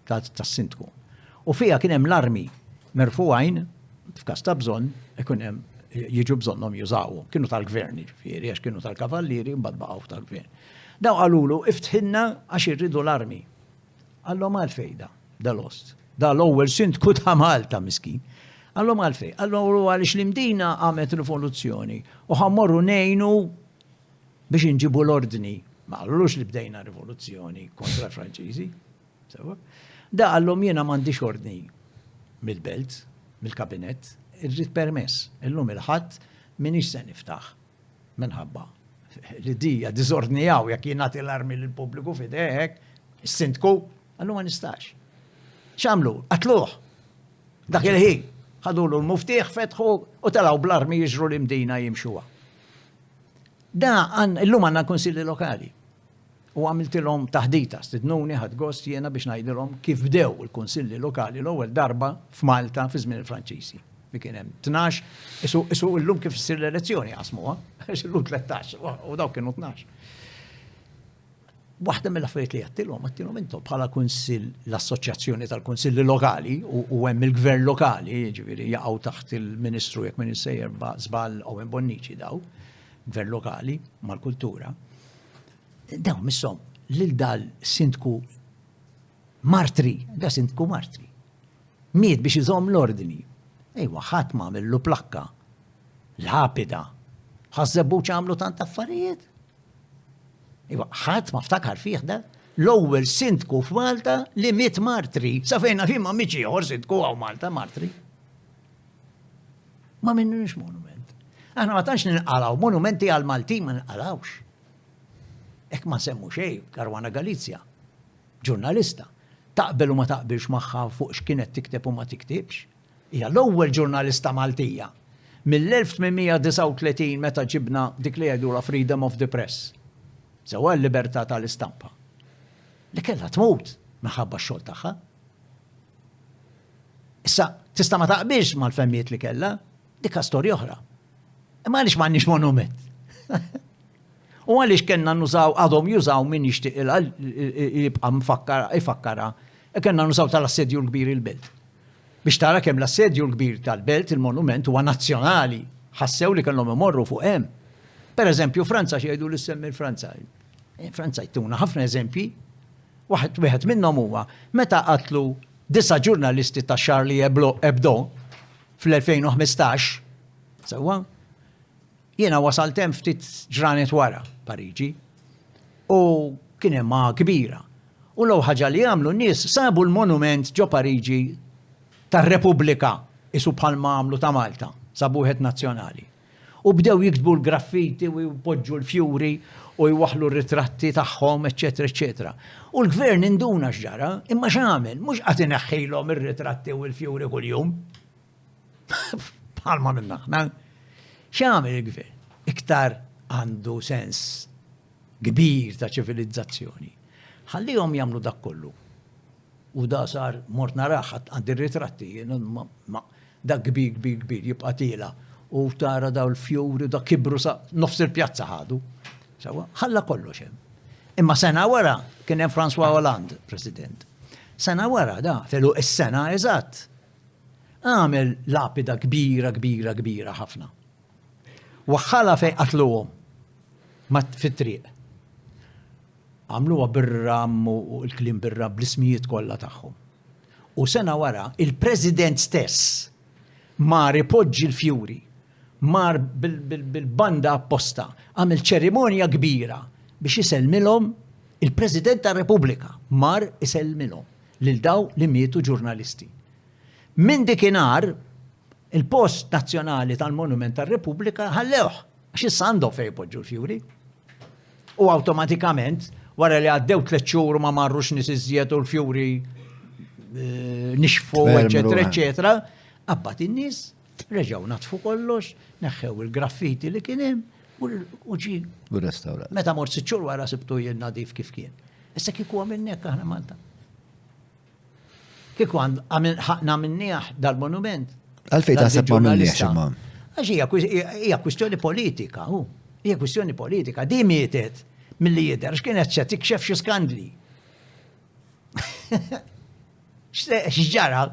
Speaker 1: tas-sindku. U fija kien hemm l-armi merfuqajn f'każ ta' bżonn ikun hemm jiġu bżonnhom jużawhom. Kienu tal-gvern, ġifieri, għax kienu tal-kavallieri mbagħad baqgħu tal-gvern. Daw qalulu iftħinna għax irridu l-armi. Għallhom għalfejda, The Lost. Da l-ewwel sindku ta' Malta miskin. Għallhom għalfej. Għallhom għaliex l-imdina għamet rivoluzzjoni u ħammorru ngħinu biex inġibu l-ordni. Ma għallux li bdejna rivoluzzjoni kontra l-Franċiżi. Da għallhom jiena m'għandix ordni mill-belt, mill-kabinett, irrid permess. Illum il-ħadd minix se niftaħ minħabba li dija diżordnijaw jekk jien nagħti l-armi lill-pubbliku f'idejek, is-sindku, allura ma nistax. X'għamlu? Qatluh. Dak il-ħin ħadulu l-muftieħ fetħu u telgħu bl-armi jiġru l-imdina jimxuha. Da illum għandna konsilli lokali. U għamiltilhom taħdita, stidnuni ħadd gost jiena biex ngħidilhom kif bdew il-kunsilli lokali l-ewwel darba f'Malta fi żmien il-Franċiżi. Bi kien hemm 12, isu llum kif issir l-elezzjoni qasmuha, għax illum 13 u daw kienu 12. Waħda mill-affarijiet li għattilhom intom bħala kunsill l-assoċjazzjoni tal-kunsilli lokali u hemm il-gvern lokali, ġifieri jaqgħu taħt il-Ministru jekk min insejjer żball Owen Bonnici daw, gvern lokali mal-kultura. Daw missom lil dal-sindku martri, da sindku martri. Miet biex iżomm l-ordni. Ejwa, ħadd ma għamillu plakka, l-ħapida, Ħażebbuġ għamlu tant affarijiet. Ejwa, ħadd ma ftakar fih da, l-ewwel sindku f'Malta li miet martri, sa fejna fih ma miċi ieħor sindku għaw Malta martri. Ma minnux monument. Aħna ma tantx ninqalgħu monumenti għal Malti ma ninqalgħux. Ek ma semmu xejn, Karwana Galizja, ġurnalista, taqbel u ma taqbilx magħha fuq x'kienet tikteb u ma tiktibx. Hija l-ewwel ġurnalista Maltija mill-1839 meta ġibna dik li jgħidu la freedom of the press. Sewa l-libertà tal-istampa. Li kellha tmut minħabba x-xogħol tagħha. Issa tista' ma taqbilx mal-femmijiet li kellha, dik storja oħra. Imma għaliex m'għandniex monument. U għaliex kellna nużaw għadhom jużaw min jixtieq jibqa' ifakkara, kellna nużaw tal-assedju l-kbir il-belt. Biex tara kemm l-assedju l-kbir tal-belt il-monument huwa nazzjonali, ħassew li kellhom imorru fuq hemm. Pereżempju Franza xi jgħidu li semmi Franza. Franza jtuna ħafna eżempji, wieħed minnhom huwa meta qatlu 9 ġurnalisti ta' Charlie Hebdo fl-2015, sewwa, jiena wasaltem ftit ġranet wara Pariġi u kien hemm kbira. U l ħaġa li għamlu n-nies sabu l-monument ġo Pariġi tar-Repubblika isu bħalma għamlu ta' Malta, sabuħet nazzjonali. U bdew jiktbu l-graffiti u jpoġġu l-fjuri u jwaħlu r-ritratti tagħhom, eċetera, eċetera. U l-gvern induna x'ġara, imma x'għamel, mhux qed ineħħilhom ir-ritratti u l-fjuri kuljum. Bħalma minn aħna. X'għamel il-gvern? Iktar għandu sens kbir ta' ċivilizzazzjoni. Ħallihom jagħmlu dak kollu. U da sar mort naraħat għand ir-ritratti, dak kbir jibqa' tiela. U tara daw l-fjuri, da kibru sa nofs il-pjazza ħadu. Ħalla kollox hemm. Imma sena wara kien hemm François Hollande, President. Sena wara da, felu is-sena eżatt. Għamel lapida kbira ħafna. Waħħala fej qatluhom fit-triq. Għamluha bir-ram u l-kliem bir-ram bl-ismijiet kollha tagħhom. U sena wara il-President stess mar ipoġġi l-fjuri, mar bil-banda apposta, għamil ċerimonja kbira biex isellmilhom il-President tar-Repubblika, mar isellmilhom lil daw li mietu ġurnalisti. Min dikinhar il-post nazzjonali tal-Monument tar-Repubblika ħallewh għax issa għandhom fejn ipoġġu l-fjuri. U awtomatikament wara li għaddew 3 xhur ma marrux nies iżjed u l-fjuri nixfu, eċetera, eċetera, abbat in-nies reġgħu natfu kollox, neħħew il-graffiti li kien hemm u ġi.
Speaker 2: U restawrat.
Speaker 1: Meta mort 6 xhur wara sibtu jien nadif kif kien. Issa kieku għamilni hekk aħna Malta. Kieku ħaqna minnieh dal-monument.
Speaker 2: Għalfejn taħseb ma minniex imma.
Speaker 1: Għax hija kwistjoni politika, hija kwistjoni politika. Di mietet milli jidher x'kienet se tikxef xi skandli. X'ġara?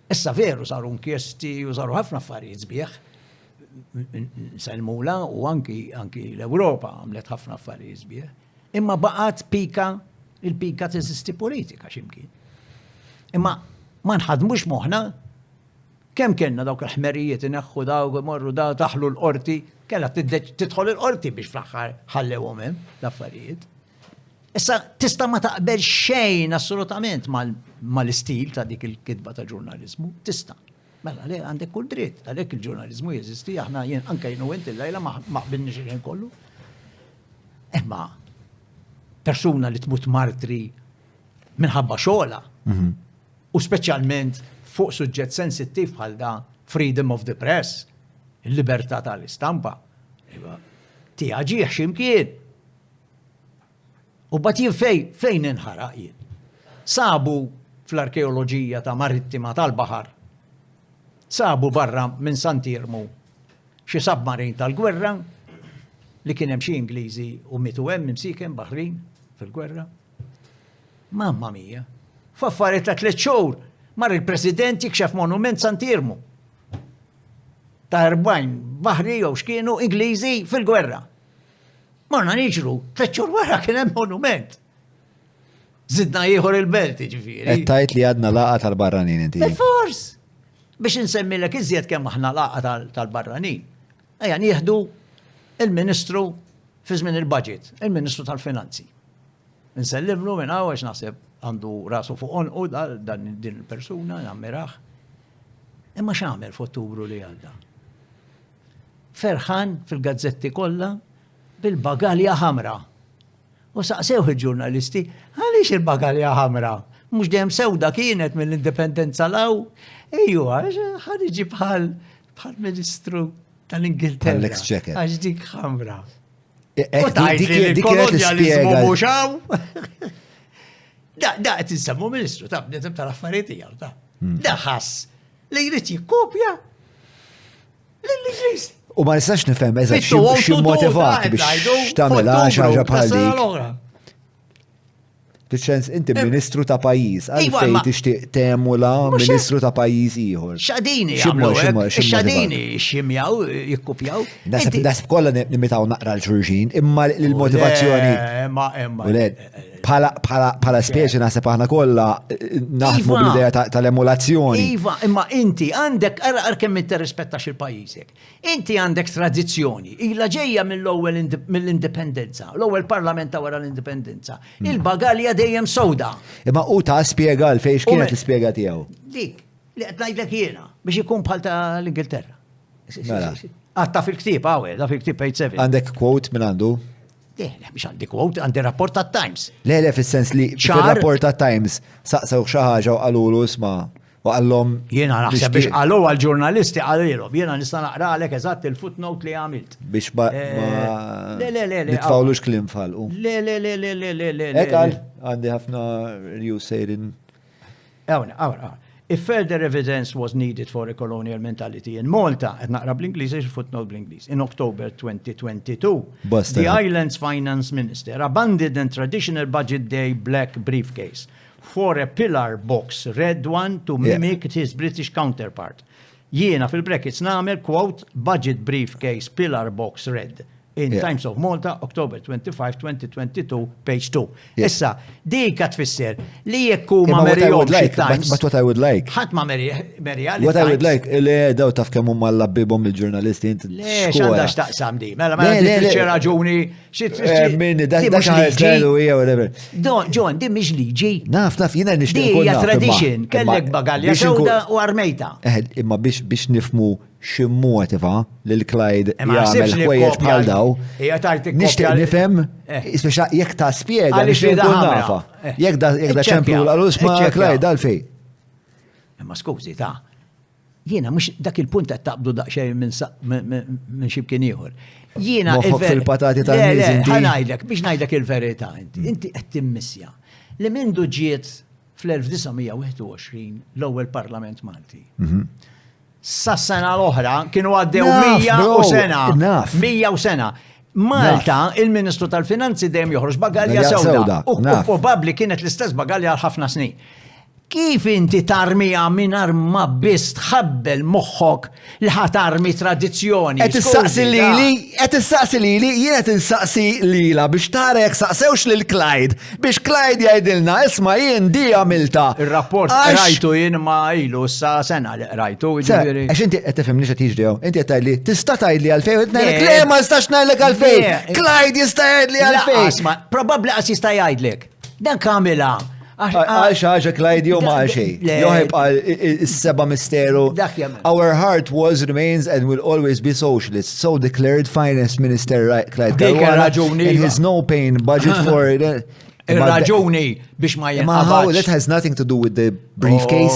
Speaker 1: Issa veru saru inkjesti u saru ħafna affarijiet sbieħ. Salmula u anki l-Ewropa għamlet ħafna affarijiet sbieħ. Imma baqgħet il-pika teżisti politika x'imkien. Imma ma nħadmux moħħna kemm kellna dawk il-ħmerijiet ineħħu dawk imorru daw taħlu l-qorti, kellha tidħol il-qorti biex fl-aħħar ħallewhom hemm l-affarijiet. Issa tista' ma taqbel xejn assolutament mal-istil ta' dik il-kitba ta' ġurnaliżmu, tista'. Mela le għandek kull dritt, għalhekk il-ġurnaliżmu jeżisti, aħna anke jien u int illejla ma qbilniex xejn kollu. Imma persuna li tmut martri minħabba xogħla u speċjalment fuq suġġett sensittiv bħal da freedom of the press, il-libertà tal-istampa, tiegħi ġieħ x'imkien. U batin fejn inħaraq jien. Sabu fl-arkeoloġija ta' marittima tal-baħar, sabu barra minn Sant'Irmu xi submarin tal-gwerra li kien hemm xi Ingliżi u mitu hemm imsiken baħrin fil-gwerra. Mamma mija, f'affarijiet ta' 3 xhur mar il-President jikxef monument Sant'Irmu ta' 40 baħri jew x'kienu Ingliżi fil-gwerra. Marna niġru, 3 xhur wara kien hemm monument. Zidna ieħor il-belt, ġifieri.
Speaker 2: Qed tajt li għadna laqgħa tal-barranin inti.
Speaker 1: Fors! Biex insemmilek iżjed kemm aħna laqgħa tal-barranin. Ejja nieħdu il-Ministru fi żmien il-budget, il-Ministru tal-Finanzi. Nsellimlu minn hawn għax naħseb għandu rasu fuq onqu dan din il-persuna, nammiraħ. Imma x'għamel f'Ottubru li għadda? Ferħan fil-gazzetti kollha bil-bagalja ħamra. U saqsew il-ġurnalisti, għaliex il-bagalja ħamra? Mhux dejjem sewda kienet mill-indipendenza law? Ejju, ħariġi bħal Ministru tal-Ingilterra.
Speaker 2: Tal-Exchequer.
Speaker 1: Għax dik ħamra.
Speaker 2: U tajt li l-kolonializmu
Speaker 1: mhux hawn. Da qed insemmu Ministru tal-affarijiet tiegħu ta'. Da ħass li jrid jikkopja l-Ingliż.
Speaker 2: U ma nistax nifhem eżatt xi motivat biex tagħmel xi ħaġa bħal dik. Fix-sens inti ministru ta' pajjiż,
Speaker 1: Iva,
Speaker 2: għalfejn
Speaker 1: ma-
Speaker 2: tixtieq temula
Speaker 1: Mhux
Speaker 2: ministru ta' pajjiż ieħor.
Speaker 1: Xadini
Speaker 2: X'imma-
Speaker 1: jagħmlu
Speaker 2: x'imma-
Speaker 1: hekk,
Speaker 2: x'imma
Speaker 1: xadini ximjaw, jikkupjaw.
Speaker 2: Nasib kollha nimitaw naqra l-ġurġin, imma l-motivazzjoni. Uled, bħala speċi naħseb aħna kollha naħdmu
Speaker 1: Iva.
Speaker 2: bl-idea tal-emulazzjoni.
Speaker 1: Iva, imma inti għandek, ara kemm inti rispettax il-pajjiżek. Inti għandek tradizzjoni, illa ġejja mill-ewwel mill-indipendenza, l-ewwel parlamenta wara l-indipendenza. Il-bagalja dejjem sowda.
Speaker 2: Imma u ta' spiega l-fejn kienet l-spiega tiegħu.
Speaker 1: Dik, li qed ngħidlek jiena biex ikun bħal ta' l-Ingilterra.
Speaker 2: Mela.
Speaker 1: Għatta fil-ktib, għawe, da fil-ktib page 7.
Speaker 2: Għandek quote minn għandu?
Speaker 1: Biex għandi quote, għandi rapport ta' Times.
Speaker 2: Le, fil-sens li
Speaker 1: ċar.
Speaker 2: fil-rapport ta' Times saqsaw xi ħaġa u qalulu sma u għallhom.
Speaker 1: Jiena naħseb biex għallu għal-ġurnalisti għalilhom, jiena nista' naqra għalek eżatt il-footnote li għamilt.
Speaker 2: Biex ma
Speaker 1: le.
Speaker 2: nitfawlux klim falqu.
Speaker 1: Le.
Speaker 2: Ekal, għandi ħafna you saying.
Speaker 1: Għawna. If further evidence was needed for a colonial mentality in Malta, et naqra bl-Inglis, footnote bl-Inglis, in October 2022,
Speaker 2: Basta.
Speaker 1: the island's finance minister abandoned a traditional budget day black briefcase for a pillar box red one to mimic his British counterpart. Jiena fil-brackets namel, quote, budget briefcase pillar box red. In Times of Malta, October 25, 2022, page 2. Issa, dika tfisser li jekku ma merjom Times.
Speaker 2: But what I would like.
Speaker 1: ħat ma merja
Speaker 2: What I would like, le daw taf kemm huma l-labbibhom il-ġurnalisti.
Speaker 1: Le, xanda xtaqsam di. Mela, tiċċe raġuni.
Speaker 2: Minni, dak ħajslu hija whatever.
Speaker 1: John, di mhix liġi.
Speaker 2: Naf, jiena
Speaker 1: Di
Speaker 2: nixtieq
Speaker 1: hija tradition, kellek bagalja sewda u armejta.
Speaker 2: Imma biex nifmu x'immotiva lil Clyde
Speaker 1: Ma
Speaker 2: jagħmel
Speaker 1: ħsibx li
Speaker 2: ħwejjeġ
Speaker 1: kopja-
Speaker 2: bħal daw.
Speaker 1: Hija tajtik
Speaker 2: Nixtieq
Speaker 1: kopja-
Speaker 2: nifhem,
Speaker 1: Eh.
Speaker 2: speċa jekk ta' spjega
Speaker 1: Għaliex
Speaker 2: nixtieq
Speaker 1: rida
Speaker 2: nkun
Speaker 1: ħamra.
Speaker 2: nafa.
Speaker 1: Eh.
Speaker 2: Jekk da ċemplu
Speaker 1: Iċċekkja.
Speaker 2: l-qalus ma'
Speaker 1: Iċċekkja.
Speaker 2: Clyde għalfej.
Speaker 1: Ma skużi ta' jiena mhux dak il-punt qed taqbdu daqsxejn minn xibkien ieħor. Jiena
Speaker 2: Moħħok fil-patati
Speaker 1: Le,
Speaker 2: tal-nies inti.
Speaker 1: ħanajdlek biex ngħidlek il-verità inti. Inti qed timmissja li mindu ġiet fl-1921 l-ewwel Parlament Malti. Sas-sena l-oħra kienu għaddew
Speaker 2: Naf,
Speaker 1: 100
Speaker 2: bro,
Speaker 1: u sena.
Speaker 2: naf.
Speaker 1: 100 u sena. Malta, il-Ministru tal-Finanzi dejjem joħroġ bagalja
Speaker 2: Bagalja
Speaker 1: sewda.
Speaker 2: sewda,
Speaker 1: U
Speaker 2: naf.
Speaker 1: probabbli kienet l-istess bagalja għal ħafna snin. Kif inti tarmija minar ma biss tħabbel moħħok li ħatarmi tradizzjoni?
Speaker 2: Qed issaqsi lili, jien qed insaqsi lila biex tara jekk saqsewx lil Clyde biex Clyde jgħidilna isma' jien di għamilta.
Speaker 1: Il-rapport rajtu jien ma ilu sa sena li rajtu. jiġifieri.
Speaker 2: Għax inti qed tifhimni x'qed jiġri qed tgħidli tista' tgħidli għalfejn u tgħidlek
Speaker 1: Le.
Speaker 2: le ma nistax ngħidlek għalfejn.
Speaker 1: Le.
Speaker 2: Clyde jista' jgħidli għalfejn.
Speaker 1: Asma, probabbli qas jista' jgħidlek. Dan kamila.
Speaker 2: Għal ħaġa Clyde jew ma xejn.
Speaker 1: Le.
Speaker 2: Joħib għal is-seba misteru.
Speaker 1: Dak jagħmel.
Speaker 2: Our heart was, remains and will always be socialist. So declared Finance Minister Clyde
Speaker 1: Dik
Speaker 2: Caruana
Speaker 1: ir-raġuni,
Speaker 2: in
Speaker 1: iva.
Speaker 2: his no pain budget for
Speaker 1: Ir-raġuni biex ma
Speaker 2: Ma how that
Speaker 1: jinqabadx.
Speaker 2: has nothing to do with the briefcase.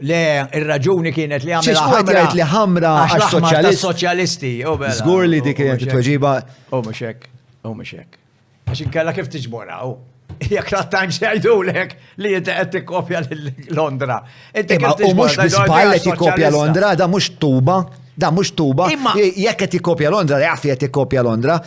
Speaker 1: Le, ir-raġuni kienet li għamela
Speaker 2: Xiex kwet jgħid li ħamra għax soċjalist.
Speaker 1: soċjalisti.
Speaker 2: Żgur li dik kienet it-tweġiba.
Speaker 1: U mhux hekk, u mhux hekk. Għax inkella kif tiġbora, u. Jekk la Times jgħidulek li jinti qed tikkopja Londra. Inti
Speaker 2: Imma
Speaker 1: kif
Speaker 2: u mhux
Speaker 1: tiġbora,
Speaker 2: bispall qed jikkopja
Speaker 1: soċjalista.
Speaker 2: Londra, da mhux tuba. Da mhux tuba.
Speaker 1: Imma-
Speaker 2: Jekk qed jikkopja Londra, jaf qed jikkopja Londra.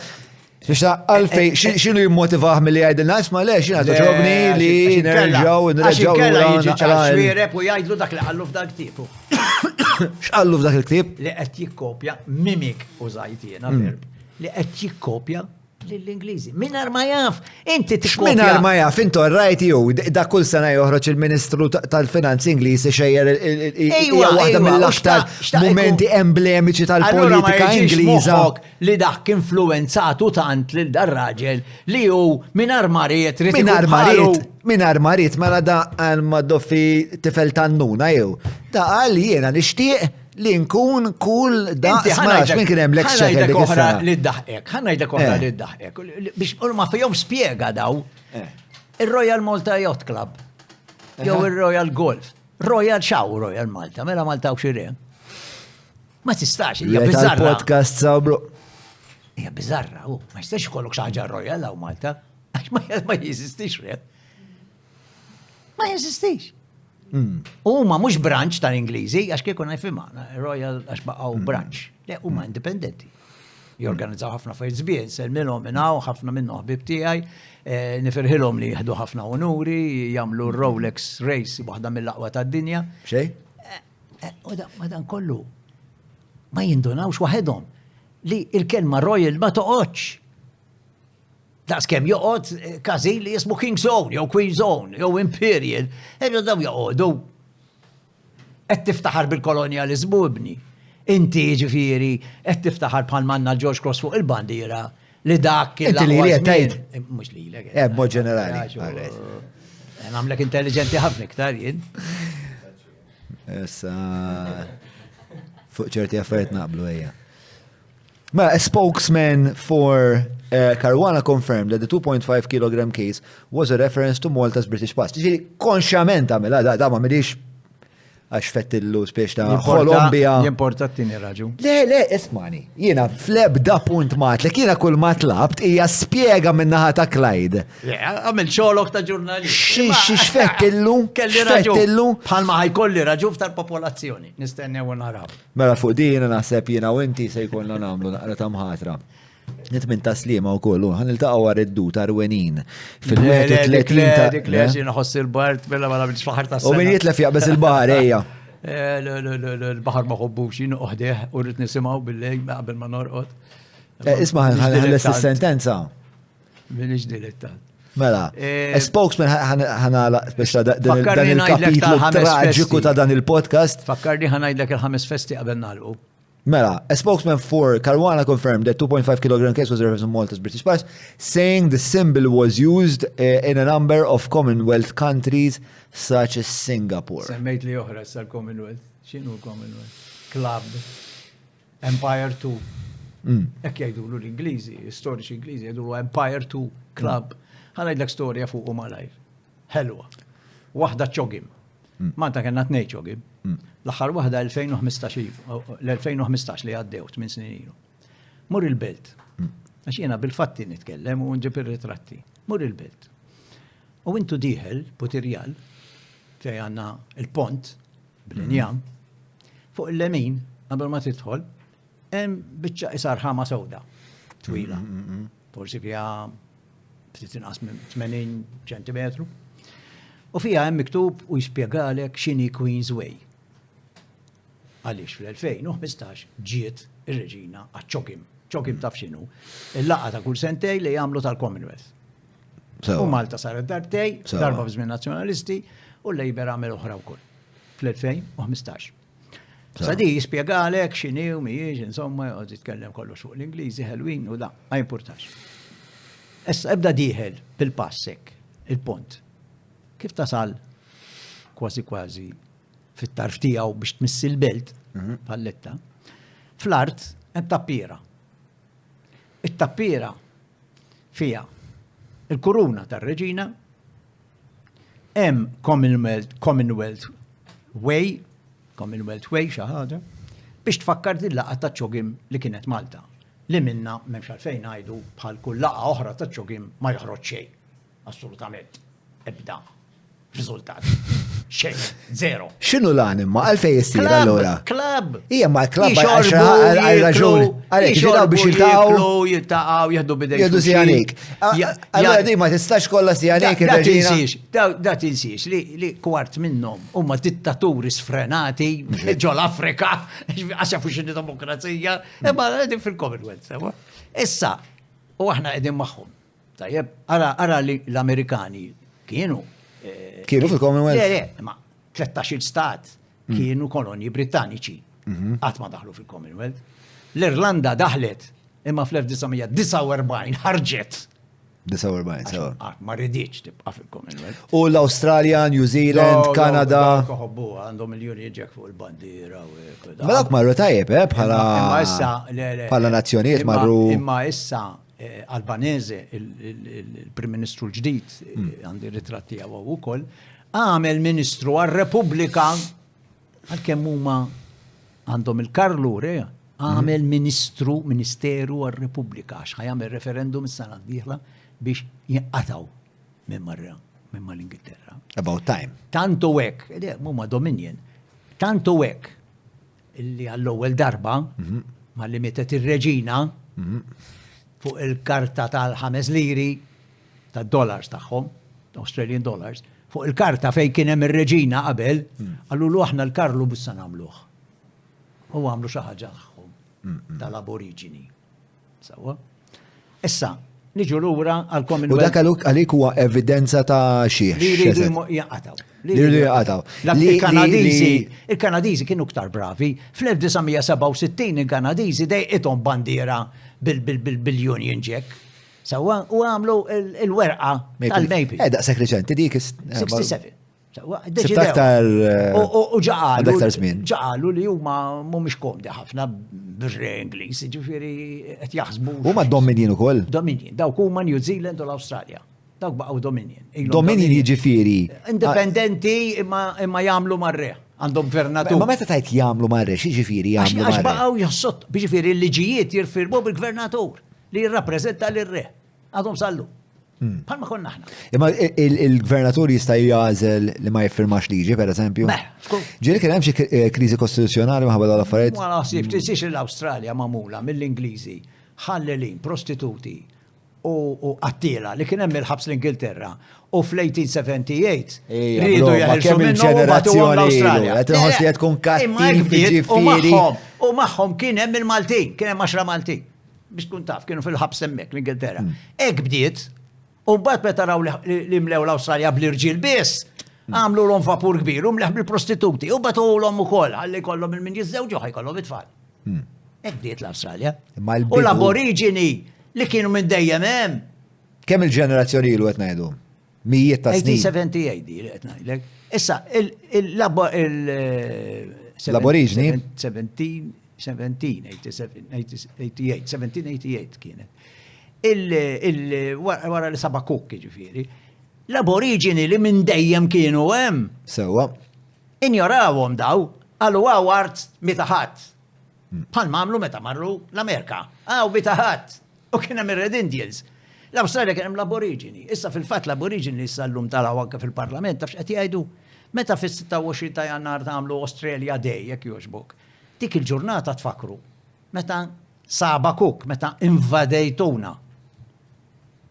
Speaker 2: Biex għalfej, xinu jimmotivaħ mill-li għajdilna, isma le, xina toġobni li nerġaw,
Speaker 1: Għax inkella jiġi ċar
Speaker 2: nerġaw.
Speaker 1: xwiereb u jgħidlu dak li għallu f'dak tipu.
Speaker 2: X'qallu f'dak il-ktib?
Speaker 1: Li qed jikkopja mimik użajt jiena verb. Li qed jikkopja lill-Ingliżi. Minar ma jaf, inti tikkopja.
Speaker 2: Minar ma jaf, intu rajt ju, da kull sena joħroġ il-Ministru tal-Finanzi Ingliżi xejjer
Speaker 1: Ejwa,
Speaker 2: waħda
Speaker 1: ejwa,
Speaker 2: mill-aktar
Speaker 1: xtaq
Speaker 2: momenti emblemiċi
Speaker 1: Allura ma
Speaker 2: tal-politika
Speaker 1: jiġix
Speaker 2: Ingliża.
Speaker 1: moħħok li dak influenzatu tant lil dar raġel li hu minar mariet rid
Speaker 2: Minar marit, mela da għal maddofi tifel tannuna jew. Da għal jiena nixtieq li nkun kull da smax minn kien hemm lecture
Speaker 1: ħanajdek
Speaker 2: dik
Speaker 1: oħra
Speaker 2: is-sena.
Speaker 1: li ddaħqek, ħanajdek oħra li ddaħqek. Biex ma fihom spjega daw. Il-Royal Malta Yacht Club. Jew il-Royal Golf. Royal xaw Royal Malta, mela Malta u xirien. Ma tistax, hija
Speaker 2: Jgħid
Speaker 1: biżarra.
Speaker 2: tal-podcast sabru.
Speaker 1: Hija biżarra, ma jistax ikollok xi ħaġa Royal hawn Malta. Għax ma jeżistix re. Ma jeżistix. Huma mhux branch tal-Ingliżi, għax kieku nifhimha, Royal għax baqgħu branch. Le, huma indipendenti. jorganizzaw ħafna affarijiet żbien, selmilhom minnaw, ħafna minnhom ħbib tiegħi, nifirħilhom li jieħdu ħafna onuri, jagħmlu Rolex Race waħda mill-aqwa tad-dinja.
Speaker 2: Xej?
Speaker 1: Madan kollu ma jindunawx waħedhom li il-kelma Royal ma toqgħodx. Daqs kemm joqgħod każin li jismu King Zone, jew Queen Zone, jew Imperial, daw joqogħdu. Qed tiftaħar bil-kolonjaliżmu ibni. Inti ġifieri qed tiftaħar bħal manna George Cross fuq il-bandiera li dak
Speaker 2: Inti li li tajt.
Speaker 1: Mhux lilek.
Speaker 2: B'mod ġenerali.
Speaker 1: Għamlek intelligenti ħafna iktar jien.
Speaker 2: Issa fuq ċerti affarijiet naqblu ejja. Ma a spokesman for Caruana confirmed that the 2.5 kilogram case was a reference to Malta's British past. Ġifieri konxjament għamilha da ma midix għax fettillu spiex ta' Kolombia.
Speaker 1: Jimporta t-tini raġu.
Speaker 2: Le, ismani, jiena flebda punt matlek, jiena kull ma tlabt hija spjega minnaħa ta' Clyde.
Speaker 1: Għamil xolok ta' ġurnalist.
Speaker 2: Xfettillu?
Speaker 1: Kelli raġu. Bħalma ħajkolli raġu tal-popolazzjoni. Nistenni għu naraw.
Speaker 2: Mela fuq din naħseb jiena u inti se jkollna nagħmlu naqra ta' mħatra. Nitmin taslima u kollu, għan il-taqaw għareddu ta' Rwenin.
Speaker 1: Fil-31 ta' dik leġi naħoss il-bart, bella ma nabġ faħar ta' s-sena.
Speaker 2: U min jitlef jaqbes il-bahar, eja.
Speaker 1: Il-bahar ma xobbux, jinu uħdeħ, u rrit nisimaw bil-lej, qabel ma norqot.
Speaker 2: Isma ħanħalles il-sentenza.
Speaker 1: Minix dilettant.
Speaker 2: Mela, spokesman ħanala biex dan il-kapitlu traġiku ta' dan il-podcast.
Speaker 1: Fakkarni ħanajdlek il-5 festi qabel nalqu.
Speaker 2: Mela, a spokesman for Caruana confirmed that 2.5 kilogram case was a reference to Malta's British past, saying the symbol was used in a number of Commonwealth countries such as Singapore.
Speaker 1: Semmejt li oħra sal-Commonwealth. X'inhu Commonwealth? Club. Empire 2. Ekk jgħidulu l-Ingliżi, storiċi Ingliżi jgħidulu Empire 2 Club. Ħanajdlek storja fuq malajr. Helwa. Waħda ċogim. Manta kena t-nej ċogim. L-axar wahda l-2015 li għaddew 8 snin ilu. Mur il-belt. Għax jena bil-fatti nitkellem u nġib il-ritratti. Mur il-belt. U intu diħel, Putirjal, fej għanna il-pont, bl-injam, fuq il-lemin, qabel ma titħol, hemm biċċa isar ħama sewda, twila. Forsi fija ftit inqas minn 80 ċentimetru. U fija hemm miktub u jispjegalek x'inhi Queen's Way. Għaliex fl-2015 ġiet ir-reġina għaċ-ċogim. ċogim taf x'inhu. Il-laqgħa ta' kull sentej li jagħmlu tal-Commonwealth. U Malta saret darbtej, darba b'żmien nazzjonalisti, u l-Labor għamel oħra wkoll fl-2015. Sadi jispjegalek x'inhi u mhijiex, insomma, jqgħod jitkellem kollox fuq l-Ingliżi ħelwin u da, ma jimpurtax. Issa ebda dieħel bil-passek, il-pont. Kif tasal kważi fit-tarf tiegħu biex tmissi l-belt palletta, fl-art hemm tappiera. It-tappiera fija il-kuruna tar-reġina, hemm Commonwealth Way xi ħaġa, biex tfakkar din laqgħa ta' ċogim li kienet Malta. Li minna m'hemmx għalfejn ngħidu bħal kull laqgħa oħra ta' ċogim ma joħroġ xejn. Assolutament. Ebda. Riżultat. Xejn. Zero.
Speaker 2: X'inhu l-anima? Għalfejn jissir allura?
Speaker 1: Klab.
Speaker 2: Hija ma klab għal raġuni. Għalhekk jiltaqgħu biex
Speaker 1: jiltaqgħu jieħdu bidejn.
Speaker 2: Jieħdu sijanik. Allura di ma tistax kollha sijanik ir-reġina.
Speaker 1: Da tinsiex li kwart minnhom huma dittaturi sfrenati ġol Afrika għax jafu x'inhi demokrazija, imma qegħdin fil-Commonwealth. Issa, u aħna qegħdin magħhom. Tajjeb, ara li l-Amerikani kienu
Speaker 2: fil-Commonwealth?
Speaker 1: Le, ma 13 stat kienu kolonji Britanniċi. Qatt ma daħlu fil-Commonwealth. L-Irlanda daħlet imma fl-1949 ħarġet.
Speaker 2: 49, sewa.
Speaker 1: Ma rridx tibqa' fil-Commonwealth.
Speaker 2: U l-Awstralja, New Zealand, Kanada.
Speaker 1: Għandhom miljoni ġek fuq il-bandiera.
Speaker 2: Ma dak marru tajjeb, bħala nazzjonijiet marru.
Speaker 1: Imma issa Albanese, il-Prim Ministru l-ġdid, għandi ritratti għaw ukoll, għamel Ministru għal-Repubblika, għal-kemm huma għandhom il-karlure, għamel Ministeru għal-Repubblika, għax ħajamel referendum is-sena d-dieħla biex jinqataw minn marra, minn mal-Ingilterra.
Speaker 2: About time.
Speaker 1: Tanto hekk, huma Dominion, tanto hekk illi għall-ewwel darba ma li mietet ir-reġina Fuq il-karta tal-5 liri, tad-dollars tagħhom, Australian dollars, fuq il-karta fejn kien hemm ir-reġina qabel, għallu aħna l-Karlu bussa nagħmluh. U għamlu xi ħaġa tagħhom tal-aborigini. Sawa? Issa, niġu lura
Speaker 2: U
Speaker 1: għal-Commonwealth.
Speaker 2: dak għalik huwa evidenza ta' xiex.
Speaker 1: Li jridu jaqataw.
Speaker 2: Li jridu jaqataw.
Speaker 1: Il-Kanadiżi kienu ktar bravi. Fl-1967 il-Kanadiżi dejqithom bandiera bil-Union Jack. Sawa, u għamlu il-werqa tal-Maple.
Speaker 2: Daqshekk reċenti dik.
Speaker 1: 67.
Speaker 2: Sibt aktar.
Speaker 1: U ġaqalu.
Speaker 2: Aktar żmien.
Speaker 1: Ġaqalu li huma mhumiex komdi ħafna bir-re Ingliż, ġifieri qed jaħsbu.
Speaker 2: Huma Dominion ukoll.
Speaker 1: Dominion, dawk huma New Zealand u l-Awstralja. Dawk baqgħu Dominion.
Speaker 2: Dominion jiġifieri.
Speaker 1: Indipendenti imma jagħmlu mar-re. Għandhom gvernatur.
Speaker 2: Ma meta tajt jagħmlu marre, x'jiġifieri jagħmlu
Speaker 1: Għax
Speaker 2: marre?
Speaker 1: baqgħu jassott, ġifieri l-liġijiet jirfirmu bil-gvernatur li jirrappreżenta lir-re. Għadhom sallu. Palma konna aħna.
Speaker 2: Imma il-gvernatur jista' jażel li ma jiffirmax liġi, per eżempju. Ġieli kien hemm xi kriżi kostituzzjonali maħabba dal-affarijiet.
Speaker 1: Ma naħsib tisix l-Awstralja magħmula mill-Ingliżi ħallelin, prostituti u qattila li kien hemm il-ħabs l-Ingilterra u fl-1878 rridu jeħilsu minnhom u bagħtuhom l-Awstralja.
Speaker 2: Qed inħoss li qed tkun kattiv ġifieri.
Speaker 1: U magħhom kien hemm il-Maltin, kien hemm 10 Maltin. Biex tkun taf, kienu fil-ħabs hemmhekk l-Ingilterra. Hekk bdiet. U mbagħad meta raw li mlew l-Awstralja bl-irġiel biss, għamlu l-om vapur kbir, u mleħ bil-prostituti, u batu l-om ukoll, għalli kollhom il-min jiżżewġu ħajkollhom it-tfal. Hekk bdiet l-Awstralja. U l-aborigini li kienu minn dejjem hemm.
Speaker 2: Kemm il-ġenerazzjoni ilu qed ngħidu? Mijiet ta' snin.
Speaker 1: 1878 di li qed ngħidlek. Issa
Speaker 2: l-aborigini
Speaker 1: 1788 kienet. Wara li saba kukki ġifieri. L-aborigini li minn dejjem kienu hemm.
Speaker 2: Sewwa.
Speaker 1: Injorawhom daw, għalu għawart mitaħat. Bħal mamlu meta marru l-Amerika. Għaw mitaħat. U kien hemm ir-Red Indians. L-Awstralja kien hemm l-aborigini. Issa fil-fatt l-aborigini issa llum talgħu anke fil-Parlament taf x'qed jgħidu. Meta fis-26 ta' Jannar tagħmlu Australia Day jekk jogħġbok. Dik il-ġurnata tfakru. Meta Saba Cook, meta invadejtuna.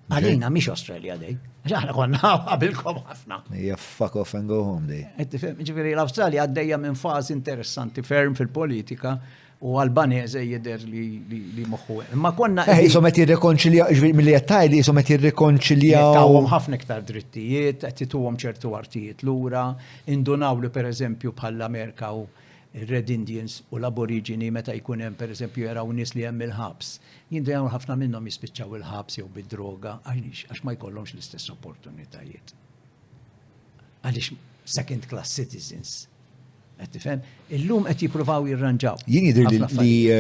Speaker 1: Għalina mhix Australia Day. Aħna konna qabilkom ħafna.
Speaker 2: Yeah, fuck off and go home day.
Speaker 1: Ġifieri l-Awstralja għaddejja minn fażi interessanti ferm fil-politika u Albanese jidher li moħħu. Ma konna.
Speaker 2: Jisom qed jirrekonċiljaw, milli qed tgħidli jisom qed jirrekonċiljaw.
Speaker 1: Tawhom ħafna iktar drittijiet, qed tituhom ċertu artijiet lura, indunaw li pereżempju bħall-Amerika u Red Indians u l-aborigini meta jkun hemm pereżempju jaraw nies li hemm il-ħabs. Jindew ħafna minnhom jispiċċaw il-ħabs jew bid-droga għax ma jkollhomx l-istess opportunitajiet. Għaliex second class citizens. Qed tifhem? Illum qed jippruvaw jirranġaw.
Speaker 2: Jien jidher li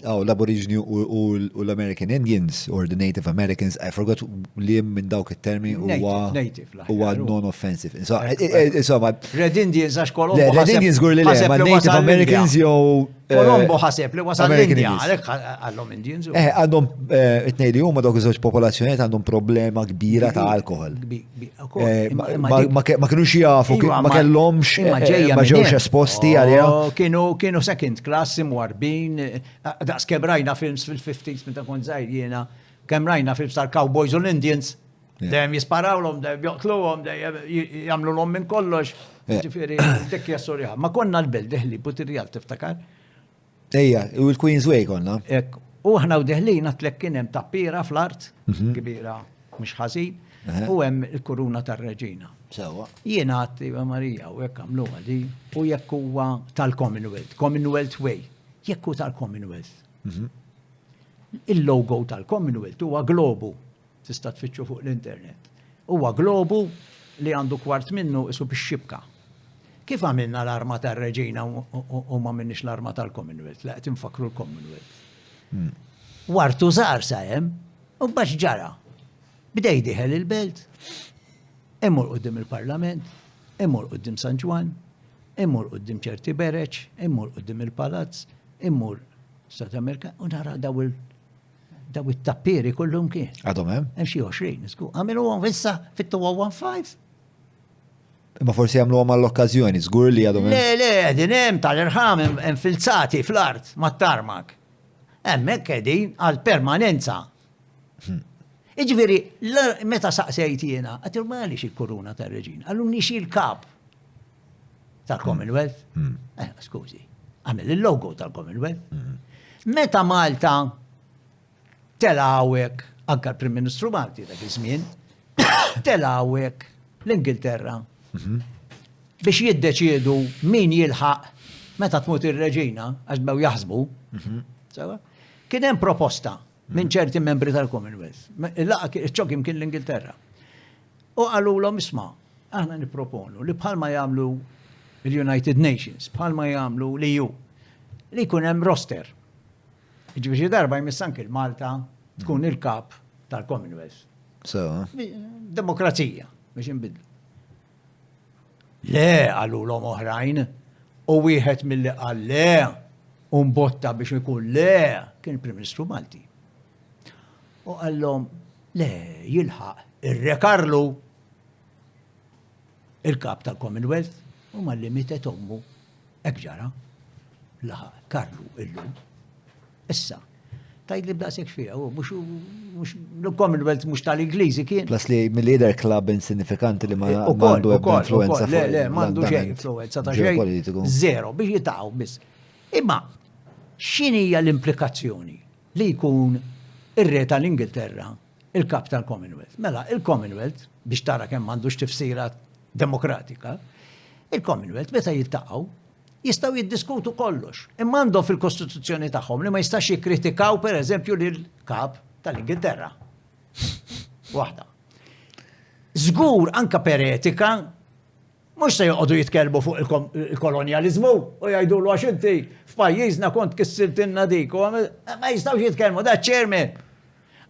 Speaker 2: l-aborigini u l-American Indians or the Native Americans, I forgot li minn dawk it-termi huwa non-offensive. Insomma,
Speaker 1: Red Indians għax Kolombo.
Speaker 2: Red Indians gur li ma Native Americans jew
Speaker 1: Kolombo ħaseb li wasal l-Indja, għalhekk għallhom Indians.
Speaker 2: Għandhom it-ngħidi huma dawk iż-żewġ popolazzjonijiet għandhom problema kbira ta' alkohol. Ma kinux jafu, ma kellhomx ma ġewx esposti għalija.
Speaker 1: Kienu second class imwarbin, daqs kemm rajna films fil-50s meta kont żgħir jiena, kemm rajna films tal-Cowboys u l-Indians, dejjem jisparawlhom, dejjem joqtluhom, dejjem jagħmluhom minn kollox. Ġifieri dik hija storja. Ma konna l-belt deħli Putirjal tiftakar?
Speaker 2: Ejja, u l-Queensway konna.
Speaker 1: U aħna u deħlina tlek kien hemm tappira fl-art, kbira mhux ħażin, u hemm il-kuruna tar-Reġina.
Speaker 2: Sewwa.
Speaker 1: Jiena għatti Marija u jekk għamluha di u jekk huwa tal-Commonwealth, Commonwealth Way, jekk hu tal-Commonwealth. Il-logo tal-Commonwealth huwa globu, tista' tfittxu fuq l-internet. Huwa globu li għandu kwart minnu isu bix-xibka. Kif għamilna l-arma tar-Reġina u ma minnix l-arma tal-Commonwealth, la qed infakru l-Commonwealth. Wartu żgħar sa hemm u bax ġara. Bdej diħel il-belt. Immur qudiem il-Parlament, immur qudiem San Ġwan, immur qudiem ċerti bereċ, immur qudiem il-Palazz, immur Stat Amerika u nara daw it-tappieri kollhom kien.
Speaker 2: Għadhom hemm?
Speaker 1: Hemm xi 20, żgur. Għamilhom issa fit-215.
Speaker 2: Ma forsi jagħmluhom għall-okkażjoni, żgur li għadhom hemm.
Speaker 1: Le, qegħdin hemm tal-irħam infilzati fl-art mat-tarmak. Hemmhekk qegħdin għal permanenza. Iġifieri, meta saqsejt jiena, għatir m'għaliex il-kuruna tar-reġina, għalluni xi l-kap tal-Commonwealth. Skużi, għamel il-logo tal-Commonwealth. Meta Malta telawek, anka l-Prim Ministru Malti dak iż-żmien, telawek l-Ingilterra biex jiddeċiedu min jilħaq meta tmut ir-reġina għax bew jaħsbu. Kien hemm proposta minn ċerti membri tal-Commonwealth. Ċokim kien l-Ingilterra. U għalulhom isma' aħna nipproponu li bħalma jagħmlu l-United Nations, bħalma jagħmlu l-EU, li jkun hemm roster. Ġifieri darba jmiss anke Malta tkun il-kap tal-Commonwealth. Demokrazija biex inbidlu. Le għalulhom oħrajn u wieħed milli qal le u mbotta biex ikun le kien il-Prim Ministru Malti. U għallhom, le, jilħaq ir-rekarlu il-kap tal-Commonwealth u ma limitet ommu ekġara laħaq Karlu illum. Issa, tajd li bdaqsek fija, mux l-Commonwealth mux tal-Ingliżi kien.
Speaker 2: Plus li mill-leader club insignifikanti li ma għandu influenza.
Speaker 1: Le, mandu xej influenza ta' xej. Zero, biex jitaqaw bis. Imma, x'inhija l-implikazzjoni li jkun ir-re tal-Ingilterra il-kap tal-Commonwealth? Mela, il-Commonwealth, biex tara kemm m'għandux tifsira demokratika, il-Commonwealth meta jiltaqgħu jistgħu jiddiskutu kollox. Imma għandhom fil-Kostituzzjoni tagħhom li ma jistax jikkritikaw pereżempju lill-kap tal-Ingilterra. Waħda. Żgur anka per etika mhux se joqogħdu jitkellmu fuq il-kolonjaliżmu u jgħidulu għax inti f'pajjiżna kont kissiltilna dik u ma jistgħux jitkellmu da chairman.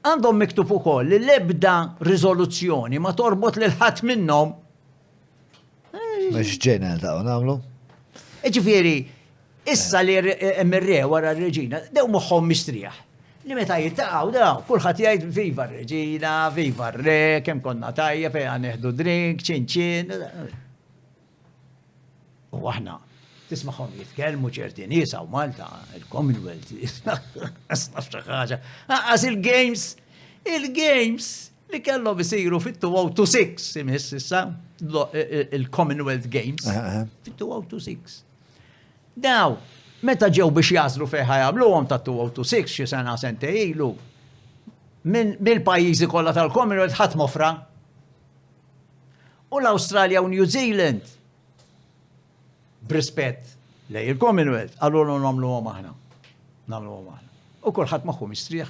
Speaker 1: Għandhom miktub ukoll li l-ebda riżoluzzjoni ma torbot lil ħadd minnhom.
Speaker 2: Mhux ġenel ta' nagħmlu.
Speaker 1: Ġifieri, issa li hemm ir-re wara r-reġina, dew moħħhom mistrieħ. Li meta jittaqgħu daw, kulħadd jgħid viva r-reġina, viva r-re, kemm konna tajjeb neħdu drink, ċin. U aħna tisma'hom jitkellmu ċerti niesa u Malta, il-Commonwealth, nafx ħaġa. Għas il-games li kellhom isiru fit-2006 imiss issa il-Commonwealth Games fit-2006. Daw, meta ġew biex jażlu fejn ħajamluhom ta' 2006 xi sena sentej ilu, mill-pajjiżi kollha tal-Commonwealth ħadd mofra. U l-Awstralja u New Zealand b'rispett lej il-Commonwealth għallu nagħmluhom aħna. U kulħadd magħhom mistrieħ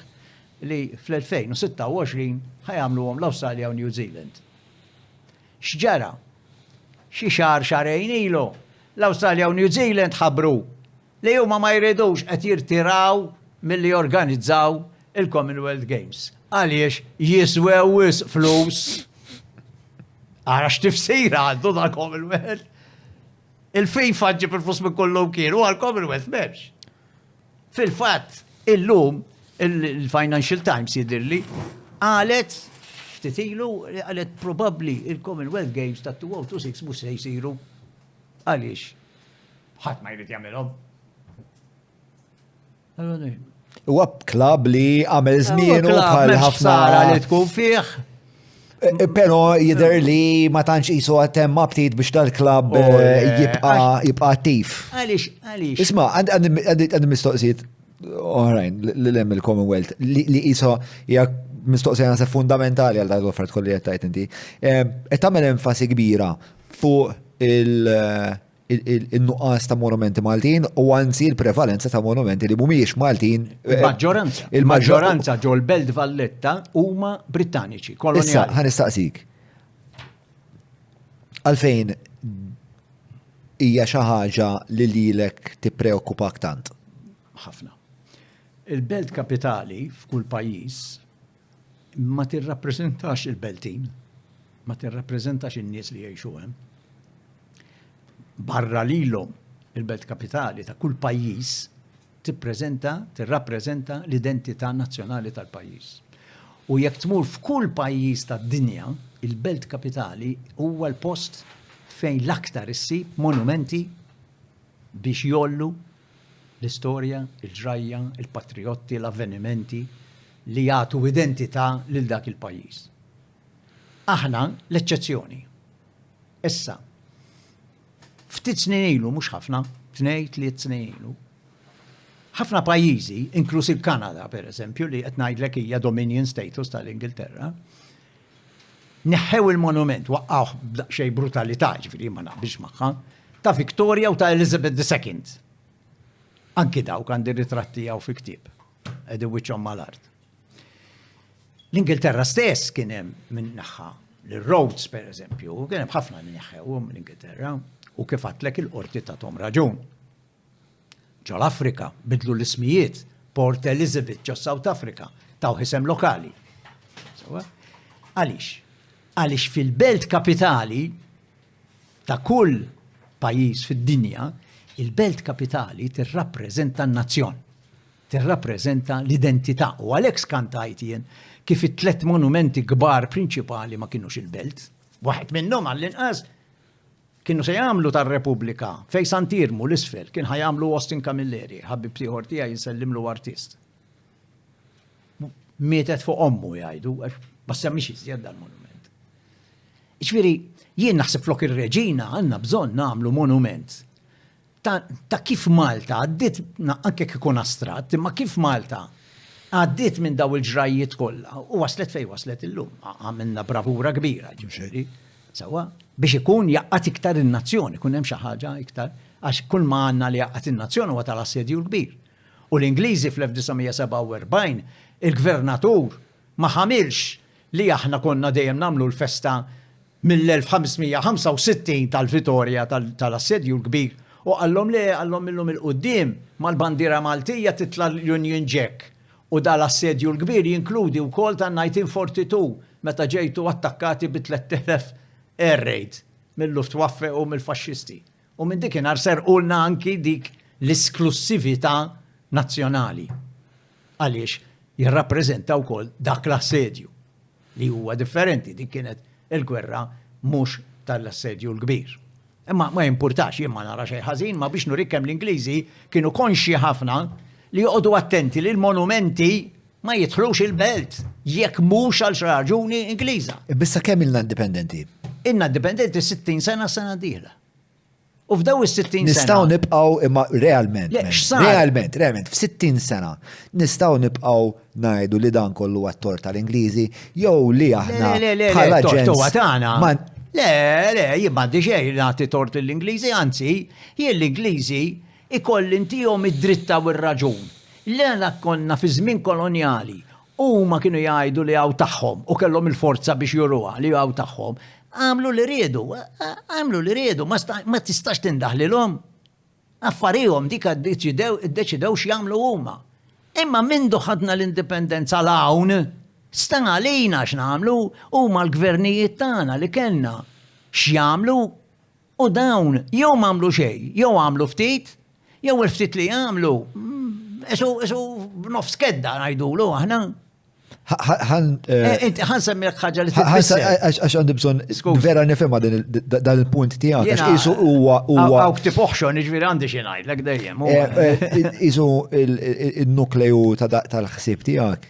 Speaker 1: li fl-2026 ħajamluhom l-Awstralja u New Zealand. X'ġara? Xi xarejn ilu l-Awstralja u New Zealand ħabru li huma ma jridux qed jirtiraw milli jorganizzaw il-Commonwealth Games. Għaliex jiswew flus. Ara x'tifsira għandu dal-Commonwealth. Il-FIFA ġib il-flus minn kollu kienu għal-Commonwealth m'hemmx. Fil-fatt, illum il-Financial Times jidirli qalet ftitilu qalet probabbli il-Commonwealth Games ta' 2026 mhux se jsiru. Għaliex? Ħadd ma jrid jagħmilhom.
Speaker 2: Huwa klab li għamel żmienu bħal ħafna
Speaker 1: li tkun fih.
Speaker 2: Però jidher li ma tantx qisu għattem mabtit biex dal-klab jibqa' attiv.
Speaker 1: Għaliex?
Speaker 2: Isma' għandi mistoqsijiet oħrajn li hemm il-Commonwealth li qisu hija mistoqsija se fundamentali għal dak l-offert kolli qed tgħid inti. Qed tagħmel enfasi kbira fuq il-nuqqas ta' monumenti Maltin u anzi il-prevalenza ta' monumenti li mhumiex Maltin.
Speaker 1: Il-maġġoranza ġo l-Belt Valletta huma Brittaniċi, koloniali.
Speaker 2: Issa ħanistaqsik. Għalfejn hija xi ħaġa li lilek tippreokkupak tant?
Speaker 1: Ħafna. Il-belt kapitali f'kull pajjiż ma tirrappreżentax il-beltin, ma tirrappreżentax in-nies li jgħixu hemm. Barra lilhom il-belt kapitali ta' kull pajjiż tirrappreżenta l-identità nazzjonali tal-pajjiż. U jekk tmur f'kull pajjiż tad-dinja, il-belt kapitali huwa l-post fejn l-aktar issib monumenti biex jollu l-istorja, il-ġrajja, il-patriotti, l-avvenimenti li jagħtu identità lil dak il-pajjiż. Aħna l-eċċezzjoni. Issa, ftit snin ilu, mhux ħafna, 2-3 snin ilu, ħafna pajjiżi, inkluż il-Kanada pereżempju, li qed ngħidlek hija Dominion Status tal-Ingilterra, neħħew il-monument, waqqaw b'daqsxejn brutalità, ġifieri ma naqbilx magħha, ta' Victoria u ta' Elizabeth II. Anki dawk għandi ritratti jew fi ktieb. Qegħdi wiċċhom mal-art. L-Ingilterra stess kien hemm minn naħa l-Rhodes pereżempju, kien hemm ħafna li neħħewhom l-Ingilterra u kif għatlek il-qorti ta' Tom raġun. Ġo l-Afrika bidlu l-ismijiet, Port Elizabeth ġo South Africa, taw isem lokali. Għaliex? Għaliex fil-belt kapitali ta' kull pajjiż fid-dinja, il-belt kapitali tirrappreżenta n-nazzjon, tirrappreżenta l-identità. U għalhekk skantajt jien kif it-tlet monumenti kbar prinċipali ma kienux il-belt. Waħed minnhom għall-inqas kienu se jagħmlu tar-Repubblika fejn Santirmu l-isfel kien ħajamlu Austin Camilleri, ħabib tieħor tiegħi jinsellimlu artist. Mietet fuq ommu jgħidu għax ma semmix iżjed dal-monument. Ġifieri, jien naħseb flok ir-Reġina għandna bżonn nagħmlu monument ta' kif Malta għaddiet anke kikun astrat, imma kif Malta għaddiet minn daw il-ġrajiet kollha u waslet fejn waslet illum. Għamilna bravura kbira, ġifieri. Sewa biex ikun jaqqat iktar in-nazzjon, ikun hemm xi ħaġa iktar għax kull ma għandna li jaqqat in-nazzjon huwa tal-assedju l-kbir. U l-Ingliżi fl-1947 il-gvernatur ma ħamilx li aħna konna dejjem nagħmlu l-festa mill-1565 tal-Vitorja tal-assedju l-kbir u għallhom illum il-qudiem mal-bandira Maltija titla l-Union Jack u dal-assedju l-kbir jinkludi wkoll tan-1942 meta ġejtu attakkati bi 3000 air raid mill-Luftwaffe u mill-faxxisti. U minn dik serqulna anki dik l-esklusività nazzjonali. Għaliex jirrappreżenta wkoll dak l-assedju li huwa differenti, dik kienet il-gwerra mhux tal-assedju l-kbir. Imma ma jimpurtax jien ma nara xejn ħażin, ma biex nurik kemm l-Ingliżi kienu konxi ħafna li joqogħdu attenti li l-monumenti ma jidħlux il-belt jekk mhux għal xi raġuni Ingliża.
Speaker 2: Bissa kemm ilna indipendenti?
Speaker 1: Inna indipendenti 60 sena dieħla. U f'daw is-60 sena.
Speaker 2: Nistgħu nibqgħu imma realment.
Speaker 1: Le, x'sar?
Speaker 2: Realment, f'60 sena nistgħu nibqgħu ngħidu li dan kollu għat-tort tal-Ingliżi jew li aħna bħala ġens. Le, jien m'għandi xejn nagħti tort l-Ingliżi, anzi, jien l-Ingliżi ikolli intihom id-dritta u r-raġun. Lena konna fi żmien kolonjali huma kienu jgħidu li hawn tagħhom u kellhom il-forza biex juruha li hawn tagħhom. Għamlu li riedu, ma tistax tindaħlilhom. Affarijhom dik iddeċidew x'jagħmlu huma. Imma mindu ħadna l-indipendenza l-hawn, sta għalina x'nagħmlu huma l-gvernijiet tagħna li kellna x'jagħmlu u dawn jew m'għamlu xejn, jew għamlu ftit, jew il-ftit li jagħmlu esu b'nofs kedda ngħidulu aħna. Ħan semmilek ħaġa li tfisser. Għax għandi bżonn vera nifhimha dan il-punt tiegħek għax qisu huwa.
Speaker 1: Hawn ktipoħxon iġifieri għandi xi ngħidlek dejjem.
Speaker 2: Qisu il-nukleju tal-ħsieb tiegħek.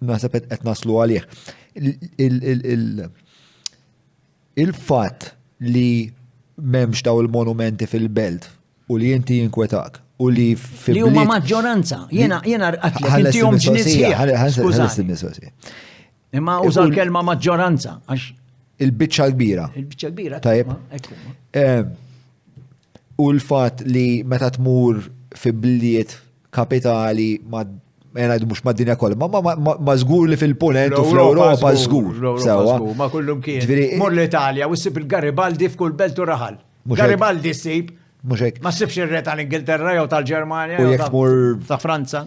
Speaker 2: Naħseb qed naslu għalih. Il-fatt li m'hemmx daw il-monumenti fil-belt u li inti jinkwetak u li
Speaker 1: li huma maġġoranza. Jiena qatlek intihom ġnies. Imma uża l-kelma maġġoranza għax
Speaker 2: il-biċċa kbira.
Speaker 1: Il-biċċa kbira.
Speaker 2: Tajjeb. U l-fatt li meta tmur fi bliet kapitali mhux mad-dinja kollha, ma żgur li fil-punent u fl-Ewropa żgur.
Speaker 1: Ma kullum kien. Mor l-Italja u ssib il-Garibaldi f'kull belt u raħal. Garibaldi ssib. Ma ssibx ir-re tal-Ingilterra jew tal-Ġermanja jew ta' Franza.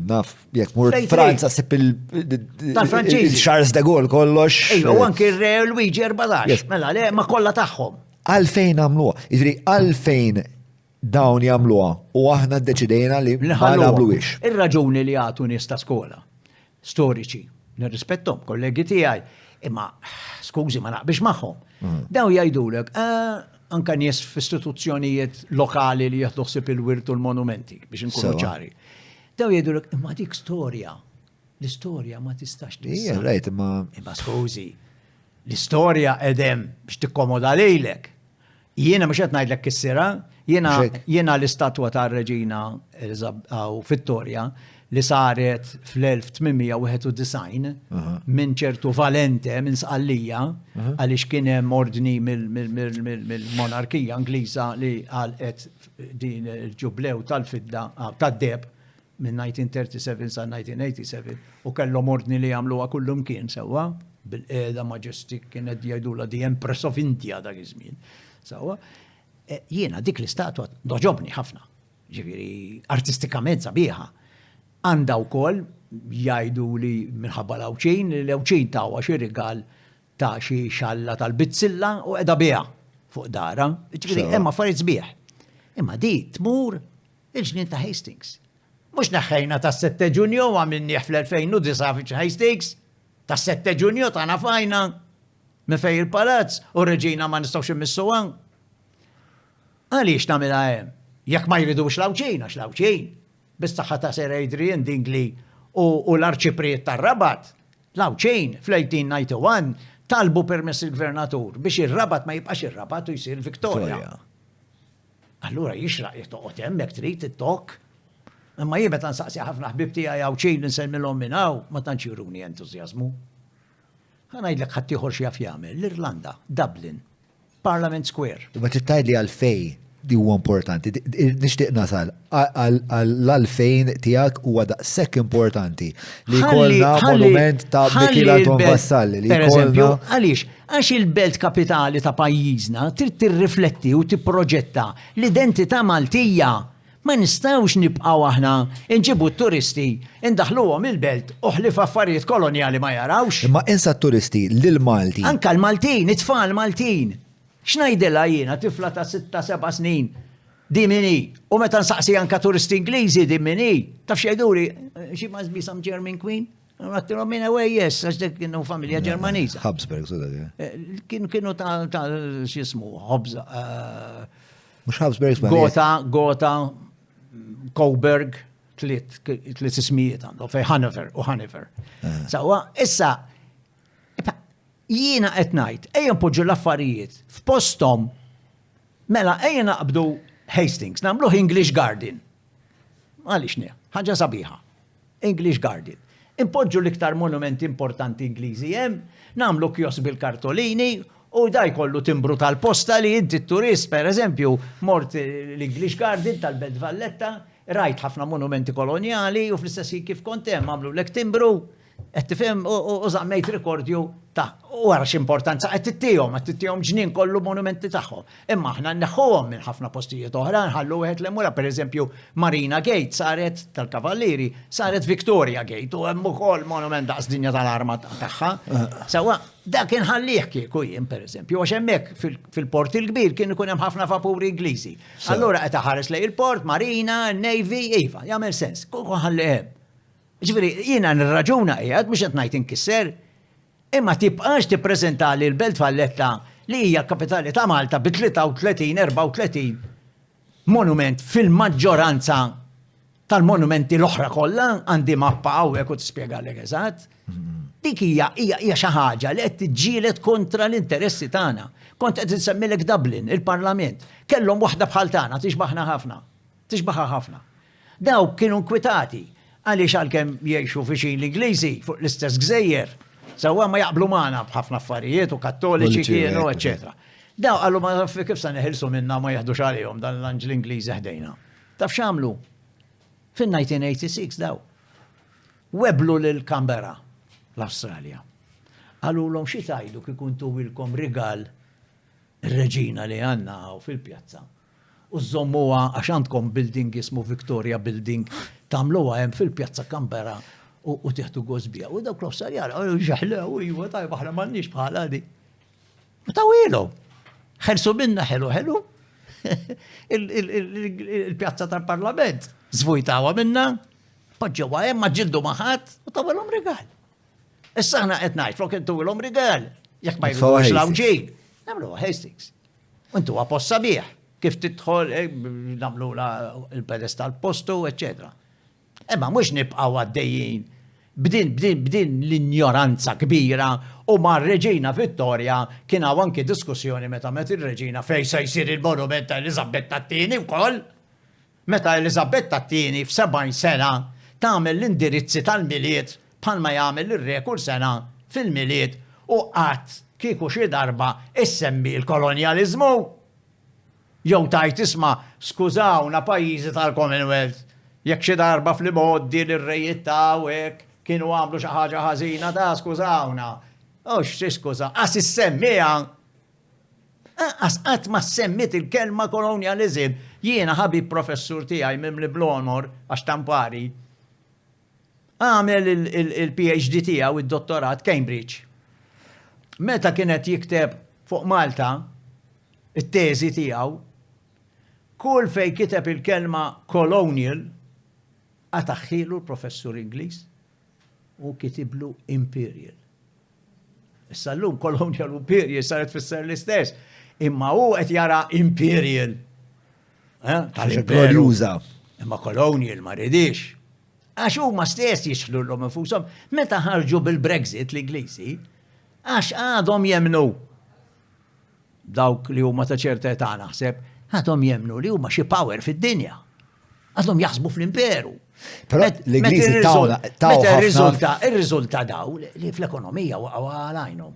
Speaker 2: Naf, jekk mur Franza ssib il-Charles de Gaulle kollox.
Speaker 1: U anke ir-re Luigi 14. Mela le ma kollha tagħhom.
Speaker 2: Għalfejn għamluha. Jiġri għalfejn dawn jagħmluha u aħna ddeċidejna li ma nagħmluhiex.
Speaker 1: Ir-raġuni li għatu nies ta' skola storiċi, nirrispettom, kollegi tiegħi, imma skużi ma naqbix magħhom. Dawn jgħidulek anka nies f'istituzzjonijiet lokali li jieħdu ħsieb il-wirt u l-monumenti biex inkunu ċari. Daw jgħidulek, imma dik storja. L-istorja ma tistax
Speaker 2: Ija, rajt, imma.
Speaker 1: Imma skużi, l-istorja edem biex tikkomoda lejlek. Jiena mhux qed ngħidlek kissira, jiena l-istatwa tar-Reġina Vittoria li saret fl-1891 minn ċertu Valente minn Sqallija għaliex kien hemm ordni mill-monarkija Ingliża li għalqet din il-ġublew tal-fidda tad-deb minn 1937 sa 1987 u kellhom ordni li jagħmluha kullum kien sewwa bil-qiegħda Majestic kienet jgħidula the Empress of India dak iż-żmien. Sewwa jiena dik l-istatwa doġobni ħafna. Ġifieri artistikament sabiħa. Għandha wkoll jgħidu li minħabba l-Ewċin tawha xi rigal ta' xi xalla tal-bizzilla u qiegħda biha fuq dara. Ġifieri hemm affarijiet sbieħ. Imma di tmur il-ġnien ta' Hastings. Mux naħħajna ta' 7 ġunju għamilniħ fl-2009 Hastings, ta' 7 ġunju ta' nafajna me fej il-palazz u Reġina ma nistawx immissuwan. Għaliex namila hemm? Jekk ma jridux l-Ewċin, bis-saħħa ta' Sir Adrian Dingley u l-Arċipriet tar-Rabat, l-Ewċin fl-1891 talbu permess il-Gvernatur biex ir-Rabat ma jibqax ir-Rabat u jsir Victoria. Allura jixraq jitoqgħod hemmhekk trid it-tok. Imma jibet ansaqsi ħafna ħbib tiegħi Ewċin nsemmilhom minn hawn ma tantx juruni entużjażmu. Ngħidlek ħadd ieħor xi jaf jagħmel l-Irlanda, Dublin, Parliament Square.
Speaker 2: Ma tittajli għalfej di huwa importanti. Nixtieq nasal għall-għalfejn tiegħek huwa daqshekk importanti li jkollna monument ta' Mikela Anton Vassalli li jkollna.
Speaker 1: Għaliex għax il-belt kapitali ta' pajjiżna trid tirrifletti u tipproġetta l-identità Maltija. Ma nistawx nibqaw aħna nġibu t-turisti, indaħluhom il-belt uħlif affarijiet koloniali ma jarawx.
Speaker 2: Imma insa t-turisti lil-Malti.
Speaker 1: Anka l-Maltin, it-tfal Maltin. X'ngħidilha jiena tifla ta' 6-7 snin di minni, u meta nsaqsi anka turisti Ingliżi di minni, taf xejduri, she must be some German queen. Għattilhom minn away yes, għax dik kienu familja Ġermaniża.
Speaker 2: Habsburg, so dak.
Speaker 1: Kienu ta' x'ismu, Hobza.
Speaker 2: Mhux Habsburg,
Speaker 1: Gotha, Coburg, tliet ismijiet għandu, fej Hanover. Sawa, issa, jiena qed ngħid, ejja npoġġu l-affarijiet f'posthom, mela ejja naqbdu Hastings, nagħmluh English Garden. Għaliex ne, ħaġa sabiħa. English Garden. Impoġġu l-iktar monumenti importanti Ingliżi hemm, nagħmlu kiosk bil-kartolini u daj kollu timbru tal-posta li inti t-turist, per eżempju, mort l-English Garden tal-Belt Valletta, rajt ħafna monumenti koloniali u fl-istessi kif kontem għamlu l-ek timbru, qed tifhem u żammejt rekordju ta' wara x'importanza qed tittihom ġnien kollu monumenti tagħhom. Imma aħna nneħħuhom minn ħafna postijiet oħra, nħallu wieħed l-emura, pereżempju Marina Gate saret tal-Kavallieri, saret Victoria Gate u hemm ukoll monument daqs dinja tal-arma tagħha. Sewa dak inħallih kieku jien pereżempju għax hemmhekk fil-port il-kbir kien ikun hemm ħafna vapuri Ingliżi. Allura qed aħares lejn il-port, Marina, Navy, iva, jagħmel sens. Kieku ħalli hemm. Ġifieri jiena nirraġuna qiegħed mhux qed ngħid inkisser, imma tibqax tippreżenta li l-Belt Valletta li hija l-kapitali ta' Malta bi 33-34 monument fil-maġġoranza tal-monumenti l-oħra kollha għandi mappa hawnhekk u tispjegalek eżatt. Dik hija xi ħaġa li qed tiġġieled kontra l-interessi tagħna. Kont qed insemmilek Dublin, il-Parlament, kellhom waħda bħal tagħna tixbaħna ħafna. Dawk kienu nkwitati għaliex għalkemm jgħixu fixin l-Ingliżi fuq l-istess gżejjer, sewwa ma jaqblu magħna b'ħafna affarijiet u kattoliċi kienu, eċetera. Daw qalu ma kif se neħilsu minna ma jaħdux għalihom dan l-Anġel Ingliżi ħdejna. Taf x'għamlu? Fin-1986 daw. Weblu lil Canberra l-Awstralja. Għalulhom xi tgħidu kif kuntu wilkom rigal ir-Reġina li għandna fil-pjazza. U żommuha għax għandkom building ismu Victoria Building tagħmluha hemm fil-Pjazza Canberra u tieħdu gosbija. U dawk l-Awstraljan ġeħlew iwa tajb aħna m'għandniex bħala di. Ma tawilhom. Ħelsu minna ħelu. Il-Pjazza tal-Parlament żvujtawha minna, poġġewha hemm ma ġildu maħat u tawilhom rigal. Issa aħna qed ngħid flok intuwilhom rigal. Jekk ma jridux l-Ewċin, nagħmluha Hastings. Intu għapos sabiħ, kif tidħol, namlu il-pedestal postu, eccetera. Ma mux nibqaw għaddejjien b'din l-ignoranza kbira u ma' Reġina Vittoria kien hawn anki diskussjoni meta il-Reġina fejn se jsir il-monument ta' Elisabetta II wkoll. Meta Elisabetta II f'70 sena tagħmel l-indirizzi tal-miliet bħalma jagħmel ir-re kull sena fil-miliet u qatt kieku xi darba issemmi l-kolonjaliżmu. Jew tajt isma' skużawna pajjiżi tal-Commonwealth, jekk xi darba fl-imoddi l-rejiet ta' hekk kienu għamlu xi ħaġa ħażina ta' skużawna. Skuża, għas issemmija. Qatt ma semmit il-kelma kolonializm. Jiena ħabib professur tiegħi mimli bl-onor għax tampari. Għamel il-PhD tiegħu id-dottorat Cambridge. Meta kienet jikteb fuq Malta it-teżi tiegħu, kull fej kiteb il-kelma colonial għataħħilu l-professur Ingliż u kitiblu imperial. Issa llum colonial u imperial saret fisser l-istess, imma hu qed jara imperial.
Speaker 2: Glorjuża.
Speaker 1: Imma colonial ma ridix. Għax huma stess jixħlu l-hom infushom meta ħarġu bil-Brexit l-Ingliżi, għax għadhom jemnu dawk li huma ta' ċerta età naħseb, għadhom jemnu li huma xi power fid-dinja. Għadhom jaħsbu fl-imperu.
Speaker 2: Però l-Ingliżi
Speaker 1: il-riżulta daw li fl-ekonomija waqgħu għalajnhom.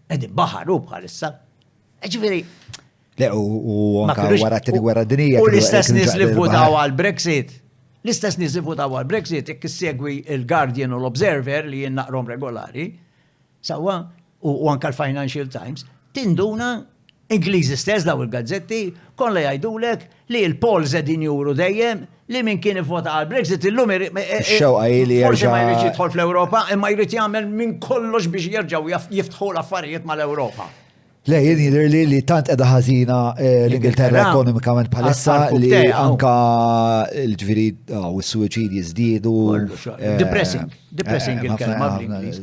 Speaker 1: Qegħdin baħaru bħalissa. Ġifieri.
Speaker 2: Le u anke wara t-tieni gwerra dinjija.
Speaker 1: U l-istess nies li votaw għall-Brexit. L-istess nies li votaw għall-Brexit jekk issegwi il-Guardian u l-Observer li jien naqrom regolari, sewwa u anke l-Financial Times, tinduna Ingliżi stess daw il-gazzetti kollha jgħidulek li l-polls qegħdin juru dejjem li min kien ivvota għal-Brexit illum
Speaker 2: xewqa li
Speaker 1: forsi ma jrid jidħol fl-Ewropa imma jrid jagħmel minn kollox biex jerġgħu jiftħu l-affarijiet mal-Ewropa.
Speaker 2: Le, jien li tant edha ħażina l-Ingilterra ekonomikament bħalissa li anka l-ġviri u s-suicidi jizdidu.
Speaker 1: Depressing il-kelma bl-Ingliż.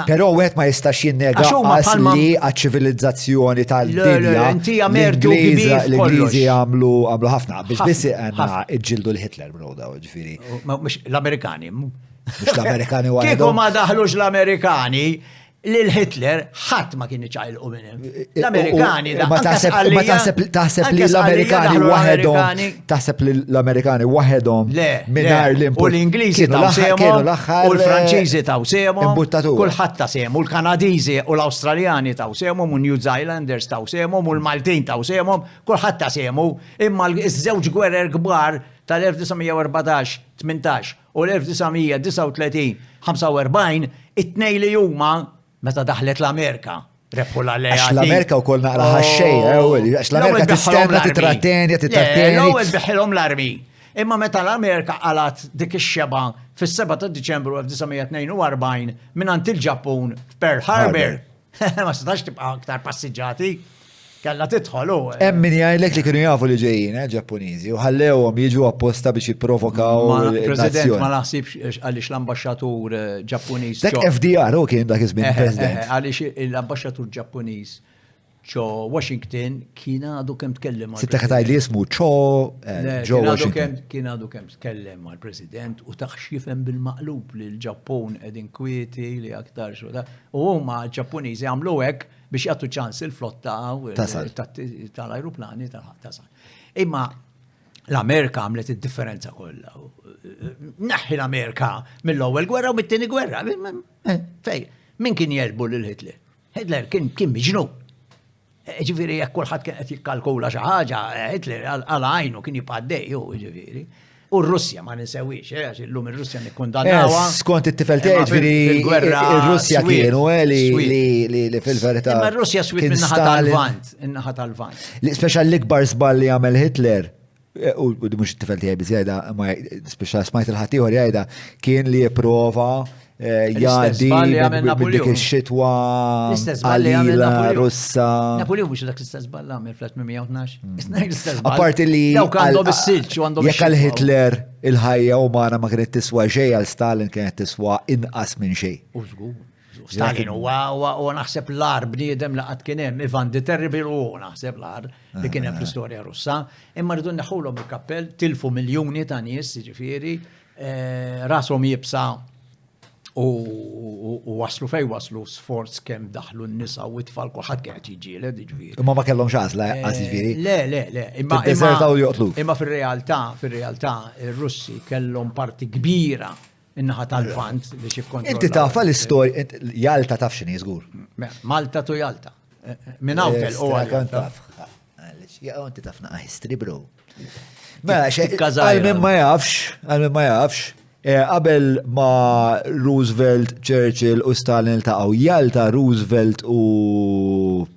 Speaker 2: Però wieħed ma jistax jinnega għas li għaċ-ċivilizzazzjoni tal-dinja l-Ingliżi għamlu ħafna biex biss għandna iġġildu l-Hitler broda ġifieri.
Speaker 1: L-Amerikani.
Speaker 2: Mhux l-Amerikani waħedhom.
Speaker 1: Kieku ma daħlux l-Amerikani Lil-Hitler ħadd ma kien iċajlqu minn hemm. L-Amerikani
Speaker 2: taħseb li l-Amerikani waħedhom taħseb li l-Amerikani waħedhom mingħajr l-input.
Speaker 1: U l-Ingliżi taw sehemhom u l-Franċiżi taw sehemhom, kulħadd ta' sehom, u l-Kanadiżi u l-Awstraljani taw sehomhom, u New Zealanders taw sehomhom, u l-Maltin taw sehomhom, kulħadd ta' sehmu, imma ż-żewġ gwerer kbar tal-1914-18 u l-1939-45 it-tnej li huma meta daħlet l-Amerika, rebħu l-alleati.
Speaker 2: Għax l-Amerika u kol naqra ħaxxej, għax l-Amerika tistenna titrattenja.
Speaker 1: L-ewwel biħilhom l-armi. Imma meta l-Amerika qalat dik ix-xeba fis-7 ta' Diċembru 1942 mingħand il-Ġappun f'Pearl Harbor. Ma setax tibqa' aktar passiġġati. Kella tidħolu.
Speaker 2: Hemm min jgħidlek li kienu jafu li ġejjin, Ġappuniżi, u ħallewhom jiġu apposta biex jipprovokaw
Speaker 1: il-President ma naħsibx għaliex l-ambaxxatur Ġappuniż.
Speaker 2: Dak FDR u kien dak iż-żmien President.
Speaker 1: Għaliex l-ambaxxatur Ġappuniż ġo Washington kien għadu kemm tkellem
Speaker 2: Sitta ħataj li jismu ġo Washington.
Speaker 1: Kien għadu kemm tkellem mal-President u taħxifem bil-maqlub li l-Ġappun qegħdin kwieti li aktar xogħol. U huma Ġappuniżi għamlu hekk biex jagħtu ċans il-flotta tal-ajruplani tasal. Imma l-Amerika għamlet id-differenza kollha. Naħħi l-Amerika mill-ewwel gwerra u mit-tieni gwerra. Fej, min kien jerbu lil Hitler? Hitler kien miġnu. Ġifieri jekk kulħadd kien qed jikkalkula xi ħaġa, Hitler għal għajnu kien jibqa' dej ġifieri. U r-Russja ma ninsewix, għax illum ir-Russja nikkundannawha.
Speaker 2: Skont it-tifel tiegħi ġifieri ir-Russja kienu li fil-verità.
Speaker 1: Imma r-Russja swit min-naħa tal-Lvant, in-naħa tal-Lvant.
Speaker 2: Speċjal l-ikbar żball li għamel Hitler, u mhux it-tifel tiegħi biss jgħidha, ma speċjal smajt il-ħadd ieħor jgħidha kien li jipprova jgħaddi dik ix-xitwa għalila Russa.
Speaker 1: Napoleon mhux dak l-istess ball għamel fl-1812.
Speaker 2: Apparti li jekk għal Hitler il-ħajja umana ma kienet tiswa xejn għal Stalin kienet tiswa inqas minn xejn.
Speaker 1: Stalin u naħseb l-ar bniedem laqat kien hemm Ivan the Terrible u naħseb l-ar li kien hemm fl-istorja Russa. Imma rridu neħħulhom il-kappell, tilfu miljuni ta' nies, jiġifieri, rashom jibsa u waslu fej waslu sforz kemm daħlu n-nisa u t-tfal kulħadd kien qed jiġieled, jiġifieri.
Speaker 2: Imma ma kellhom x'għażla jiġifieri.
Speaker 1: Le.
Speaker 2: Tiddeżertaw joqtluk.
Speaker 1: Imma fir-realtà ir-Russi kellhom parti kbira in-naħa tal-Vant biex jikkontrollaw.
Speaker 2: Inti tafa l-istorja, Jalta taf x'inhi żgur.
Speaker 1: Malta tu Jalta. Min Awtel u Jalta.
Speaker 2: Inti taf naqa' history bro. Mela, għal min ma jafx, qabel ma Roosevelt, Churchill u Stalin iltaqgħu, Jalta, Roosevelt u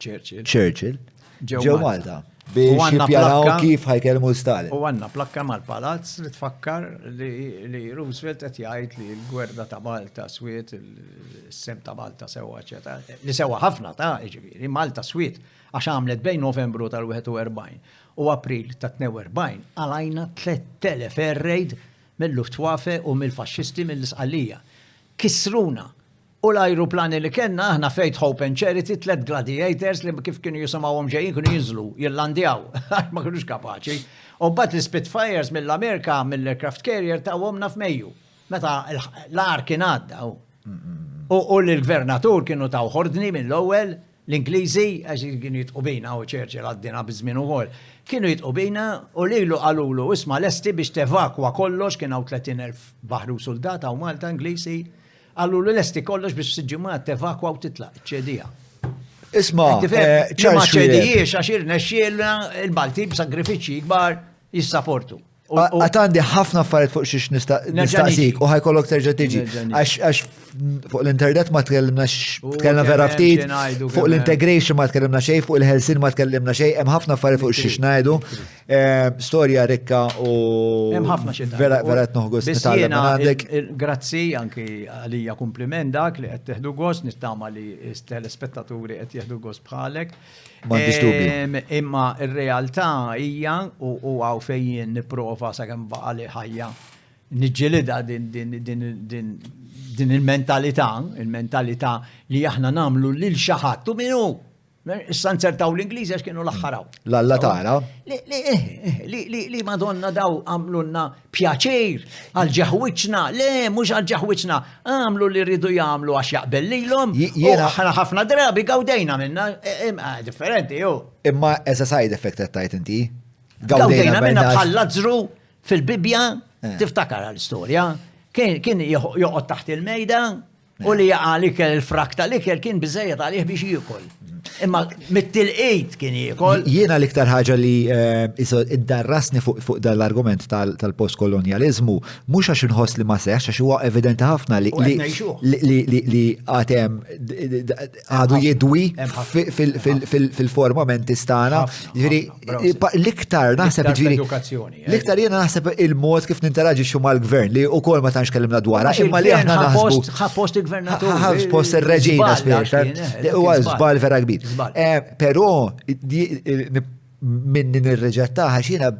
Speaker 2: Churchill ġew Malta biex jippjanaw kif ħajkelmu Stalin.
Speaker 1: U għandna plakka mal-palazz li tfakkar li Roosevelt qed jgħid li l-gwerda ta' Malta swiet, il-sem ta' Malta sewwa eċetera. Li sewwa ħafna ta' jiġifieri, Malta swiet għax għamlet bejn Novembru tal-41 u April ta' 42 għalajna 3000 air raid mill-Luftwaffe u mill-faxxisti mill-Isqallija. Kisruna. U l-ajruplani li kellna aħna Faith, Hope and Charity, 3 gladiators li kif kienu jisimgħuhom ġejjin kienu jinżlu, jillandjaw, ma kinux kapaċi. U mbagħad l-Spitfires mill-Amerika mill-aircraft carrier tawhomna f'Mejju. Meta l-ar kien għadda. U l-gvernatur kienu taw ħordni mill-ewwel l-Ingliżi għax kienu jitqubina u Churchill għaddina biżmien ukoll. Kienu jitqubina u lilu qalulu isma' lesti biex tevakwa kollox kien hawn 30,000 baħru soldata u Malta Ingliżi. Għallu l-lesti kollox biex s-ġimmat tevakwa u titlaq, ċedija.
Speaker 2: Isma,
Speaker 1: ma ċedijiex għaxir nesċielna il-Malti b'sagrifiċi kbar jissapportu.
Speaker 2: Għatandi ħafna affarijiet fuq xiex nistaqsik u ħajkollok terġa' tiġi. Għax fuq l-internet ma tkellimnax, tkellimna vera ftit, fuq l-integration ma tkellimna xejn, fuq il-Helsin ma tkellimna xejn, hemm ħafna affarijiet fuq xiex ngħidu. Storja rikka u vera qed noħu gost nitgħallem minn għandek.
Speaker 1: Grazzi anki għalija kumpliment dak li qed teħdu gost, nistama li telespettaturi qed jieħdu gost bħalek. Imma ir-realtà hija u għaw fejn nipprova sakemm baqa' li ħajja niġġielidha din il-mentalità li aħna nagħmlu lil xi ħadd u minnu. Issa nsertaw l-Ingliżi għax kienu l-aħħaraw.
Speaker 2: L-Alla tara.
Speaker 1: Li Madonna daw għamlunna pjaċir għal ġeħwiċna, le mhux għal ġeħwiċna, għamlu li rridu jagħmlu għax jaqbel lilhom. Ħana ħafna drabi gawdejna minna, differenti ju.
Speaker 2: Imma as a side effect qed tajt inti.
Speaker 1: Gawdejna minna bħal-lazzru fil-Bibja, tiftakar għal-istorja, kien joqgħod taħt il-mejda u li jaqalik il-frakta li kien biżejjed għalih biex jiekol. Imma mit-tilqejt kien jiekol.
Speaker 2: Jiena l-iktar ħaġa li iddarrasni fuq dal-argument tal-postkolonializmu mhux għax inħoss li ma seħx għax huwa evidenti ħafna li għatem għadu jidwi fil-forma mentistana. L-iktar naħseb l-iktar jiena naħseb il-mod kif ninteraġixxu mal-gvern li wkoll ma tantx kellimna dwarha imma li aħna naħsbu
Speaker 1: ħapost il-gvernatur.
Speaker 2: Ħapost ir-reġina spiex. Huwa żball vera kbir. Però minn nirreġettaha xina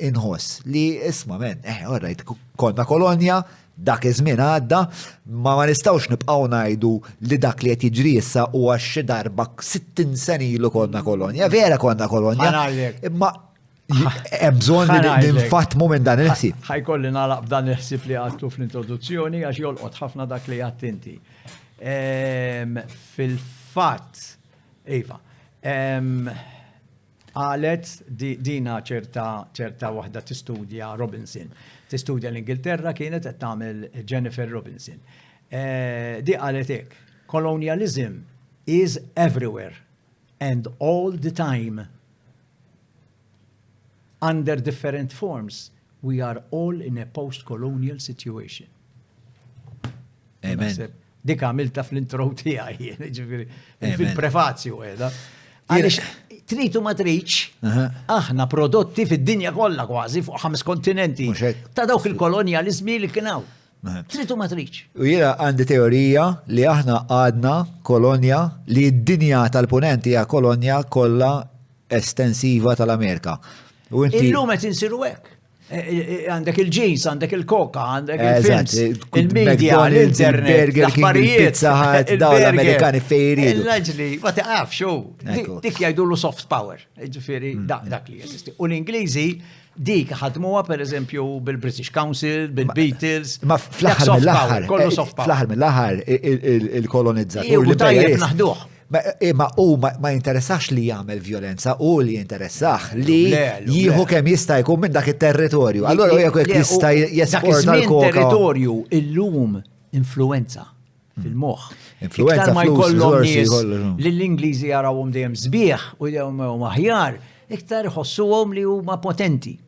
Speaker 2: inħoss li isma' men, orrajt, konna kolonja, dak iż-żmien għadda, ma nistgħux nibqgħu ngħidu li dak li qed jiġri issa huwa xi darba 60 sen ilu konna kolonja, vera konna kolonja. Imma hemm bżonn ninfatmu minn dan il-ħsieb.
Speaker 1: Ħajkolli nagħlaq b'dan il-ħsieb li għadtu fl-introduzzjoni għax jolqot ħafna dak li għadt inti. Fil-fatt Iva, għalet dina ċerta waħda tistudja Robinson. Tistudja l-Ingilterra kienet qed tagħmel Jennifer Robinson. Di qalet hekk, colonialism is everywhere and all the time. Under different forms, we are all in a post-colonial situation.
Speaker 2: Amen.
Speaker 1: Dik għamilta fl-intro tiegħi, fil-prefazzju għeda. Għaliex tritu ma triċ, aħna prodotti fid-dinja kollha kważi fuq 5 kontinenti ta' dawk il-kolonializmi li kienaw. Tritu ma triċ.
Speaker 2: U jiena għandi teorija li aħna għadna kolonja li d-dinja tal-punenti hija kolonja kollha estensiva tal-Amerika.
Speaker 1: Illum qed insiru hekk. Għandek il-ġins, għandek il-koka, għandek
Speaker 2: Eżatt,
Speaker 1: il-films, il-media,
Speaker 2: McDonald's,
Speaker 1: l-internet,
Speaker 2: il-Burger King,
Speaker 1: l-aħbarijiet,
Speaker 2: il-Pizza Hut, dawn l-Amerikani fejn jridu.
Speaker 1: Il-raġli, ma taqaf, xo,
Speaker 2: Ekku.
Speaker 1: dik jgħidulu soft power, ġifiri, dak li jeżisti. U l-Ingliżi, dik ħadmuha per eżempju bil-British Council, bil-Beatles.
Speaker 2: Ma fl-aħħar mill-aħħar,
Speaker 1: kollu soft power.
Speaker 2: fl-aħħar mill-aħħar il-kolonizzatur.
Speaker 1: Iju tajjeb naħduh.
Speaker 2: Ma jinteressax li jagħmel violenza u li jinteressax li jieħu kemm jista' jkun minn dak it-territorju. Allura jekk jista' jesporta l-koka.
Speaker 1: Territorju illum influenza fil-moħħ.
Speaker 2: Influenza,
Speaker 1: Iktar ma
Speaker 2: flus,
Speaker 1: jkollhom
Speaker 2: risorsi,
Speaker 1: nies
Speaker 2: jkollhom.
Speaker 1: li l-Ingliżi jarawhom dejjem sbieħ u dejjem aħjar, iktar ħossuhom li huma potenti.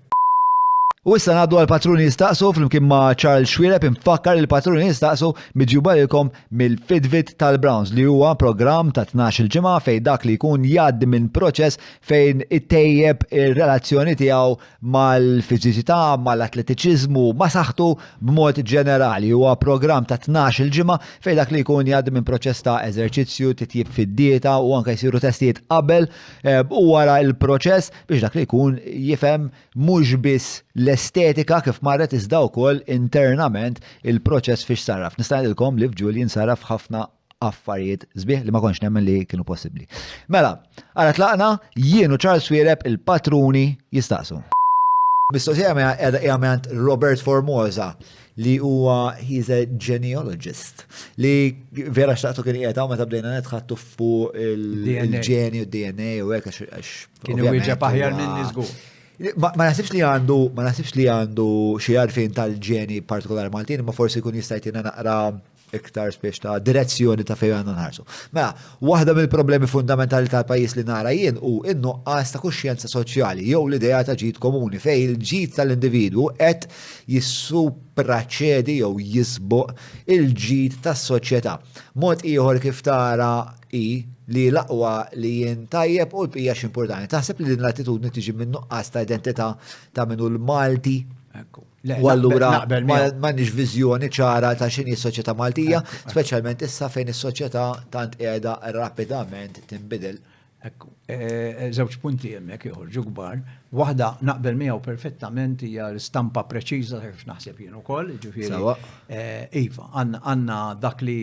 Speaker 2: U issa ngħaddu għal-patruni jistaqsu flimkien ma' Charles Schwireb infakkar il-patruni jistaqsu miġjuba lilkom mill-Fitbit tal-Browns li huwa programm ta' 12 ġimgħa fejn dak li jkun jgħaddi minn proċess fejn ittejjeb ir-relazzjoni tiegħu mal-fiżiċità, mal-atletiċiżmu, ma' saħħtu b'mod ġenerali. Huwa programm ta' 12 ġimgħa fejn dak li jkun jgħaddi minn proċess ta' eżerċizzju, titjib fid-dieta u anke jsiru testijiet qabel u wara l-proċess biex dak li jkun jifhem mhux biss l-estetika kif marret iżda wkoll internament il-proċess fiex sarraf. Nista' ngħidilkom li f'Julian sarraf ħafna affarijiet sbieħ li ma konx nemmen li kienu possibbli. Mela, ara tlaqna jienu Charles Schwireb il-patruni jistaqsu. Mistoqsija jgħamant Robert Formosa li huwa he's a genealogist li vera xtaqtu kien qiegħed meta bdejna netħattu fuq il-ġeni u d-DNA u hekk għax.
Speaker 1: Kienu wieġeb aħjar minni żgur.
Speaker 2: Ma nasibx li għandu xi għarfien tal-ġeni partikolari Maltin, ma forsi kun jista' jtina naqra iktar spiex ta' direzzjoni ta' fejn għandna nħarsu. Mela, waħda mill-problemi fundamentali tal-pajjiż li nara jien u in-nuqqas ta' kuxjenza soċjali jew l-idea ta' ġid komuni fejn il-ġid tal-individwu qed jissupraċċedi jew jisbuq il-ġid tas-soċjetà. Mod ieħor kif tara li l-aqwa li jintajjeb u l-bqija x'importanti. Taħseb li din l-attitudni tiġi minn nuqqas ta' identità ta' minnu l-Malti. U allura m'għandniex viżjoni ċara ta' x'inhi s-soċjetà Maltija, speċjalment issa fejn is-soċjetà tant qiegħda rapidament tinbidel.
Speaker 1: Ekku, żewġ punti hemmhekk joħorġu kbar. Waħda naqbel miegħu perfettament hija l-istampa preċiża kif naħseb jien ukoll, ġifieri. Iva, għandna dak li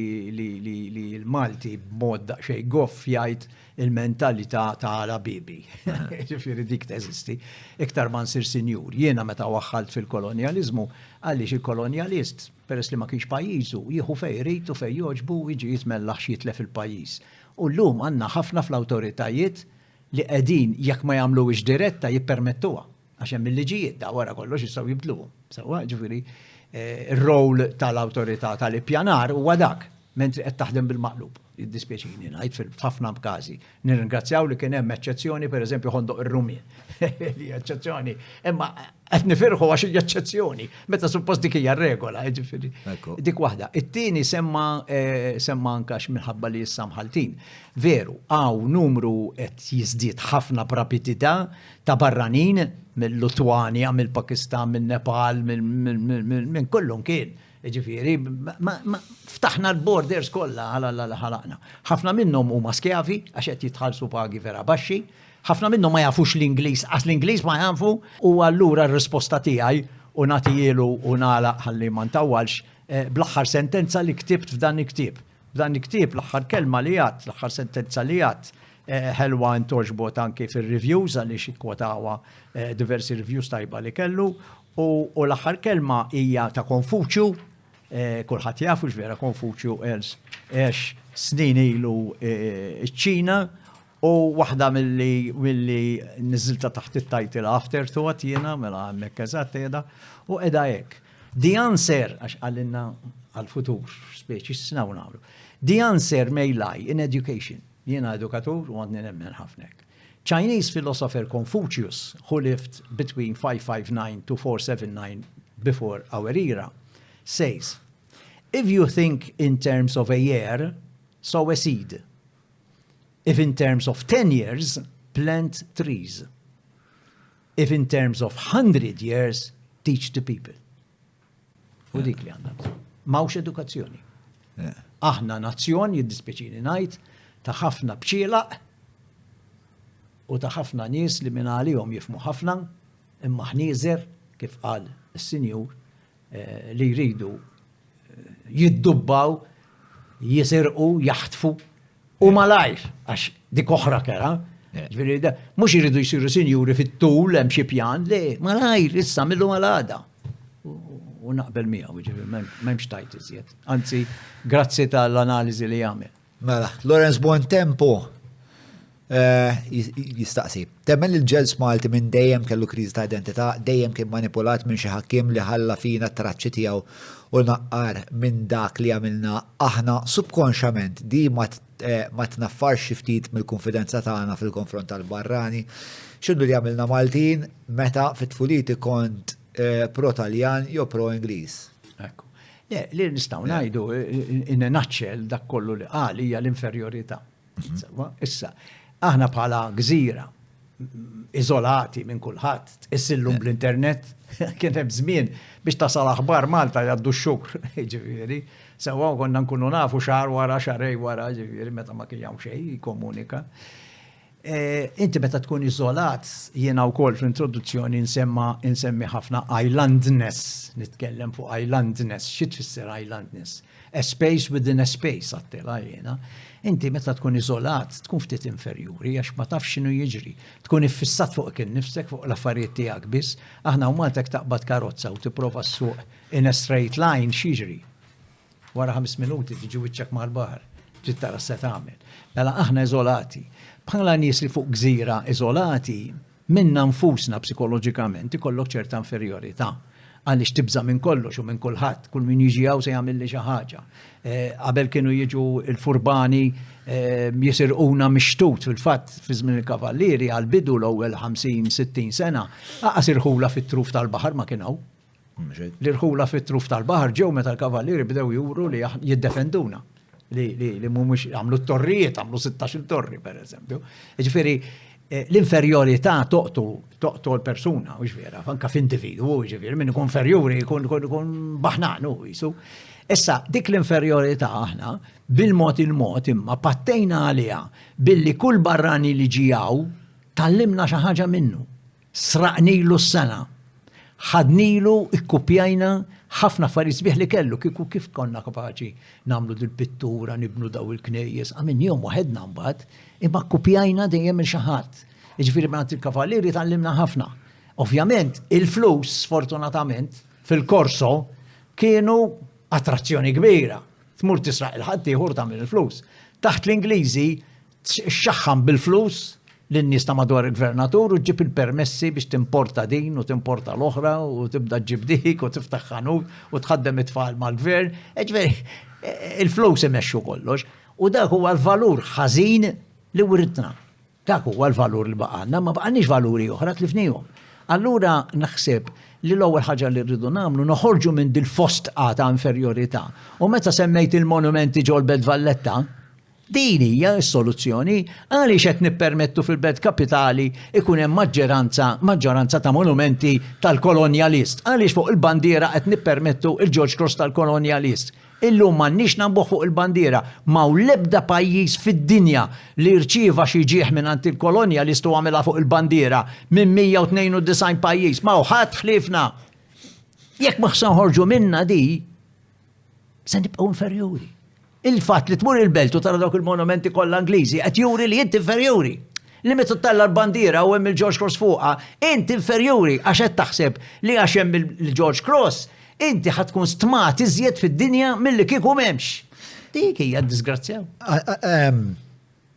Speaker 1: l-Malti b'mod daqsxejn goff jgħid il-mentalità ta' bibi. Ġifieri dik teżisti. Iktar ma nsir sinjur. Jiena meta waħħalt fil-kolonjaliżmu għaliex il-kolonjalist peress li ma kienx pajjiżu jieħu fejn jrid u fejn jogħġbu jiġi jitmellax jitlef il-pajjiż. U llum għandna ħafna fl-awtoritajiet li qegħdin jekk ma jagħmluhiex diretta jippermettuha għax hemm il-liġijiet da wara kollox jistgħu jibdluhom. Sewwa ġifieri ir-rol tal-awtorità tal-ippjanar huwa dak mentri qed taħdem bil-maqlub. Jiddispjaċini ngħid f'ħafna każi. Nirringrazzjaw li kien hemm eċċezzjoni pereżempju Ħondoq ir-Rumien. Li eċċezzjoni, imma qed nifirħu għax hija eċċezzjoni, meta suppost dik hija regola, ġifieri. Dik waħda. It-tieni semma anke minħabba li issa mħaltin. Veru, hawn numru qed jiżdied ħafna b'rapidità ta' barranin mill-Lutwanja, mill-Pakistan, mill-Nepal, minn kollhom kien. Ġifieri, ftaħna l-borders kollha ħalaqna. Ħafna minnhom huma skjavi għax qed jitħallsu pagi vera baxxi, ħafna minnhom ma jafux l-Ingliż, għax l-Ingliż ma jafu u allura r-risposta tiegħi u nagħtijielu u nagħlaq ħalli ma ntawwalx bl-aħħar sentenza li ktibt f'dan il-ktieb. F'dan il-ktieb l-aħħar kelma li għadt, l-aħħar sentenza li għadt ħelwa ntoġbot anke fir-reviews għaliex ikkwotawha diversi reviews tajba li kellu u l-aħħar kelma hija ta' Konfuċju. Kulħadd jafu x'vera Konfuċju għex snin ilu ċ-Ċina u waħda milli niżilta taħt it-title Afterthought jiena mela hemmhekk eżatt qiegħda u qiegħda hekk. The answer għax għalilna għall-futur speċi s-snaw nagħmlu. The answer may lie in education. Jiena edukatur u għandni nemmen ħafna hekk. Chinese philosopher Confucius, who lived between 559 to 479 before our era, says, if you think in terms of a year, sow a seed. If in terms of 10 years, plant trees. If in terms of 100 years, teach the people. U dik li għandha. Mawx edukazzjoni. Aħna nazzjon, jiddispeċini ngħid, ta' ħafna bċielaq u ta' ħafna nies li minn għalihom jifmu ħafna, imma ħnieżer kif qal is-sinjur li jridu jiddubbaw, jisirqu, jaħtfu u malajr, għax dik oħra kera. Ġifieri da mhux iridu jsiru sinjuri fit-tul hemm xi pjan, le, malajr issa millu malada. U naqbel miegħu, ġifieri m'hemmx tajt iżjed. Anzi, grazzi tal-analiżi li jagħmel.
Speaker 2: Mela, Lawrence Bontempo jistaqsi. Temmen il-ġels Malti minn dejjem kellu kriżi ta' identità, dejjem kien manipulat minn xi ħakim li ħalla fina t-traċċi tiegħu u naqqar minn dak li għamilna aħna subkonxament di ma tnaffarx xi ftit mill-konfidenza tagħna fil-konfront tal-barrani. X'inhu li għamilna Maltin meta fit-tfuliti kont pro-Taljan jew pro-Ingliż.
Speaker 1: Ekku. Li nistgħu ngħidu in a nutshell dak kollu li qal hija l-inferjorità. Issa, aħna bħala gżira iżolati minn kulħadd, issillum bl-internet kien hemm żmien biex tasal aħbar Malta jgħaddu x-xukr, ġifieri. Sewwa konna nkunu nafu xahar wara xarej wara, ġifieri meta ma kien hawn xejn jikkomunika. Inti meta tkun iżolat, jiena wkoll fl-introduzzjoni insemmi ħafna islandness, nitkellem fuq islandness. Xi tfisser islandness? A space within a space, għattela jiena. Inti meta tkun iżolat, tkun ftit inferjuri, għax ma tafx x'inhu jiġri. Tkun iffissat fuq kien nifsek fuq l-affarijiet tiegħek biss, aħna u Maltek taqbad karozza u tipprova ssuq in a straight line x'jiġri. Wara 5 minuti tiġi wiċċek mal-baħar, trid tara se tagħmel. Mela aħna iżolati. Bħala nies li fuq gżira iżolati, minna nfusna psikoloġikament ikollok ċerta inferjorità. Għaliex tibża minn kollox u minn kulħadd, kull min jiġi hawn se jagħmilli xi ħaġa. Qabel kienu jiġu l-furbani jisirquna mixtut fil-fatt fi żmien il-kavallieri għal-bidu l-ewwel 50-60 sena, aqas irħula fit-truf tal-baħar ma kien hawn. L-irħula fit-truf tal-baħar ġew meta l-kavallieri bdew juru li jiddefenduna. Li mhumiex għamlu t-torrijiet, għamlu 16 torri pereżempju. Ġifieri l-inferjorità toqtu l-persuna, u ġvera, anka f'individu, ġvera, minn ikun ferjuri, ikun baħnaqnu, jisu. Issa, dik l-inferjorità aħna, bil-mod il-mod, imma pattejna għalija, billi kull barrani li ġijaw, tallimna xi ħaġa minnu. Sraqnilu s-sena, ħadnilu, ikkupjajna, ħafna affarijiet sbieħ li kellu, kif konna kapaċi namlu dil-pittura, nibnu daw il-knejjes, għamin jom waħedna mbagħad, imma kkupjajna dejjem il xi ħadd. Jiġifieri mingħand il-kavallieri tallimna ħafna. Ovvjament, il-flus sfortunatament fil-korso kienu attrazzjoni kbira. Tmur tisraq il-ħadd ieħor tagħmel il-flus. Taħt l-Ingliżi xaħħam bil-flus l-nies ta' madwar il-gvernatur u ġib il-permessi biex timporta din u timporta l-oħra u tibda ġib dik u tiftaħ ħanut u tħaddem it-tfal mal-gvern. Il-flus imexxu kollox. U dak huwa l-valur ħażin li wiritna. Dak huwa l-valur li baqgħna, ma baqgħniex valuri oħra tlifnihom. Allura naħseb li l-ewwel ħaġa li rridu nagħmlu noħorġu minn dil-fost ta' inferjorità. U meta semmejt il-monumenti ġol Belt Valletta, din hija s-soluzzjoni għaliex qed nippermettu fil-Belt Kapitali ikun hemm maġġoranza ta' monumenti tal-kolonjalist. Għaliex fuq il-bandiera qed nippermettu il-George Cross tal-kolonjalist. Illum m'għandniex nagħmbuh fuq il-bandiera m'hawn l-ebda pajjiż fid-dinja li rċieva xi ġieħ mingħand il-kolonjalist u għamilha fuq il-bandiera minn 192 pajjiż. Ma ħadd ħliefna. Jekk ma ħorġu minna di, se nibqgħu inferjuri. Il-fatt li tmur il-belt u tara dawk il-monumenti kollha Ingliżi qed juri li inti inferjuri. Li meta tella l-bandiera u hemm il-George Cross fuqha, inti inferjuri għax qed taħseb li għax hemm il-George Cross, inti ħad tkun stmat iżjed fid-dinja milli kieku m'hemmx. Dik hija disgrazzjaw.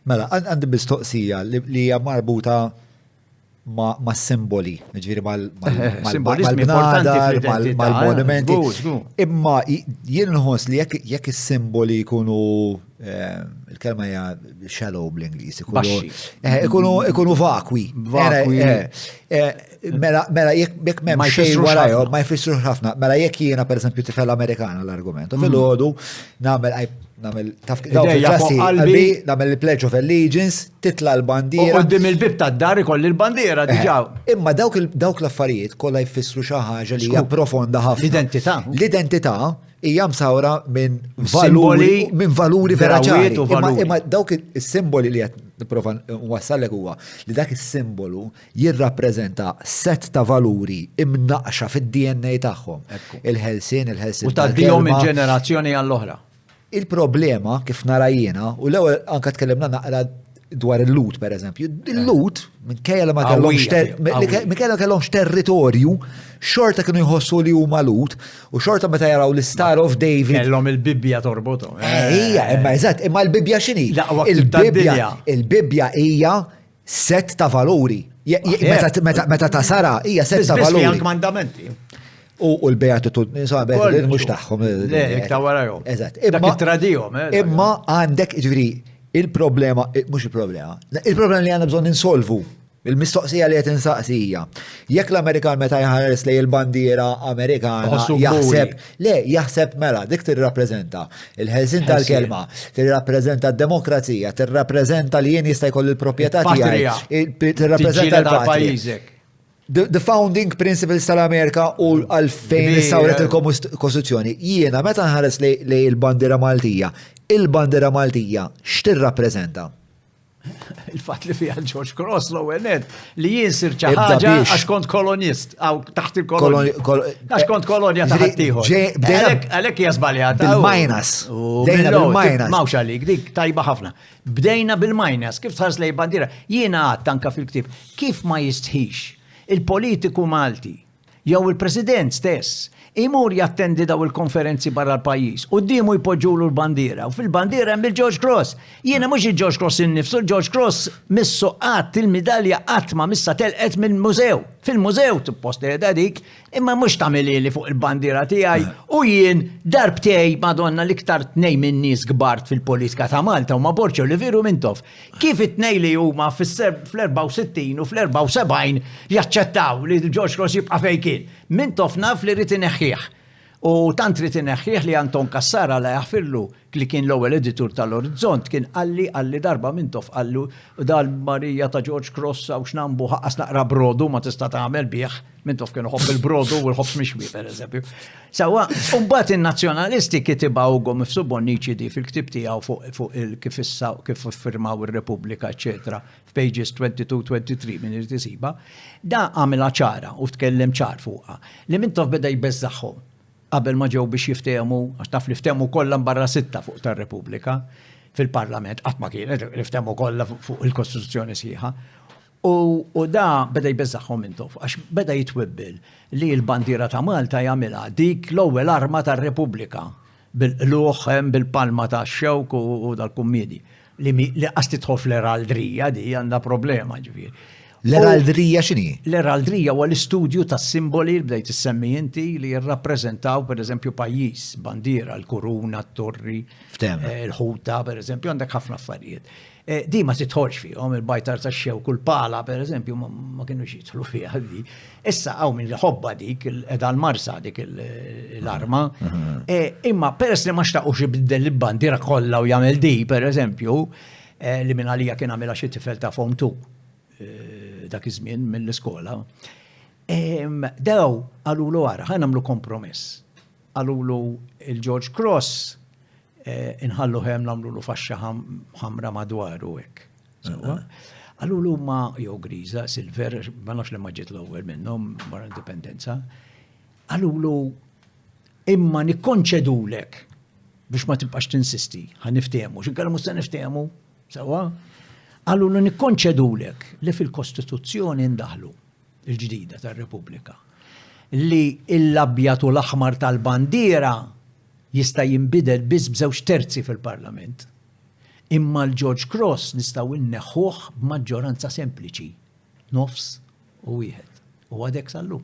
Speaker 2: Mela, għandi mistoqsija li hija marbuta ma' simboli, ġifieri mal-bnadar, mal-monumenti. Imma jien nħoss li jekk is-simboli jkunu il-kelma hija shallow bl-Ingliż, ikunu vakwi. Mela jekk m'hemm xejn warahom ma jfissrux ħafna. Mela jekk jiena pereżempju tifel Amerikana l-argument. U filgħodu nagħmel namel taf
Speaker 1: Idejja fuq qalbi.
Speaker 2: namel il-Pledge of Allegiance, titla
Speaker 1: U
Speaker 2: l-bandiera.
Speaker 1: qoddim il-bib tad-dar ikolli l-bandiera diġà.
Speaker 2: Imma dawk l-affarijiet kollha jfissru xi ħaġa li hija profonda ħafna.
Speaker 1: L-identità.
Speaker 2: L-identità hija msawra minn
Speaker 1: Simboli,
Speaker 2: valuri vera
Speaker 1: drawiet
Speaker 2: ċari.
Speaker 1: u valuri.
Speaker 2: Imma dawk is-simboli li qed nipprova nwassallek huwa li dak is-simbolu jirrappreżenta set ta' valuri imnaqxa fid-DNA tagħhom. Il-ħelsien
Speaker 1: U taddihom il-ġenerazzjoni għall-oħra.
Speaker 2: Il-problema kif nara jiena, u l-ewwel anke tkellimna naqra dwar il-lut per eżempju. Il-lut minkejja li ma kellhomx territorju, xorta kienu jħossu li huma lut, u xorta meta jaraw l-Star of David.
Speaker 1: Kellhom il-Bibbja torbothom.
Speaker 2: Hija, imma eżatt, imma l-Bibbja x'inhi? Il-Bibbja hija set ta' valuri. Meta ta' Sara hija set ta' valuri.
Speaker 1: Biss mandamenti.
Speaker 2: U l-beatitud, beatitud mhux tagħhom.
Speaker 1: Le, iktar warahom.
Speaker 2: Eżatt.
Speaker 1: Dak it-tradihom.
Speaker 2: Imma għandek ġifieri il-problema, mhux il-problema, il-problema li għandna bżonn insolvu. Il-mistoqsija li qed insaqsija. Jekk l-Amerikan meta jħares lej il-bandiera Amerikana jaħseb mela dik tirrappreżenta il-ħelsin tal-kelma, tirrappreżenta d-demokrazija, tirrappreżenta li jien jista' jkolli l-proprjetà tiegħi, tirrappreżenta l-pajjiżek. The founding principles tal-Amerika u għalfejn sawret il-Kostituzzjoni. Jiena meta nħares lej il-bandiera Maltija, il-bandiera Maltija x'tirrappreżenta?
Speaker 1: Il-fatt li fiha George Cross l-ewwel li jinsir xi ħaġa għax kont kolonist aw taħt il-kolonja. Għax kont kolonja taħt ieħor. Għalhekk hija żbaljata.
Speaker 2: Bil-minus. Dejna bil-minus.
Speaker 1: Mawx għalik, dik tajba ħafna. Bdejna bil-minus, kif tħares lej bandiera. Jiena għadt anke fil-ktieb, kif ma jistħix il-politiku Malti jew il-President stess imur jattendi daw il-konferenzi barra l-pajjiż u d-dimu jpoġġulu l-bandiera u fil-bandiera hemm il-George Cross. Jiena mhux il-George Cross innifsu, il-George Cross missu qatt il-medalja qatt ma missa telqet mill-mużew. Fil-mużew tippost qiegħda dik, imma mhux tagħmel li fuq il-bandiera tiegħi u jien darbtej Madonna l-iktar tnej minn nies kbar fil-politika ta' Malta u ma Borċo li veru Mintoff. Kif it-tnej li huma fl-64 u fl-74 jaċċettaw li George Cross jibqa' fejn kien. Mintoff naf li rid ineħħih. U tant rid ineħħih li Anton Kassara la jaħfirlu li kien l-ewwel editur tal-Orizzont kien għalli darba Mintoff qallu dal-Marija ta' George Cross għaw x'nambu ħaqqas naqra brodu ma tista' tagħmel bih. Mintoff kienu ħobb il-brodu u l-ħobb mixwi pereżempju. Sawa, mbagħad in-nazzjonalisti kitibgħu gom f'Subbonniċidi fil-ktieb tiegħu fuq kif firmaw ir-Repubblika eċetera f'pages 22-23 minn irid isiba. Da għamilha ċara u tkellem ċar fuqha. Li Mintoff beda jbeżżaħħom qabel ma ġew biex jiftehmu, għax taf li ftehmu kollha barra sitta fuq tar-Repubblika fil-Parlament, qatt ma kienet li ftehmu kollha fuq il-Kostituzzjoni sieħa. U da beda jbeżżaħħom Mintoff għax beda jitwibbil li l-bandiera ta' Malta jagħmilha dik l-ewwel arma tar-Repubblika bil-luħ bil-palma tax-xewk u dal-kummedi li qas tidħol fl-eraldrija di għandha problema ġifieri.
Speaker 2: L-eraldrija x'inhi?
Speaker 1: L-eraldrija huwa l-istudju tas-simboli li bdejt issemmi inti li jirrappreżentaw pereżempju pajjiż, bandiera, l-kuruna, t-torri, il-ħuta, pereżempju, għandek ħafna affarijiet. Di ma titħolx fihom il-bajtar tax-xewk u l-pala, pereżempju, ma kinux jidħlu fiha di. Issa hawn min ħobba dik qiegħda l-marsa dik l-arma. Imma peress li ma xtaqux ibiddel il-bandiera kollha u jagħmel di, pereżempju, li minn għalija kien għamilha xi tifel ta' Form 2. Dak iż-żmien mill-iskola. Daw għalulu għara, ħa nagħmlu kompromess. Għalulu il-George Cross inħallu hemm nagħmlu faxxa ħamra madwaru hekk. Għalulu ma jew griża, silver, ma nafx li ma ġiet l-ewwel minnhom wara indipendenza. Għalulu imma nikkonċedulek biex ma tibqax tinsisti, ħa niftehmu, x'inkella mhux se niftehmu, sewwa. Għallu nikkonċedulek li fil-Kostituzzjoni ndaħlu il-ġdida tar-Repubblika li l-abjad u l-aħmar tal-bandiera jista' jinbidel biss b'żewġ terzi fil-Parlament. Imma l-George Cross nistgħu inneħħuh b'maġġoranza sempliċi, nofs u wieħed. U għadek sallu.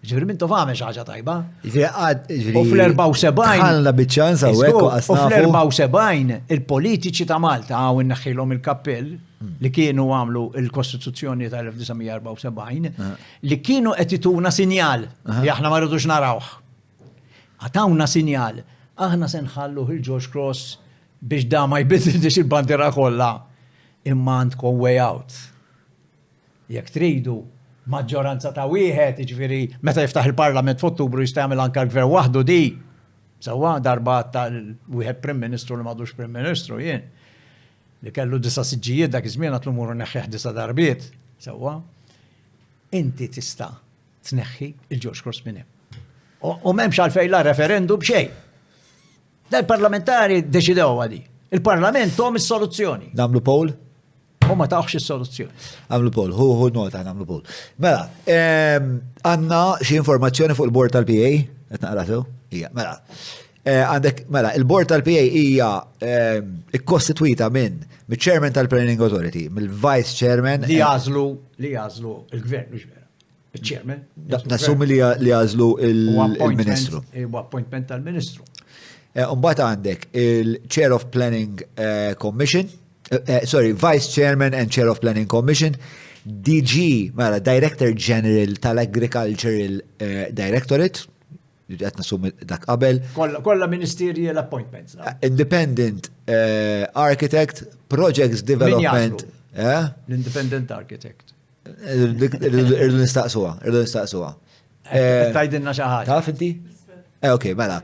Speaker 1: Ġifri Mintoff għamel xi ħaġa tajba. U fl-74
Speaker 2: ħallna biċċanza u
Speaker 1: fl-74 il-politiċi ta' Malta għaw inneħħilhom il-kappell li kienu għamlu il-Kostituzzjoni tal-1974 li kienu qed ituna sinjal li aħna ma rridux narawh. Għatawna sinjal aħna se nħallu il-George Cross biex da ma jbidilx il-bandira kollha imma għandkom way out. Jekk tridu maġġoranza ta' wieħed, jiġifieri meta jiftaħ il-Parlament f'Ottubru jistgħmel anke l-gvern waħdu di. Sewwa darba tal-wieħed Prim Ministru li m'għadux Prim Ministru jien. Li kellu 9 siġġijiet dak iż-żmien għatlu muru neħħieħ 9 darbiet. Sewwa. Inti tista' tneħħi il-George Cross minn hemm. U m'hemmx għalfejn la referendum b'xejn. Il-parlamentari deċidew għadi. Il-parlament tom is-soluzzjoni.
Speaker 2: Namlu poll?
Speaker 1: U ma taħx is-soluzzjoni.
Speaker 2: Għamlu poll, hu nota namlu poll. Mela, għanna xi informazzjoni fuq il-bord tal-PA? Qed naqra sew? Hija, mela. Għandek, mela, il-bord tal-PA hija ikkostitwita minn mill-Chairman tal-Planning Authority, mill-Vice Chairman.
Speaker 1: Li jażlu il-Gvern, mhux vera. Il-Chairman.
Speaker 2: Nassumi li jażlu il-Ministru.
Speaker 1: U appointment tal-Ministru.
Speaker 2: Mbagħad għandek il-Chair of Planning Commission, Vice Chairman and Chair of Planning Commission, DG, mela, Director General tal-Agricultural Directorate, qed nassumi dak qabel.
Speaker 1: Kollha ministerial appointments.
Speaker 2: Independent Architect, Projects Development.
Speaker 1: L-Independent Architect.
Speaker 2: Irdu nistaqsuha.
Speaker 1: Tajdinna xi ħaġa.
Speaker 2: Taf inti? Ok, mela.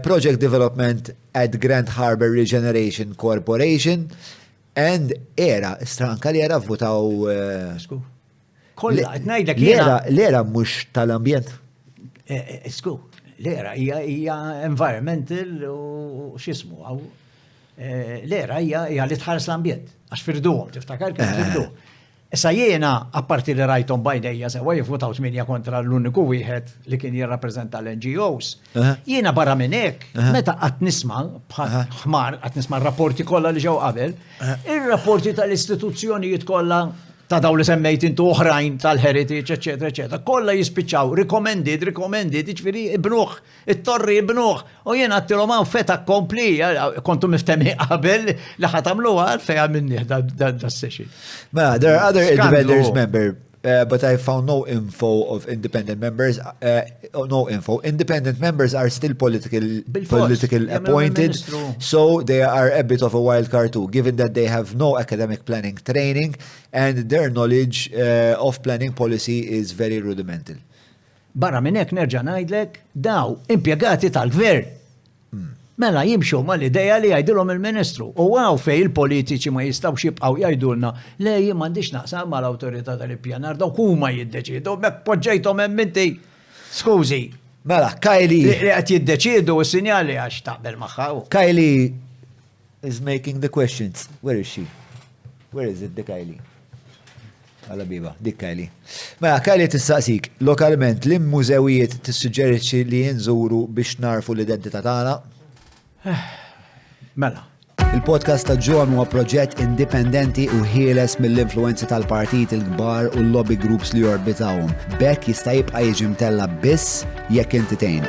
Speaker 2: Project Development at Grand Harbor Regeneration Corporation and ERA, stranka li ERA votaw.
Speaker 1: Kolla, ngħidlek
Speaker 2: l-ERA mhux tal-ambjent.
Speaker 1: Sku, l-ERA hija environmental u x'ismu għaw. L-ERA hija li tħares l-ambjent. Għax firduhom, tiftakar kif firduhom. Issa jiena, apparti li rajtom bajdejja sewa jivvotaw 8 kontra l-uniku wieħed li kien jirrappreżenta l-NGOs. Jiena barra minn hekk, meta qatt nisma' bħal ħmar qatt nisma' r-rapporti kollha li ġew qabel, ir-rapporti tal-istituzzjonijiet kollha ta' daw li semmejt intu oħrajn tal-heritage, eċetera, eċetera, kollha jispiċċaw recommended, jiġifieri ibnuh, it-torri ibnuh. U jiena għattilhom hawn feta kompli, kontu miftemi qabel li ħatamluha fejn minnih das-session.
Speaker 2: There are other independent members, but I found no info of independent members. No info. Independent members are still political appointed, so they are a bit of a wild card too, given that they have no academic planning training and their knowledge of planning policy is very rudimental.
Speaker 1: Barra minn hekk nerġa' ngħidlek daw impjegati tal-gvern. Mela jimxu ma l-ideja li jgħidilhom il-Ministru. U għaw fej il-politiċi ma jistgħux jibqgħu jgħidulna le jien m'għandix naqsam mal-awtorità tal-ippjanar dawk huma jiddeċiedu mek poġġejthom hemm inti. Skużi.
Speaker 2: Mela, Kylie.
Speaker 1: Li qed jiddeċiedu s-sinjali għax taqbel magħha.
Speaker 2: Kylie is making the questions. Where is she? Where is it, the Kylie? Għalla biba, dik Kylie. Mela, Kylie tistaqsik, lokalment l-mużewijiet tissuġġerixxi li jinżuru biex narfu l-identità tagħna?
Speaker 1: Mela.
Speaker 2: Il-podcast ta' John huwa proġett indipendenti u ħieles mill-influenzi tal-partit il-kbar u l-lobby groups li jorbitawhom. Bekk jista' jibqa' jiġi mtella biss jekk inti tgħin.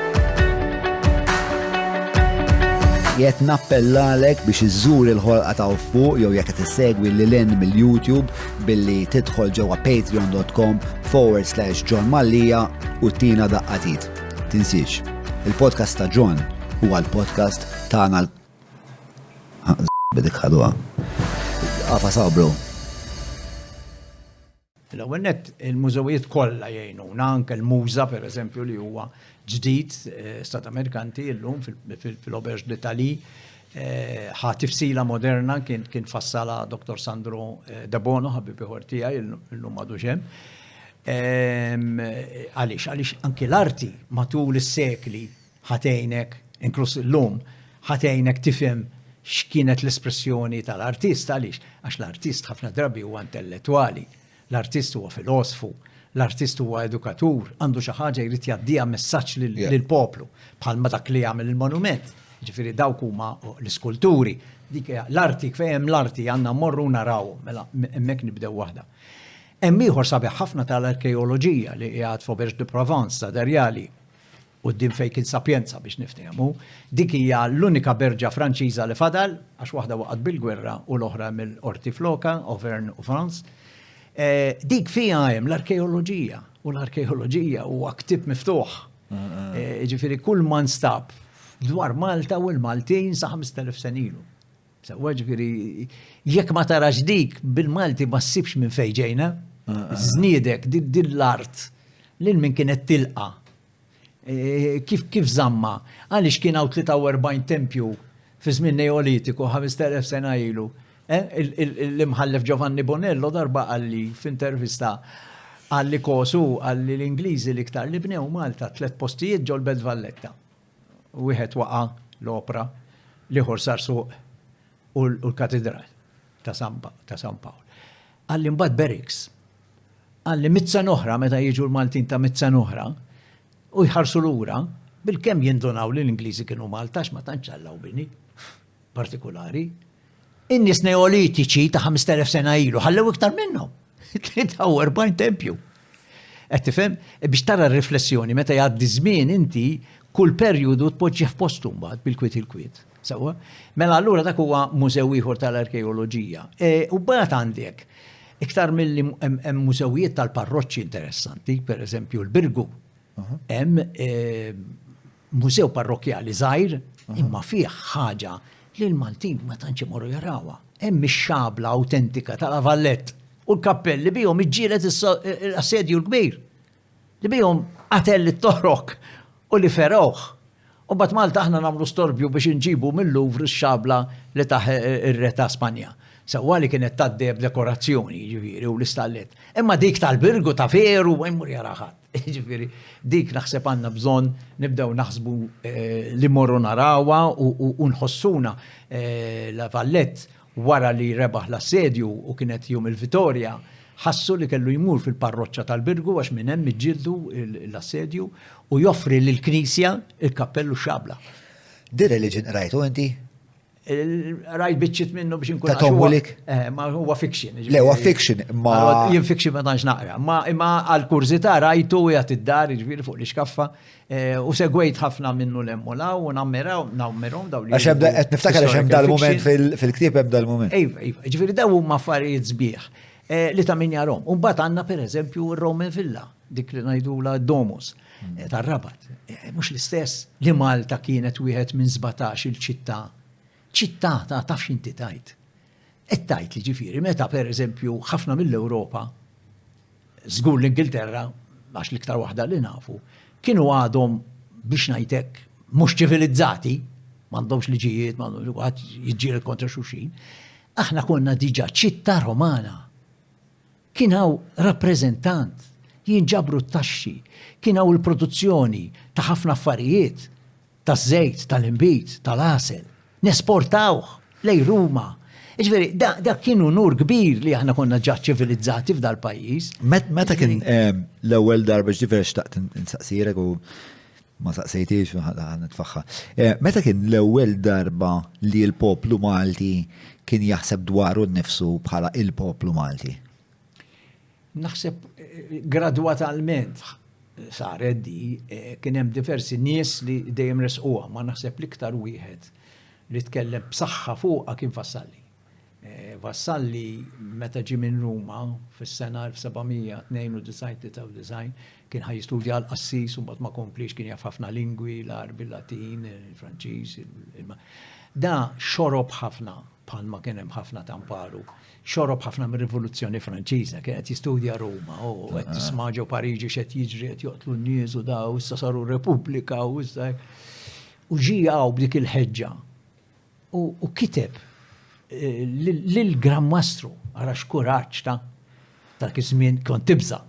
Speaker 2: Jett nappellalek biex iżżur il-ħolqa ta' fuq jew jekk qed issegwi lil mill-YouTube billi tidħol ġewwa patreon.com/John Mallija u tina daqqatit. Tinsiex, il-podcast ta' John huwa l-podcast tagħna bidik ħadwa. Għafa sabru.
Speaker 1: L-ewwel nett il-mużewijiet kollha jgħinuna, anke l-muża pereżempju li huwa ġdid Stat Amerikanti llum fil-Auberge d'Italie ħa tifsila moderna kien fassala Dr. Sandro De Bono, ħabib ieħor tiegħi llum għadu xemm. Għaliex anke l-arti matul is-sekli ħatejnek, inkluż illum, ħatejnek tifhem x'kienet l-espressjoni tal-artist għaliex għax l-artist ħafna drabi huwa intellettwali, l-artist huwa filosofu, l-artist huwa edukatur, għandu xi ħaġa jrid jgħaddija messaġġ lill-poplu bħalma dak li jagħmel il-monument. Ġifieri dawk huma l-iskulturi. Dik l-arti fejn l-arti għandna mmorru naraw, mela hemmhekk nibdew waħda. Hemm ieħor sabiħ ħafna tal-arkeoloġija li qiegħed f'Auberge de Provence ta' Darjali qudiem fejn kien Sapienza biex niftehmu. Dik hija l-unika berġa Franċiża li fadal għax waħda waqgħet bil-gwerra u l-oħra mill-Qorti Floka, Auvergne u France. Dik fiha hemm l-arkeoloġija u l-arkeoloġija huwa ktieb miftuħ. Ġifieri kull man stab dwar Malta u l-Maltin sa 5,000 sen ilu. Sewwa ġifieri jekk ma tarax dik bil-Malti ma ssibx minn fejn ġejna. Żniedek din l-art lil min kienet tilqa. Kif żamma, għaliex kien hawn 43 tempju fi żmien Neolitiku 5,000 sena ilu. L-imħallef Giovanni Bonello darba għalli f'intervista għalli kosu għalli l-Ingliżi li ktar li bnew Malta 3 postijiet ġol Belt Valletta. Wieħed waqa l-opra, liħor sar suq u l-katedral ta' San Pawl. Għalli mbagħad Berix. Għalli mitzan oħra meta jiġu l-Maltin ta' mitzan oħra u jħarsu lura bil-kemm jindunaw li l-Ingliżi kienu Maltax ma tantx ġallaw bini partikolari. In-nies neolitiċi ta' 5,000 sena ilu ħallew iktar minnhom. 43 tempju. Qed tifhem biex tara r-riflessjoni meta jgħaddi żmien inti kull perjodu tpoġġi f'postu mbagħad bil-kwiet il-kwiet. Sewwa? Mela allura dak huwa mużew ieħor tal-arkeoloġija. U mbagħad għandek iktar milli hemm mużewijiet tal-parroċċi interessanti, pereżempju l-Birgu. Hemm mużew parrokjali żgħir imma fih ħaġa li l-Maltin ma tantx imorru jarawha. Hemm ix-xabla awtentika tal-Avallett u l-kappelli bihom iġġieled l-assedju l-kbir. Li bihom qatel it-toħrok u li ferowh. U bat Malta aħna nagħmlu storbju biex inġibu mill-Louvre x-xabla li taħ ir-re ta' Spanja. Sewwa li kienet tgħaddej b'dekorazzjoni ġifieri u l-istallet. Imma dik tal-Birgu ta' veru ma jmur jara ħadd. Ġifieri dik naħseb għandna bżonn nibdew naħsbu li morru narawha u nħossuna l-Avallett wara li rebaħ l-assedju u kienet jum il-Vitorja ħassu li kellu jmur fil-parroċċa tal-Birgu għax minn hemm iġġieldu l-assedju u joffri lill-Knisja il-kappellu xabla.
Speaker 2: Di religion rajtu inti?
Speaker 1: Rajt biċċiet minnu biex inkun.
Speaker 2: Ta' Tombulik?
Speaker 1: Ma huwa fiction.
Speaker 2: Le, huwa fiction, ma.
Speaker 1: Jien fiction ma tantx naqra. Imma għal-kurzità rajtu jgħat id-dar ġifieri fuq l-iskaffa u segwejt ħafna minnu l-emmolaw u nammerhom daw li.
Speaker 2: Għax qed niftakar għax hemm dal-mument fil-ktieb hemm dal-mument.
Speaker 1: Ejva, ġifieri daw huma affarijiet sbieħ li ta' min jarhom. U mbagħad għandna pereżempju r-Roman Villa, dik li ngħidula Domus tar-Rabat. Mhux l-istess li Malta kienet wieħed minn 17 il-ċittà. ċittà ta' tafx inti tajt. Tajt li ġifieri meta pereżempju ħafna mill-Ewropa, żgur l-Ingilterra, għax l-iktar waħda li nafu, kienu għadhom biex ngħidlek mhux ċivilizzati, m'għandhomx liġijiet, m'għandhom wieħed jiġġieled kontra xulxin. Aħna konna diġà ċittà Romana. Kien hawn rappreżentant, jinġabru t-taxxi, kien hawn il-produzzjoni ta' ħafna affarijiet, taż-żejt, tal-inbit, tal-għasel. Nesportawh lej Ruma. Ġifieri, dak kienu nur kbir li aħna konna ġa ċivilizzati f'dal pajjiż.
Speaker 2: Meta kien l-ewwel darba ġifieri xtaqt insaqsirek u ma saqsejtix nitfaħħa. Meta kien l-ewwel darba li l-poplu Malti kien jaħseb dwaru nnifsu bħala il-poplu Malti?
Speaker 1: Naħseb gradwatament saret di kien hemm diversi nies li dejjem resquha, ma naħseb l-iktar wieħed li tkellem b'saħħa fuqha kien Vassalli. Vassalli meta ġie minn Ruma fis-sena 1792 kien ħajstudja l-Qassis u mbagħad ma komplix kien jaf ħafna lingwi, l-Arbi, il-Latin, il-Franċiż. Da xorob ħafna bħalma kien hemm ħafna tamparu. Xorob ħafna mir-Rivoluzzjoni Franċiża, kien qed jistudja Ruma u qed tisma' ġew Pariġi x'qed jiġri qed joqtlu n-nies u daw issa saru Repubblika u issa u ġiew b'dik il-ħeġġa. U kiteb lill-Gran Mastru ara xkuraġġ ta' żmien kont tibża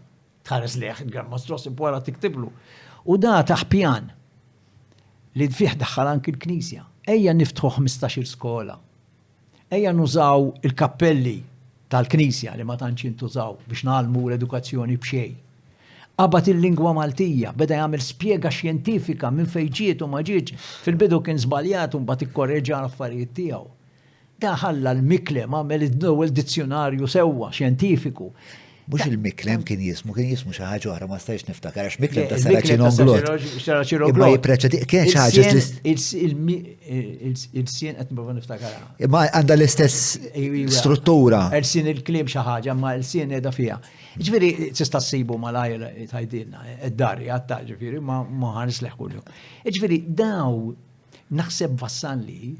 Speaker 1: tħares leħ il-Gran Mastru wara tiktiblu. U da taħ pjan li fih daħħal anki l-Knisja. Ejja niftħu 15 skola. Ejja nużaw il-kappelli tal-Knisja li ma tantx jintużaw biex nagħlmu l-edukazzjoni b'xejn. Qabad il-lingwa Maltija, beda jagħmel spjega xjentifika minn fejn ġiet u ma ġietx. Fil-bidu kien żbaljat u mbagħad ikkorreġġa l-affarijiet tiegħu. Da ħalla l-Miklem għamel id-ewwel dizzjonarju sewwa xjentifiku.
Speaker 2: Mhux il-Miklem kien jismu xi ħaġa oħra ma stajx niftakar għax Miklem ta' Saraċino Imma jippreċedi kien xi ħaġa
Speaker 1: il-sien qed nipprova niftakarha.
Speaker 2: Imma għandha l-istess struttura.
Speaker 1: Il-sien il-kliem xi ħaġa ma l-sien qiegħda fiha. Ġifieri tista' ssibu malajr tgħidilna id-dar għatta ġifieri ma ħanisleħ kuljum. Ġifieri daw naħseb Vassalli,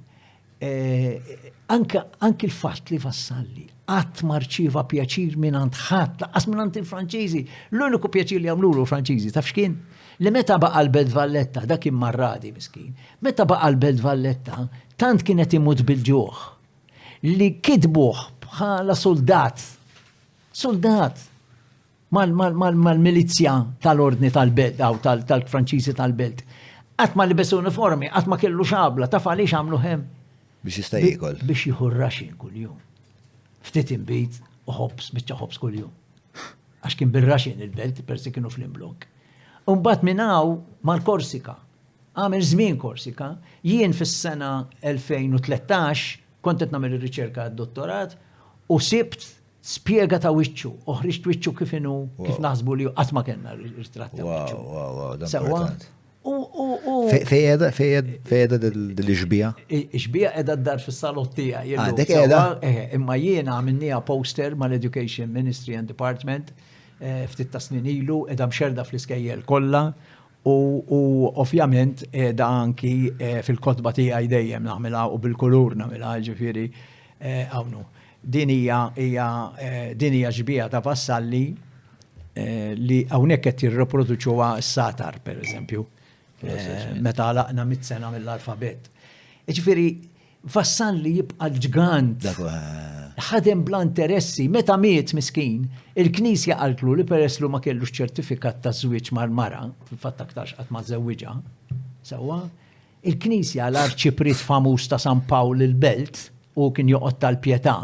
Speaker 1: anke il-fatt li Vassalli qatt marċiva pjaċir minant ħadd, laqas minant il-Franċiżi. L-uniku pjaċir li għamlulu Franċiżi, taf x'kien? Li meta baqa l-Belt Valletta, dak kien marradi miskin, meta baqa l-Belt Valletta, tant kienet imut bil-ġuħ li kitbuħ bħala soldat mal-milizja tal-ordni tal-Belt, aw tal-Franċiżi tal-Belt. Għatma li besu uniformi, għatma kellu xabla, taf għaliex għamlu hem?
Speaker 2: Biex jista' jiekol.
Speaker 1: Biex jieħu raxin kull-jum. Ftit imbit u ħobs, biċċa ħobs kull-jum. Għax kien bil-raxin il-Belt, persi kienu fl-imblok. Umbat minnaw mal-Korsika, għamil żmien Korsika, jien fis-sena 2013 kontet nagħmel ir-riċerka għad-dottorat u sibt spjega ta' wiċċu, uħriġt wiċċu kif inhu, kif naħsbu li qatt ma kellna ritratt ta' wiċċu.
Speaker 2: Wow, dan
Speaker 1: Sewwa.
Speaker 2: importanti. Fejeda dil-ġbija?
Speaker 1: Ġbija edha d-dar fis-salot tiegħi.
Speaker 2: Dek qiegħda?
Speaker 1: Imma jiena għamilniha poster mal-Education Ministry and Department ftit ta' snin ilu, edha mxerda fl-iskejjel kollha u ovvjament edha anki fil-kotba tiegħi dejjem nagħmilha u bil-kulur nagħmilha, ġifieri hawnhu. Din hija ġbija ta' Vassalli li hawnhekk qed jirriproduċuha s-satar pereżempju. Meta laqna 100 sena mill-alfabet. Ġifieri Vassalli jibqa' l-ġgant. Ħadem bla interessi, meta miet miskin, il-Knisja qaltlu li peresslu ma kellux ċertifikat ta' żwieġ mal-mara, fil-fatt aktarx qatt ma żewwiġha. Sewwa, il-Knisja l-arċiprit famuż ta' San Pawl il-Belt u kien joqgħod tal-Pjetà.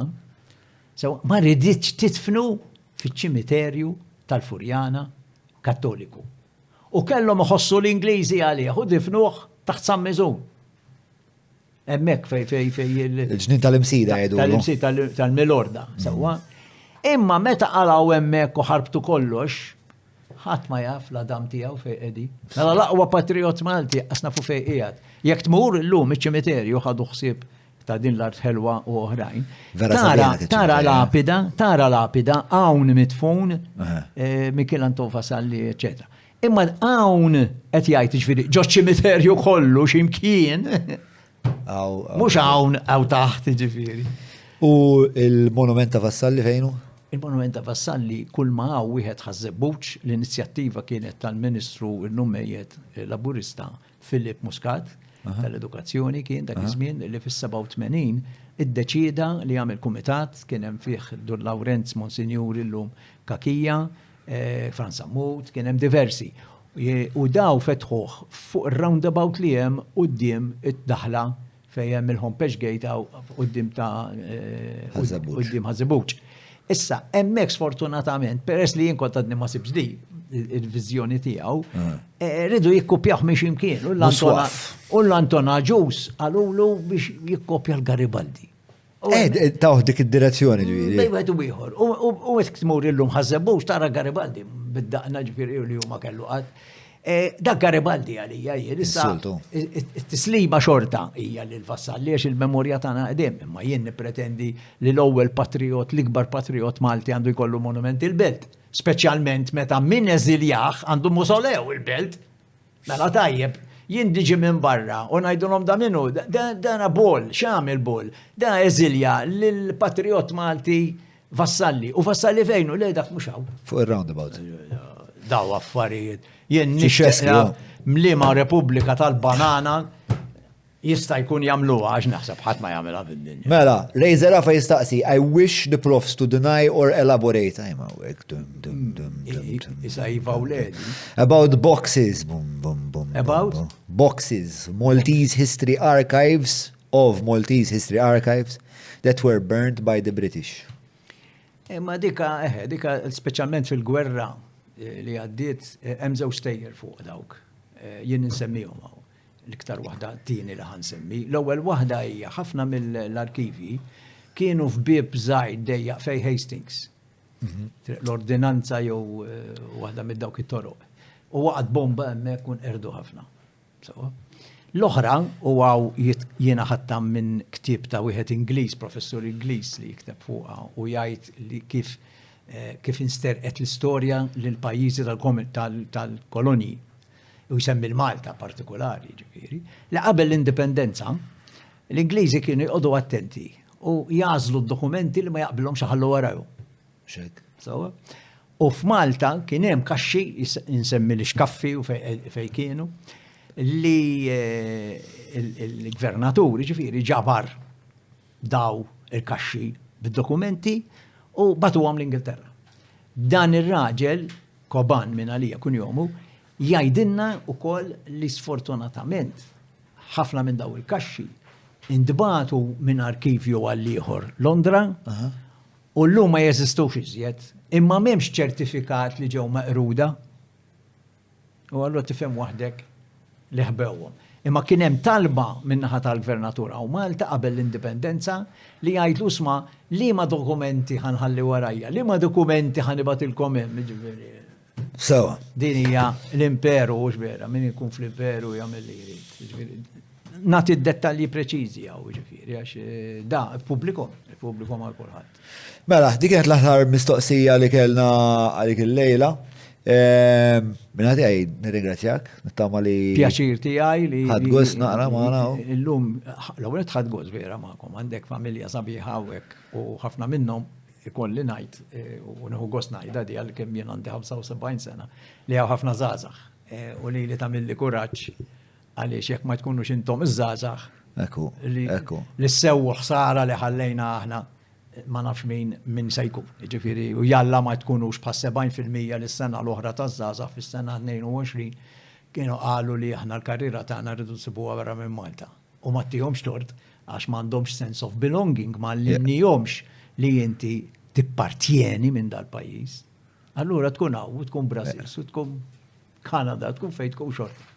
Speaker 1: Sewwa, ma riditx titfnu fiċ-ċimiterju tal-Furjana Kattoliku. U kellhom iħossu l-Ingliżi għalih u difnuh taħt San Miżun. Hemmhekk fej
Speaker 2: Il-ġnien tal-imsida jgħidu.
Speaker 1: Tal-imsida tal-Milorda, sewwa. Imma meta qalaw hemmhekk u ħarbtu kollox, ħadd ma jaf l-Adam tiegħu fejn qedi. Mela l-aqwa patriot Malti qas nafu fejn qiegħed. Jekk tmur illum iċ-ċimiterju ħadu ħsieb ta' din l-art ħelwa u oħrajn. Tara lapida hawn mitfun Michelangelo Vassalli, eċetera. Imma hawn qed jgħid ġifieri ġo ċimiterju kollu x'imkien. Mhux hawn taħt ġifieri.
Speaker 2: U il-monument ta' Vassalli fejnu?
Speaker 1: Il-monument ta' Vassalli kull ma hawn wieħed ħażebbuċ, l-inizjattiva kienet tal-Ministru il-Nummejjed Laburista Filip Muscat tal-Edukazzjoni kien dak iż-żmien li fis-87 iddeċieda li jagħmel kumitat kien hemm fih Dur Lawrenz Monsinjur illum Kakija, Franz Ammut, kien hemm diversi. U daw fetħuh fuq ir-roundabout li hemm quddiem id-daħla fejn hemm il-Homepage Gate quddiem ta' quddiem Ħażebuċ. Issa, hemmhekk sfortunatament, peress li jien kont għadni ma sibx di il-viżjoni tiegħu, rridu jikkupjaw minn x'imkien. U l-Antona Ġus għalulu biex jikkopja l-Garibaldi.
Speaker 2: Taw dik id-direzzjoni ġifieri.
Speaker 1: Bejwet u ieħor. U qed tmur illum Ħażebux tara Garibaldi bid-daqna ġifieri li huma kellu qatt. Dak Garibaldi għalija jien issa t-tislima xorta hija lil Vassalli għax il-memorja tagħna qedem, imma jien nippretendi li l-ewwel patriot, l-ikbar patriot Malti għandu jkollu monument il-Belt, speċjalment meta min eżiljaħ għandu musolew il-Belt. Mela tajjeb, jien diġi minn barra u ngħidulhom da minnu, dana bol, x'għamel bol, da eżilja lill-patriot Malti Vassalli. U Vassalli fejnu lej dak mhux hawn.
Speaker 2: Fuq ir-roundabout.
Speaker 1: Daw affarijiet. Jien nixtieq mliema Repubblika tal-Banana jista' jkun jagħmluha għax naħseb ħadd ma jagħmilha fid-dinja.
Speaker 2: Mela, Rejzer Rafa jistaqsi, I wish the profs to deny or elaborate.
Speaker 1: Issa jiva wledi.
Speaker 2: About boxes.
Speaker 1: About?
Speaker 2: Boxes. Maltese history archives that were burnt by the British.
Speaker 1: Ma dika speċjalment fil-gwerra li għaddiet hemm żewġ stejjer fuq dawk. Jien insemmihom hawn. L-iktar waħda tieni li ħansemmi. L-ewwel waħda hija ħafna mill-arkivi kienu f'bieb żgħir dejjaq fejn Hastings. L-ordinanza jew waħda mid dawk it-toroq. U waqgħet bomba hemmhekk kun erdu ħafna. L-oħra huwa jiena ħattam minn ktieb ta' wieħed Ingliż, professur Ingliż li jikteb fuqha u jgħid li kif insterqet l-istorja lil pajjiżi tal-kolonji. u jsemmi l-Malta partikolari ġifieri, li qabel l-indipendenza, l-Ingliżi kienu jqogħdu attenti u jażlu d-dokumenti li ma jaqbilhomx ħallu warahom. U f'Malta kien hemm kaxxi insemmi l-xkaffi u fej kienu li l-gvernaturi ġifieri ġabar daw il-kaxxi bid-dokumenti u batuhom l-Ingilterra. Dan ir-raġel Koban minn għalija kun jomu jgħidilna wkoll li sfortunatament ħafna minn daw il-kaxxi intbagħtu minn arkivju għal ieħor Londra u llum ma jeżistux iżjed, imma m'hemmx ċertifikat li ġew maqruda. U allura tifhem waħdek li ħbewhom. Imma kien hemm talba min-naħa tal-Gvernatura u Malta qabel l-indipendenza li jgħidlu sma liema dokumenti ħanħalli warajja, liema dokumenti ħanibatilkom hemm, ġifieri.
Speaker 2: Sewa.
Speaker 1: Din hija l-imperu u x'vera, min ikun fl-imperu jagħmel li jrid. Nagħti d-dettalji preċiżi hawn ġifieri għax da pubbliku għal kulħadd.
Speaker 2: Mela, dik kienet l-aħħar mistoqsija li kellna għalik il-lejla. Minna tiegħi nirringrazzjak, nittama li.
Speaker 1: Pjaċir tiegħi li.
Speaker 2: Ħadd gost naqra magħna.
Speaker 1: Illum l-ewwel ħadd gost vera magħkom, għandek familja sabiħa hawnhekk u ħafna minnhom ikolli ngħid u nieħu gost ngħidha di għalkemm jien għandi 75 sena li hawn ħafna żgħażagħ u li tagħmilli kuraġġ għaliex jekk ma tkunux intom iż-żgħażagħ.
Speaker 2: Ekku.
Speaker 1: Li sewwu ħsara li ħallejna aħna ma nafx min se jkun. Ġifieri u jalla ma tkunux bħas 70% lis-sena l-oħra taż-żgħażagħ fis-sena 22 kienu qalu li aħna l-karriera tagħna rridu nsibuha wara minn Malta. U ma tihomx tort għax m'għandhomx sense of belonging, ma llimnihomx li inti tippartjeni minn dal-pajjiż. Allura tkun hawn u tkun Brażil, u tkun Kanada, tkun fejn tkun xorta.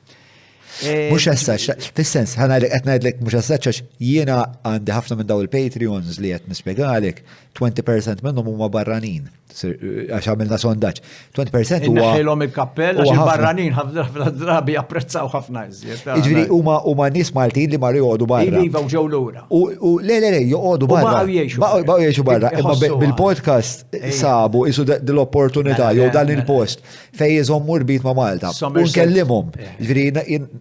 Speaker 2: Mux essaċ, fil-sens, ħanajlek għetnajdlek mux essaċ għax jiena għandi ħafna minn daw il-Patreons li għet nispiegalek, 20% minnhom huma barranin, għax għamilna sondaġġ. 20% huwa.
Speaker 1: Inneħħilhom il-kappell għax il-barranin ħafna drabi apprezzaw ħafna iżjed.
Speaker 2: Jiġifieri huma nies Maltin li marru joqogħdu barra.
Speaker 1: Iva u ġew lura.
Speaker 2: U le, joqogħdu barra. Baqgħu jgħixu barra. Imma bil-podcast sabu isu dil-opportunità jew dan il-post fejn jżommu rbit ma' Malta. U nkellimhom. Jiġifieri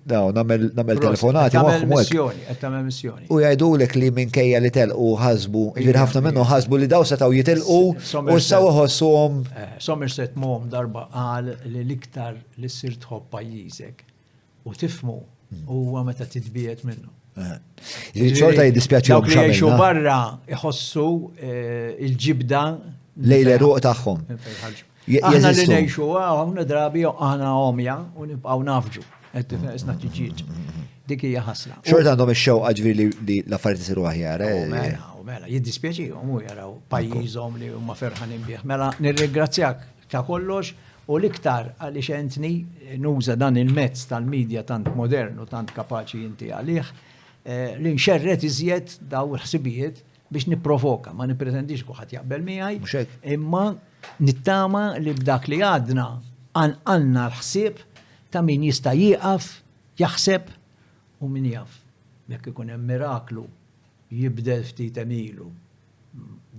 Speaker 2: namel telefonati
Speaker 1: missjoni.
Speaker 2: U jgħidulek li minkejja li telqu ħasbu, ġifieri ħafna minnhom ħasbu li daw setgħu jitilqu u saw ħossuhom.
Speaker 1: Somerset Maugham darba qal li l-iktar li ssir tħobb pajjiżek u tifhmu huwa meta titbiet minnu.
Speaker 2: Xorta jiddispjaċihom
Speaker 1: x'għamilna. Dawk li jgħixu barra iħossu il-ġibda
Speaker 2: lejla ruq tagħhom.
Speaker 1: Aħna li ngħixu hawn drabi aħna omja u nibqgħu nafġu. Isna tiġiġ. Dik hija ħasra.
Speaker 2: Xorta għandhom ix-xewqa ġifieri li l-affarijiet isiru aħjar.
Speaker 1: Mela, jiddispjaċihom u jaraw pajjiżhom li huma ferħanin bih. Mela, nirringrazzjak ta' kollox u l-iktar għaliex entni nuża dan il-mezz tal-medja tant modernu, tant kapaċi inti għalih, li nxerret iżjed daw il-ħsibijiet biex nipprovoka, ma nipretendix kuħat jaqbel miegħi, imma nittama li b'dak li għadna għandna l-ħsieb ta' min jista' jieqaf, jaħseb u min jaf. Jekk ikun hemm miraklu jibdel ftit emilu.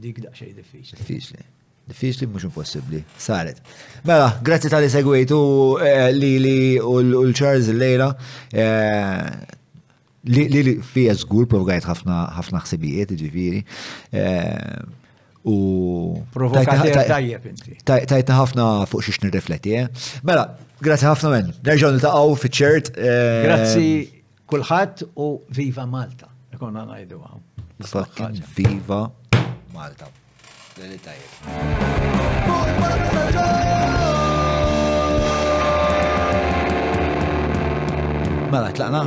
Speaker 1: Dik daqsxejn diffiċli. Diffiċli mhux impossibbli. Saret. Mela, grazzi tal-li segwejtu li u l-Charles il-lejla. Li fija żgur provokajt ħafna ħsibijiet, ġifieri. U provokater tajjeb inti. Tajtna ħafna fuq xiex nirrifletti. Mela, grazzi ħafna men. Nerġgħu niltaqgħu fiċ-ċert. Grazzi kulħadd u viva Malta. Konna ngħidu għaw. Viva Malta. Lili tajjeb. Mela, tlaqna?